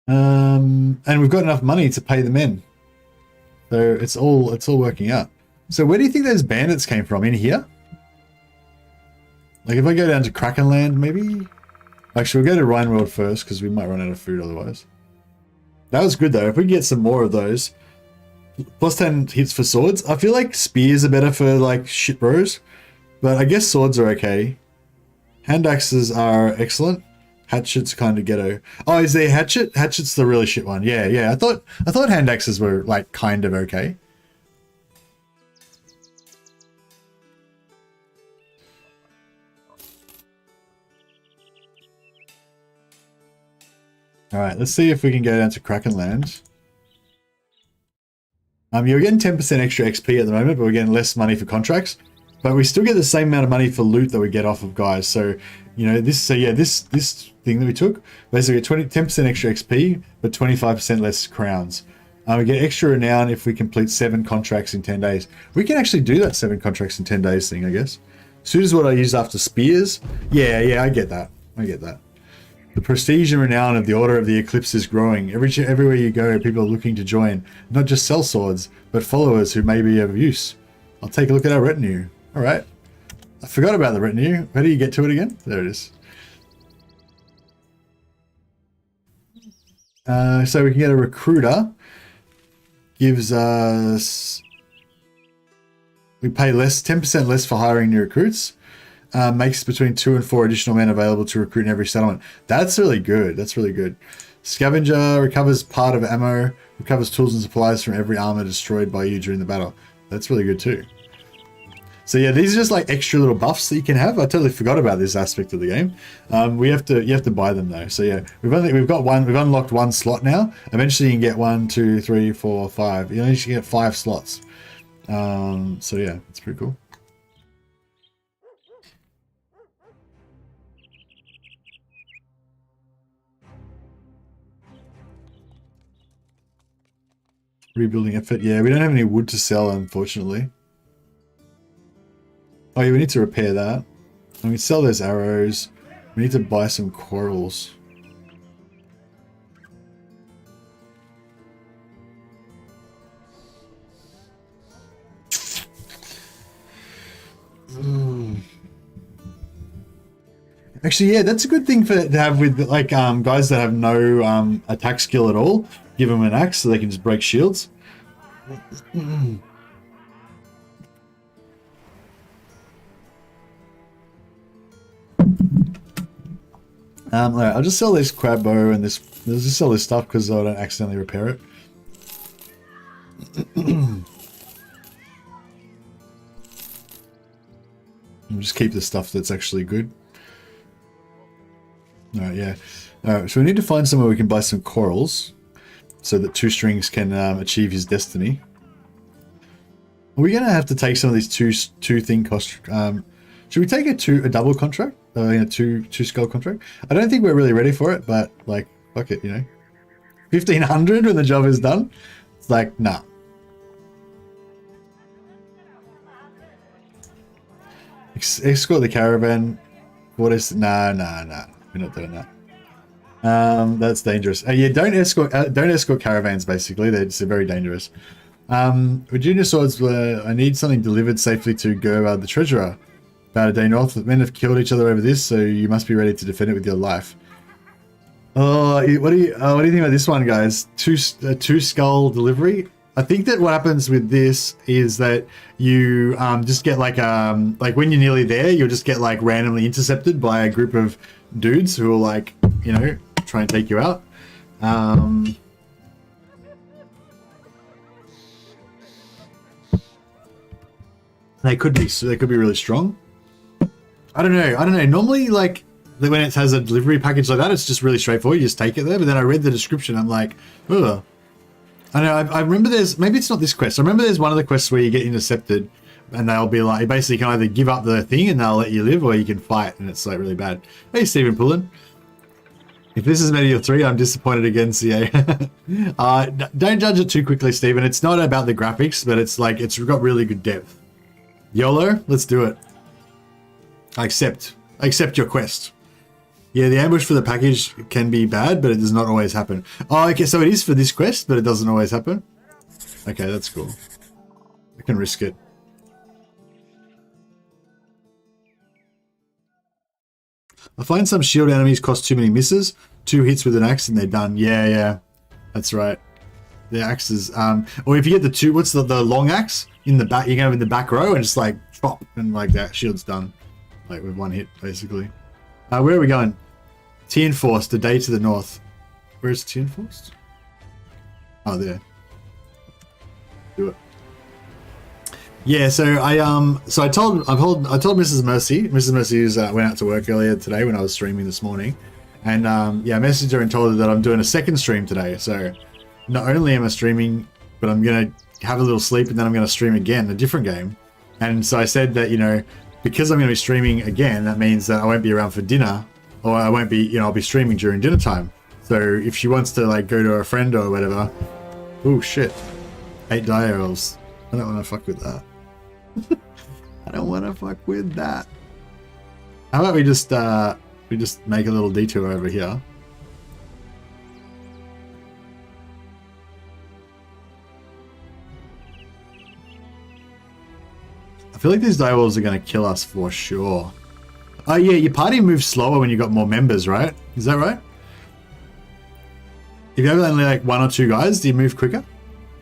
And we've got enough money to pay the men. So it's all working out. So where do you think those bandits came from? In here? Like if I go down to Krakenland, maybe? Actually, we'll go to Rhineworld first because we might run out of food otherwise. That was good though. If we can get some more of those. Plus 10 hits for swords. I feel like spears are better for like shit bros. But I guess swords are okay. Hand axes are excellent. Hatchet's kind of ghetto. Oh, is there hatchet? Hatchet's the really shit one. Yeah, yeah. I thought hand axes were like kind of okay. All right, let's see if we can go down to Krakenland. You're getting 10% extra XP at the moment, but we're getting less money for contracts. But we still get the same amount of money for loot that we get off of guys. So, you know, this thing that we took, basically 10% extra XP, but 25% less crowns. We get extra renown if we complete 7 contracts in 10 days. We can actually do that 7 contracts in 10 days thing, I guess. Suit is what I use after spears. Yeah, I get that. The prestige and renown of the Order of the Eclipse is growing. Everywhere you go, people are looking to join, not just sell swords, but followers who may be of use. I'll take a look at our retinue. All right. I forgot about the retinue. How do you get to it again? There it is. So we can get a recruiter. Gives us... We pay less, 10% less for hiring new recruits. Makes between 2 and 4 additional men available to recruit in every settlement. That's really good. Scavenger recovers part of ammo, recovers tools and supplies from every armor destroyed by you during the battle. That's really good too. So yeah, these are just like extra little buffs that you can have. I totally forgot about this aspect of the game. You have to buy them though. So yeah, we've unlocked 1 slot now. Eventually you can get 1, 2, 3, 4, 5. You can get 5 slots. So yeah, it's pretty cool. Rebuilding effort. Yeah, we don't have any wood to sell, unfortunately. Oh yeah, we need to repair that. And we sell those arrows. We need to buy some corals. Actually, yeah, that's a good thing to have with like guys that have no attack skill at all. Give them an axe so they can just break shields. Right, I'll just sell this crab bow and this. I'll just sell this stuff because I don't accidentally repair it. I'll just keep the stuff that's actually good. Alright, yeah. Alright, so we need to find somewhere we can buy some corals so that 2 Strings can achieve his destiny. Are we going to have to take some of these two thing cost... should we take a double contract? Two skull contract? I don't think we're really ready for it, but like, fuck it, you know. 1500 when the job is done? It's like, nah. Escort the caravan. What is... Nah. We're not doing that. That's dangerous. Yeah, don't escort caravans, basically. They're very dangerous. Virginia swords were... I need something delivered safely to Gerard the treasurer. About a day north. The men have killed each other over this, so you must be ready to defend it with your life. Oh, what do you think about this one, guys? Two skull delivery. I think that what happens with this is that you just get like when you're nearly there, you'll just get like randomly intercepted by a group of dudes who will like, you know, try and take you out. They could be really strong. I don't know. Normally, like, when it has a delivery package like that, it's just really straightforward. You just take it there. But then I read the description. I'm like, ugh. I know. I remember there's, maybe it's not this quest. I remember there's one of the quests where you get intercepted and they'll be like, you basically can either give up the thing and they'll let you live, or you can fight, and it's like really bad. Hey, Stephen Pullen. If this is Medieval 3, I'm disappointed again, CA. Don't judge it too quickly, Stephen. It's not about the graphics, but it's like, it's got really good depth. YOLO, let's do it. I accept your quest. Yeah, the ambush for the package can be bad, but it does not always happen. Oh, okay, so it is for this quest, but it doesn't always happen? Okay, that's cool. I can risk it. I find some shield enemies cost too many misses. 2 hits with an axe and they're done. Yeah, that's right. The axes, or if you get the 2, what's the long axe in the back? You can have in the back row and just like chop, and like that shield's done, like with 1 hit basically. Where are we going? T-Enforced, a day to the north. Where's T-Enforced? Oh, there. Do it. Yeah, so I told Mrs. Mercy. Mrs. Mercy went out to work earlier today when I was streaming this morning, and yeah, I messaged her and told her that I'm doing a second stream today. So not only am I streaming, but I'm gonna have a little sleep and then I'm gonna stream again, a different game. And so I said that, you know, because I'm gonna be streaming again, that means that I won't be around for dinner, or I won't be, you know, I'll be streaming during dinner time. So if she wants to like go to a friend or whatever, oh shit, 8 die rolls. I don't want to fuck with that. I don't want to fuck with that. How about we just make a little detour over here. I feel like these direwolves are going to kill us for sure. Oh yeah, your party moves slower when you got more members, right? Is that right? If you have only like 1 or 2 guys, do you move quicker?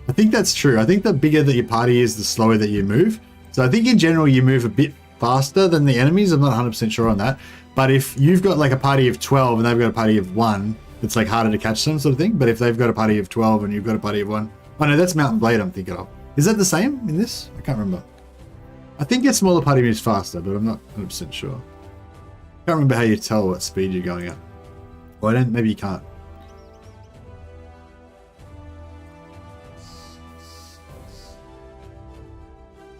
I think that's true. I think the bigger that your party is, the slower that you move. So I think in general you move a bit faster than the enemies. I'm not 100% sure on that. But if you've got like a party of 12 and they've got a party of 1, it's like harder to catch them, sort of thing. But if they've got a party of 12 and you've got a party of 1, oh no, that's Mountain Blade I'm thinking of. Is that the same in this? I can't remember. I think a smaller party moves faster, but I'm not 100% sure. I can't remember how you tell what speed you're going at. Well, I don't, maybe you can't.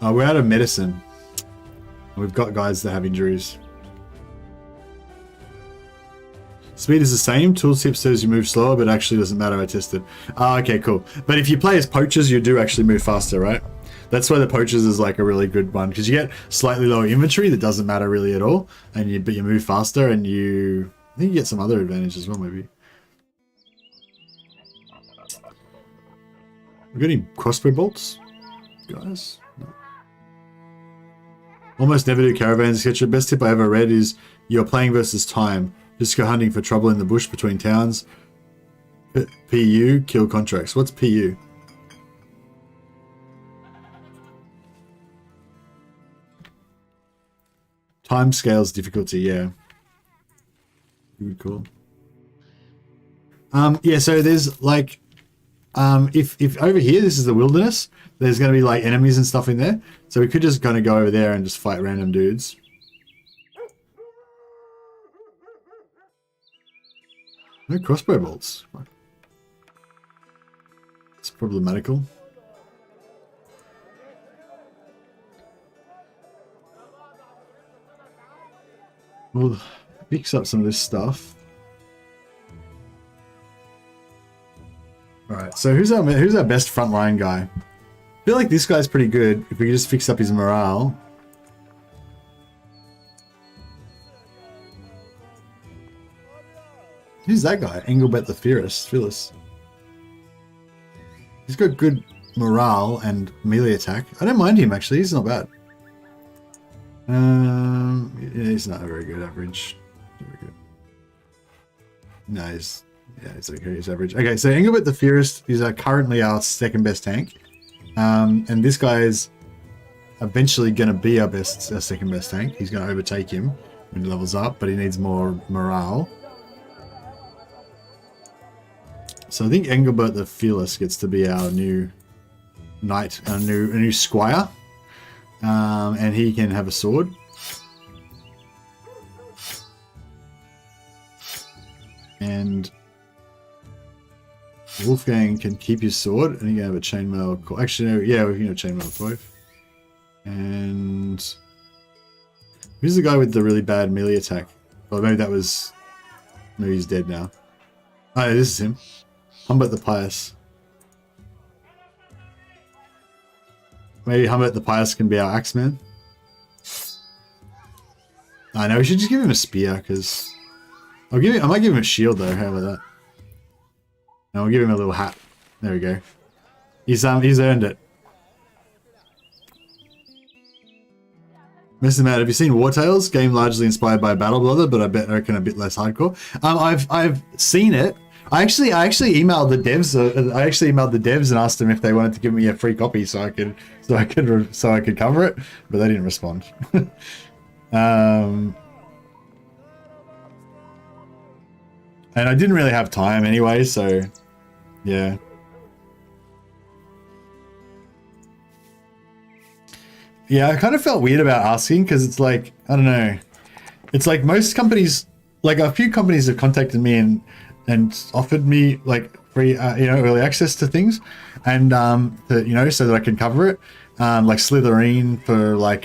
Oh, we're out of medicine. We've got guys that have injuries. Speed is the same. Tooltip says you move slower, but actually doesn't matter. I tested. Oh, okay, cool. But if you play as poachers, you do actually move faster, right? That's why the poachers is like a really good one, because you get slightly lower inventory that doesn't matter really at all, and but you move faster, and I think you get some other advantage as well, maybe. We got any crossbow bolts, guys? No. Almost never do caravans, etc. Best tip I ever read is you're playing versus time. Just go hunting for trouble in the bush between towns. PU, kill contracts. What's PU? Time scales difficulty, yeah. Good call. Yeah, so there's like, if over here, this is the wilderness, there's going to be like enemies and stuff in there. So we could just kind of go over there and just fight random dudes. No crossbow bolts. It's problematical. We'll fix up some of this stuff. Alright, so who's our best frontline guy? I feel like this guy's pretty good if we could just fix up his morale. Who's that guy? Engelbert the Fearless. He's got good morale and melee attack. I don't mind him actually, he's not bad. Yeah, he's not a very good average. Very good. No, he's okay, he's average. Okay, so Engelbert the Fierce is currently our second best tank. And this guy is eventually going to be our second best tank. He's going to overtake him when he levels up, but he needs more morale. So I think Engelbert the Fearless gets to be our new knight, our new squire. And he can have a sword. Wolfgang can keep his sword, and he can have a chainmail. Actually, no, yeah, we can have a chainmail both. And who's the guy with the really bad melee attack? Oh, maybe that was. Maybe he's dead now. Oh, this is him. Humbert the Pious. Maybe Humbert the Pious can be our Axeman. I know we should just give him a spear because I might give him a shield though. How about that? And we'll give him a little hat. There we go. He's earned it. Mr. Matt, have you seen War Tales? Game largely inspired by Battle Brother, but I reckon a bit less hardcore. I've seen it. I actually emailed the devs. I actually emailed the devs and asked them if they wanted to give me a free copy so I could cover it, but they didn't respond. And I didn't really have time anyway, so yeah. Yeah, I kind of felt weird about asking because it's like, I don't know. It's like most companies, like a few companies have contacted me and offered me like free, early access to things, and so that I can cover it. Like Slytherin for like,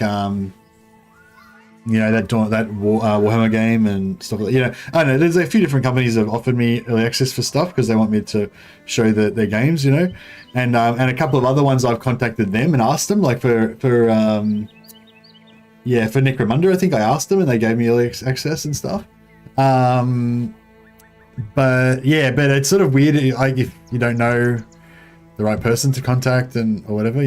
that Warhammer game and stuff like that. I don't know. There's a few different companies that have offered me early access for stuff because they want me to show their games, and a couple of other ones I've contacted them and asked them, like for Necromunda, I think I asked them and they gave me early access and stuff. But it's sort of weird, like if you don't know the right person to contact or whatever,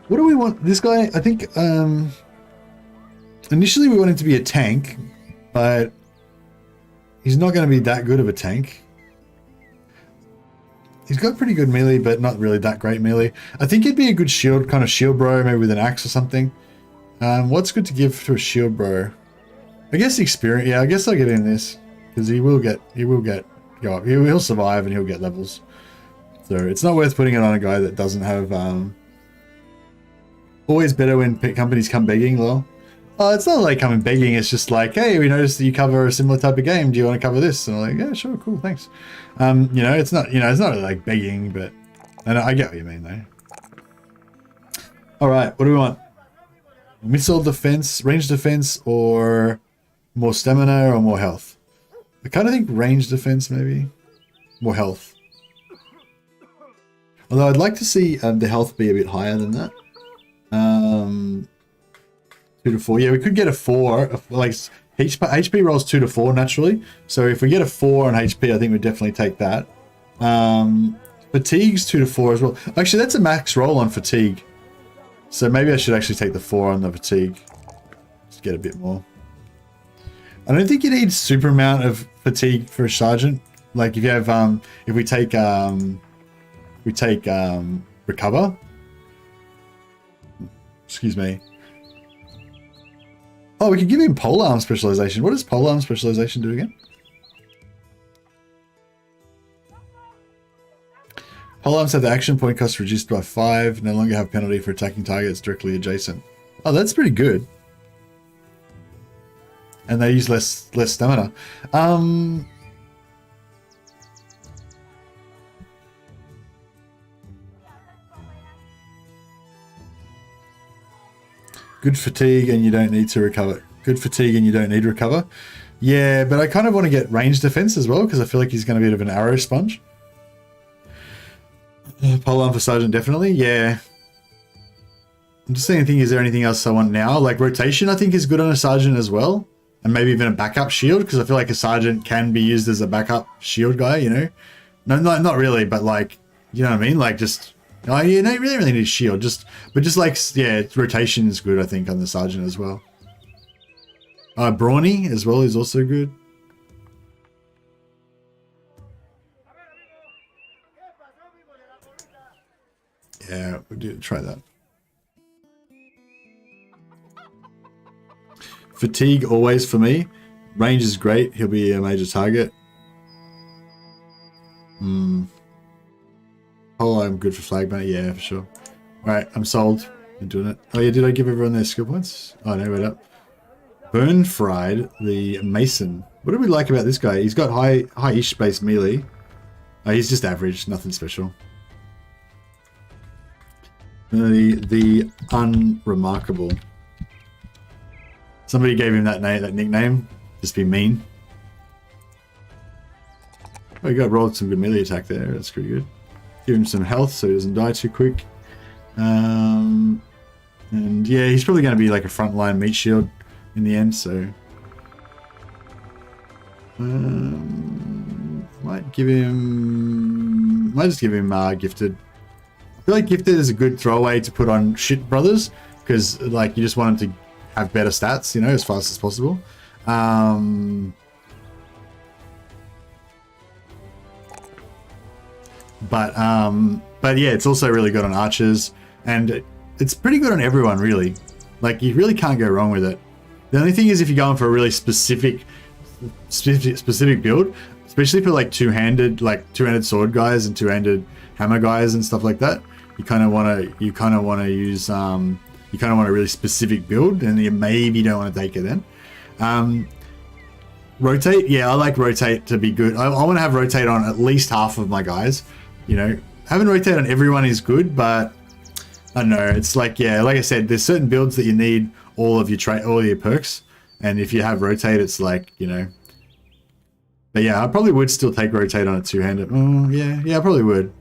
What do we want? This guy, I think, initially we want him to be a tank, but he's not going to be that good of a tank. He's got pretty good melee, but not really that great melee. I think he'd be a good shield bro, maybe with an axe or something. What's good to give to a shield bro? I guess the experience. Yeah, I guess I'll give him this because he will go up. He'll survive and he'll get levels. So it's not worth putting it on a guy that doesn't have. Always better when companies come begging, lol. Oh, it's not like coming begging. It's just like, hey, we noticed that you cover a similar type of game. Do you want to cover this? And I'm like, yeah, sure, cool, thanks. It's not, it's not really like begging, but I get what you mean though. All right, what do we want? Missile defense, range defense, or more stamina or more health? I kind of think range defense maybe, more health. Although I'd like to see the health be a bit higher than that. 2 to 4. Yeah, we could get a 4. Like HP rolls 2 to 4 naturally. So if we get a 4 on HP, I think we'd definitely take that. Fatigue's 2 to 4 as well. Actually, that's a max roll on fatigue. So maybe I should actually take the 4 on the fatigue. Just get a bit more. I don't think you need super amount of fatigue for a sergeant. Like if you have, if we take recover. Excuse me. Oh, we could give him polearm specialization. What does polearm specialization do again? Polearms have the action point cost reduced by 5. No longer have penalty for attacking targets directly adjacent. Oh, that's pretty good. And they use less stamina. Good fatigue and you don't need to recover. Good fatigue and you don't need to recover. Yeah, but I kind of want to get range defense as well because I feel like he's going to be a bit of an arrow sponge. Polearm for Sergeant, definitely. Yeah. I'm just thinking, is there anything else I want now? Like rotation, I think is good on a Sergeant as well. And maybe even a backup shield because I feel like a Sergeant can be used as a backup shield guy, No, not really, but like, you know what I mean? Like just... Oh, you really need a shield. But rotation is good, I think, on the Sergeant as well. Brawny as well is also good. Yeah, we'll try that. Fatigue always for me. Range is great. He'll be a major target. Oh, I'm good for flag banner. Yeah, for sure. All right, I'm sold. I'm doing it. Oh yeah, did I give everyone their skill points? Oh no, wait up. Burn Fried, the Mason. What do we like about this guy? He's got high-ish base melee. Oh, he's just average, nothing special. The Unremarkable. Somebody gave him that name, that nickname. Just be mean. Oh, he got rolled some good melee attack there. That's pretty good. Give him some health so he doesn't die too quick. And yeah, he's probably going to be like a frontline meat shield in the end. So might just give him gifted. I feel like gifted is a good throwaway to put on shit brothers because like you just want them to have better stats, you know, as fast as possible. But yeah, it's also really good on archers, and it's pretty good on everyone, really. Like, you really can't go wrong with it. The only thing is if you're going for a really specific build, especially for like two-handed sword guys and two-handed hammer guys and stuff like that, you kind of want to use a really specific build, and you maybe don't want to take it then. Rotate, yeah, I like rotate to be good. I want to have rotate on at least half of my guys. You know, having rotate on everyone is good, but I don't know. It's like, yeah, like I said, there's certain builds that you need all of your perks, and if you have rotate, it's like, you know. But yeah, I probably would still take rotate on a two-handed. Oh, yeah, I probably would.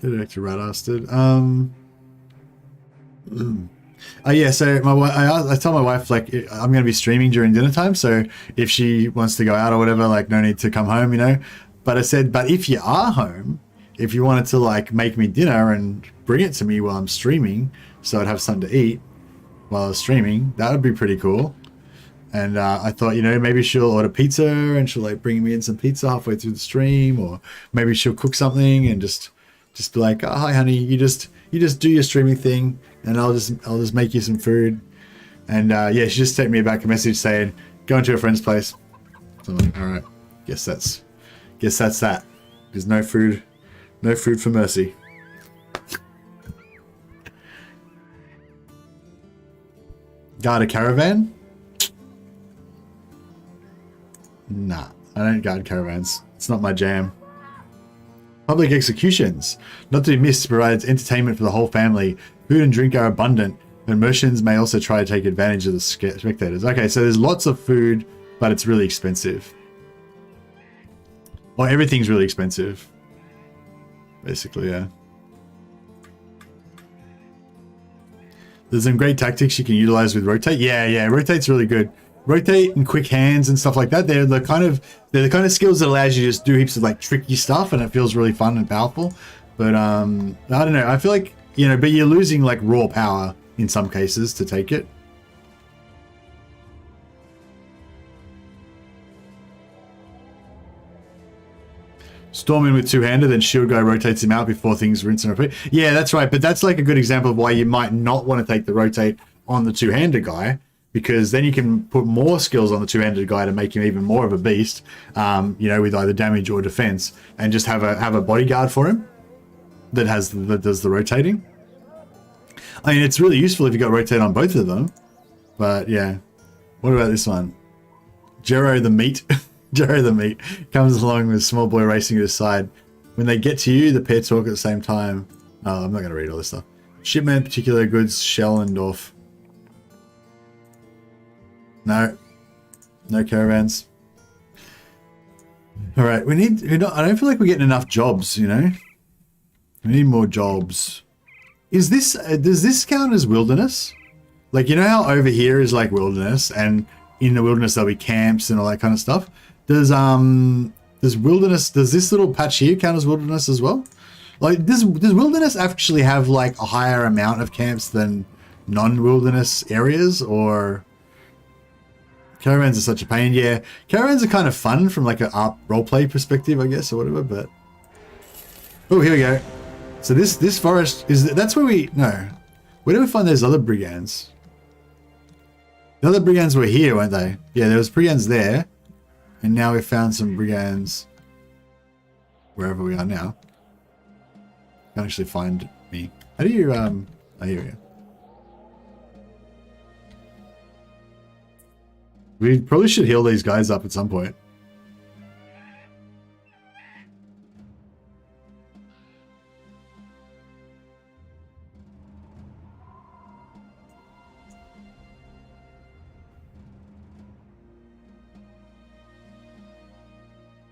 Get back to Radasted. Oh yeah, so I tell my wife, like, I'm going to be streaming during dinner time, so if she wants to go out or whatever, like, no need to come home, you know. But I said, but if you are home, if you wanted to like make me dinner and bring it to me while I'm streaming, so I'd have something to eat while I was streaming, that would be pretty cool. And I thought, you know, maybe she'll order pizza and she'll like bring me in some pizza halfway through the stream, or maybe she'll cook something and just be like, oh, hi honey, you just do your streaming thing, and I'll just make you some food. And yeah, she just sent me back a message saying, going to a friend's place. So I'm like, all right, guess that's that. There's no food for Mercy. Guard a caravan? Nah, I don't guard caravans. It's not my jam. Public executions. Not to be missed, provides entertainment for the whole family. Food and drink are abundant, and merchants may also try to take advantage of the spectators. Okay, so there's lots of food, but it's really expensive. Well, everything's really expensive. Basically, yeah. There's some great tactics you can utilize with rotate. Yeah, rotate's really good. Rotate and quick hands and stuff like that. They're the kind of skills that allows you to just do heaps of like tricky stuff, and it feels really fun and powerful. But I don't know. I feel like, you know, but you're losing like raw power in some cases to take it. Storm in with two-handed, then shield guy rotates him out before things rinse and repeat. Yeah, that's right. But that's like a good example of why you might not want to take the rotate on the two-handed guy, because then you can put more skills on the two-handed guy to make him even more of a beast, you know, with either damage or defense, and just have a bodyguard for him that does the rotating. I mean, it's really useful if you got rotate on both of them. But yeah, what about this one? Jero the Meat. Jero the Meat comes along with small boy racing to his side. When they get to you, the pair talk at the same time. Oh, I'm not going to read all this stuff. Shipment, particular goods, Schellendorf. No caravans. All right, I don't feel like we're getting enough jobs, you know. We need more jobs. Does this count as wilderness? Like, you know how over here is like wilderness, and in the wilderness there'll be camps and all that kind of stuff. Does this little patch here count as wilderness as well? Like, does wilderness actually have like a higher amount of camps than non-wilderness areas, or? Caravans are such a pain. Yeah, caravans are kind of fun from like a roleplay perspective, I guess, or whatever. But oh, here we go. So this forest that's where where do we find those other brigands? The other brigands were here, weren't they? Yeah, there was brigands there. And now we've found some brigands wherever we are now. Can't actually find me. How do you, oh, here we go. We probably should heal these guys up at some point.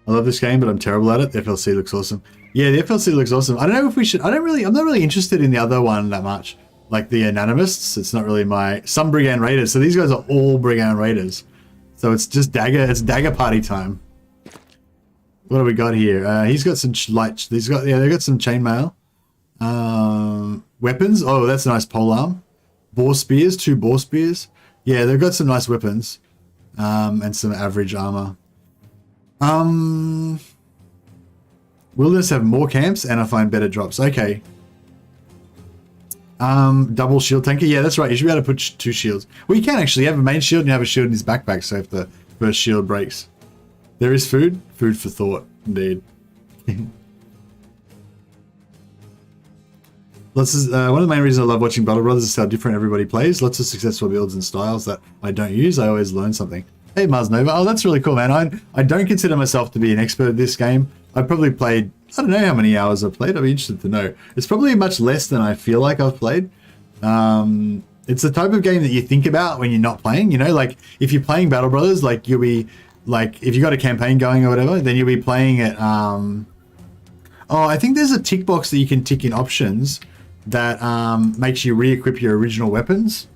I love this game, but I'm terrible at it. The FLC looks awesome. Yeah, the FLC looks awesome. I don't know if we should... I'm not really interested in the other one that much. Like the Anatomists. It's not really my... Some Brigand Raiders. So these guys are all Brigand Raiders. So it's just Dagger. It's Dagger party time. What do we got here? He's got some light... They've got some chainmail. Weapons. Oh, that's a nice polearm. Boar spears. 2 boar spears. Yeah, they've got some nice weapons. And some average armor. Wilderness have more camps and I find better drops. Okay. Double shield tanker. Yeah, that's right. You should be able to put 2 shields. Well, you can actually have a main shield and you have a shield in his backpack, so if the first shield breaks. There is food. Food for thought, indeed. One of the main reasons I love watching Battle Brothers is how different everybody plays. Lots of successful builds and styles that I don't use. I always learn something. Hey, Mars Nova. Oh, that's really cool, man. I don't consider myself to be an expert at this game. I've probably played... I don't know how many hours I've played. I'd be interested to know. It's probably much less than I feel like I've played. It's the type of game that you think about when you're not playing. You know, like, if you're playing Battle Brothers, like, you'll be... Like, if you got a campaign going or whatever, then you'll be playing it... Oh, I think there's a tick box that you can tick in options that makes you re-equip your original weapons.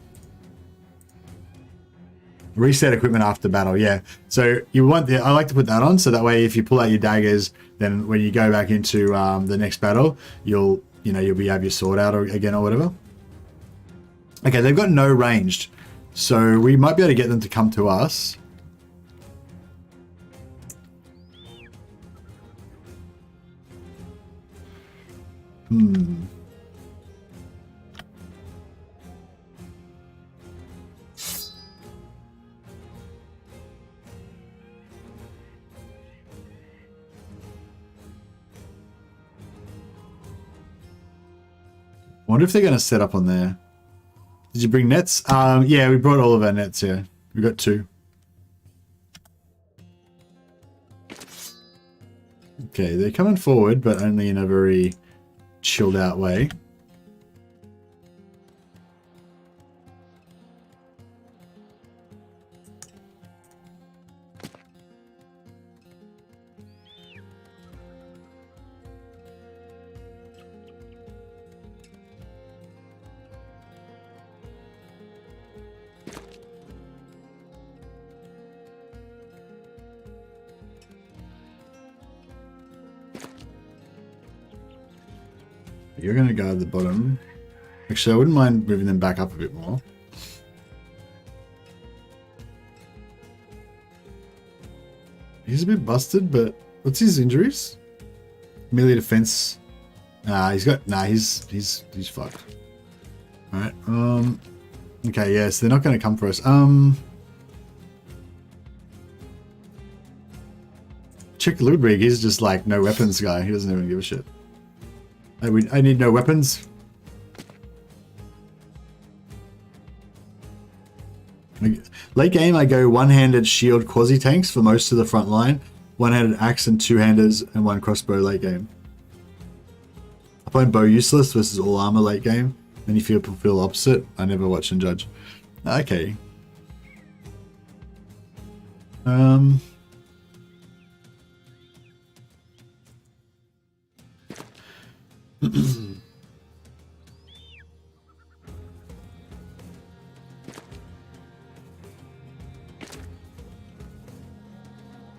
Reset equipment after battle, yeah. So you want the, I like to put that on, so that way if you pull out your daggers, then when you go back into the next battle, you'll have your sword out again or whatever. Okay, they've got no ranged, so we might be able to get them to come to us. I wonder if they're going to set up on there. Did you bring nets? Yeah, we brought all of our nets here. We got 2. Okay, they're coming forward, but only in a very chilled out way. You're going to guard the bottom. Actually, I wouldn't mind moving them back up a bit more. He's a bit busted, but what's his injuries? Melee defense. He's fucked. Alright, okay, yes, they're not going to come for us. Check Ludwig, he's just like no weapons guy. He doesn't even give a shit. I need no weapons. Late game, I go one-handed shield quasi-tanks for most of the front line, one-handed axe and 2-handers, and 1 crossbow late game. I find bow useless versus all armor late game. Many people feel opposite. I never watch and judge. Okay.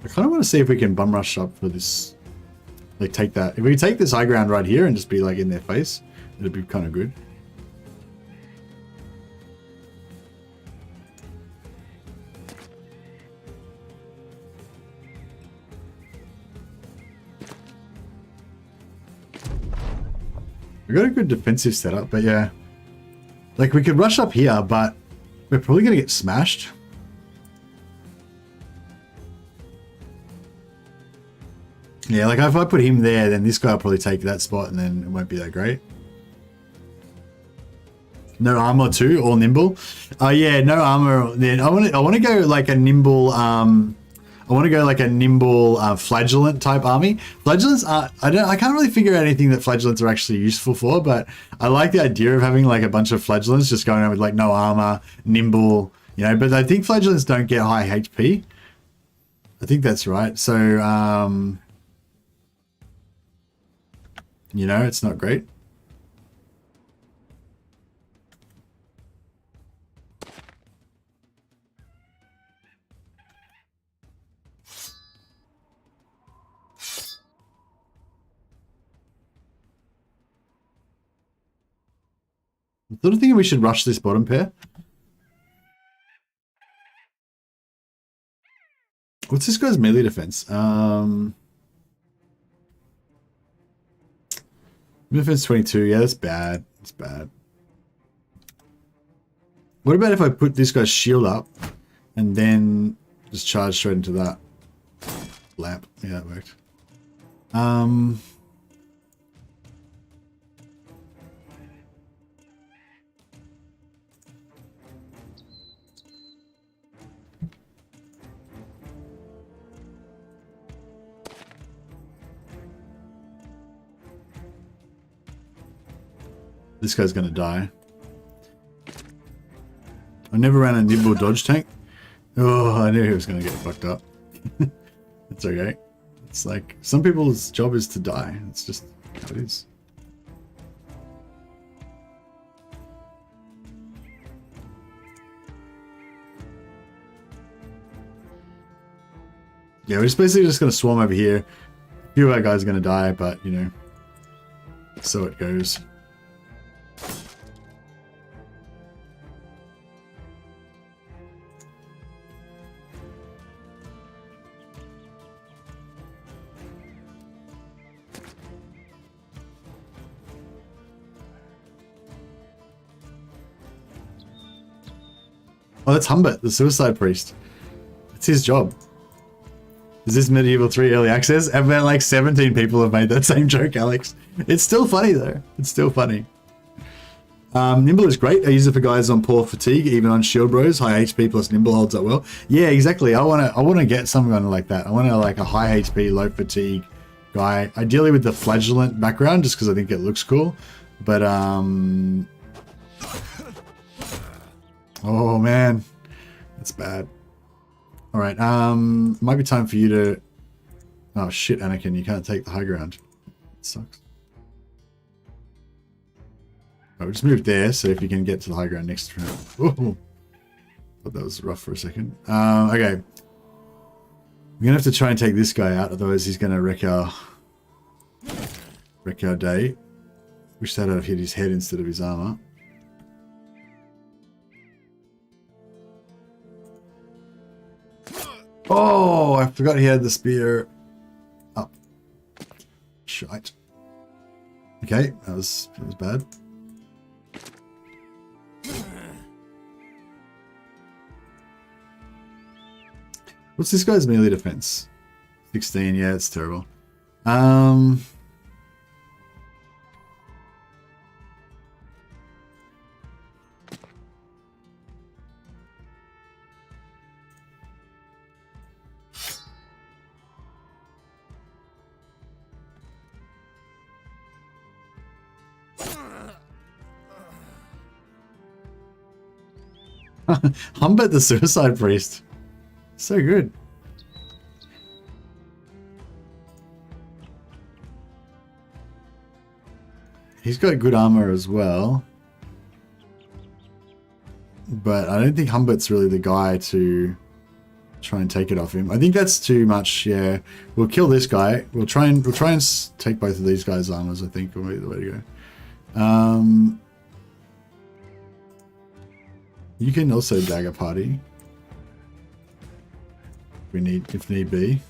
I kind of want to see if we can bum rush up for this. Like, take that. If we take this high ground right here and just be like in their face, it'd be kind of good. We got a good defensive setup, but yeah. Like, we could rush up here, but we're probably going to get smashed. Yeah, like if I put him there, then this guy will probably take that spot and then it won't be that great. No armor too, or nimble. Oh yeah, no armor. Then I want to go like a nimble. I want to go like a nimble flagellant type army. Flagellants are, I can't really figure out anything that flagellants are actually useful for, but I like the idea of having like a bunch of flagellants just going around with like no armor, nimble, you know, but I think flagellants don't get high HP. I think that's right. So, you know, it's not great. I'm sort of thinking we should rush this bottom pair. What's this guy's melee defense? Defense 22. Yeah, that's bad. That's bad. What about if I put this guy's shield up and then just charge straight into that lamp? Yeah, that worked. This guy's gonna die. I never ran a nimble dodge tank. Oh, I knew he was gonna get fucked up. It's okay. It's like some people's job is to die. It's just how it is. Yeah, we're just basically just gonna swarm over here. A few of our guys are gonna die, but you know, so it goes. Oh, that's Humbert, the Suicide Priest. It's his job. Is this Medieval 3 early access? And then like 17 people have made that same joke, Alex. It's still funny though. It's still funny. Nimble is great. I use it for guys on poor fatigue, even on shield bros. High HP plus nimble holds up well. Yeah, exactly. I wanna get someone like that. I want like a high HP, low fatigue guy. Ideally with the flagellant background, just because I think it looks cool. But oh man, that's bad. All right, might be time for you to. Oh shit, Anakin, you can't take the high ground. It sucks. Oh, just move there, so if you can get to the high ground next round. Ooh, thought that was rough for a second. Okay, we're gonna have to try and take this guy out, otherwise he's gonna wreck our day. Wish that I'd have hit his head instead of his armor. Oh, I forgot he had the spear up. Shite. Okay, that was bad. What's this guy's melee defense? 16, yeah, it's terrible. Humbert the Suicide Priest. So good. He's got good armor as well. But I don't think Humbert's really the guy to try and take it off him. I think that's too much, yeah. We'll kill this guy. We'll try and take both of these guys' armors, I think, will be the way to go. You can also dagger party if need be.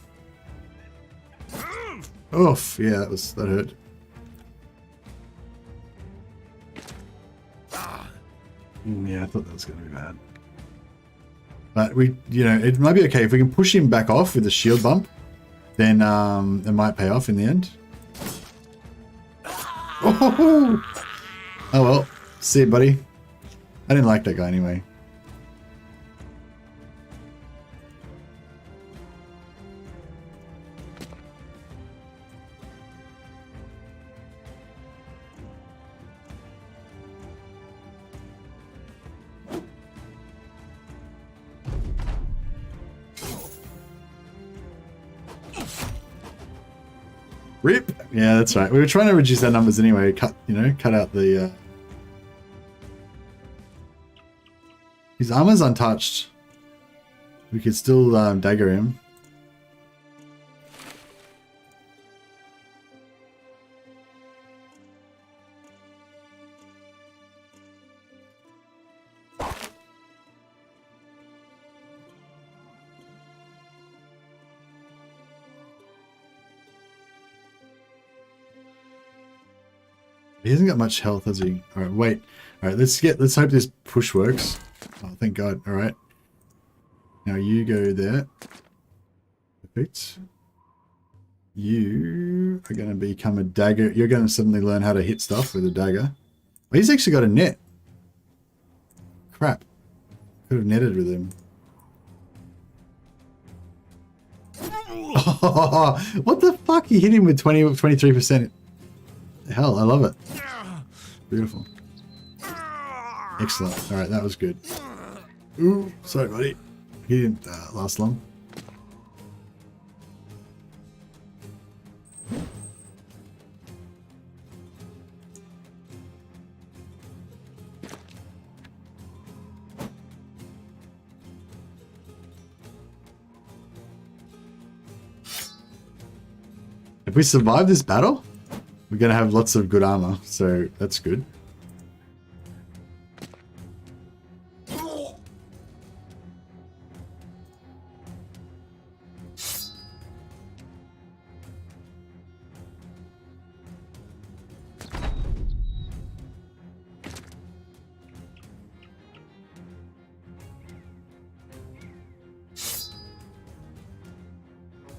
Oof, yeah, that hurt. Yeah, I thought that was going to be bad. But it might be okay if we can push him back off with a shield bump. then it might pay off in the end. Oh, oh well, see you, buddy. I didn't like that guy anyway. Rip. Yeah, that's right. We were trying to reduce our numbers anyway. Cut out the. His armor's untouched. We could still dagger him. He hasn't got much health, has he? All right, wait. All right, let's hope this push works. Oh, thank God. All right. Now you go there. Perfect. You are going to become a dagger. You're going to suddenly learn how to hit stuff with a dagger. Oh, he's actually got a net. Crap. Could have netted with him. Oh, what the fuck? He hit him with 23%. Hell, I love it. Beautiful. Excellent. Alright, that was good. Ooh, sorry, buddy. He didn't last long. If we survive this battle, we're going to have lots of good armor, so that's good.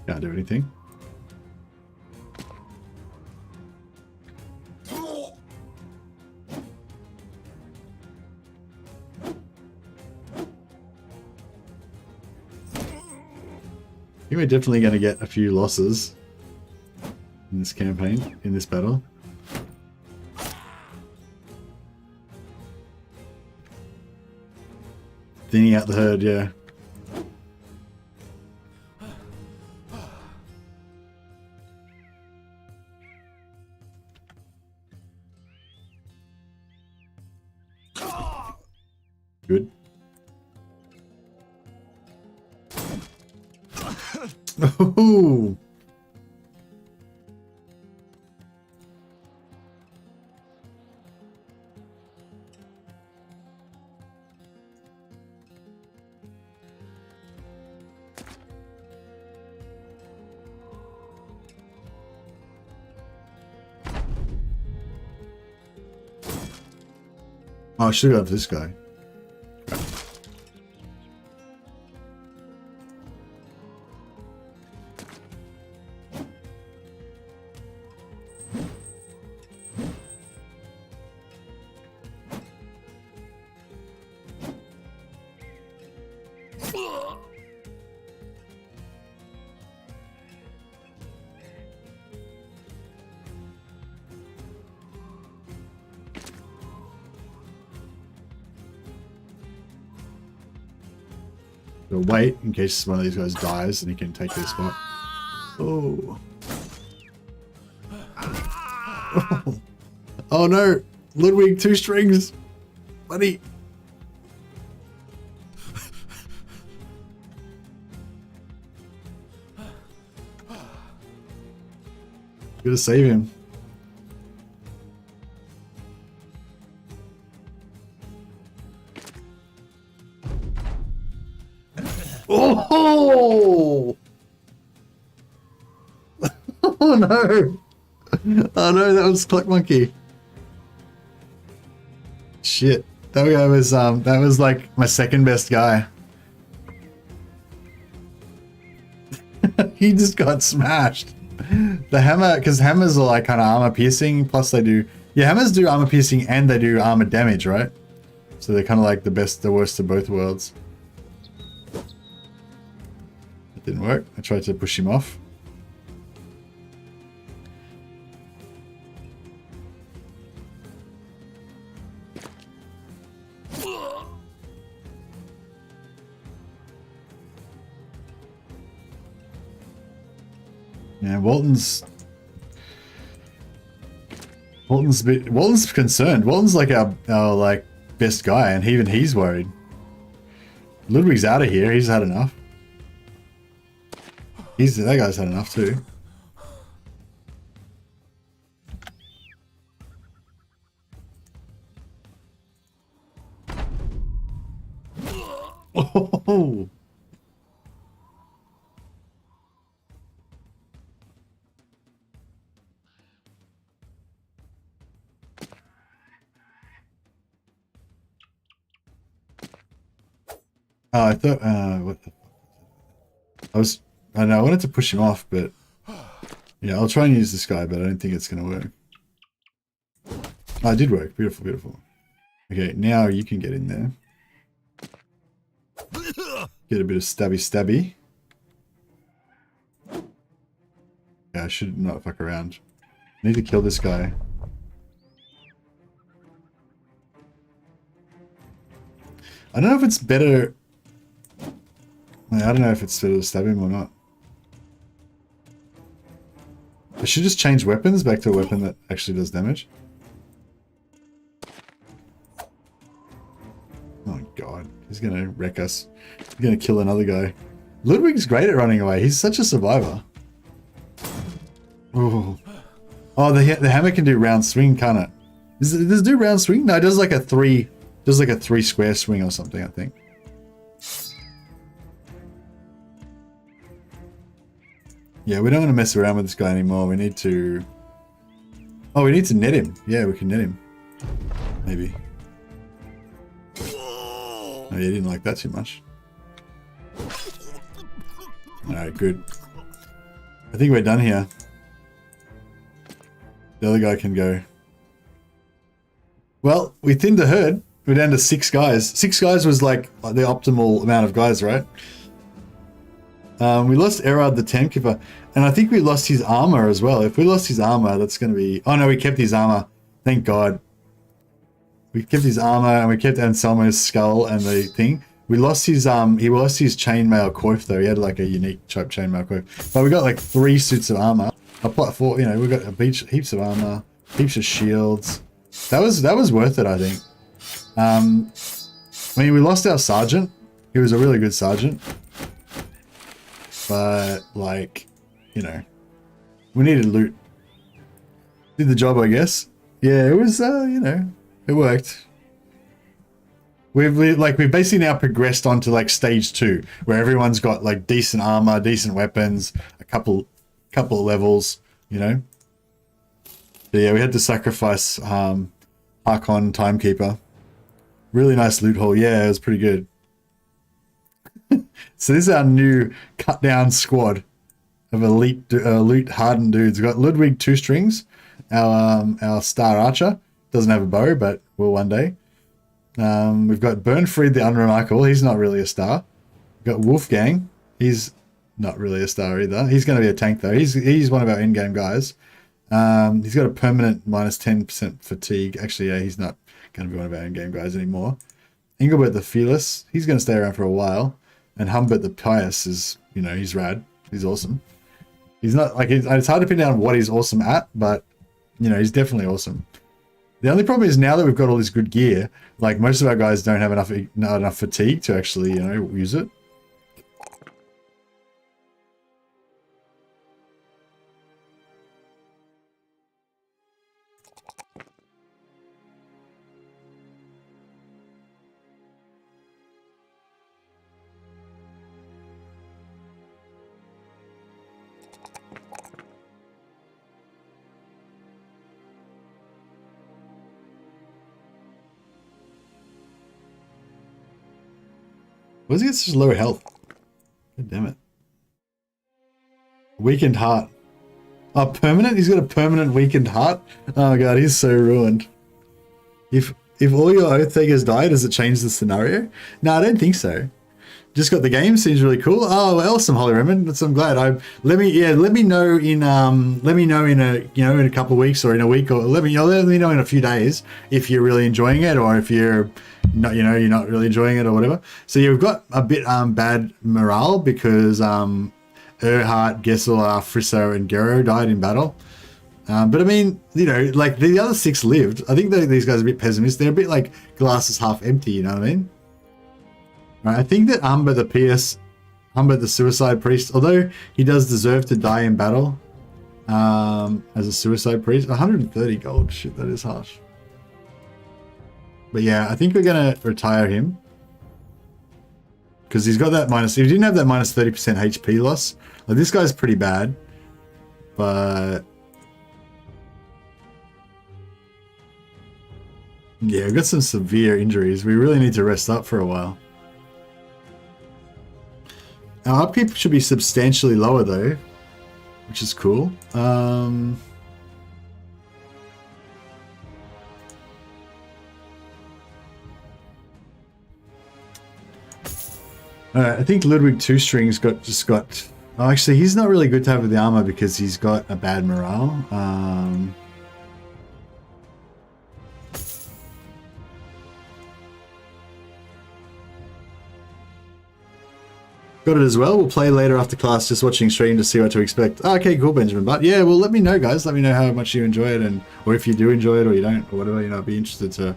Can't do anything. I think we're definitely going to get a few losses in this campaign, in this battle. Thinning out the herd, yeah. Good. Oh. Oh, I should have got this guy. So wait in case one of these guys dies and he can take their spot. Oh. Oh, oh no! Ludwig, 2 strings! Buddy! Gotta save him. Oh! Oh no! Oh no, that was Clock Monkey. Shit. That was like my second best guy. He just got smashed. The hammer, because hammers are like kind of armor piercing, plus they do, yeah, hammers do armor piercing and they do armor damage, right? So they're kind of like the worst of both worlds. It didn't work. I tried to push him off. Yeah, Walton's concerned. Walton's like our like best guy, and even he's worried. Ludwig's out of here. He's had enough. That guy's had enough too. Oh. Oh, I thought, what the... I don't know, I wanted to push him off, but... Yeah, I'll try and use this guy, but I don't think it's going to work. Oh, it did work. Beautiful, beautiful. Okay, now you can get in there. Get a bit of stabby. Yeah, I should not fuck around. I need to kill this guy. I don't know if it's better... I don't know if it's better to stab him or not. I should just change weapons back to a weapon that actually does damage. Oh god, he's gonna wreck us. He's gonna kill another guy. Ludwig's great at running away. He's such a survivor. Oh, the hammer can do round swing, can't it? Does it do round swing? No, it does like a three square swing or something, I think. Yeah, we don't want to mess around with this guy anymore. We need to... Oh, we need to net him. Yeah, we can net him. Maybe. Oh, yeah, he didn't like that too much. Alright, good. I think we're done here. The other guy can go. Well, we thinned the herd. We're down to 6 guys. 6 guys was like the optimal amount of guys, right? We lost Erard the Timekeeper, and I think we lost his armor as well. If we lost his armor, that's going to be... Oh no, we kept his armor. Thank God. We kept his armor, and we kept Anselmo's skull and the thing. We lost his he lost his chainmail coif though. He had like a unique type chainmail coif. But we got like 3 suits of armor. A plot 4, you know, we got heaps of armor, heaps of shields. That was worth it, I think. I mean, we lost our sergeant. He was a really good sergeant. But, like, you know, we needed loot. Did the job, I guess. Yeah, it was, you know, it worked. We've basically now progressed on to, like, stage 2, where everyone's got, like, decent armor, decent weapons, a couple of levels, you know. But yeah, we had to sacrifice Hakkon, Timekeeper. Really nice loot haul. Yeah, it was pretty good. So this is our new cut down squad of elite hardened dudes. We've got Ludwig 2 strings, our star archer. Doesn't have a bow, but will one day. We've got Bernfried the Unremarkable. He's not really a star. We've got Wolfgang. He's not really a star either. He's going to be a tank though. He's one of our in-game guys. He's got a permanent minus 10% fatigue. Actually, yeah, he's not going to be one of our in-game guys anymore. Engelbert the Fearless. He's going to stay around for a while. And Humbert the Pious is, you know, he's rad. He's awesome. He's not, like, it's hard to pin down what he's awesome at, but, you know, he's definitely awesome. The only problem is now that we've got all this good gear, like, most of our guys don't have enough fatigue to actually, you know, use it. Why does he get such low health? God damn it. Weakened heart. Oh, permanent? He's got a permanent weakened heart? Oh god, he's so ruined. If all your Oathtakers die, does it change the scenario? No, I don't think so. Just got the game, seems really cool. Oh, awesome, Holy Remnant. That's, I'm glad. Let me know in a couple of weeks or in a week, or let me know in a few days if you're really enjoying it or if you're not, you're not really enjoying it or whatever. So you've got a bit bad morale because Erhardt, Gesselar, Frisso, and Gero died in battle. But I mean, like the other 6 lived. I think these guys are a bit pessimist. They're a bit like glasses half empty, you know what I mean? Right, I think that Humber the Suicide Priest, although he does deserve to die in battle as a Suicide Priest, 130 gold, shit, that is harsh. But yeah, I think we're going to retire him. Because he's got that minus, if he didn't have that minus 30% HP loss, like this guy's pretty bad. But yeah, we've got some severe injuries. We really need to rest up for a while. Our upkeep should be substantially lower though, which is cool. Alright, I think Ludwig Two Strings just got. Oh, actually, he's not really good to have with the armor because he's got a bad morale. Got it as well. We'll play later after class, just watching stream to see what to expect. Oh, okay, cool, Benjamin. But yeah, well, let me know, guys. Let me know how much you enjoy it, or if you do enjoy it or you don't, or whatever. I'd be interested to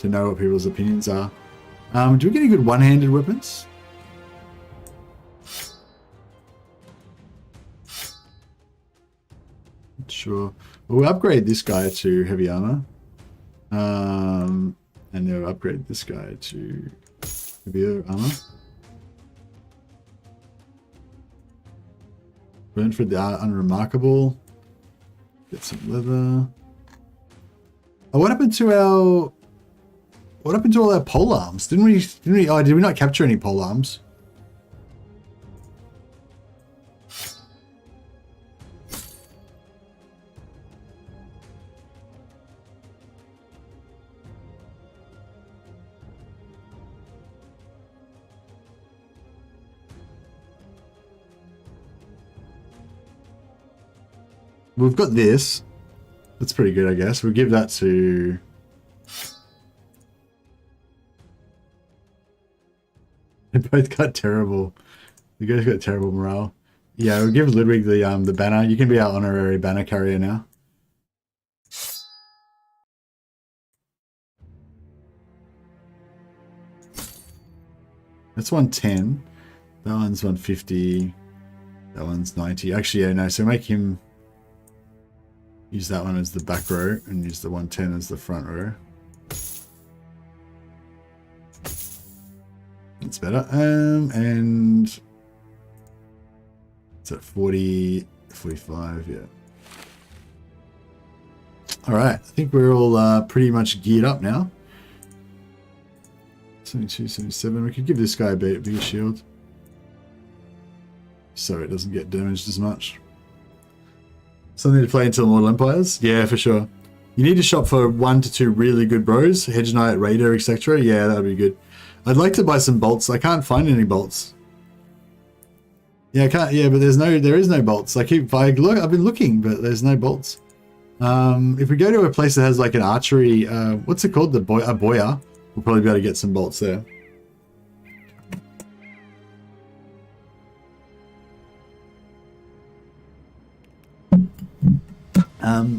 know what people's opinions are. Do we get any good one-handed weapons? Sure. We'll upgrade this guy to heavy armor. And then we'll upgrade this guy to heavier armor. Burn for the unremarkable. Get some leather. Oh, what happened to all our pole arms? Did we not capture any pole arms? We've got this. That's pretty good, I guess. We'll give that to... They both got terrible. You guys got terrible morale. Yeah, we'll give Ludwig the banner. You can be our honorary banner carrier now. That's 110. That one's 150. That one's 90. Actually, yeah, no. So make him... Use that one as the back row and use the 110 as the front row. That's better. And it's at 40, 45, yeah. All right, I think we're all pretty much geared up now. 72, 77. We could give this guy a bigger shield, so it doesn't get damaged as much. Something to play until Mortal Empires? Yeah, for sure. You need to shop for 1 to 2 really good bros. Hedge Knight, Raider, etc. Yeah, that would be good. I'd like to buy some bolts. I can't find any bolts. Yeah, I can't. Yeah, but there is no bolts. I've been looking, but there's no bolts. If we go to a place that has like an archery, what's it called? A boya. We'll probably be able to get some bolts there.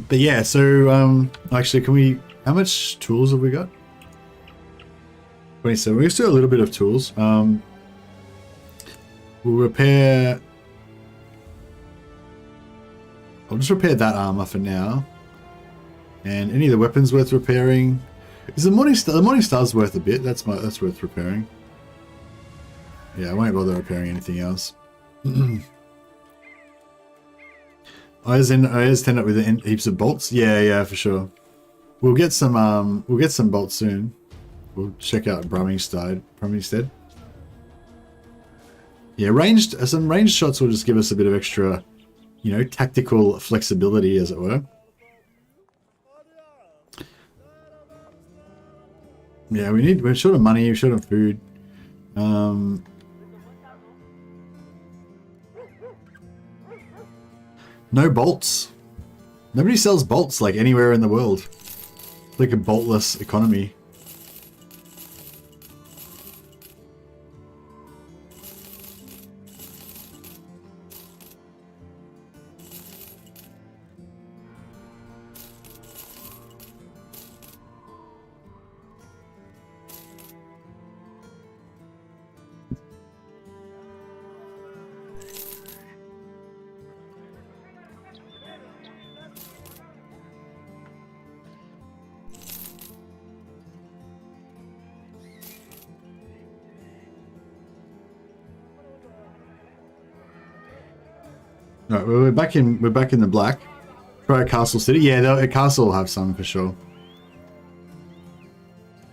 But yeah, so actually, how much tools have we got? 27. We still have a little bit of tools. We'll repair. I'll just repair that armor for now. And any of the weapons worth repairing. Is the Morning Star's worth a bit? That's worth repairing. Yeah, I won't bother repairing anything else. I always end up with heaps of bolts. Yeah, for sure. We'll get some bolts soon. We'll check out Brummingstead. Yeah, some ranged shots will just give us a bit of extra you know, tactical flexibility, as it were. Yeah, we're short of money, we're short of food. No bolts. Nobody sells bolts like anywhere in the world. It's like a boltless economy. Right, we're back in the black. Try a Castle City. Yeah, a castle will have some for sure.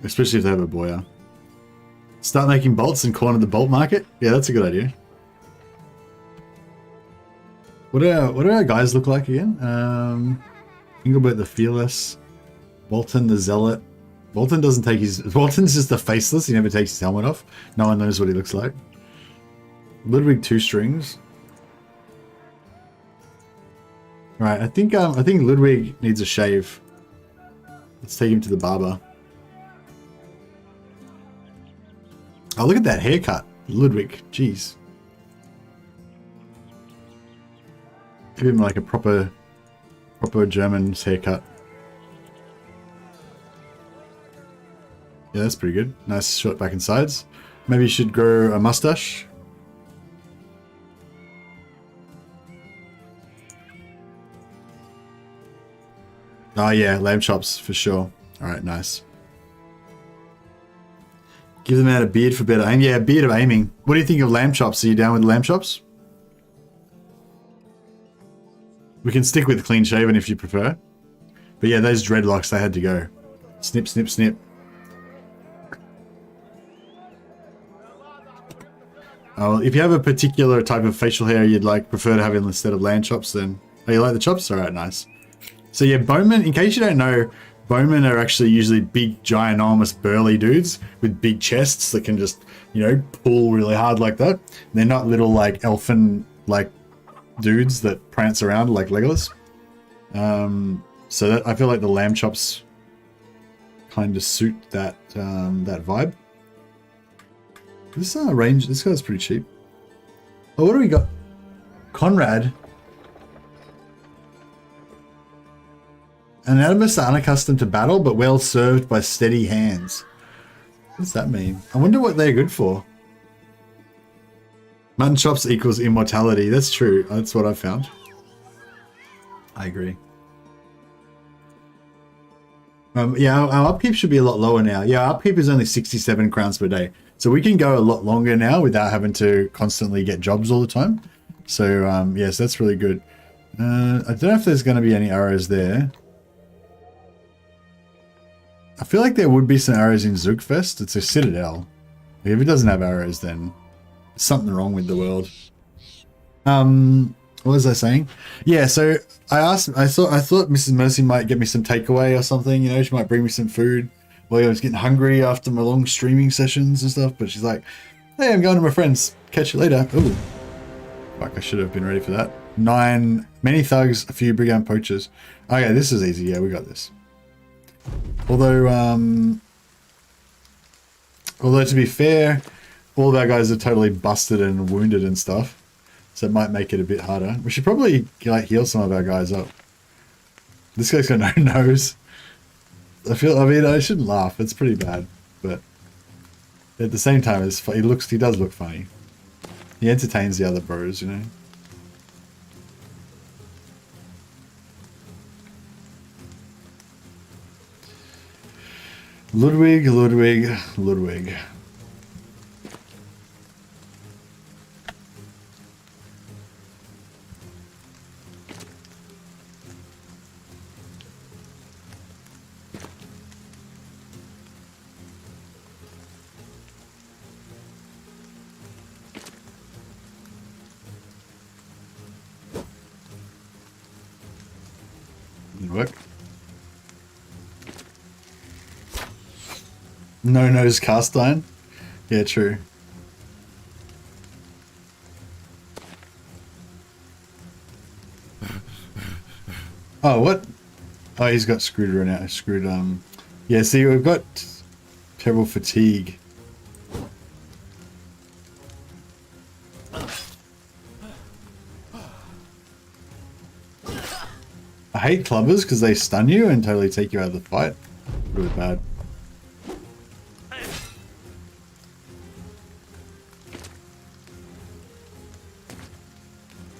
Especially if they have a boya. Start making bolts and corner the bolt market. Yeah, that's a good idea. What do our guys look like again? Engelbert the Fearless, Bolton the Zealot. Bolton doesn't take his. Bolton's just the faceless. He never takes his helmet off. No one knows what he looks like. Ludwig 2 strings. Right, I think Ludwig needs a shave. Let's take him to the barber. Oh, look at that haircut, Ludwig. Jeez. Give him like a proper German's haircut. Yeah, that's pretty good. Nice short back and sides. Maybe you should grow a mustache. Oh yeah, lamb chops for sure. Alright, nice. Give them out a beard for better aim. Yeah, a beard of aiming. What do you think of lamb chops? Are you down with lamb chops? We can stick with clean shaven if you prefer. But yeah, those dreadlocks, they had to go. Snip, snip, snip. Oh, if you have a particular type of facial hair you'd like prefer to have instead of lamb chops, then... Oh, you like the chops? Alright, nice. So yeah, bowmen, in case you don't know, bowmen are actually usually big, ginormous, burly dudes with big chests that can just, you know, pull really hard like that. They're not little, like, elfin, like, dudes that prance around like Legolas. So that, I feel like the lamb chops kind of suit that that vibe. This range, this guy's pretty cheap. Oh, what do we got? Conrad. Anatomists are unaccustomed to battle, but well served by steady hands. What does that mean? I wonder what they're good for. Mutton chops equals immortality. That's true. That's what I've found. I agree. Yeah, our upkeep should be a lot lower now. Yeah, our upkeep is only 67 crowns per day. So we can go a lot longer now without having to constantly get jobs all the time. So, yes, that's really good. I don't know if there's going to be any arrows there. I feel like there would be some arrows in Zugfest. It's a citadel. If it doesn't have arrows, then there's something wrong with the world. What was I saying? Yeah, so I thought Mrs. Mercy might get me some takeaway or something. You know, she might bring me some food while I was getting hungry after my long streaming sessions and stuff. But she's like, "Hey, I'm going to my friends. Catch you later." Ooh, fuck! I should have been ready for that. 9 many thugs, a few brigand poachers. Okay, this is easy. Yeah, we got this. Although to be fair, all of our guys are totally busted and wounded and stuff, so it might make it a bit harder. We should probably like heal some of our guys up. This guy's got no nose. I mean, I shouldn't laugh. It's pretty bad, but at the same time, he does look funny. He entertains the other bros, you know. Ludwig. Didn't work. No nose cast iron? Yeah, true. Oh, what? Oh, he's got screwed right now. Screwed, yeah, see, we've got terrible fatigue. I hate clubbers because they stun you and totally take you out of the fight. Really bad.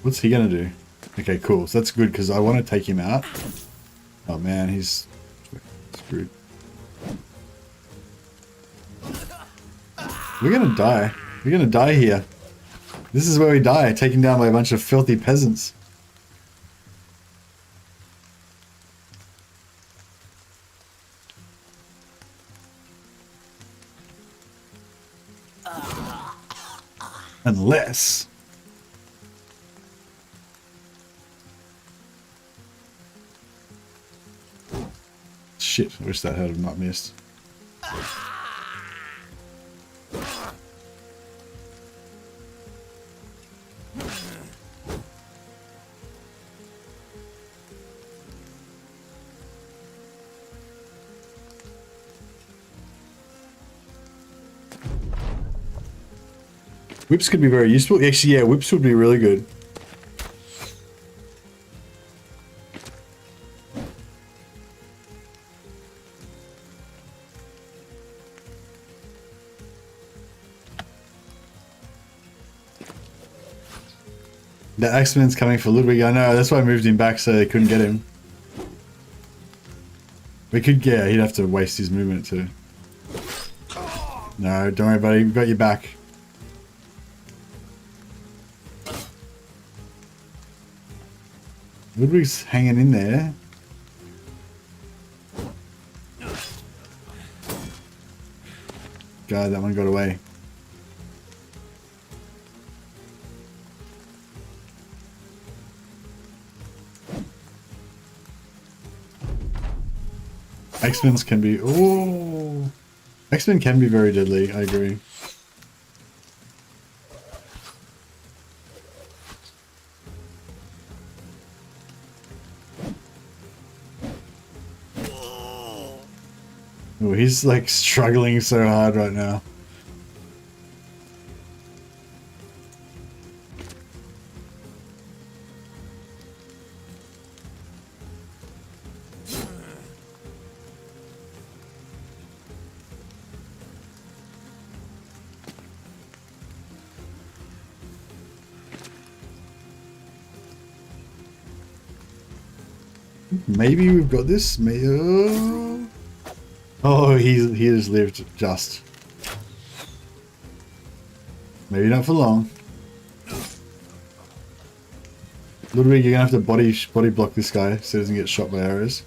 What's he gonna do? Okay, cool. So that's good because I want to take him out. Oh man, he's screwed. We're gonna die. We're gonna die here. This is where we die, taken down by a bunch of filthy peasants. Unless... Shit, I wish that had not missed. Whips could be very useful. Actually, yeah, whips would be really good. The Axeman's coming for Ludwig. I know, that's why I moved him back so they couldn't get him. We could, yeah, he'd have to waste his movement too. No, don't worry, buddy. We've got you back. Ludwig's hanging in there. God, that one got away. X-Men's can be... Oh! X-Men can be very deadly, I agree. Oh, he's like struggling so hard right now. Maybe we've got this. Oh, he has lived just. Maybe not for long. Ludwig, you're gonna have to body block this guy so he doesn't get shot by arrows.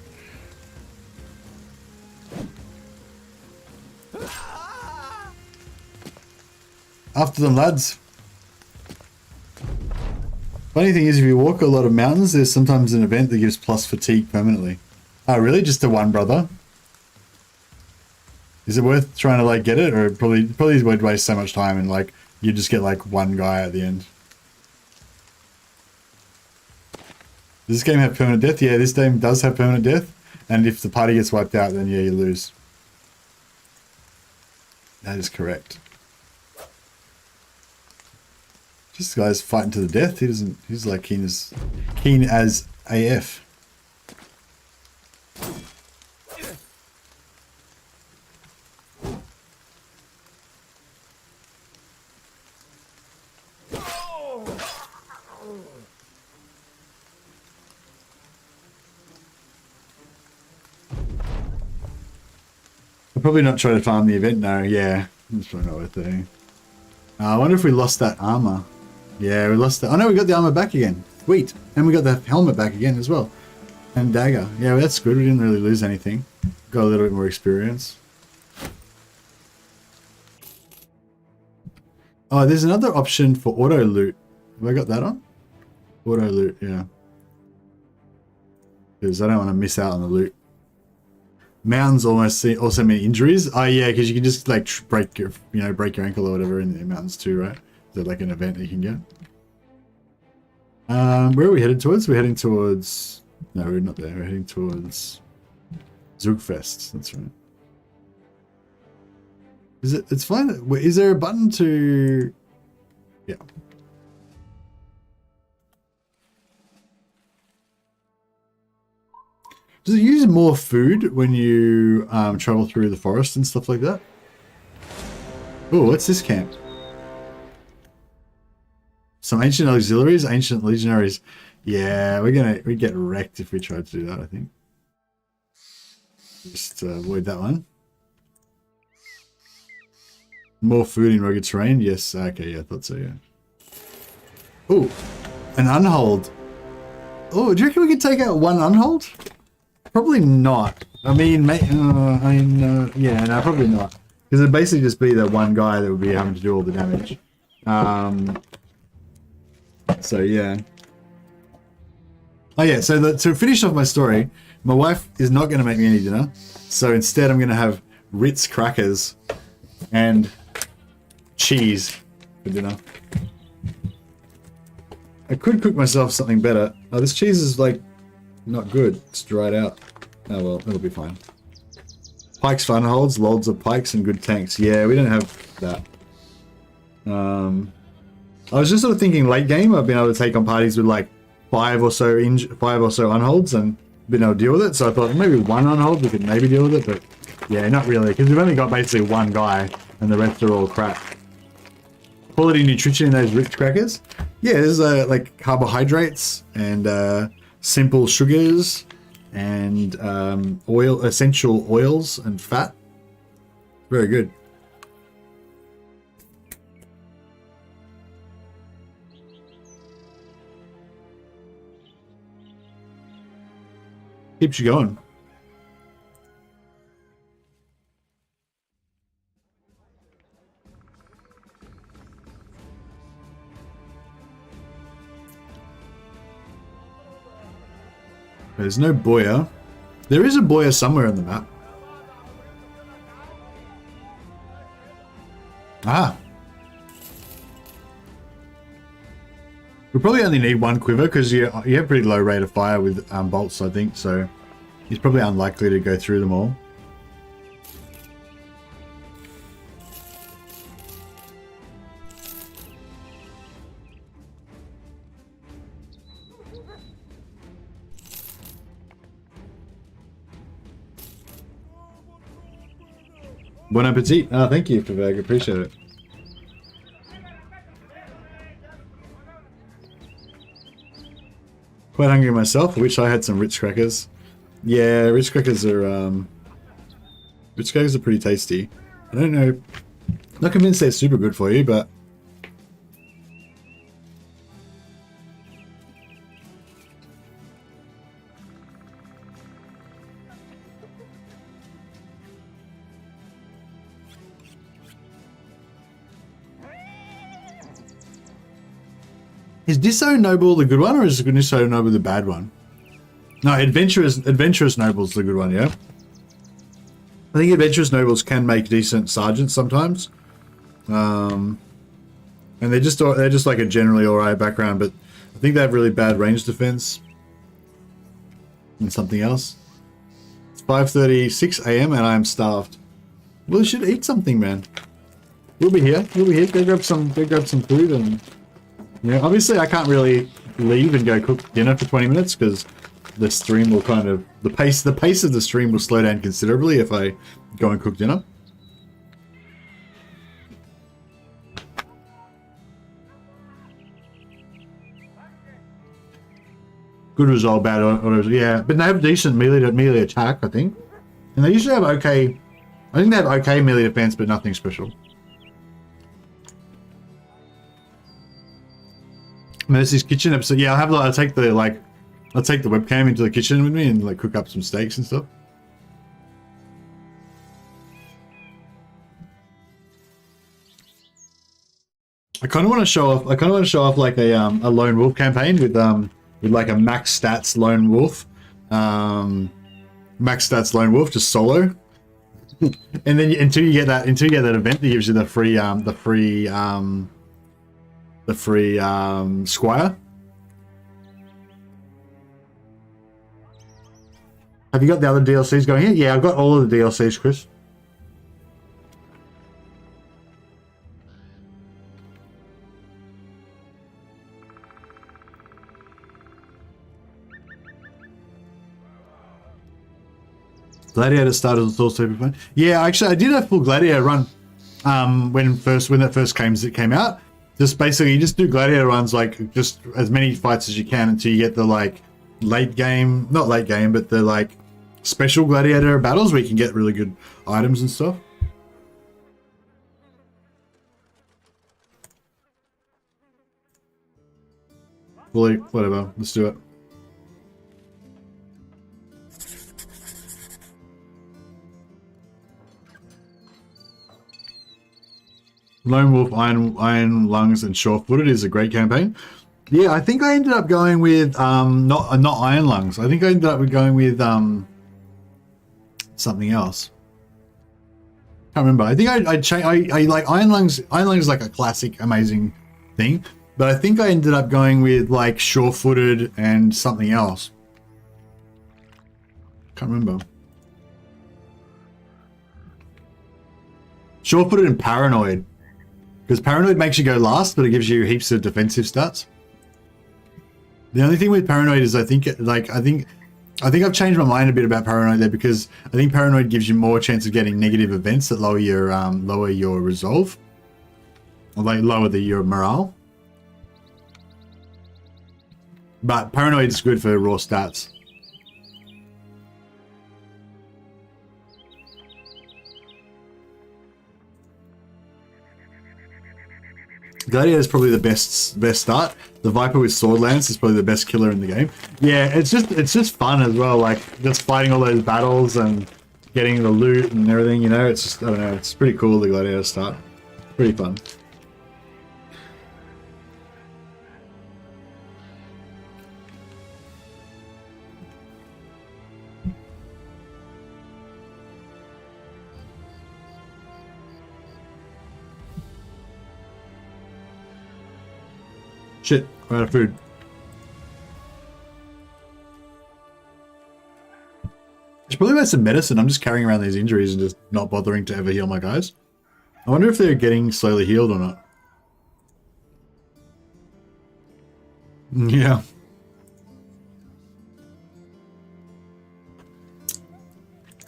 After them, lads. Funny thing is, if you walk a lot of mountains, there's sometimes an event that gives plus fatigue permanently. Oh, really? Just to one brother? Is it worth trying to like get it, or probably would waste so much time and like you just get like one guy at the end? Does this game have permanent death? Yeah, this game does have permanent death, and if the party gets wiped out, then yeah, you lose. That is correct. This guy's fighting to the death. He's like keen as AF. I'll probably not try to farm the event now. Yeah, it's probably not worth doing. I wonder if we lost that armor. Yeah, we lost that. Oh no, we got the armor back again. Sweet. And we got the helmet back again as well. And dagger. Yeah, well, that's good. We didn't really lose anything. Got a little bit more experience. Oh, there's another option for auto loot. Have I got that on? Auto loot, yeah. because I don't want to miss out on the loot. Mountains also mean injuries. Oh yeah, because you can just like break your ankle or whatever in the mountains too, right? Is that like an event that you can get? Where are we headed towards? We're heading towards... No, we're not there. We're heading towards Zugfest. That's right. Is it? It's fine. Is there a button to... Yeah. Does it use more food when you travel through the forest and stuff like that? Oh, what's this camp? Some ancient auxiliaries, ancient legionaries. Yeah, we'd get wrecked if we tried to do that, I think. Just avoid that one. More food in rugged terrain. Yes, okay, yeah, I thought so, yeah. Oh, an unhold. Oh, do you reckon we could take out one unhold? Probably not. I mean, yeah, no, probably not. Because it'd basically just be the one guy that would be having to do all the damage. So yeah. Oh yeah, so to finish off my story, my wife is not going to make me any dinner. So instead I'm going to have Ritz crackers and cheese for dinner. I could cook myself something better. Oh, this cheese is like not good. It's dried out. Oh well, it'll be fine. Pikes fun holds, loads of pikes and good tanks. Yeah, we don't have that. I was just sort of thinking late game I've been able to take on parties with like five or so unholds and been able to deal with it. So I thought maybe one unhold we could maybe deal with it, but yeah, not really, because we've only got basically one guy and the rest are all crap. Quality nutrition in those Ritz crackers. Yeah, there's like carbohydrates and simple sugars and essential oils and fat. Very good. Keeps you going. There's no Boya. There is a Boya somewhere on the map. Ah. We probably only need one quiver because you have pretty low rate of fire with bolts, I think, so he's probably unlikely to go through them all. Bon appetit. Oh, thank you, Favag. Appreciate it. Quite hungry myself. I wish I had some Ritz crackers. Yeah, Ritz crackers are pretty tasty. I don't know. Not convinced they're super good for you, but is Disso Noble the good one, or is Disso Noble the bad one? No, Adventurous Noble's the good one, yeah? I think Adventurous Nobles can make decent sergeants sometimes. And they're just like a generally alright background, but I think they have really bad range defense. And something else. It's 5:36 AM and I'm starved. Well, you should eat something, man. We'll be here. Go grab some food and... Yeah, obviously I can't really leave and go cook dinner for 20 minutes because the stream will kind of... The pace of the stream will slow down considerably if I go and cook dinner. Good result, bad autos. Yeah, but they have decent melee attack, I think. And they usually have okay... I think they have okay melee defense, but nothing special. Mercy's kitchen episode. Yeah, I'll take the webcam into the kitchen with me and like cook up some steaks and stuff. I kind of want to show off like a lone wolf campaign with like a max stats lone wolf Max stats Lone Wolf, just solo. And then until you get that event that gives you the free Squire. Have you got the other DLCs going here? Yeah, I've got all of the DLCs, Chris. Gladiator started was also super fun. Yeah, actually, I did a full Gladiator run when that first came out. Just basically, you just do Gladiator runs, like just as many fights as you can until you get the like not late game, but the like special Gladiator battles where you can get really good items and stuff. Well, whatever, let's do it. Lone Wolf, Iron Lungs, and Sure-Footed is a great campaign. Yeah, I think I ended up going with not Iron Lungs. I think I ended up going with something else. Can't remember. I think I like Iron Lungs. Iron Lungs is like a classic, amazing thing. But I think I ended up going with like Sure-Footed and something else. Can't remember. Sure-Footed and Paranoid. Because Paranoid makes you go last, but it gives you heaps of defensive stats. The only thing with Paranoid is I think I've changed my mind a bit about Paranoid there, because I think Paranoid gives you more chance of getting negative events that lower your resolve, or like lower your morale. But Paranoid is good for raw stats. Gladiator is probably the best start. The Viper with Sword Lance is probably the best killer in the game. Yeah, it's just fun as well, like just fighting all those battles and getting the loot and everything, you know. It's just, I don't know, it's pretty cool, the Gladiator start. Pretty fun. Shit, I'm out of food. I should probably buy some medicine. I'm just carrying around these injuries and just not bothering to ever heal my guys. I wonder if they're getting slowly healed or not. Yeah.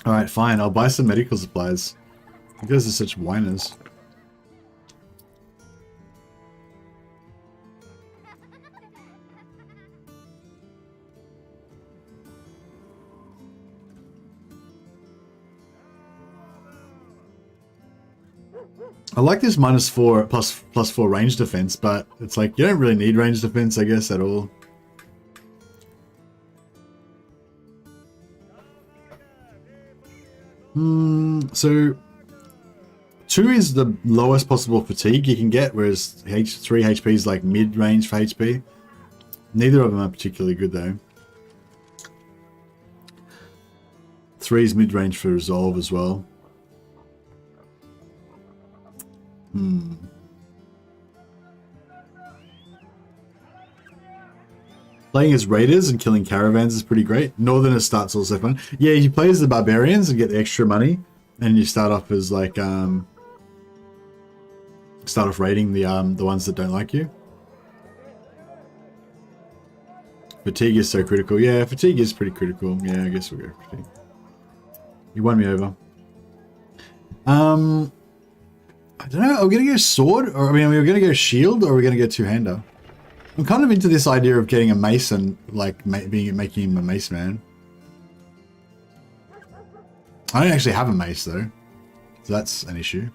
Alright, fine. I'll buy some medical supplies. You guys are such whiners. I like this -4 +4 range defense, but it's like you don't really need range defense, I guess, at all. So 2 is the lowest possible fatigue you can get, whereas 3 HP is like mid-range for HP. Neither of them are particularly good though. 3 is mid-range for resolve as well. Playing as raiders and killing caravans is pretty great. Northerner start's also fun. Yeah, you play as the barbarians and get the extra money, and you start off as like start off raiding the ones that don't like you. Fatigue is so critical. Yeah, fatigue is pretty critical. Yeah, I guess we'll go fatigue. You won me over. I don't know, are we going to go sword? Or, I mean, are we going to go shield, or are we going to go two-hander? I'm kind of into this idea of getting a mace and, like, making him a mace man. I don't actually have a mace, though. So that's an issue.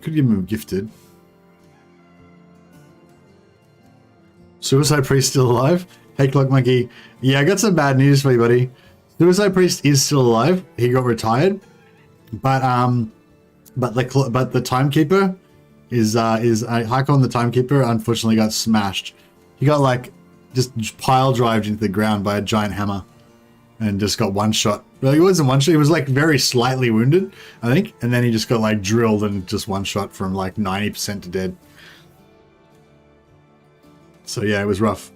Could give him a gifted. Suicide Priest still alive? Hey, Clock Monkey. Yeah, I got some bad news for you, buddy. Suicide Priest is still alive. He got retired. But But the Timekeeper is Hakkon the Timekeeper unfortunately got smashed. He got like just pile drived into the ground by a giant hammer and just got one shot. Well, he wasn't one shot, he was like very slightly wounded, I think, and then he just got like drilled and just one shot from like 90% to dead. So yeah, it was rough.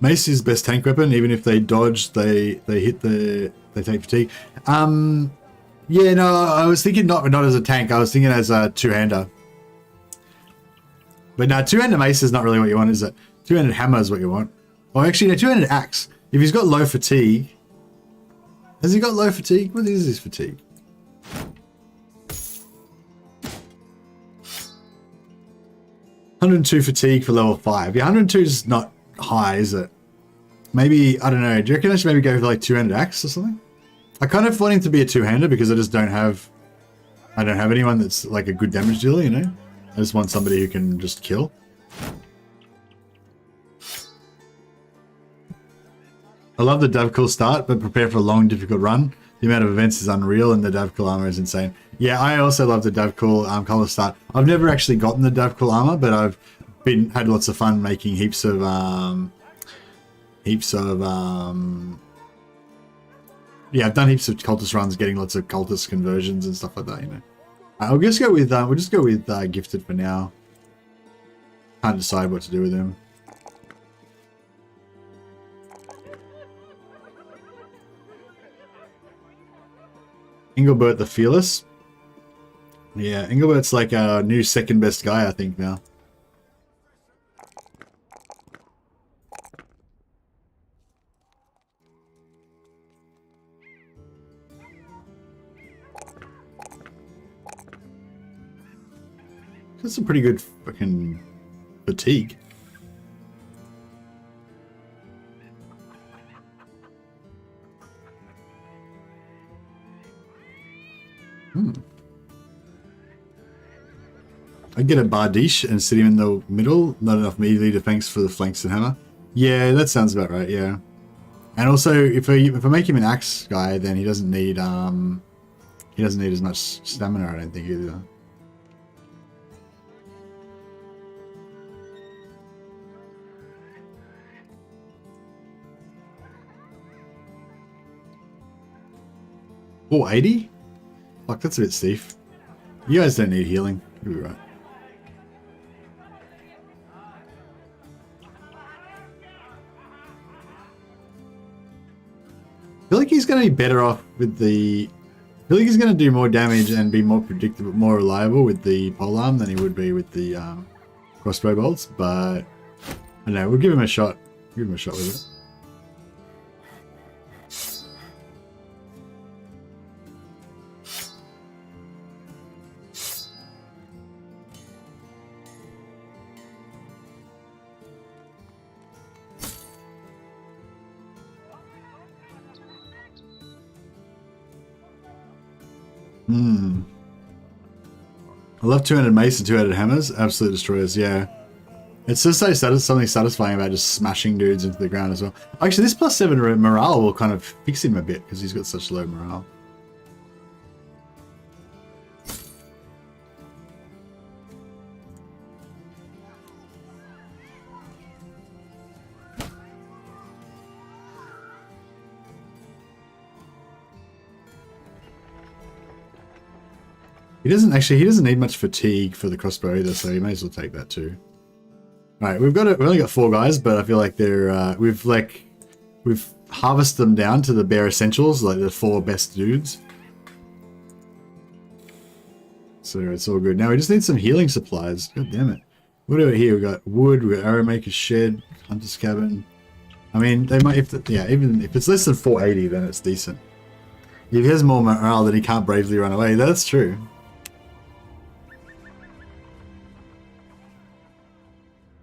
Mace is best tank weapon. Even if they dodge, they hit they take fatigue. Yeah, no, I was thinking not as a tank. I was thinking as a two-hander. But no, two-handed mace is not really what you want, is it? Two-handed hammer is what you want. Oh, actually, no, two-handed axe. If he's got low fatigue, has he got low fatigue? What is his fatigue? (102) fatigue for level 5. Yeah, 102 is not high, is it? Maybe, I don't know. Do you reckon I should maybe go for like two-handed axe or something? I kind of want him to be a two-hander because I don't have anyone that's like a good damage dealer, you know? I just want somebody who can just kill. I love the Davkul start, but prepare for a long, difficult run. The amount of events is unreal and the Davkul armor is insane. Yeah, I also love the Davkul color start. I've never actually gotten the Davkul armor, but I've had lots of fun making heaps of yeah, I've done heaps of cultist runs, getting lots of cultist conversions and stuff like that, you know. I'll just go with we'll just go with gifted for now. Can't decide what to do with him. Engelbert the Fearless. Yeah, Engelbert's like our new second best guy, I think, now. That's some pretty good fucking fatigue. I get a Bardiche and sit him in the middle. Not enough melee defense for the flanks and hammer. Yeah, that sounds about right. Yeah, and also if I make him an axe guy, then he doesn't need as much stamina. I don't think either. Oh, 80? Fuck, that's a bit stiff. You guys don't need healing. You'll be right. I feel like he's going to be better off with the... I feel like he's going to do more damage and be more predictable, more reliable with the polearm than he would be with the crossbow bolts, but... I don't know, we'll give him a shot. Give him a shot with it. I love two-handed mace and two-handed hammers. Absolute destroyers, yeah. It's just so something satisfying about just smashing dudes into the ground as well. Actually, this +7 morale will kind of fix him a bit because he's got such low morale. He doesn't need much fatigue for the crossbow either, so you may as well take that too. Alright, we've only got 4 guys, but I feel like they're we've harvested them down to the bare essentials, like the 4 best dudes. So it's all good. Now we just need some healing supplies. God damn it. What do we here? We got wood, we got Arrowmaker's shed, Hunter's cabin. I mean, they might even if it's less than 480, then it's decent. If he has more morale, then he can't bravely run away. That's true.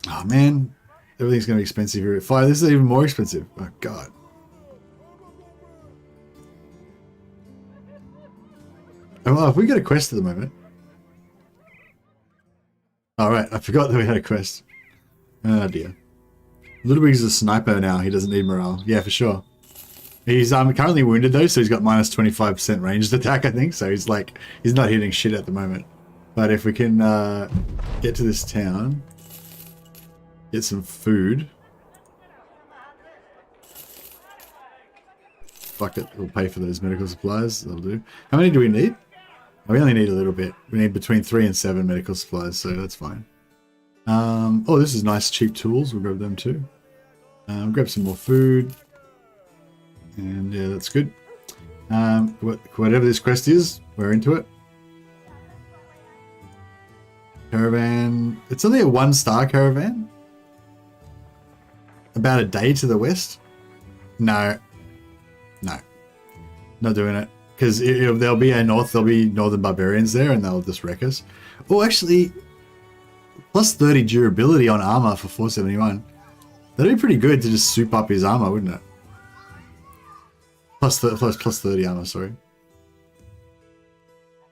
Oh man, everything's going to be expensive here at 5. This is even more expensive. Oh god. Oh, well, have we got a quest at the moment? Alright, I forgot that we had a quest. Oh dear. Ludwig's a sniper now, he doesn't need morale. Yeah, for sure. He's currently wounded though, so he's got minus 25% ranged attack, I think. So he's like, he's not hitting shit at the moment. But if we can get to this town, get some food. Fuck it, we'll pay for those medical supplies. That'll do. How many do we need? Oh, we only need a little bit. We need between 3 and 7 medical supplies, so that's fine. Oh, this is nice, cheap tools. We'll grab them too. Grab some more food. And yeah, that's good. Whatever this quest is, we're into it. Caravan. It's only a 1-star caravan. About a day to the west. No. No. Not doing it. Because there'll be there'll be northern barbarians there and they'll just wreck us. Oh, actually, plus 30 durability on armor for 471. That'd be pretty good to just soup up his armor, wouldn't it? Plus 30 armor, sorry.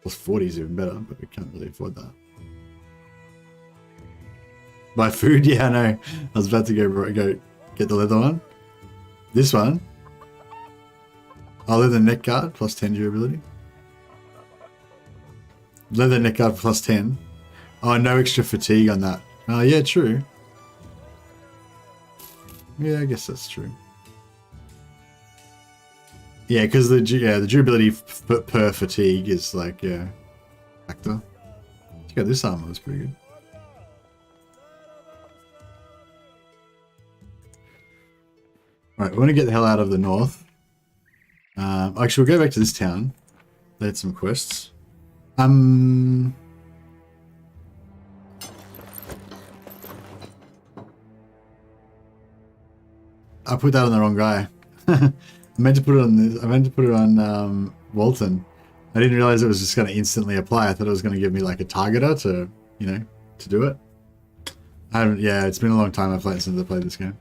Plus 40 is even better, but we can't really afford that. Buy food? Yeah, I know. I was about to go get the leather one. This one. Oh, leather neck guard, plus 10 durability. Leather neck guard plus 10. Oh, no extra fatigue on that. Oh, yeah, true. Yeah, I guess that's true. Yeah, because the durability per fatigue is like, yeah, factor. Check out this armor, that's pretty good. Alright, we want to get the hell out of the north. Actually, we'll go back to this town. They had some quests. I put that on the wrong guy. I meant to put it on this. I meant to put it on Walton. I didn't realize it was just going to instantly apply. I thought it was going to give me like a targeter to, you know, to do it. I haven't. Yeah, it's been a long time since I played this game.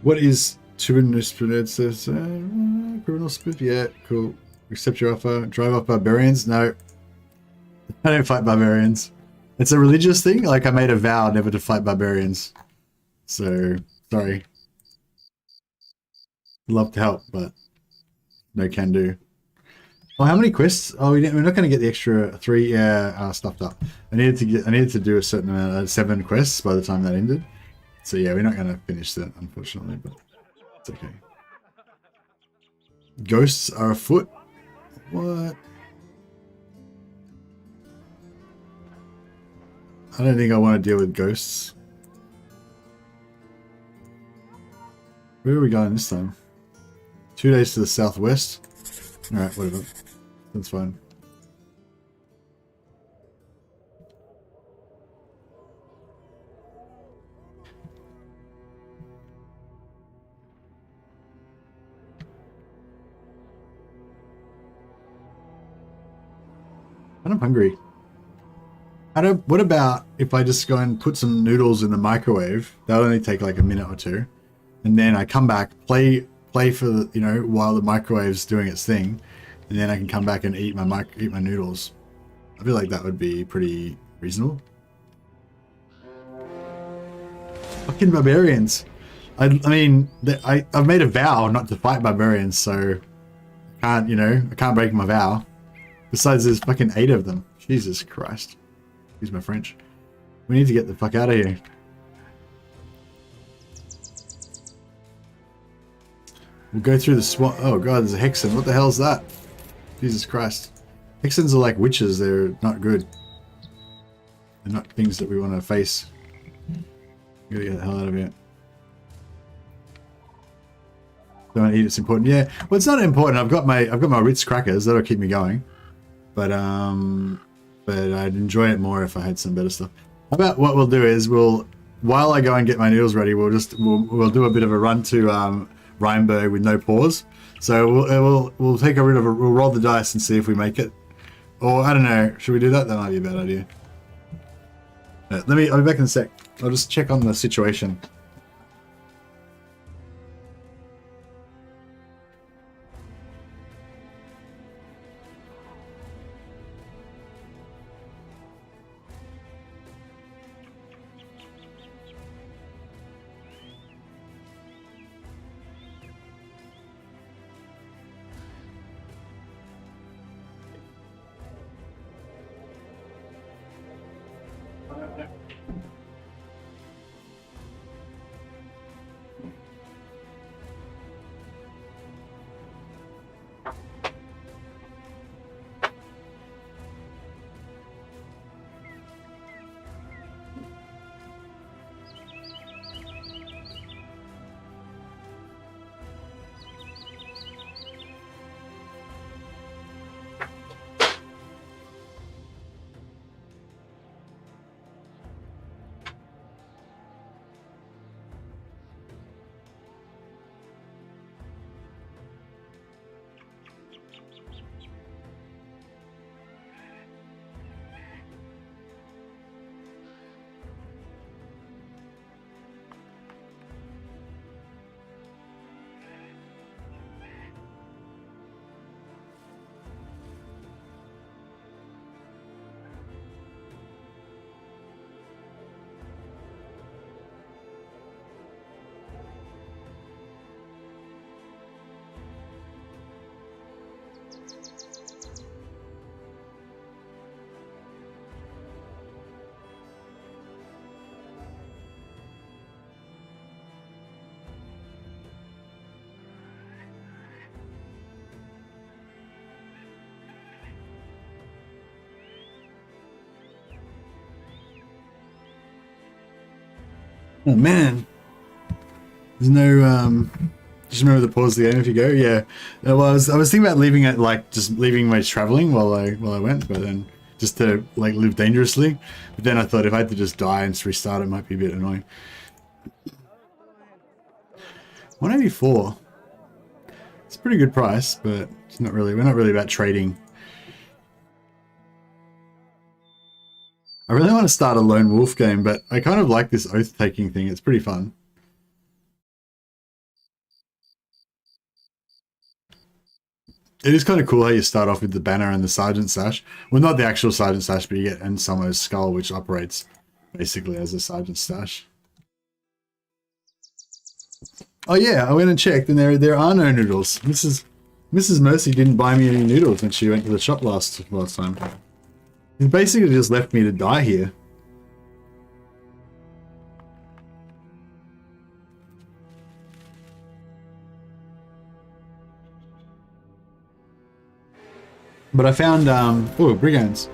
What is criminal split? Yeah, cool. Accept your offer. Drive off barbarians? No. I don't fight barbarians. It's a religious thing. Like, I made a vow never to fight barbarians. So, sorry. Love to help, but no can do. Oh, how many quests? Oh, we're not going to get the extra 3. Yeah, stuffed up. I needed to do a certain amount of 7 quests by the time that ended. So yeah, we're not going to finish that, unfortunately, but it's okay. Ghosts are afoot? What? I don't think I want to deal with ghosts. Where are we going this time? 2 days to the southwest? Alright, whatever. That's fine. I'm hungry. What about if I just go and put some noodles in the microwave? That'll only take like a minute or 2. And then I come back, play for the, you know, while the microwave's doing its thing. And then I can come back and eat my noodles. I feel like that would be pretty reasonable. Fucking barbarians. I mean, I've made a vow not to fight barbarians, so I can't break my vow. Besides, there's fucking 8 of them. Jesus Christ. Excuse my French. We need to get the fuck out of here. We'll go through the swamp. Oh god, there's a Hexen. What the hell is that? Jesus Christ. Hexens are like witches. They're not good. They're not things that we want to face. We gotta get the hell out of here. Don't eat, it's important. Yeah, well, it's not important. I've got my Ritz crackers. That'll keep me going. But I'd enjoy it more if I had some better stuff. How about what we'll do is while I go and get my noodles ready, we'll do a bit of a run to Rheinberg with no pause. So we'll take we'll roll the dice and see if we make it. Or I don't know, should we do that? That might be a bad idea. I'll be back in a sec. I'll just check on the situation. Oh man, there's no just remember the pause of the game if you go. Yeah, well, I was thinking about leaving it, like just leaving my traveling while I went, but then just to like live dangerously. But then I thought if I had to just die and restart, it might be a bit annoying. 184. It's a pretty good price, but it's not really. We're not really about trading. I really want to start a lone wolf game, but I kind of like this oath taking thing. It's pretty fun. It is kind of cool how you start off with the banner and the sergeant sash. Well, not the actual sergeant sash, but you get Anselmo's skull, which operates basically as a sergeant sash. Oh yeah, I went and checked, and there are no noodles. Mrs. Mercy didn't buy me any noodles when she went to the shop last time. He basically just left me to die here. But I found, oh, brigands.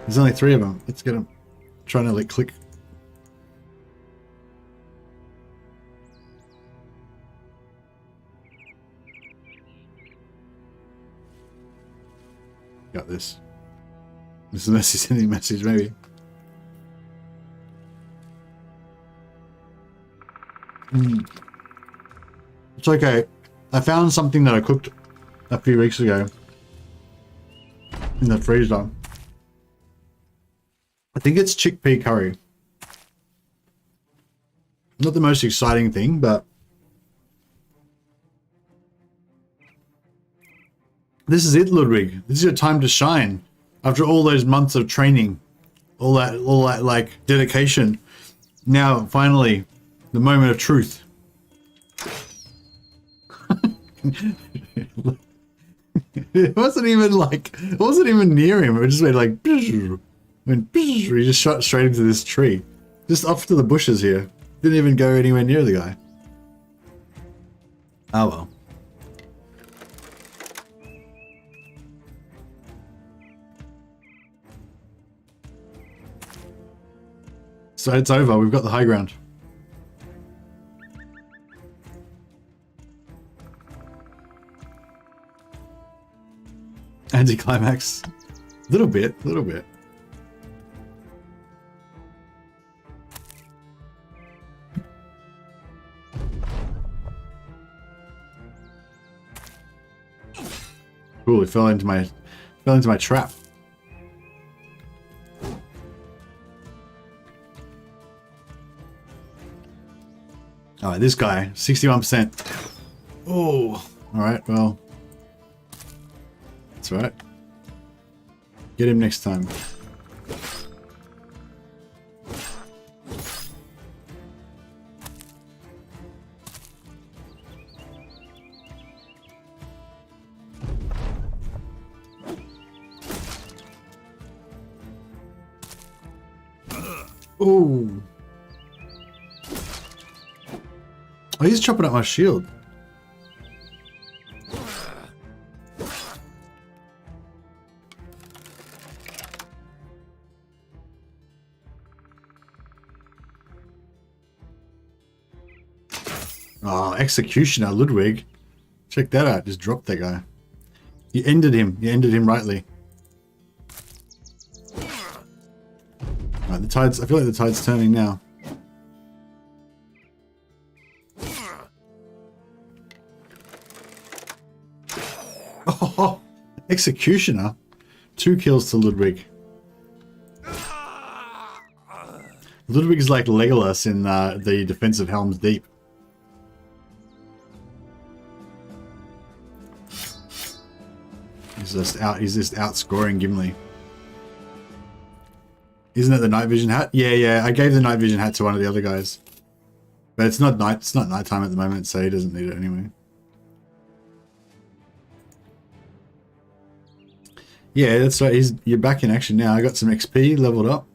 There's only 3 of them. Let's get them. Trying to like click. Got this. This is a message, sending a message, maybe. It's okay. I found something that I cooked a few weeks ago in the freezer. I think it's chickpea curry. Not the most exciting thing, but this is it, Ludwig. This is your time to shine. After all those months of training, all that like dedication. Now, finally, the moment of truth. It wasn't even near him. It just went like, he just shot straight into this tree. Just off to the bushes here. Didn't even go anywhere near the guy. Oh well. So it's over. We've got the high ground. Anticlimax. Little bit. Cool, it fell into my trap. Alright, this guy, 61%. Oh, alright, well. That's right. Get him next time. Ooh. Oh, he's chopping up my shield. Oh, Executioner Ludwig. Check that out. Just dropped that guy. You ended him. You ended him rightly. Right, the tide's... I feel like the tide's turning now. Oh, Executioner. 2 kills to Ludwig. Ludwig is like Legolas in the Defense of Helm's Deep. He's just outscoring Gimli. Isn't it the night vision hat? Yeah. I gave the night vision hat to one of the other guys. But it's not nighttime at the moment, so he doesn't need it anyway. Yeah, that's right. You're back in action now. I got some XP leveled up.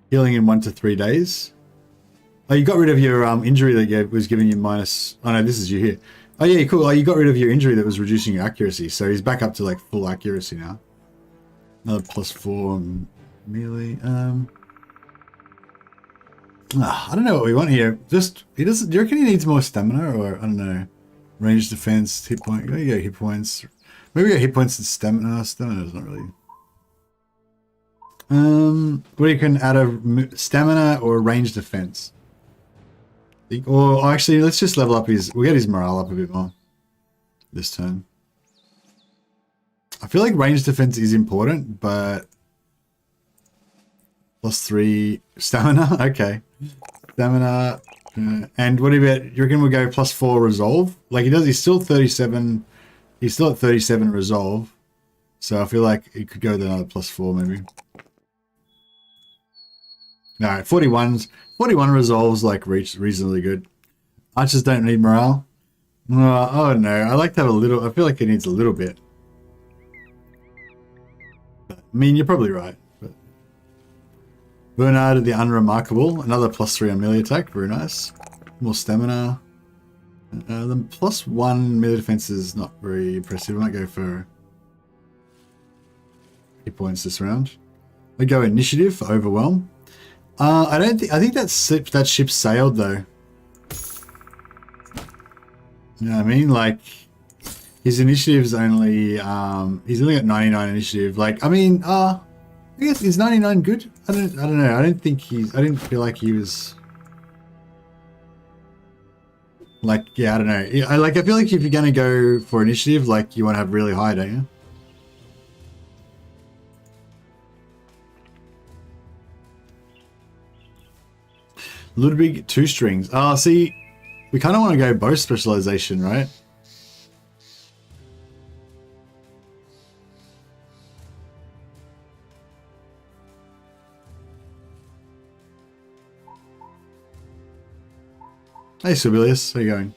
Healing in 1 to 3 days. Oh, you got rid of your injury that was giving you minus... Oh no, this is you here. Oh yeah, cool. Oh, you got rid of your injury that was reducing your accuracy. So he's back up to like full accuracy now. Another +4 melee. I don't know what we want here. Just he doesn't. Do you reckon he needs more stamina, or I don't know, range defense, hit point? Maybe go hit points. Maybe go hit points and stamina. Stamina's not really. What you can add a stamina or range defense. Or actually, let's just level up his. We'll get his morale up a bit more this turn. I feel like range defense is important, but +3 stamina. Okay, stamina. And what about you reckon we'll go +4 resolve? Like he does. He's still 37. He's still at 37 resolve. So I feel like it could go with another +4 maybe. No, 41 resolves like reasonably good. Archers don't need morale. I don't know. I like to have a little. I feel like it needs a little bit. I mean, you're probably right. But Bernard the Unremarkable, another +3 on melee attack. Very nice. More stamina. The +1 melee defense is not very impressive. I might go for hit points this round. I go initiative for overwhelm. I don't think. I think that ship sailed though. You know what I mean? Like his initiative's only. He's only got 99 initiative. Like I mean, I guess is 99 good? I don't know. I don't think he's. I didn't feel like he was. Like yeah, I don't know. I feel like if you're gonna go for initiative, like you want to have really high, don't you? Ludwig 2 strings. See, we kind of want to go both specialization, right? Hey, Sibelius, how you going?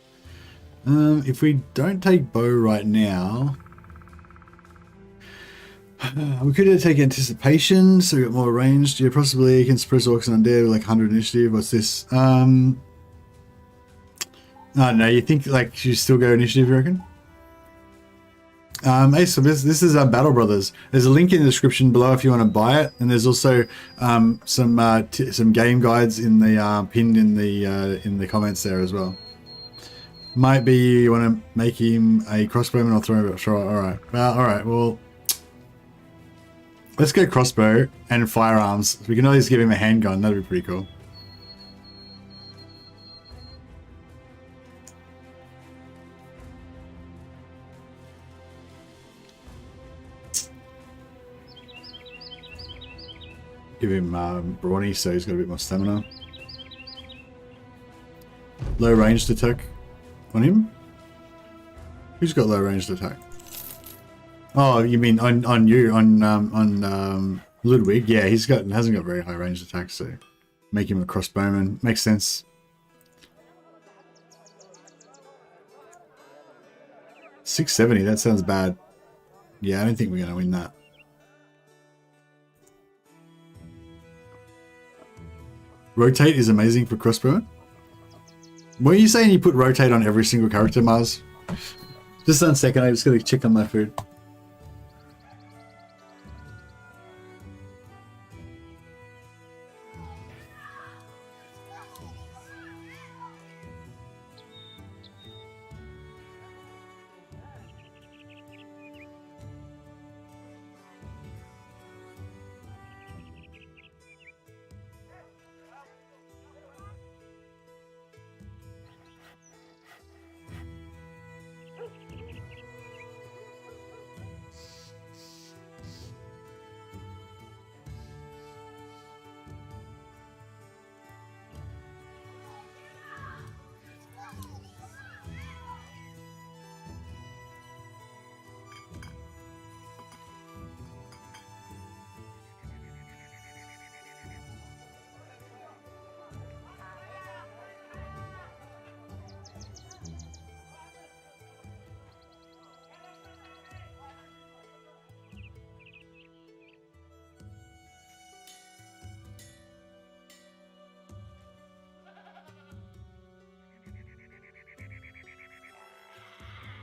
If we don't take bow right now, we could take anticipation, so we got more ranged. Yeah, possibly you can suppress orcs and undead with like 100 initiative. What's this? I don't know. You think like you still go initiative? You reckon? Hey, so this is Battle Brothers. There's a link in the description below if you want to buy it, and there's also some game guides in the pinned in the comments there as well. Might be you want to make him a crossbowman or throw. Sure, all right. Well, all right. Well, let's go crossbow and firearms. We can always give him a handgun. That'd be pretty cool. Give him brawny so he's got a bit more stamina. Low ranged attack on him? Who's got low ranged attack? Oh, you mean on you, on Ludwig? Yeah, hasn't got very high ranged attack, so make him a crossbowman. Makes sense. $670, that sounds bad. Yeah, I don't think we're gonna win that. Rotate is amazing for crossbow. What are you saying you put rotate on every single character, Mars? Just 1 second, I just gotta check on my food.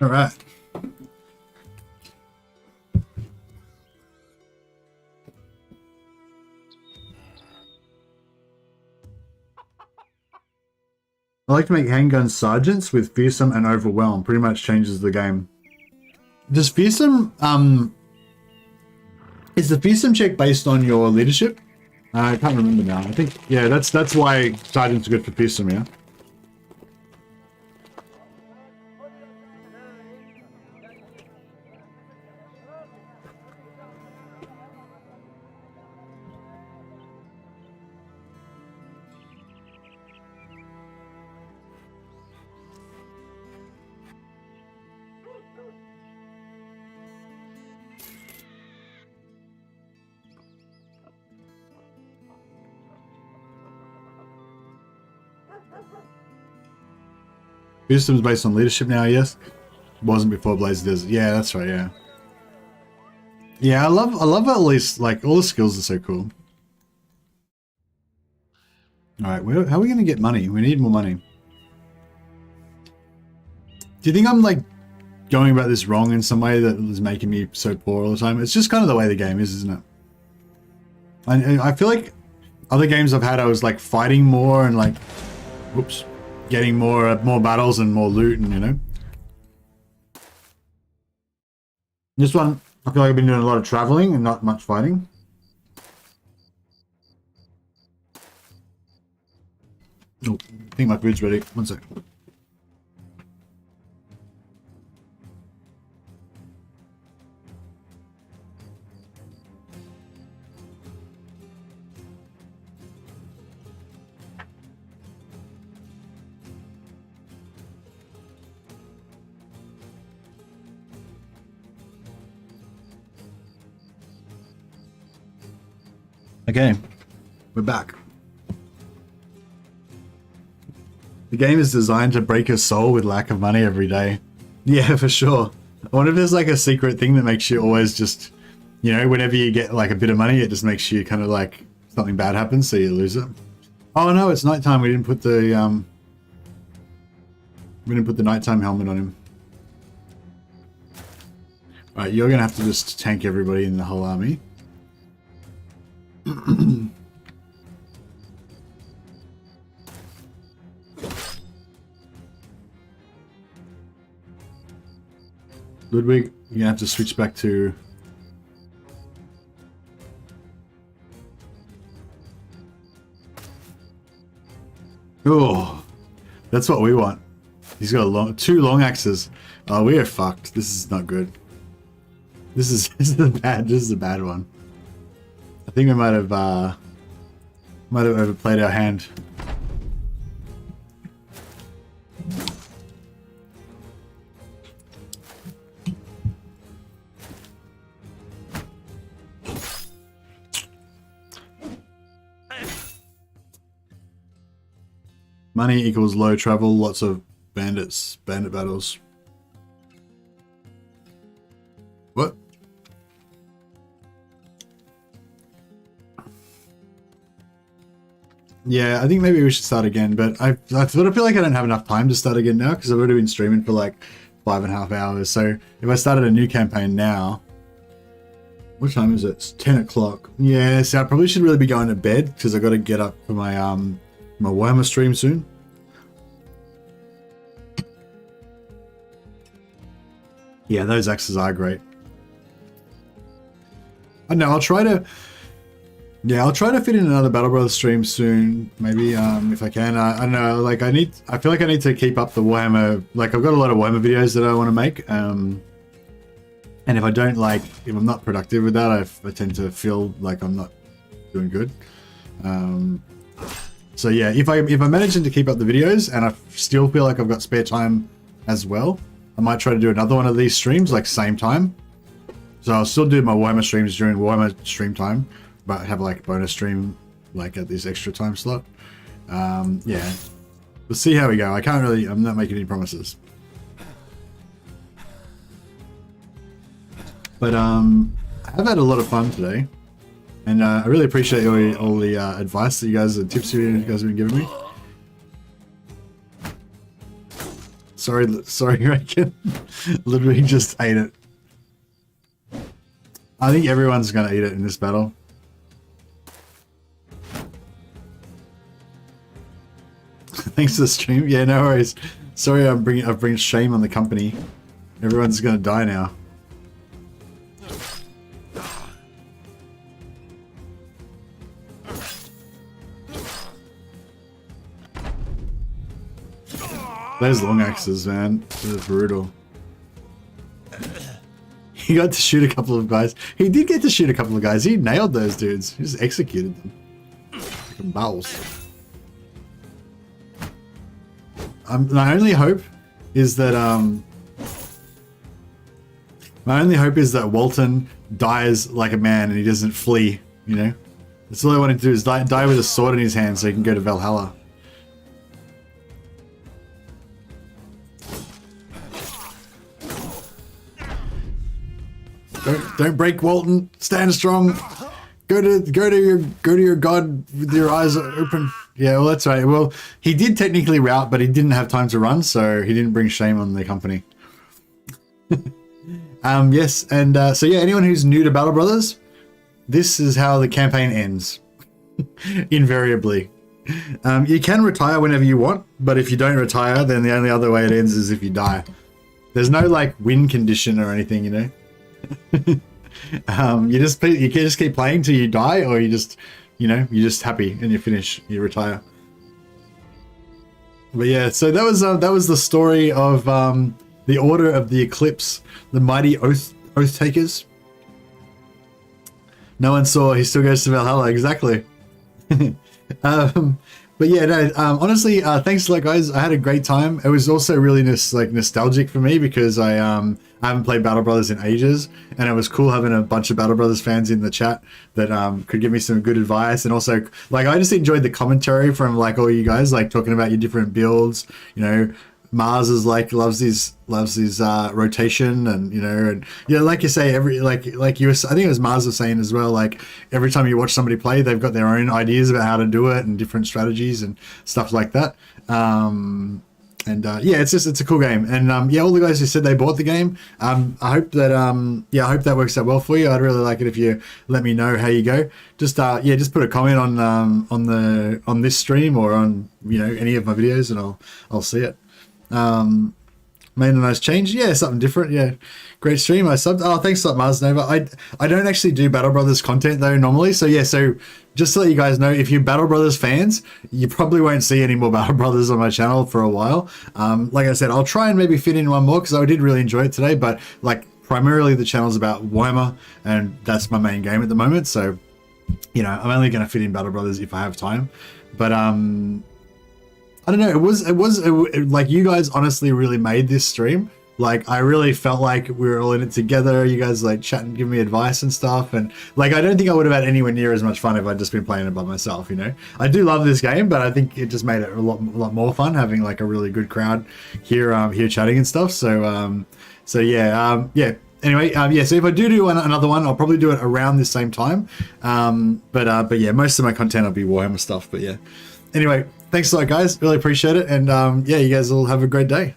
All right. I like to make handgun sergeants with fearsome and overwhelm. Pretty much changes the game. Does fearsome, is the fearsome check based on your leadership? I can't remember now. I think, yeah, that's why sergeants are good for fearsome, yeah? Fearsome's based on leadership now, yes? Wasn't before Blaze Desert. Yeah, that's right, yeah. Yeah, I love at least, like, all the skills are so cool. Alright, how are we going to get money? We need more money. Do you think I'm, like, going about this wrong in some way that is making me so poor all the time? It's just kind of the way the game is, isn't it? I feel like other games I've had, I was, like, fighting more and, like, whoops, getting more battles and more loot and, you know. This one, I feel like I've been doing a lot of traveling and not much fighting. Oh, I think my food's ready. One sec. Okay, we're back. The game is designed to break your soul with lack of money every day. Yeah, for sure. I wonder if there's like a secret thing that makes you always just, you know, whenever you get like a bit of money, it just makes you kind of like something bad happens, so you lose it. Oh no, it's nighttime. We didn't put the nighttime helmet on him. Alright, you're gonna have to just tank everybody in the whole army. Ludwig, you're gonna have to switch back to... Oh, that's what we want. He's got two long axes. Oh, we are fucked. This is not good. This is a bad one. I think we might have overplayed our hand. Money equals low travel, lots of bandit battles. What? Yeah, I think maybe we should start again, but I sort of feel like I don't have enough time to start again now because I've already been streaming for like 5.5 hours. So if I started a new campaign now, what time is it? It's 10 o'clock. Yeah, so I probably should really be going to bed because I got to get up for my my Warhammer stream soon. Yeah, those axes are great. I know, I'll try to fit in another Battle Brothers stream soon, maybe, if I can. I don't know, like I feel like I need to keep up the Warhammer, like I've got a lot of Warhammer videos that I want to make, and if I don't if I'm not productive with that, I tend to feel like I'm not doing good. So yeah, if I'm managing to keep up the videos and I still feel like I've got spare time as well, I might try to do another one of these streams, like same time. So I'll still do my Warhammer streams during Warhammer stream time, but have like a bonus stream like at this extra time slot. Yeah, we'll see how we go. I'm not making any promises. But I've had a lot of fun today, and I really appreciate all the advice that you guys, the tips you guys have been giving me. Sorry, Raken. Literally just ate it. I think everyone's gonna eat it in this battle. Thanks for the stream. Yeah, no worries. Sorry, I've bring shame on the company. Everyone's gonna die now. Those long axes, man. They're brutal. He got to shoot a couple of guys. He did get to shoot a couple of guys. He nailed those dudes. He just executed them. Like balls. My only hope is that Walton dies like a man and he doesn't flee. You know, that's all I want him to do is die with a sword in his hand so he can go to Valhalla. Don't break, Walton. Stand strong. Go to your god with your eyes open. Yeah, well, that's right. Well, he did technically rout, but he didn't have time to run, so he didn't bring shame on the company. Yes, and so yeah, anyone who's new to Battle Brothers, this is how the campaign ends. Invariably. You can retire whenever you want, but if you don't retire, then the only other way it ends is if you die. There's no like win condition or anything, you know. You just keep playing till you die, or you just, you know, you're just happy and you finish, you retire. But yeah, so that was the story of the Order of the Eclipse, the mighty oath takers. No one saw. He still goes to Valhalla. Exactly. But yeah, no. Honestly, thanks a lot, guys. I had a great time. It was also really nostalgic for me because I haven't played Battle Brothers in ages, and it was cool having a bunch of Battle Brothers fans in the chat that could give me some good advice, and also like I just enjoyed the commentary from like all you guys, like talking about your different builds. You know, Mars is like loves his rotation, and you know, like you say, like you were, I think it was Mars was saying as well, like every time you watch somebody play, they've got their own ideas about how to do it and different strategies and stuff like that. Yeah, it's a cool game, and yeah, all the guys who said they bought the game, I hope that works out well for you. I'd really like it if you let me know how you go. Just just put a comment on this stream or on, you know, any of my videos, and I'll see it. Made a nice change. Yeah, something different. Yeah, great stream. I subbed. Oh, thanks a lot, Mars Nova. I don't actually do Battle Brothers content though normally. So yeah, so just to let you guys know, if you're Battle Brothers fans, you probably won't see any more Battle Brothers on my channel for a while. Like I said, I'll try and maybe fit in one more because I did really enjoy it today. But like primarily the channel's about Warhammer, and that's my main game at the moment. So you know, I'm only going to fit in Battle Brothers if I have time. But I don't know. It was like you guys honestly really made this stream. Like I really felt like we were all in it together. You guys like chatting, giving me advice and stuff. And like I don't think I would have had anywhere near as much fun if I'd just been playing it by myself. You know, I do love this game, but I think it just made it a lot more fun having like a really good crowd here chatting and stuff. So yeah. Anyway, so if I do another one, I'll probably do it around this same time. But yeah, most of my content will be Warhammer stuff. But yeah. Anyway, thanks a lot, guys. Really appreciate it. And yeah, you guys all have a great day.